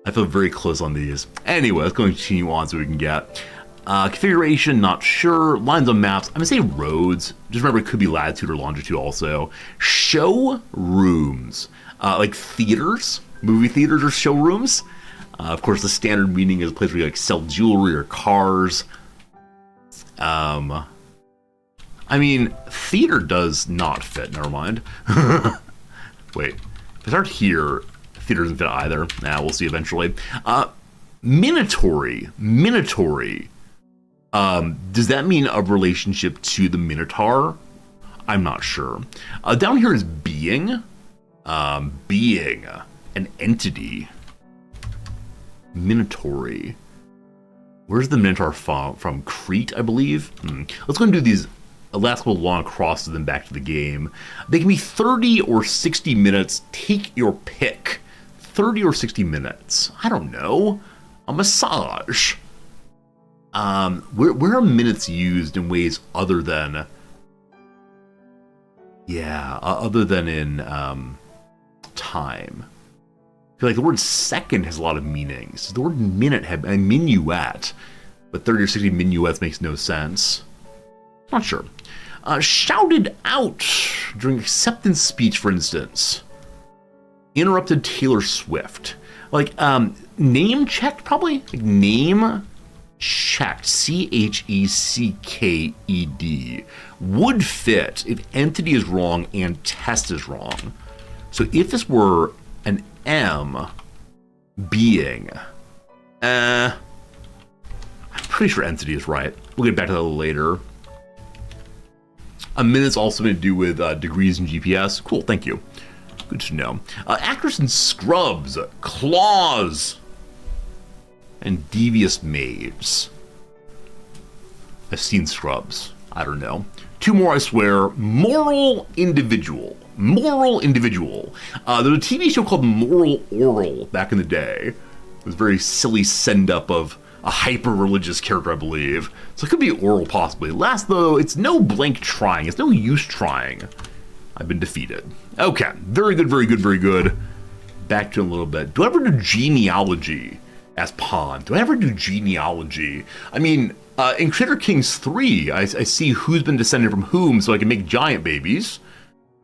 I feel very close on these. Anyway, let's go and continue on so we can get configuration, not sure. Lines on maps. I'm gonna say roads. Just remember, it could be latitude or longitude also. Showrooms, like theaters, movie theaters or showrooms. Of course, the standard meaning is a place where you like sell jewelry or cars. I mean, theater does not fit. Never mind. Wait, if I start here. Theater doesn't fit either. Nah, we'll see eventually. Minatory. Does that mean a relationship to the Minotaur? I'm not sure. Down here is being. Being. An entity. Minatory. Where's the Minotaur from? Crete, I believe? Let's go and do these last couple long crosses then back to the game. They can be 30 or 60 minutes. Take your pick. 30 or 60 minutes. I don't know. A massage. Where are minutes used in ways other than... Yeah, other than in time. I feel like the word second has a lot of meanings. The word minute had a minuet, but 30 or 60 minuets makes no sense. Not sure. Shouted out during acceptance speech, for instance. Interrupted Taylor Swift. Like, name checked, probably? Like, name checked. CHECKED. Would fit if entity is wrong and test is wrong. So if this were an M, being, I'm pretty sure entity is right. We'll get back to that a little later. A minute's also going to do with degrees in GPS. Cool, thank you. Good to know. Actress in Scrubs, Claws, and Devious Maids. I've seen Scrubs. I don't know. Two more, I swear. Moral Individual. Moral Individual. There was a TV show called Moral Oral back in the day. It was a very silly send-up of a hyper-religious character, I believe. So it could be oral, possibly. Last, though, it's no blank trying. It's no use trying. I've been defeated. Okay, very good, very good, very good. back to it a little bit. Do I ever do genealogy as Pond? Do I ever do genealogy? I mean, in Critter Kings 3, I see who's been descended from whom so I can make giant babies.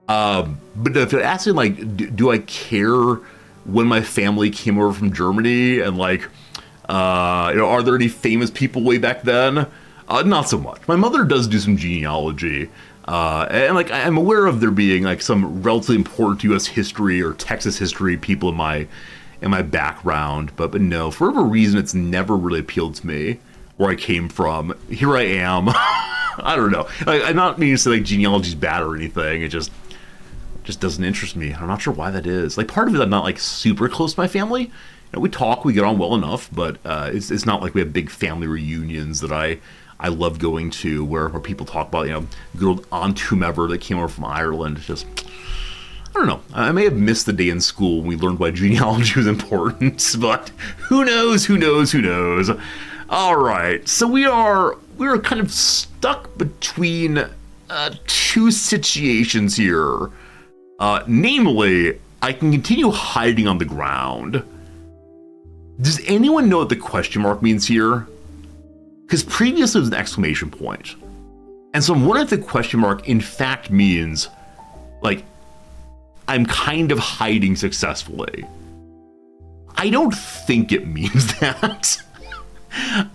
But if you're asking, like, do I care when my family came over from Germany and, like, are there any famous people way back then? Not so much. My mother does do some genealogy. And like I'm aware of there being like some relatively important U.S. history or Texas history people in my background, but no, for whatever reason, it's never really appealed to me where I came from. Here I am. I don't know. I'm not meaning to say like genealogy's bad or anything. It just doesn't interest me. I'm not sure why that is. Like part of it, I'm not like super close to my family. You know, we talk, we get on well enough, but it's not like we have big family reunions that I love going to where people talk about, you know, good old Aunt whomever that came over from Ireland. Just, I don't know. I may have missed the day in school when we learned why genealogy was important, but who knows? All right, so we are kind of stuck between two situations here. Namely, I can continue hiding on the ground. Does anyone know what the question mark means here? Because previously it was an exclamation point. And so I'm wondering if the question mark in fact means, like, I'm kind of hiding successfully. I don't think it means that.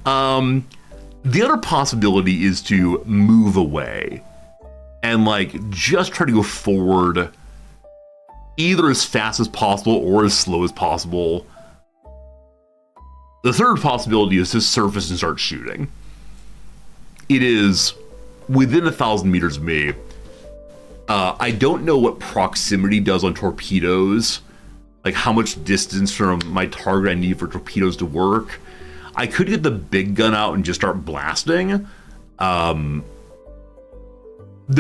The other possibility is to move away and, like, just try to go forward either as fast as possible or as slow as possible. The third possibility is to surface and start shooting. It is within 1,000 meters of me. I don't know what proximity does on torpedoes, like how much distance from my target I need for torpedoes to work. I could get the big gun out and just start blasting. There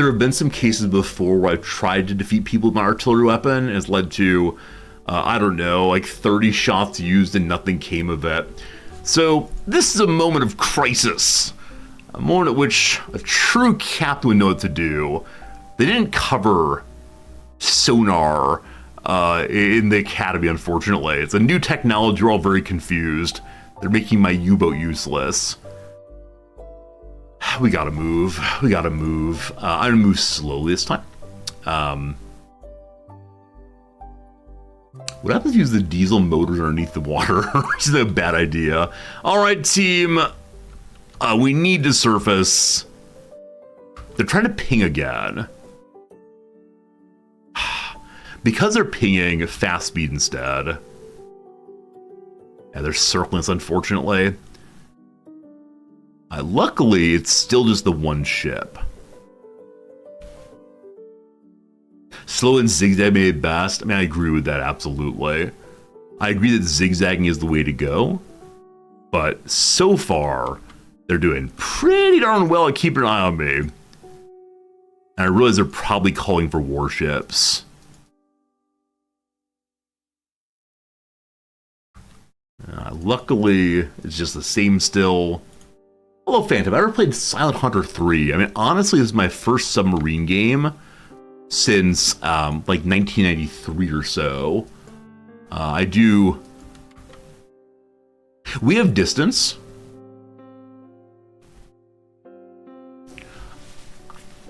have been some cases before where I've tried to defeat people with my artillery weapon, and it's led to I don't know, like 30 shots used and nothing came of it. So this is a moment of crisis, a moment at which a true captain would know what to do. They didn't cover sonar in the academy, unfortunately. It's a new technology, we're all very confused. They're making my U-boat useless. We gotta move. I'm gonna move slowly this time. What happens if you use the diesel motors underneath the water? This is a bad idea. All right, team. We need to surface. They're trying to ping again. Because they're pinging fast speed instead. Yeah, they're circling us, unfortunately. Luckily, it's still just the one ship. Slow and zigzag may be best. I mean, I agree with that, absolutely. I agree that zigzagging is the way to go. But so far, they're doing pretty darn well at keeping an eye on me. And I realize they're probably calling for warships. Luckily, it's just the same still. Hello, Phantom. I ever played Silent Hunter 3. I mean, honestly, this is my first submarine game since like 1993 or so. We have distance.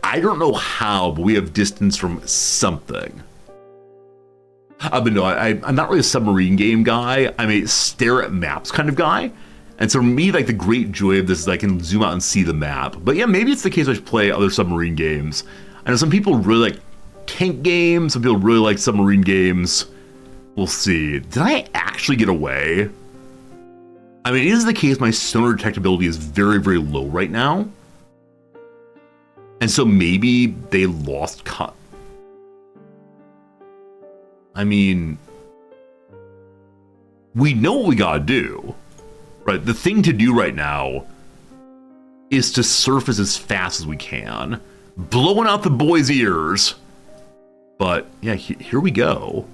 I don't know how, but we have distance from something. But no, I'm not really a submarine game guy. I'm a stare at maps kind of guy. And so for me, like the great joy of this is I can zoom out and see the map. But yeah, maybe it's the case I should play other submarine games. I know some people really like tank games, some people really like submarine games. We'll see. Did I actually get away? I mean, it is the case my sonar detectability is very, very low right now. And so maybe they lost cut. I mean, we know what we gotta do, right? The thing to do right now is to surface as fast as we can, blowing out the boys' ears. But yeah, here we go.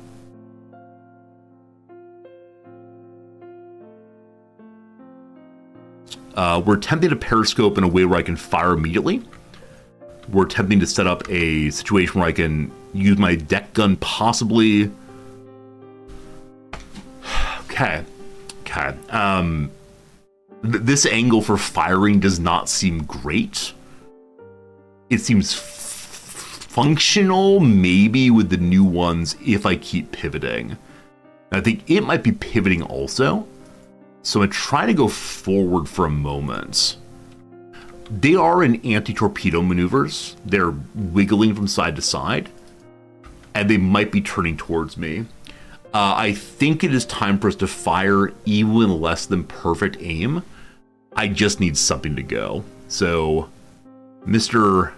We're attempting to periscope in a way where I can fire immediately. We're attempting to set up a situation where I can use my deck gun possibly. Okay. Okay. This angle for firing does not seem great. It seems functional, maybe, with the new ones if I keep pivoting. I think it might be pivoting also. So I try to go forward for a moment. They are in anti-torpedo maneuvers. They're wiggling from side to side. And they might be turning towards me. I think it is time for us to fire even with less than perfect aim. I just need something to go. So, Mr.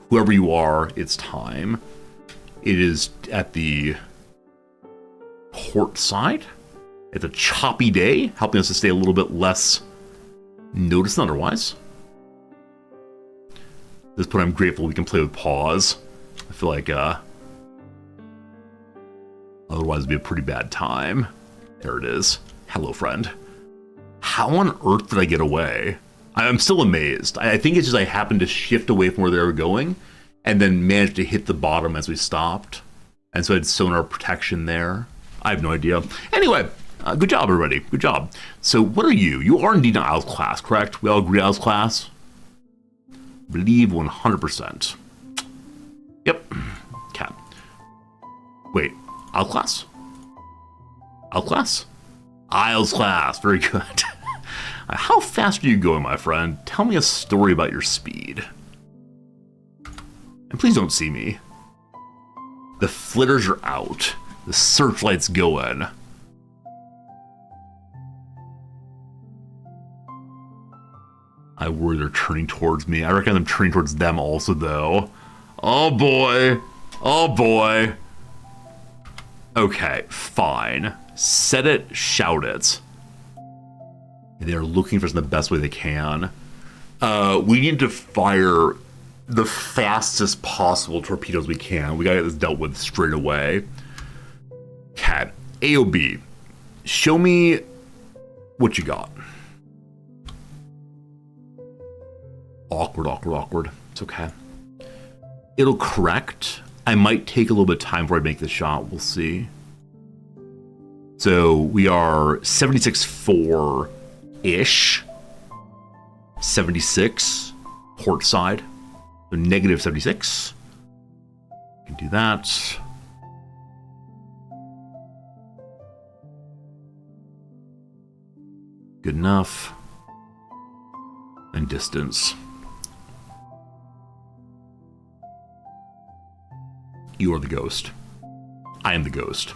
Whoever you are, it's time. It is at the port side. It's a choppy day, helping us to stay a little bit less noticed than otherwise. At this point, I'm grateful we can play with pause. I feel like, otherwise it'd be a pretty bad time. There it is. Hello, friend. How on earth did I get away? I'm still amazed. I think it's just I happened to shift away from where they were going and then managed to hit the bottom as we stopped. And so I had sonar protection there. I have no idea. Anyway, good job, everybody. Good job. So what are you? You are indeed an IELTS class, correct? We all agree IELTS class? Believe 100%. Yep. Okay. Wait. IELTS class? IELTS class? IELTS class. Very good. How fast are you going, my friend? Tell me a story about your speed. And please don't see me. The flitters are out. The searchlight's going. I worry they're turning towards me. I reckon I'm turning towards them also, though. Oh, boy. Oh, boy. Okay, fine. Set it, shout it. They're looking for us in the best way they can. We need to fire the fastest possible torpedoes we can. We gotta get this dealt with straight away. Cat, AOB, show me what you got. Awkward, awkward, awkward. It's okay. It'll correct. I might take a little bit of time before I make the shot. We'll see. So we are 76.4-ish. 76 port side. So negative 76. We can do that. Good enough. And distance. You are the ghost. I am the ghost.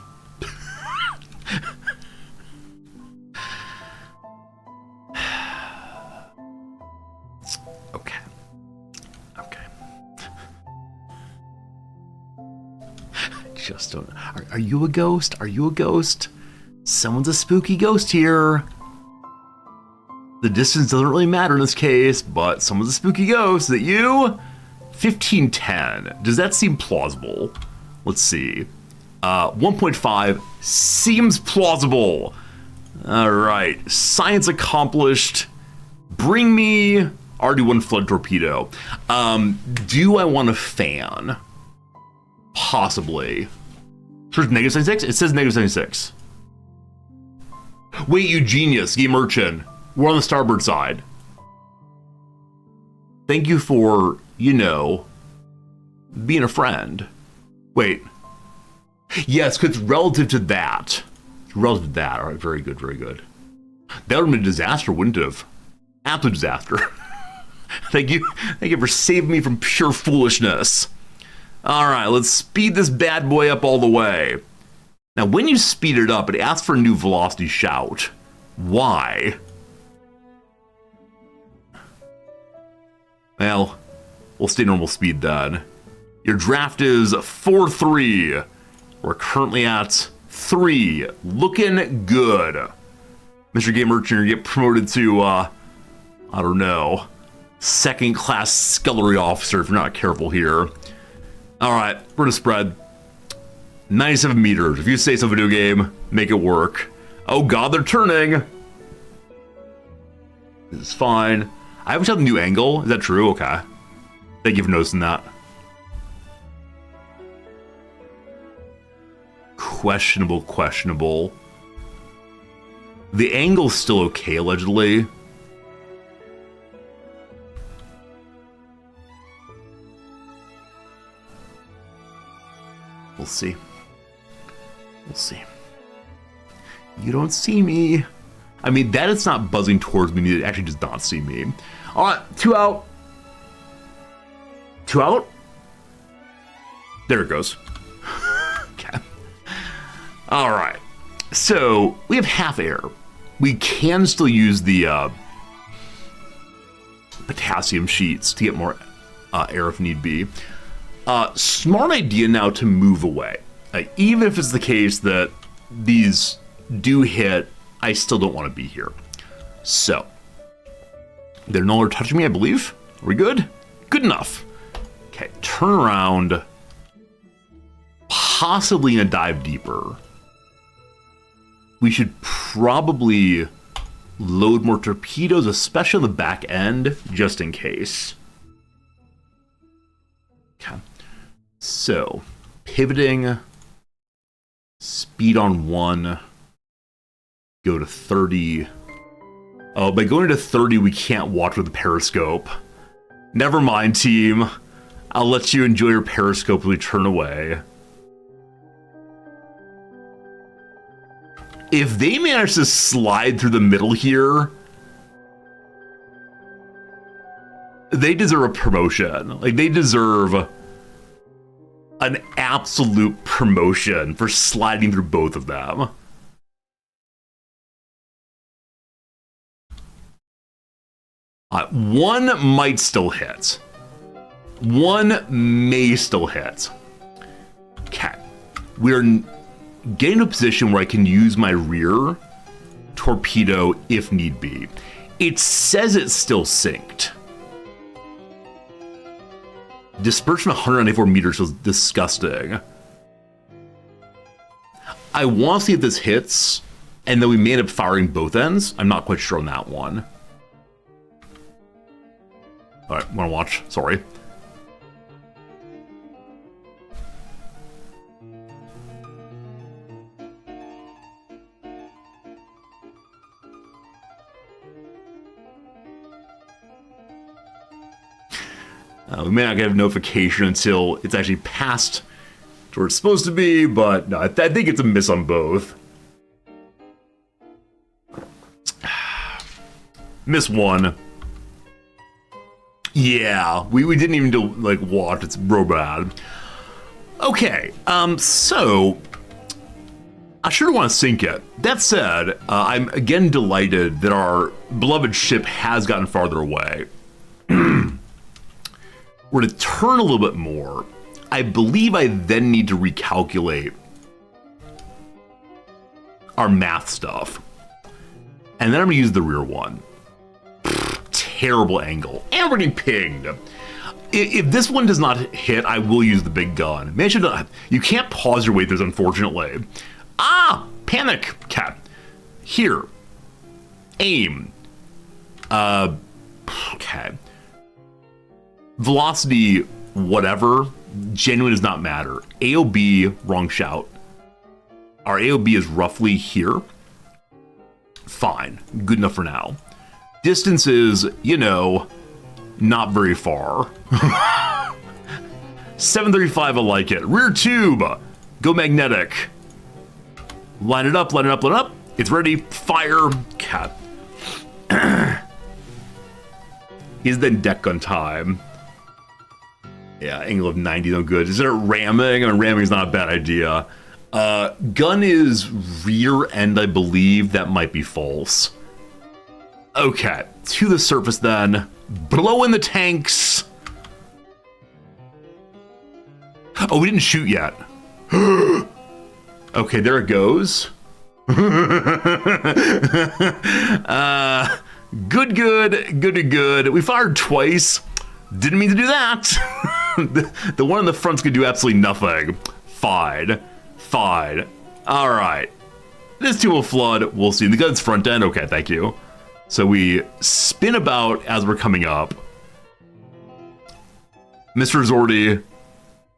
Okay. Okay. Just don't. Are you a ghost? Are you a ghost? Someone's a spooky ghost here. The distance doesn't really matter in this case, but someone's a spooky ghost. Is it you? 1510. Does that seem plausible? Let's see. 1.5 seems plausible. All right. Science accomplished. Bring me RD1 flood torpedo. Do I want a fan? Possibly. So it's negative 76? It says negative 76. Wait, you genius, game merchant. We're on the starboard side. Thank you for, you know, being a friend. Wait. Yes, because it's relative to that. It's relative to that. All right, very good, very good. That would have been a disaster, wouldn't it have? Absolute disaster. Thank you for saving me from pure foolishness. All right, let's speed this bad boy up all the way. Now, when you speed it up, it asks for a new velocity shout. Why? Well, we'll stay normal speed then. Your draft is 4-3. We're currently at 3. Looking good. Mr. Game Merchant, you get promoted to, I don't know, second class scullery officer if you're not careful here. All right, we're gonna spread. 97 meters. If you say so, video game, make it work. Oh god, they're turning. This is fine. I haven't shot a new angle. Is that true? Okay. Thank you for noticing that. Questionable, questionable. The angle's still okay, allegedly. We'll see. We'll see. You don't see me. I mean, that it's not buzzing towards me, it actually does not see me. All right, 2 out. 2 out. There it goes. Okay. All right. So we have half air. We can still use the potassium sheets to get more air if need be. Smart idea now to move away. Even if it's the case that these do hit, I still don't want to be here. So, they're no longer touching me, I believe. Are we good? Good enough. Okay, turn around. Possibly gonna dive deeper. We should probably load more torpedoes, especially on the back end, just in case. Okay. So, pivoting, speed on 1, go to 30. Oh, by going to 30, we can't watch with the periscope. Never mind, team. I'll let you enjoy your periscope as we turn away. If they manage to slide through the middle here, they deserve a promotion. Like, they deserve an absolute promotion for sliding through both of them. One might still hit. One may still hit. Okay. We're getting to a position where I can use my rear torpedo if need be. It says it's still synced. Dispersion of 194 meters was disgusting. I want to see if this hits, and then we may end up firing both ends. I'm not quite sure on that one. All right, want to watch? Sorry. We may not get a notification until it's actually passed to where it's supposed to be, but no, I think it's a miss on both. Miss one. Yeah, we didn't even do, like, watch. It's real bad. Okay, so I sure want to sink it. That said, I'm again delighted that our beloved ship has gotten farther away. We're to turn a little bit more. I believe I then need to recalculate our math stuff. And then I'm gonna use the rear one. Terrible angle. And we're getting pinged. If this one does not hit, I will use the big gun. Man, you can't pause your way through this, unfortunately. Ah! Panic cap. Here. Aim. Okay. Velocity, whatever, genuine does not matter. AOB, wrong shout. Our AOB is roughly here. Fine. Good enough for now. Distance is, you know, not very far. 735, I like it. Rear tube. Go magnetic. Line it up, line it up, line it up. It's ready. Fire. Cat. Is then deck gun time. Yeah, angle of 90, no good. Is it ramming? I mean, ramming is not a bad idea. Gun is rear end, I believe. That might be false. Okay, to the surface then. Blow in the tanks. Oh, we didn't shoot yet. Okay, there it goes. Good. We fired twice. Didn't mean to do that. The one in the front's gonna do absolutely nothing. Fine. All right. This too will flood. We'll see. The gun's front end. Okay, thank you. So we spin about as we're coming up. Mr. Zordy,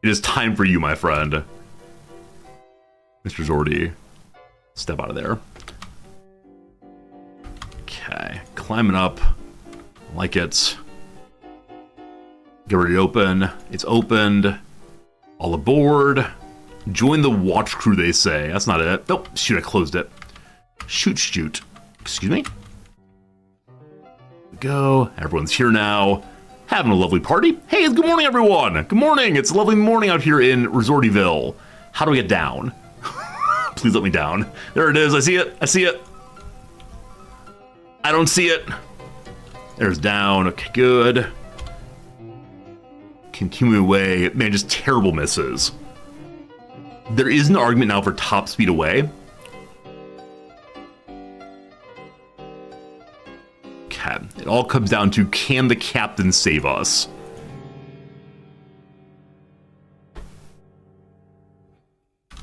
it is time for you, my friend. Mr. Zordy, step out of there. climbing up like it's... Get ready to open. It's opened. All aboard. Join the watch crew, they say. That's not it. Nope. Shoot, I closed it. Shoot. Excuse me? Go. Everyone's here now. Having a lovely party. Hey, good morning, everyone. Good morning. It's a lovely morning out here in Resortyville. How do we get down? Please let me down. There it is. I see it. I see it. I don't see it. There's down. Okay, good. Continue away. Man, just terrible misses. There is an argument now for top speed away. Okay. It all comes down to, can the captain save us?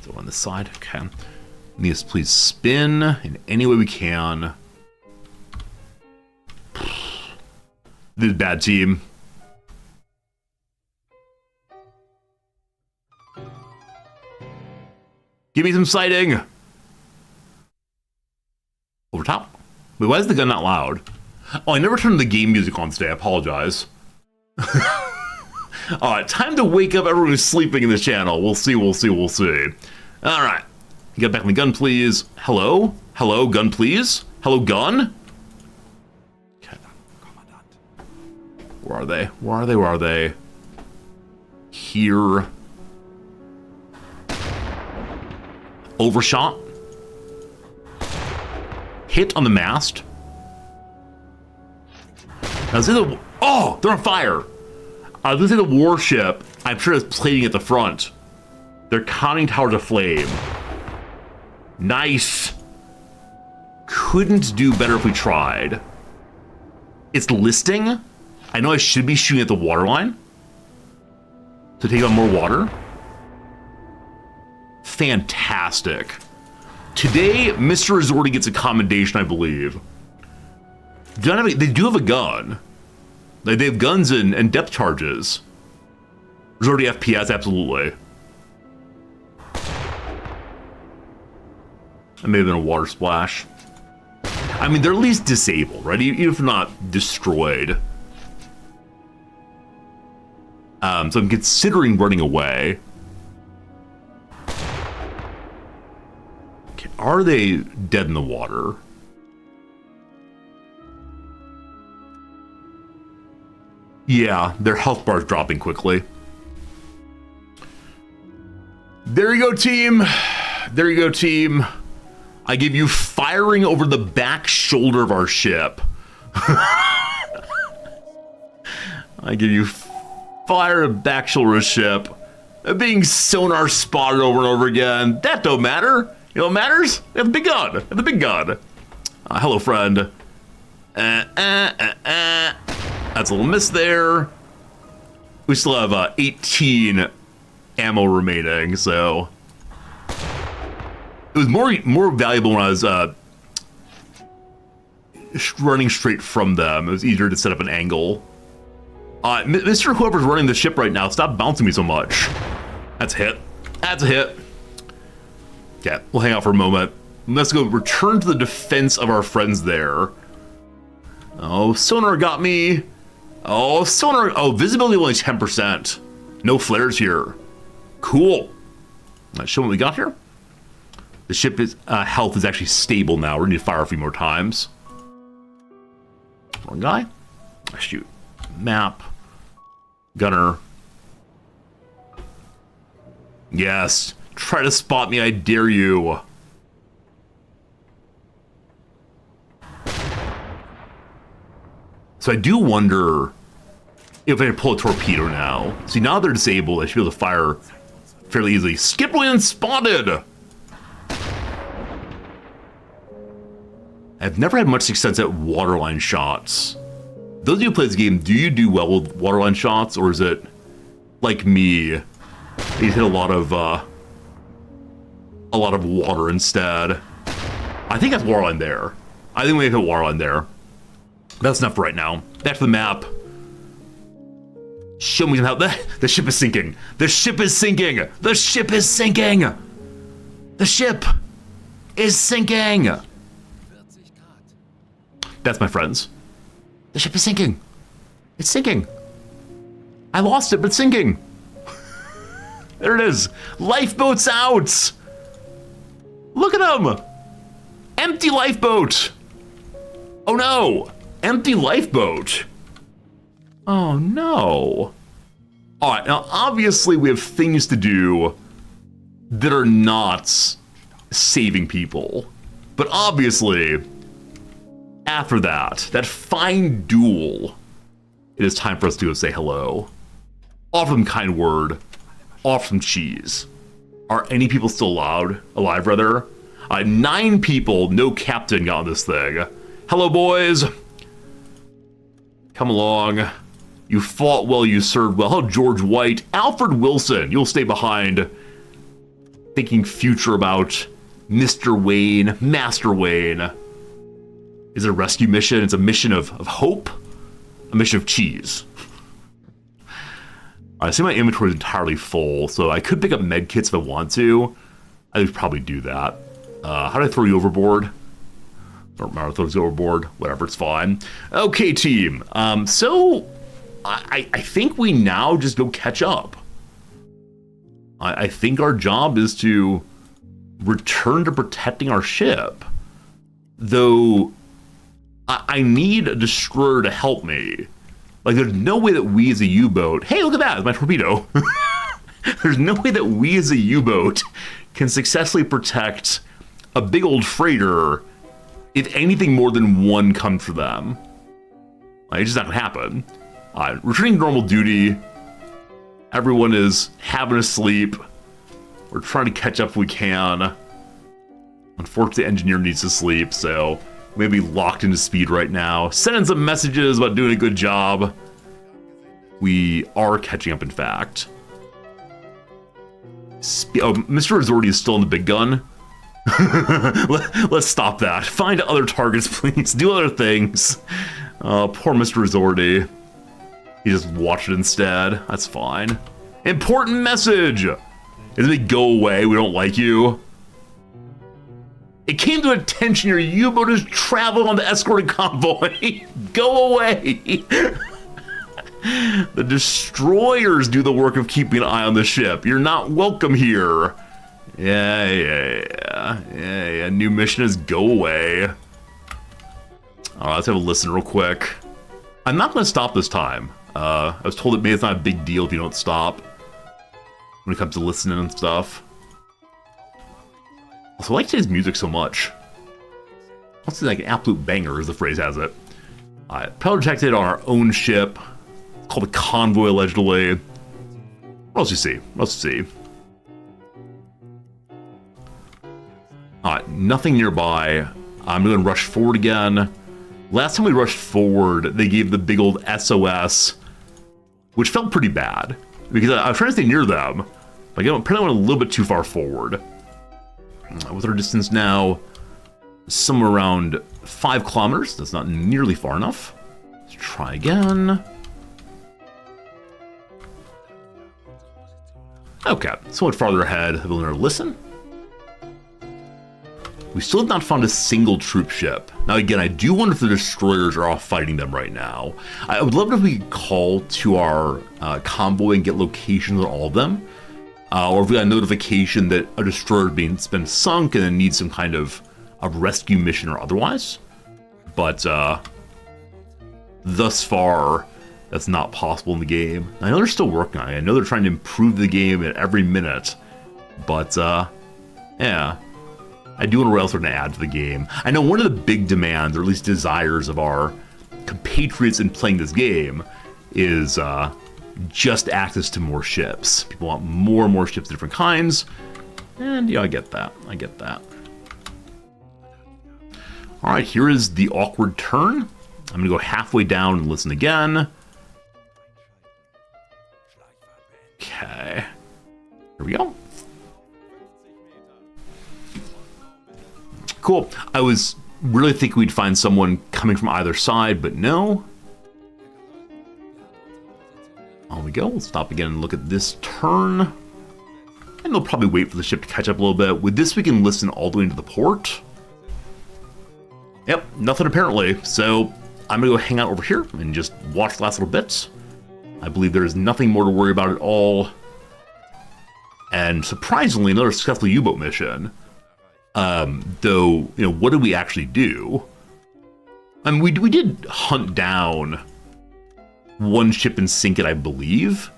So on this side. Okay. Need us please spin in any way we can. This is a bad team. Give me some sighting. Over top. Wait, why is the gun not loud? Oh, I never turned the game music on today. I apologize. Alright, time to wake up everyone who's sleeping in this channel. We'll see. Alright. Get back on the gun, please. Hello? Hello, gun, please? Hello, gun? Okay. Where are they? Here. Overshot. Hit on the mast. Now, oh, they're on fire. I was gonna say the warship. I'm sure it's plating at the front. They're conning tower to flame. Nice. Couldn't do better if we tried. It's listing. I know I should be shooting at the waterline to take on more water. Fantastic. Today, Mr. Resorty gets a commendation, I believe. They do have a gun. They have guns and depth charges. Resorty FPS, absolutely. That may have been a water splash. I mean, they're at least disabled, right? Even if not destroyed. So I'm considering running away. Okay, are they dead in the water? Yeah, their health bar's dropping quickly. There you go, team. There you go, team. I give you firing over the back shoulder of our ship. I give you fire back shoulder of ship. Being sonar spotted over and over again. That don't matter. You know what matters? They have the big gun. They have the big gun. Hello, friend. That's a little miss there. We still have 18 ammo remaining, so it was more valuable when I was running straight from them. It was easier to set up an angle. Mr. Whoever's running the ship right now, stop bouncing me so much. That's a hit. That's a hit. Yeah, we'll hang out for a moment. Let's go return to the defense of our friends there. Oh, sonar got me. Oh, sonar. Oh, visibility only 10%. No flares here. Cool. Let's show what we got here. The ship's health is actually stable now. We're going to fire a few more times. Wrong guy. Shoot. Map. Gunner. Yes. Try to spot me, I dare you. So I do wonder if I can pull a torpedo now. See, now they're disabled. I should be able to fire fairly easily. Skipperly unspotted! I've never had much success at waterline shots. Those of you who play this game, do you do well with waterline shots, or is it like me? You hit a lot of water instead. I think that's waterline there. I think we hit waterline there. That's enough for right now. Back to the map. Show me how the ship is sinking. The ship is sinking. The ship is sinking. The ship is sinking. That's my friends. The ship is sinking. It's sinking. I lost it, but it's sinking. There it is. Lifeboat's out. Look at them. Empty lifeboat. Oh no. Empty lifeboat. Oh no. All right, now obviously we have things to do that are not saving people. But obviously, after that fine duel, it is time for us to go say hello. Offer them kind word. Offer some cheese. Are any people still alive, rather? 9 people, no captain got on this thing. Hello, boys. Come along. You fought well, you served well. Hello, George White. Alfred Wilson, you'll stay behind. Thinking future about Mr. Wayne, Master Wayne. Is it a rescue mission? It's a mission of hope? A mission of cheese. I see my inventory is entirely full, so I could pick up med kits if I want to. I would probably do that. How do I throw you overboard? Don't remember, throw you overboard. Whatever, it's fine. Okay, team. So I think we now just go catch up. I think our job is to return to protecting our ship. Though I need a destroyer to help me. Like, there's no way that we as a U-boat... Hey, look at that, it's my torpedo. There's no way that we as a U-boat can successfully protect a big old freighter if anything more than one comes for them. Like, it's just not gonna happen. Returning to normal duty. Everyone is having a sleep. We're trying to catch up if we can. Unfortunately, the engineer needs to sleep, so... we may be locked into speed right now. Sending some messages about doing a good job. We are catching up, in fact. Mr. Resorti is still in the big gun. Let's stop that. Find other targets, please. Do other things. Poor Mr. Resorti. He just watched it instead. That's fine. Important message! Is it go away? We don't like you. It came to attention your U-boat is traveling on the escorted convoy. Go away. The destroyers do the work of keeping an eye on the ship. You're not welcome here. Yeah. New mission is go away. All right, let's have a listen real quick. I'm not going to stop this time. I was told that maybe it's not a big deal if you don't stop when it comes to listening and stuff. Also, I like today's music so much. It's like an absolute banger, as the phrase has it. Pellet detected on our own ship. It's called a convoy, allegedly. What else do you see? Nothing nearby. I'm going to rush forward again. Last time we rushed forward, they gave the big old SOS, which felt pretty bad. Because I was trying to stay near them. But I apparently went a little bit too far forward. With our distance now somewhere around 5 kilometers. That's not nearly far enough. Let's try again. Okay, somewhat farther ahead. Have a little listen. We still have not found a single troop ship. Now again, I do wonder if the destroyers are off fighting them right now. I would love it if we could call to our convoy and get locations on all of them. Or if we got a notification that a destroyer has been sunk and then needs some kind of a rescue mission or otherwise. But thus far, that's not possible in the game. I know they're still working on it. I know they're trying to improve the game at every minute. But yeah, I do want to rail to add to the game. I know one of the big demands, or at least desires of our compatriots in playing this game is just access to more ships. People want more and more ships of different kinds. And yeah, I get that. All right, here is the awkward turn. I'm gonna go halfway down and listen again. Okay, here we go. Cool. I was really thinking we'd find someone coming from either side, but no. On we go. We'll stop again and look at this turn. And they'll probably wait for the ship to catch up a little bit. With this, we can listen all the way into the port. Yep, nothing apparently. So I'm going to go hang out over here and just watch the last little bits. I believe there is nothing more to worry about at all. And surprisingly, another successful U-boat mission. Though, what did we actually do? I mean, we did hunt down one ship and sink it, I believe.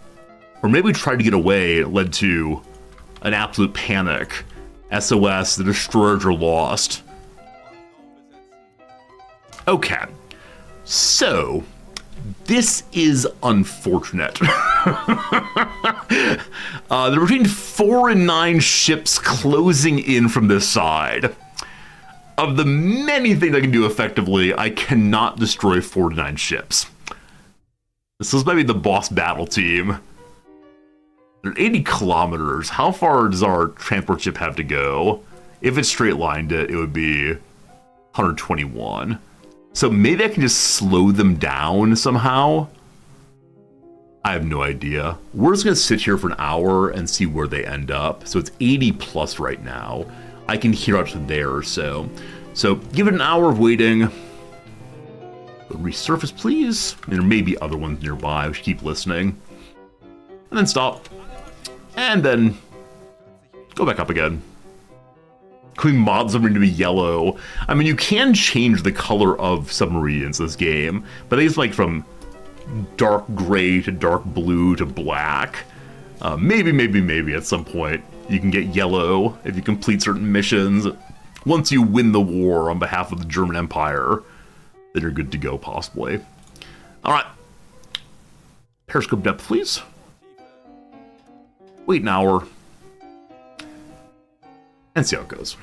Or maybe we tried to get away. It led to an absolute panic. SOS, the destroyers are lost. Okay. So, this is unfortunate. There are between 4 and 9 ships closing in from this side. Of the many things I can do effectively, I cannot destroy 4 to 9 ships. This is maybe the boss battle team. They're 80 kilometers. How far does our transport ship have to go? If it straight lined it, it would be 121. So maybe I can just slow them down somehow. I have no idea. We're just going to sit here for an hour and see where they end up. So it's 80 plus right now. I can hear out to there or so. So give it an hour of waiting. Resurface, please. There may be other ones nearby. We should keep listening. And then stop. And then go back up again. Can we mod submarine to be yellow? I mean, you can change the color of submarines in this game, but I think it's like from dark gray to dark blue to black. Maybe at some point you can get yellow if you complete certain missions. Once you win the war on behalf of the German Empire, then you're good to go, possibly. All right. Periscope depth, please. Wait an hour. And see how it goes.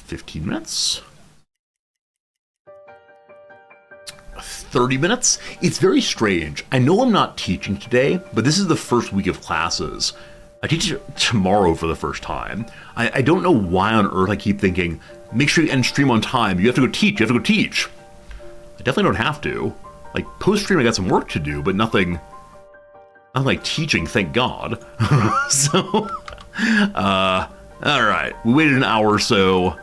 15 minutes. 30 minutes? It's very strange. I know I'm not teaching today, but this is the first week of classes. I teach tomorrow for the first time. I don't know why on earth I keep thinking, make sure you end stream on time. You have to go teach. I definitely don't have to. Like, post-stream I got some work to do, but nothing like teaching, thank God. So, alright. We waited an hour or so.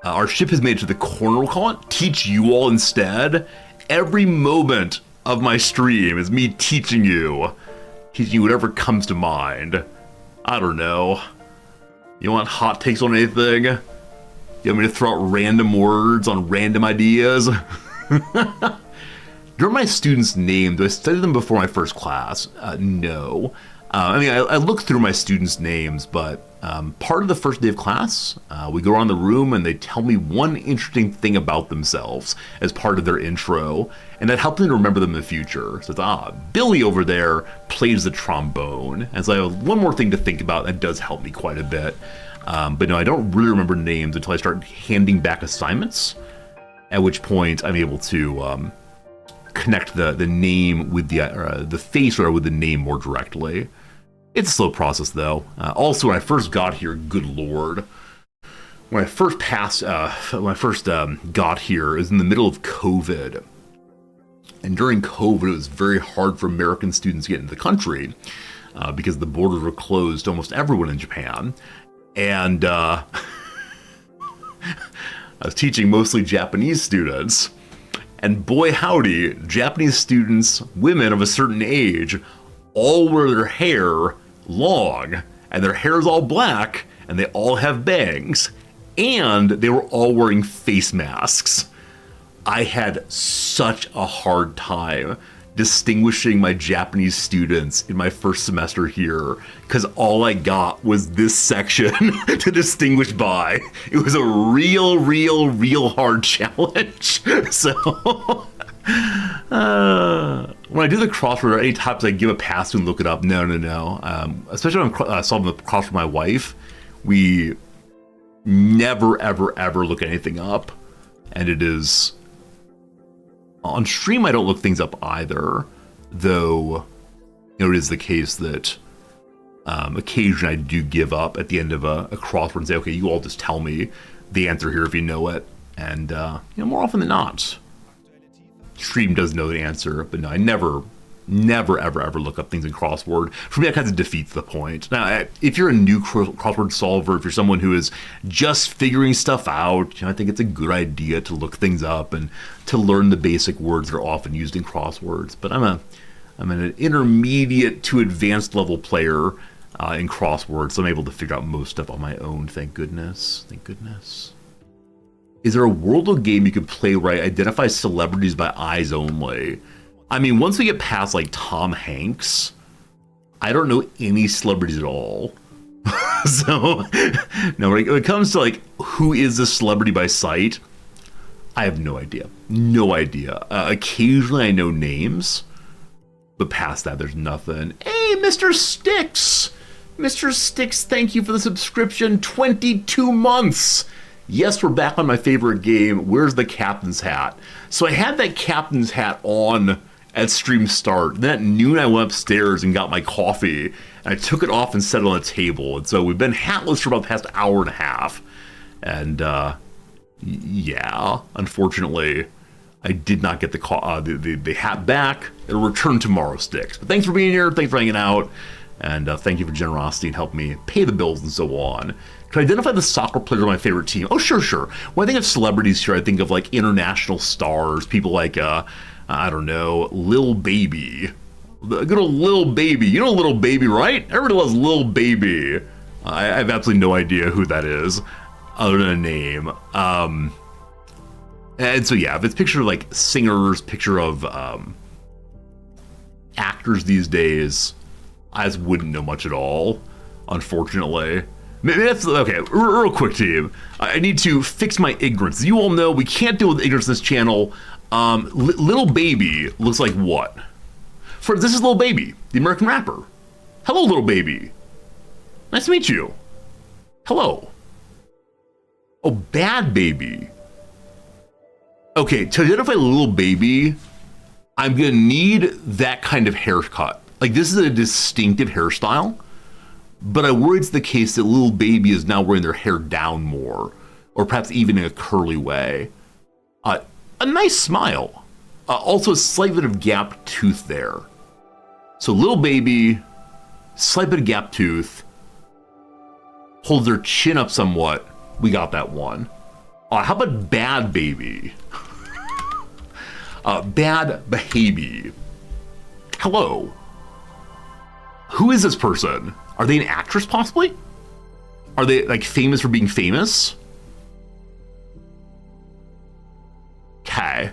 Our ship has made it to the corner, we'll call it. Teach you all instead. Every moment of my stream is me teaching you whatever comes to mind. I don't know. You want hot takes on anything? You want me to throw out random words on random ideas? Do my students' names? Do I study them before my first class? No. I mean, I look through my students' names, but part of the first day of class, we go around the room and they tell me one interesting thing about themselves as part of their intro, and that helps me to remember them in the future. So it's, Billy over there plays the trombone, and so I have one more thing to think about that does help me quite a bit. But no, I don't really remember names until I start handing back assignments, at which point I'm able to connect the name with the face or with the name more directly. It's a slow process though. Also, when I first got here, good lord, when I first got here, it was in the middle of COVID, and during COVID, it was very hard for American students to get into the country because the borders were closed to almost everyone in Japan, and I was teaching mostly Japanese students. And boy howdy, Japanese students, women of a certain age, all wear their hair long, and their hair is all black, and they all have bangs, and they were all wearing face masks. I had such a hard time distinguishing my Japanese students in my first semester here, because all I got was this section to distinguish by. It was a real hard challenge. So, when I do the crossword, any times I give a pass to and look it up, no. Especially when I'm solving the crossword with my wife, we never, ever look anything up. And it is... On stream, I don't look things up either, though it is the case that occasionally I do give up at the end of a crossword and say, okay, you all just tell me the answer here if you know it. And more often than not, stream does know the answer, but no, I never Never, ever, ever look up things in crossword. For me, that kind of defeats the point. Now, if you're a new crossword solver, if you're someone who is just figuring stuff out, I think it's a good idea to look things up and to learn the basic words that are often used in crosswords. But I'm an intermediate to advanced level player in crosswords, so I'm able to figure out most stuff on my own. Thank goodness. Thank goodness. Is there a Wordle game you could play where I identify celebrities by eyes only? I mean, once we get past like Tom Hanks, I don't know any celebrities at all. So, no, when it comes to like who is the celebrity by sight, I have no idea. No idea. Occasionally I know names, but past that, there's nothing. Hey, Mr. Sticks! Mr. Sticks, thank you for the subscription. 22 months! Yes, we're back on my favorite game. Where's the captain's hat? So I had that captain's hat on at stream start. Then at noon, I went upstairs and got my coffee, and I took it off and set it on a table. And so we've been hatless for about the past hour and a half. And yeah, unfortunately, I did not get the hat back. It'll return tomorrow, Sticks. But thanks for being here. Thanks for hanging out. And thank you for generosity and helping me pay the bills and so on. Can I identify the soccer player on my favorite team? Oh, sure. When I think of celebrities here, I think of like international stars, people like I don't know, Lil Baby. Good old Lil Baby. You know Lil Baby, right? Everybody loves Lil Baby. I have absolutely no idea who that is, other than a name. And so yeah, if it's picture of like singers, picture of actors these days, I just wouldn't know much at all, unfortunately. Maybe that's okay. Real quick, team. I need to fix my ignorance. You all know we can't deal with ignorance on this channel. Lil Baby looks like what? This is Lil Baby, the American rapper. Hello, Lil Baby. Nice to meet you. Hello. Oh, Bad Baby. Okay, to identify Lil Baby, I'm gonna need that kind of haircut. Like, this is a distinctive hairstyle, but I worry it's the case that Lil Baby is now wearing their hair down more, or perhaps even in a curly way. A nice smile. Also a slight bit of gap tooth there. So Lil Baby, slight bit of gap tooth, holds their chin up somewhat. We got that one. How about Bad Baby? Bad Baby. Hello. Who is this person? Are they an actress, possibly? Are they like famous for being famous? Okay.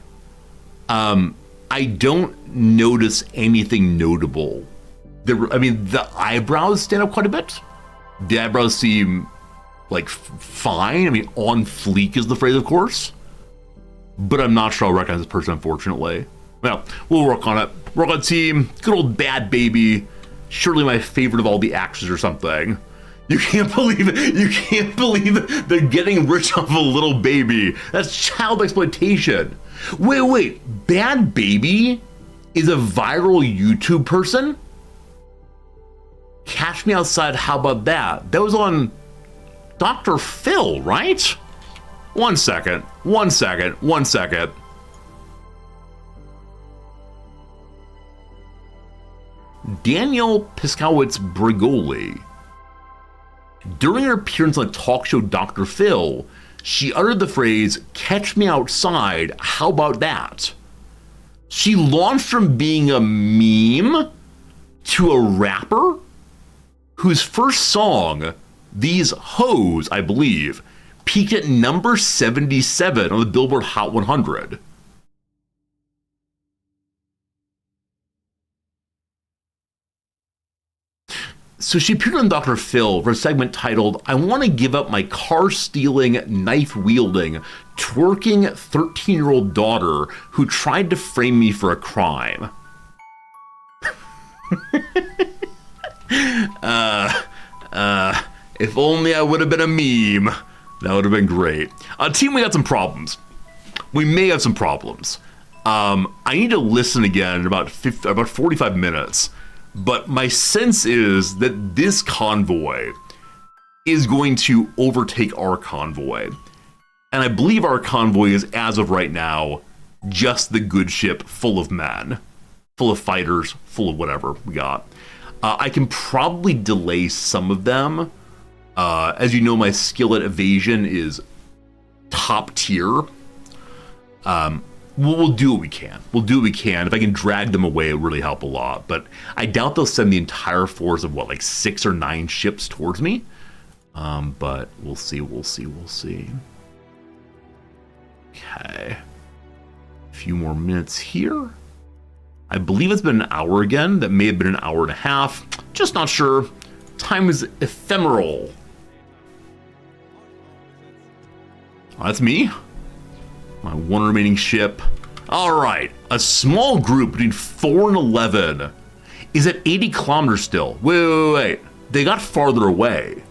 I don't notice anything notable. The eyebrows stand up quite a bit. The eyebrows seem like fine. I mean, on fleek is the phrase, of course. But I'm not sure I'll recognize this person, unfortunately. Well, we'll work on it. Work on team. Good old Bad Baby. Surely my favorite of all the actors or something. You can't believe it. You can't believe it. They're getting rich off a Lil Baby. That's child exploitation. Wait. Bad Baby is a viral YouTube person? Catch Me Outside, how about that? That was on Dr. Phil, right? One second. Danielle Piskowitz Brigoli. During her appearance on the talk show Dr. Phil, she uttered the phrase, "Catch me outside, how about that?" She launched from being a meme to a rapper whose first song, These Hoes, I believe, peaked at number 77 on the Billboard Hot 100. So she appeared on Dr. Phil for a segment titled, "I Want to Give Up My Car-Stealing, Knife-Wielding, Twerking 13-year-old Daughter Who Tried to Frame Me for a Crime." If only I would have been a meme. That would have been great. Team, we got some problems. We may have some problems. I need to listen again in about 45 minutes. But my sense is that this convoy is going to overtake our convoy. And I believe our convoy is, as of right now, just the good ship full of men. full of fighters, full of whatever we got. I can probably delay some of them. As you know, my skill at evasion is top tier. We'll do what we can. We'll do what we can. If I can drag them away, it would really help a lot. But I doubt they'll send the entire force of, what, like 6 or 9 ships towards me? But we'll see, we'll see, we'll see. Okay. A few more minutes here. I believe it's been an hour again. That may have been an hour and a half. Just not sure. Time is ephemeral. Oh, that's me. My one remaining ship. All right. A small group between 4 and 11 is at 80 kilometers still. Wait. They got farther away.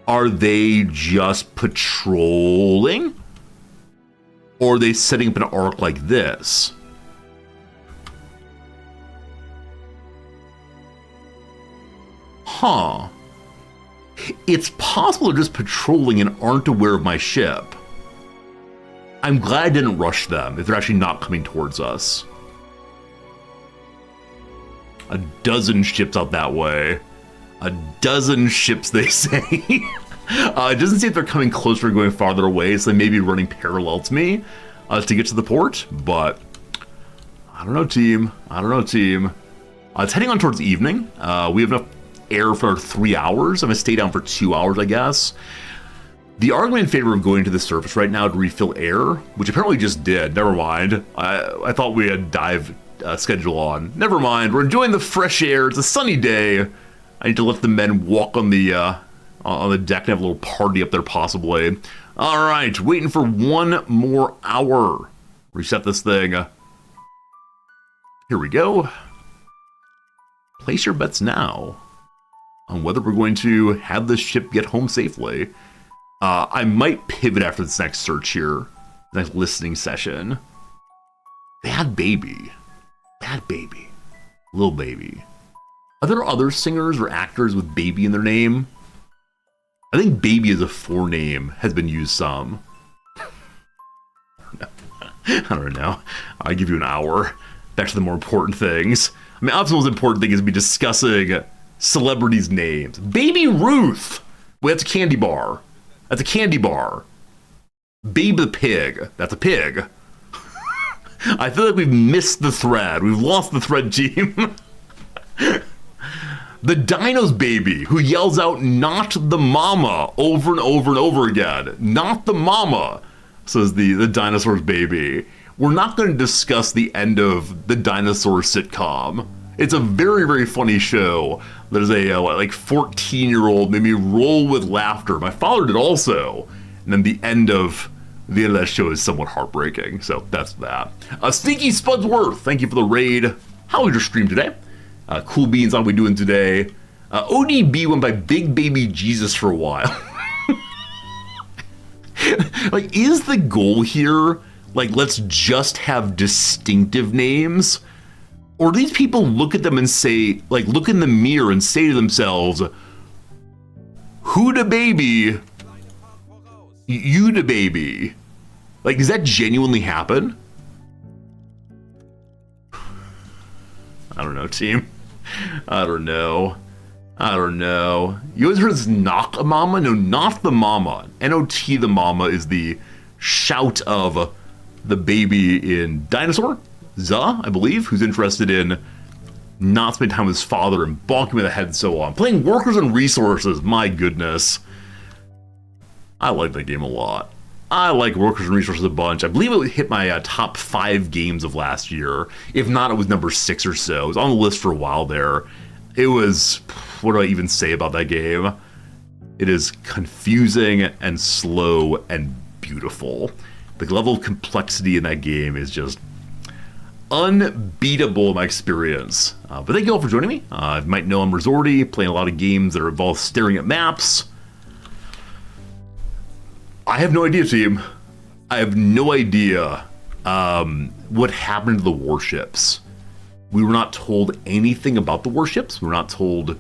Are they just patrolling? Or are they setting up an arc like this? Huh. It's possible they're just patrolling and aren't aware of my ship. I'm glad I didn't rush them if they're actually not coming towards us. A dozen ships out that way. A dozen ships, they say. It doesn't seem if they're coming closer or going farther away, so they may be running parallel to me to get to the port, but I don't know, team. I don't know, team. It's heading on towards evening. We have enough air for 3 hours. I'm gonna stay down for 2 hours, I guess. The argument in favor of going to the surface right now to refill air, which apparently just did. Never mind. I thought we had dive schedule on. Never mind. We're enjoying the fresh air. It's a sunny day. I need to let the men walk on the deck and have a little party up there, possibly. All right, waiting for 1 more hour. Reset this thing. Here we go. Place your bets now on whether we're going to have this ship get home safely. I might pivot after this next search here, next listening session. Bad baby. Bad baby. Little baby. Are there other singers or actors with baby in their name? I think baby as a forename has been used some. I don't know. I'll give you an hour. Back to the more important things. I mean, obviously the most important thing is to be discussing celebrities' names. Baby Ruth! Wait, that's a candy bar. That's a candy bar. Babe the pig. That's a pig. I feel like we've missed the thread. We've lost the thread, team. The Dino's baby, who yells out, "Not the mama," over and over and over again. Not the mama, says the dinosaur's baby. We're not going to discuss the end of the dinosaur sitcom. It's a very, very funny show. There's a like 14-year-old made me roll with laughter. My father did also. And then the end of that show is somewhat heartbreaking. So that's that. Sneaky Spudsworth, thank you for the raid. How was your stream today? Cool Beans, how are we doing today? ODB went by Big Baby Jesus for a while. Like, is the goal here, like, let's just have distinctive names? Or do these people look at them and say, like, look in the mirror and say to themselves, who da baby? You da baby. Like, does that genuinely happen? I don't know, team. I don't know. You always heard this knock a mama? No, not the mama. N-O-T the mama is the shout of the baby in Dinosaur. Za, I believe, who's interested in not spending time with his father and bonking with the head and so on. Playing Workers and Resources, my goodness. I like that game a lot. I like Workers and Resources a bunch. I believe it hit my top 5 games of last year. If not, it was number 6 or so. It was on the list for a while there. It was, what do I even say about that game? It is confusing and slow and beautiful. The level of complexity in that game is just unbeatable in my experience. But thank you all for joining me. You might know I'm Resorty, playing a lot of games that involve staring at maps. I have no idea, team. I have no idea what happened to the warships. We were not told anything about the warships. We were not told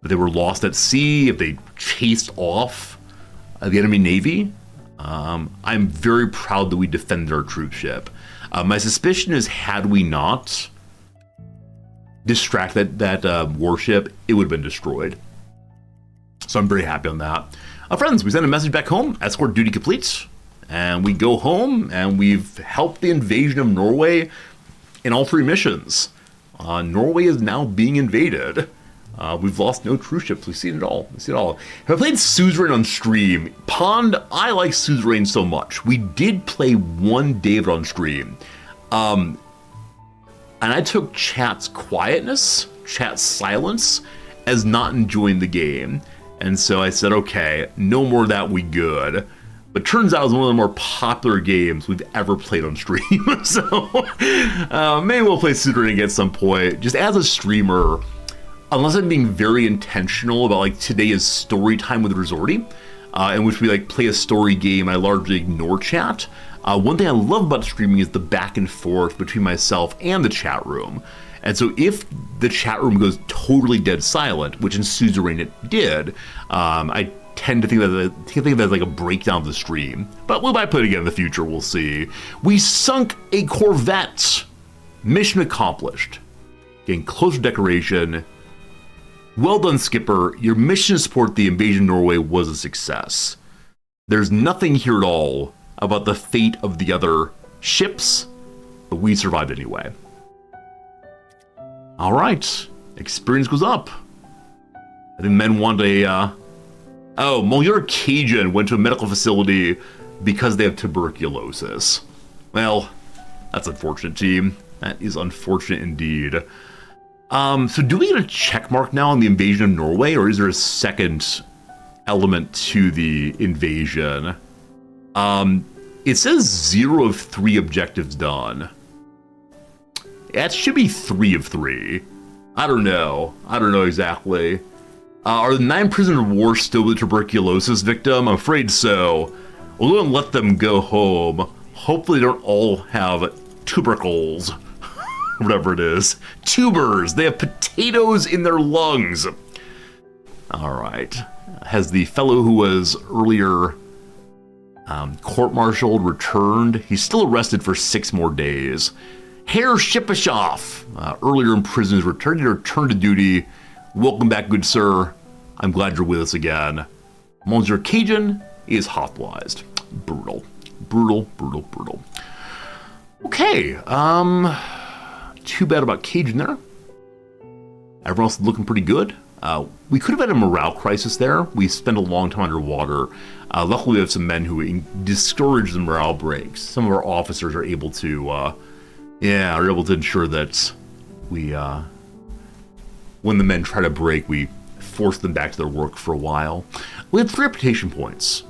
that they were lost at sea, if they chased off the enemy navy. I'm very proud that we defended our troop ship. My suspicion is, had we not distracted that warship, it would have been destroyed. So I'm very happy on that. Friends, we send a message back home, escort duty complete, and we go home, and we've helped the invasion of Norway in all 3 missions. Norway is now being invaded. We've lost no cruise ships. We've seen it all. Have I played Suzerain on stream? Pond, I like Suzerain so much. We did play one David on stream. And I took chat's quietness, chat's silence, as not enjoying the game. And so I said, okay, no more of that, we good. But turns out it was one of the more popular games we've ever played on stream. So maybe we'll play Suzerain again at some point. Just as a streamer, unless I'm being very intentional about like today is story time with Resorty, in which we like play a story game, I largely ignore chat. One thing I love about streaming is the back and forth between myself and the chat room. And so if the chat room goes totally dead silent, which in Suzerain it did, I tend to think that's like a breakdown of the stream. But we might play it again in the future, we'll see. We sunk a Corvette. Mission accomplished. Getting closer decoration. Well done, Skipper. Your mission to support the invasion of Norway was a success. There's nothing here at all about the fate of the other ships, but we survived anyway. All right, experience goes up. I think men want a, Monsieur Cajun went to a medical facility because they have tuberculosis. Well, that's unfortunate, team. That is unfortunate indeed. So do we get a check mark now on the invasion of Norway, or is there a second element to the invasion? It says 0 of 3 objectives done. That should be 3 of 3. I don't know exactly. Are the 9 prisoners of war still the tuberculosis victim? I'm afraid so. We'll go and let them go home. Hopefully they don't all have tubercles. Whatever it is. Tubers. They have potatoes in their lungs. All right. Has the fellow who was earlier court-martialed returned? He's still arrested for 6 more days. Herr Shipashoff, earlier imprisoned, returned to duty. Welcome back, good sir. I'm glad you're with us again. Monsieur Cajun is hospitalized. Brutal. Okay, too bad about Cajun there. Everyone else is looking pretty good. We could have had a morale crisis there. We spent a long time underwater. Luckily, we have some men who discourage the morale breaks. Some of our officers are able to, ensure that we, when the men try to break, we force them back to their work for a while. We have 3 reputation points.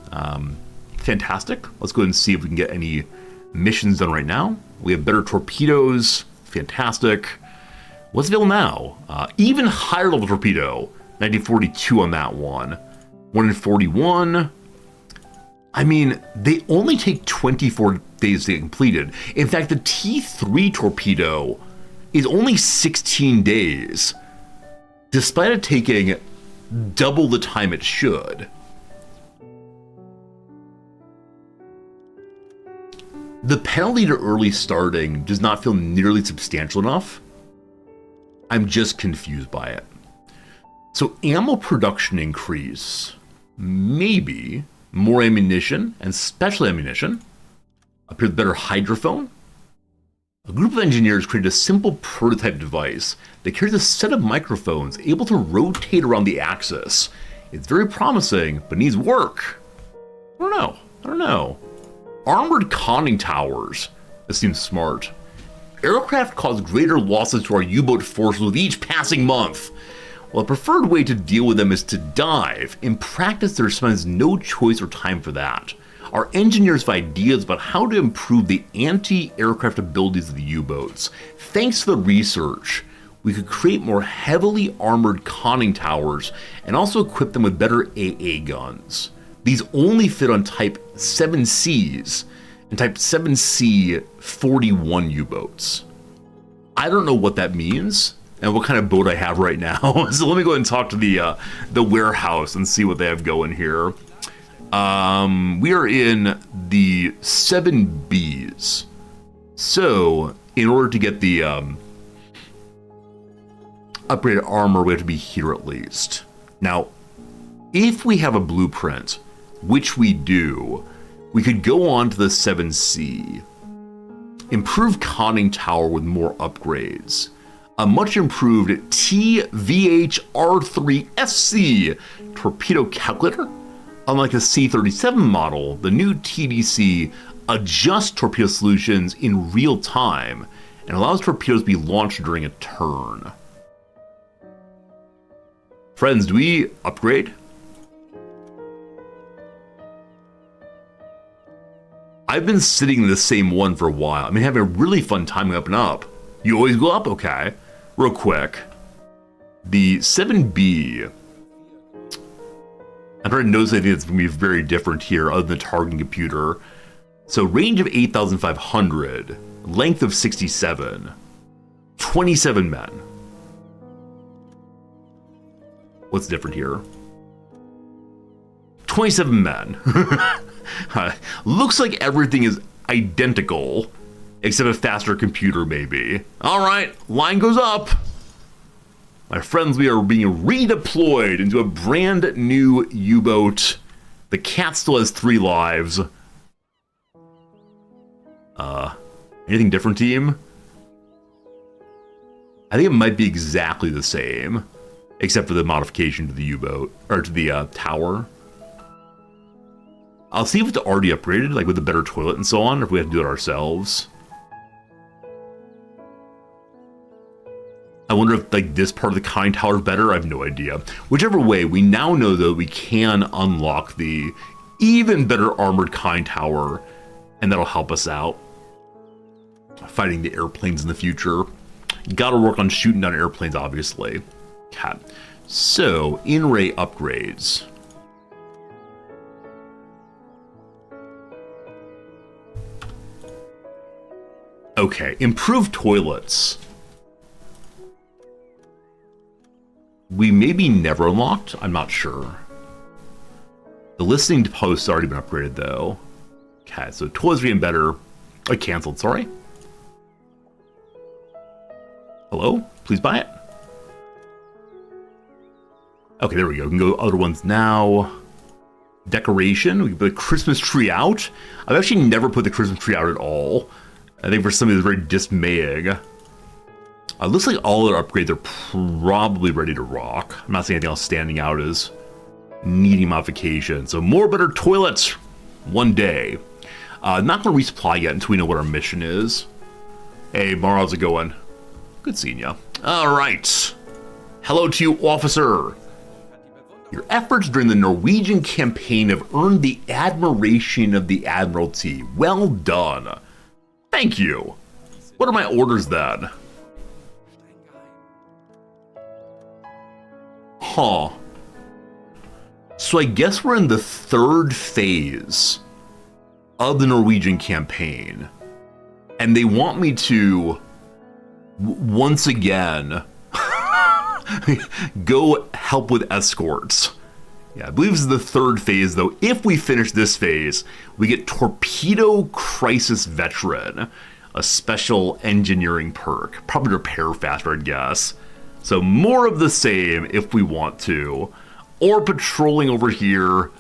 Fantastic. Let's go ahead and see if we can get any missions done right now. We have better torpedoes. Fantastic. What's available now? Even higher level torpedo. 1942 on that one. 1 in 41. I mean, they only take 24 days to get completed. In fact, the T3 torpedo is only 16 days, despite it taking double the time it should. The penalty to early starting does not feel nearly substantial enough. I'm just confused by it. So ammo production increase, maybe more ammunition and special ammunition, appear with better hydrophone. A group of engineers created a simple prototype device that carries a set of microphones able to rotate around the axis. It's very promising, but needs work. I don't know. Armored conning towers. This seems smart. Aircraft cause greater losses to our U-boat forces with each passing month. While the preferred way to deal with them is to dive, in practice there sometimes no choice or time for that. Our engineers have ideas about how to improve the anti-aircraft abilities of the U-boats. Thanks to the research, we could create more heavily armored conning towers and also equip them with better AA guns. These only fit on Type 7Cs and Type 7C 41 U-boats. I don't know what that means and what kind of boat I have right now. So let me go ahead and talk to the warehouse and see what they have going here. We are in the 7Bs. So, in order to get the upgraded armor, we have to be here at least. Now, if we have a blueprint, which we do, we could go on to the 7C. Improved conning tower with more upgrades. A much improved TVH-R3SC torpedo calculator. Unlike the C-37 model, the new TDC adjusts torpedo solutions in real time and allows torpedoes to be launched during a turn. Friends, do we upgrade? I've been sitting in the same one for a while. I mean, having a really fun time up and up. You always go up? Okay. Real quick. The 7B. I'm trying to notice anything that's going to be very different here other than the targeting computer. So range of 8,500. Length of 67. 27 men. What's different here? 27 men. Looks like everything is identical, except a faster computer, maybe. All right, line goes up. My friends, we are being redeployed into a brand new U-boat. The cat still has 3 lives. Anything different, team? I think it might be exactly the same, except for the modification to the U-boat, or to the tower. I'll see if it's already upgraded, like with a better toilet and so on, or if we have to do it ourselves. I wonder if like this part of the conning tower is better. I have no idea. Whichever way, we now know though we can unlock the even better armored conning tower, and that'll help us out fighting the airplanes in the future. Gotta work on shooting down airplanes, obviously. Okay. So, in-ray upgrades. Okay, improved toilets. We maybe never unlocked? I'm not sure. The listening post's already been upgraded, though. Okay, so toilets are getting better. Canceled, sorry. Hello? Please buy it. Okay, there we go. We can go to other ones now. Decoration. We can put a Christmas tree out. I've actually never put the Christmas tree out at all. I think for somebody that's very dismaying. Looks like all their upgrades are probably ready to rock. I'm not seeing anything else standing out as needing modification. So more better toilets one day. Not going to resupply yet until we know what our mission is. Hey, Mar, how's it going? Good seeing ya. All right. Hello to you, officer. Your efforts during the Norwegian campaign have earned the admiration of the Admiralty. Well done. Thank you. What are my orders then? Huh. So I guess we're in the 3rd phase of the Norwegian campaign. And they want me to, once again, go help with escorts. Yeah, I believe this is the 3rd phase, though. If we finish this phase, we get Torpedo Crisis Veteran, a special engineering perk. Probably repair faster, I'd guess. So more of the same if we want to. Or patrolling over here.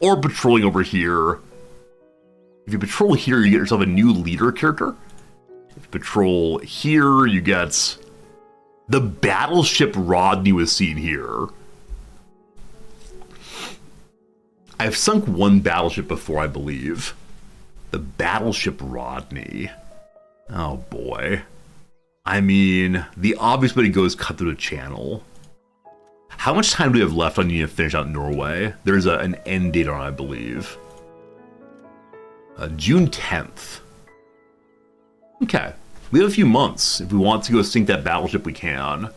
Or patrolling over here. If you patrol here, you get yourself a new leader character. If you patrol here, you get the battleship Rodney was seen here. I've sunk one battleship before, I believe. The battleship Rodney. Oh boy. I mean, the obvious way to go is cut through the channel. How much time do we have left on needing to finish out Norway? There's an end date on it, I believe. June 10th. Okay. We have a few months. If we want to go sink that battleship, we can.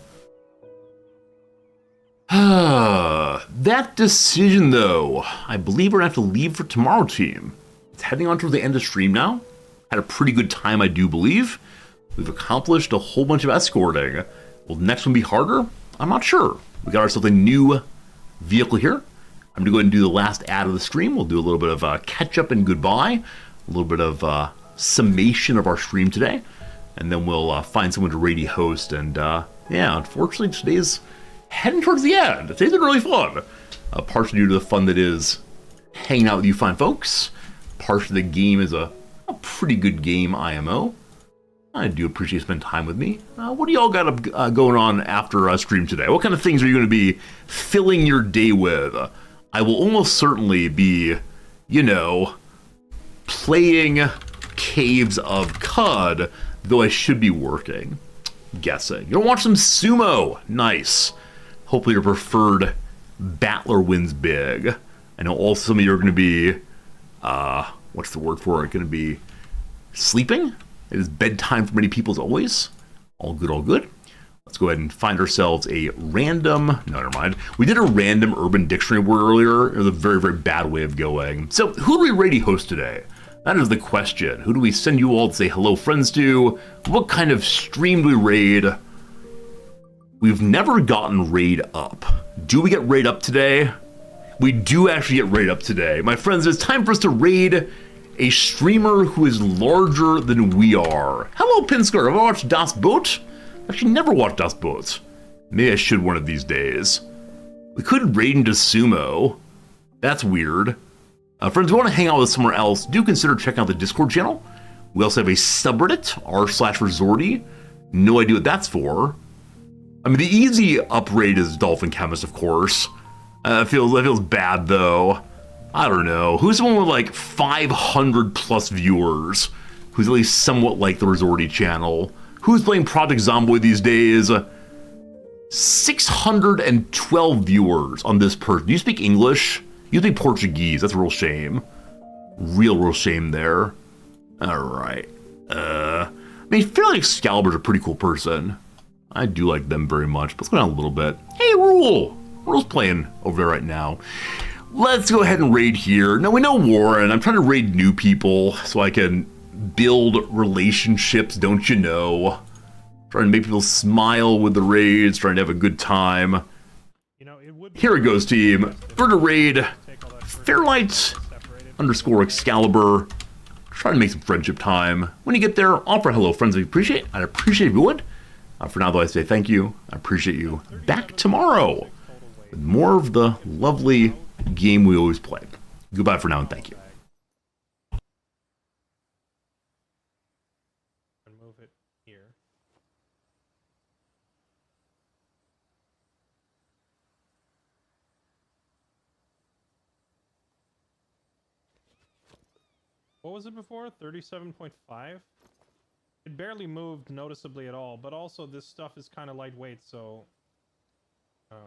That decision, though. I believe we're going to have to leave for tomorrow, team. It's heading on to the end of stream now. Had a pretty good time, I do believe. We've accomplished a whole bunch of escorting. Will the next one be harder? I'm not sure. We got ourselves a new vehicle here. I'm going to go ahead and do the last ad of the stream. We'll do a little bit of catch up and goodbye, a little bit of summation of our stream today, and then we'll find someone to raid host. And yeah, unfortunately, today's heading towards the end. Today's been really fun. Partially due to the fun that is hanging out with you fine folks. Partially the game is a pretty good game IMO. I do appreciate you spending time with me. What do y'all got going on after stream today? What kind of things are you going to be filling your day with? I will almost certainly be, you know, playing Caves of Cud, though I should be working. Guessing. You're gonna watch some sumo. Nice. Hopefully your preferred battler wins big. I know also some of you are going to be, what's the word for it? Going to be sleeping. It is bedtime for many people as always. All good, all good. Let's go ahead and find ourselves a random, no, never mind. We did a random Urban Dictionary word earlier. It was a very, very bad way of going. So who do we raid host today? That is the question. Who do we send you all to say hello friends to? What kind of stream do we raid? We've never gotten raid up. Do we get raid up today? We do actually get raid up today. My friends, it's time for us to raid a streamer who is larger than we are. Hello, Pinsker. Have I watched Das Boot? I've actually never watched Das Boot. Maybe I should one of these days. We could raid into sumo. That's weird. Friends, if you want to hang out with somewhere else, do consider checking out the Discord channel. We also have a subreddit, r/resorty. No idea what that's for. I mean, the easy upgrade is Dolphin Chemist, of course. That feels bad, though. I don't know. Who's someone with like 500 plus viewers who's at least somewhat like the Resorty channel? Who's playing Project Zomboid these days? 612 viewers on this person. Do you speak English? You speak Portuguese. That's a real shame. Real shame there. All right. I mean, I feel like Excalibur's a pretty cool person. I do like them very much. But let's go down a little bit. Hey, Rule! Rule's playing over there right now. Let's go ahead and raid here. Now, we know Warren. I'm trying to raid new people so I can build relationships, don't you know? Trying to make people smile with the raids, trying to have a good time. Here it goes, team. For the raid, Fairlight _ Excalibur. Try to make some friendship time. When you get there, offer hello, friends. I'd appreciate if you would. For now, though, I say thank you. I appreciate you. Back tomorrow with more of the lovely game we always play. Goodbye for now, and thank you. Move it here. What was it before? 37.5? It barely moved noticeably at all, but also this stuff is kind of lightweight, so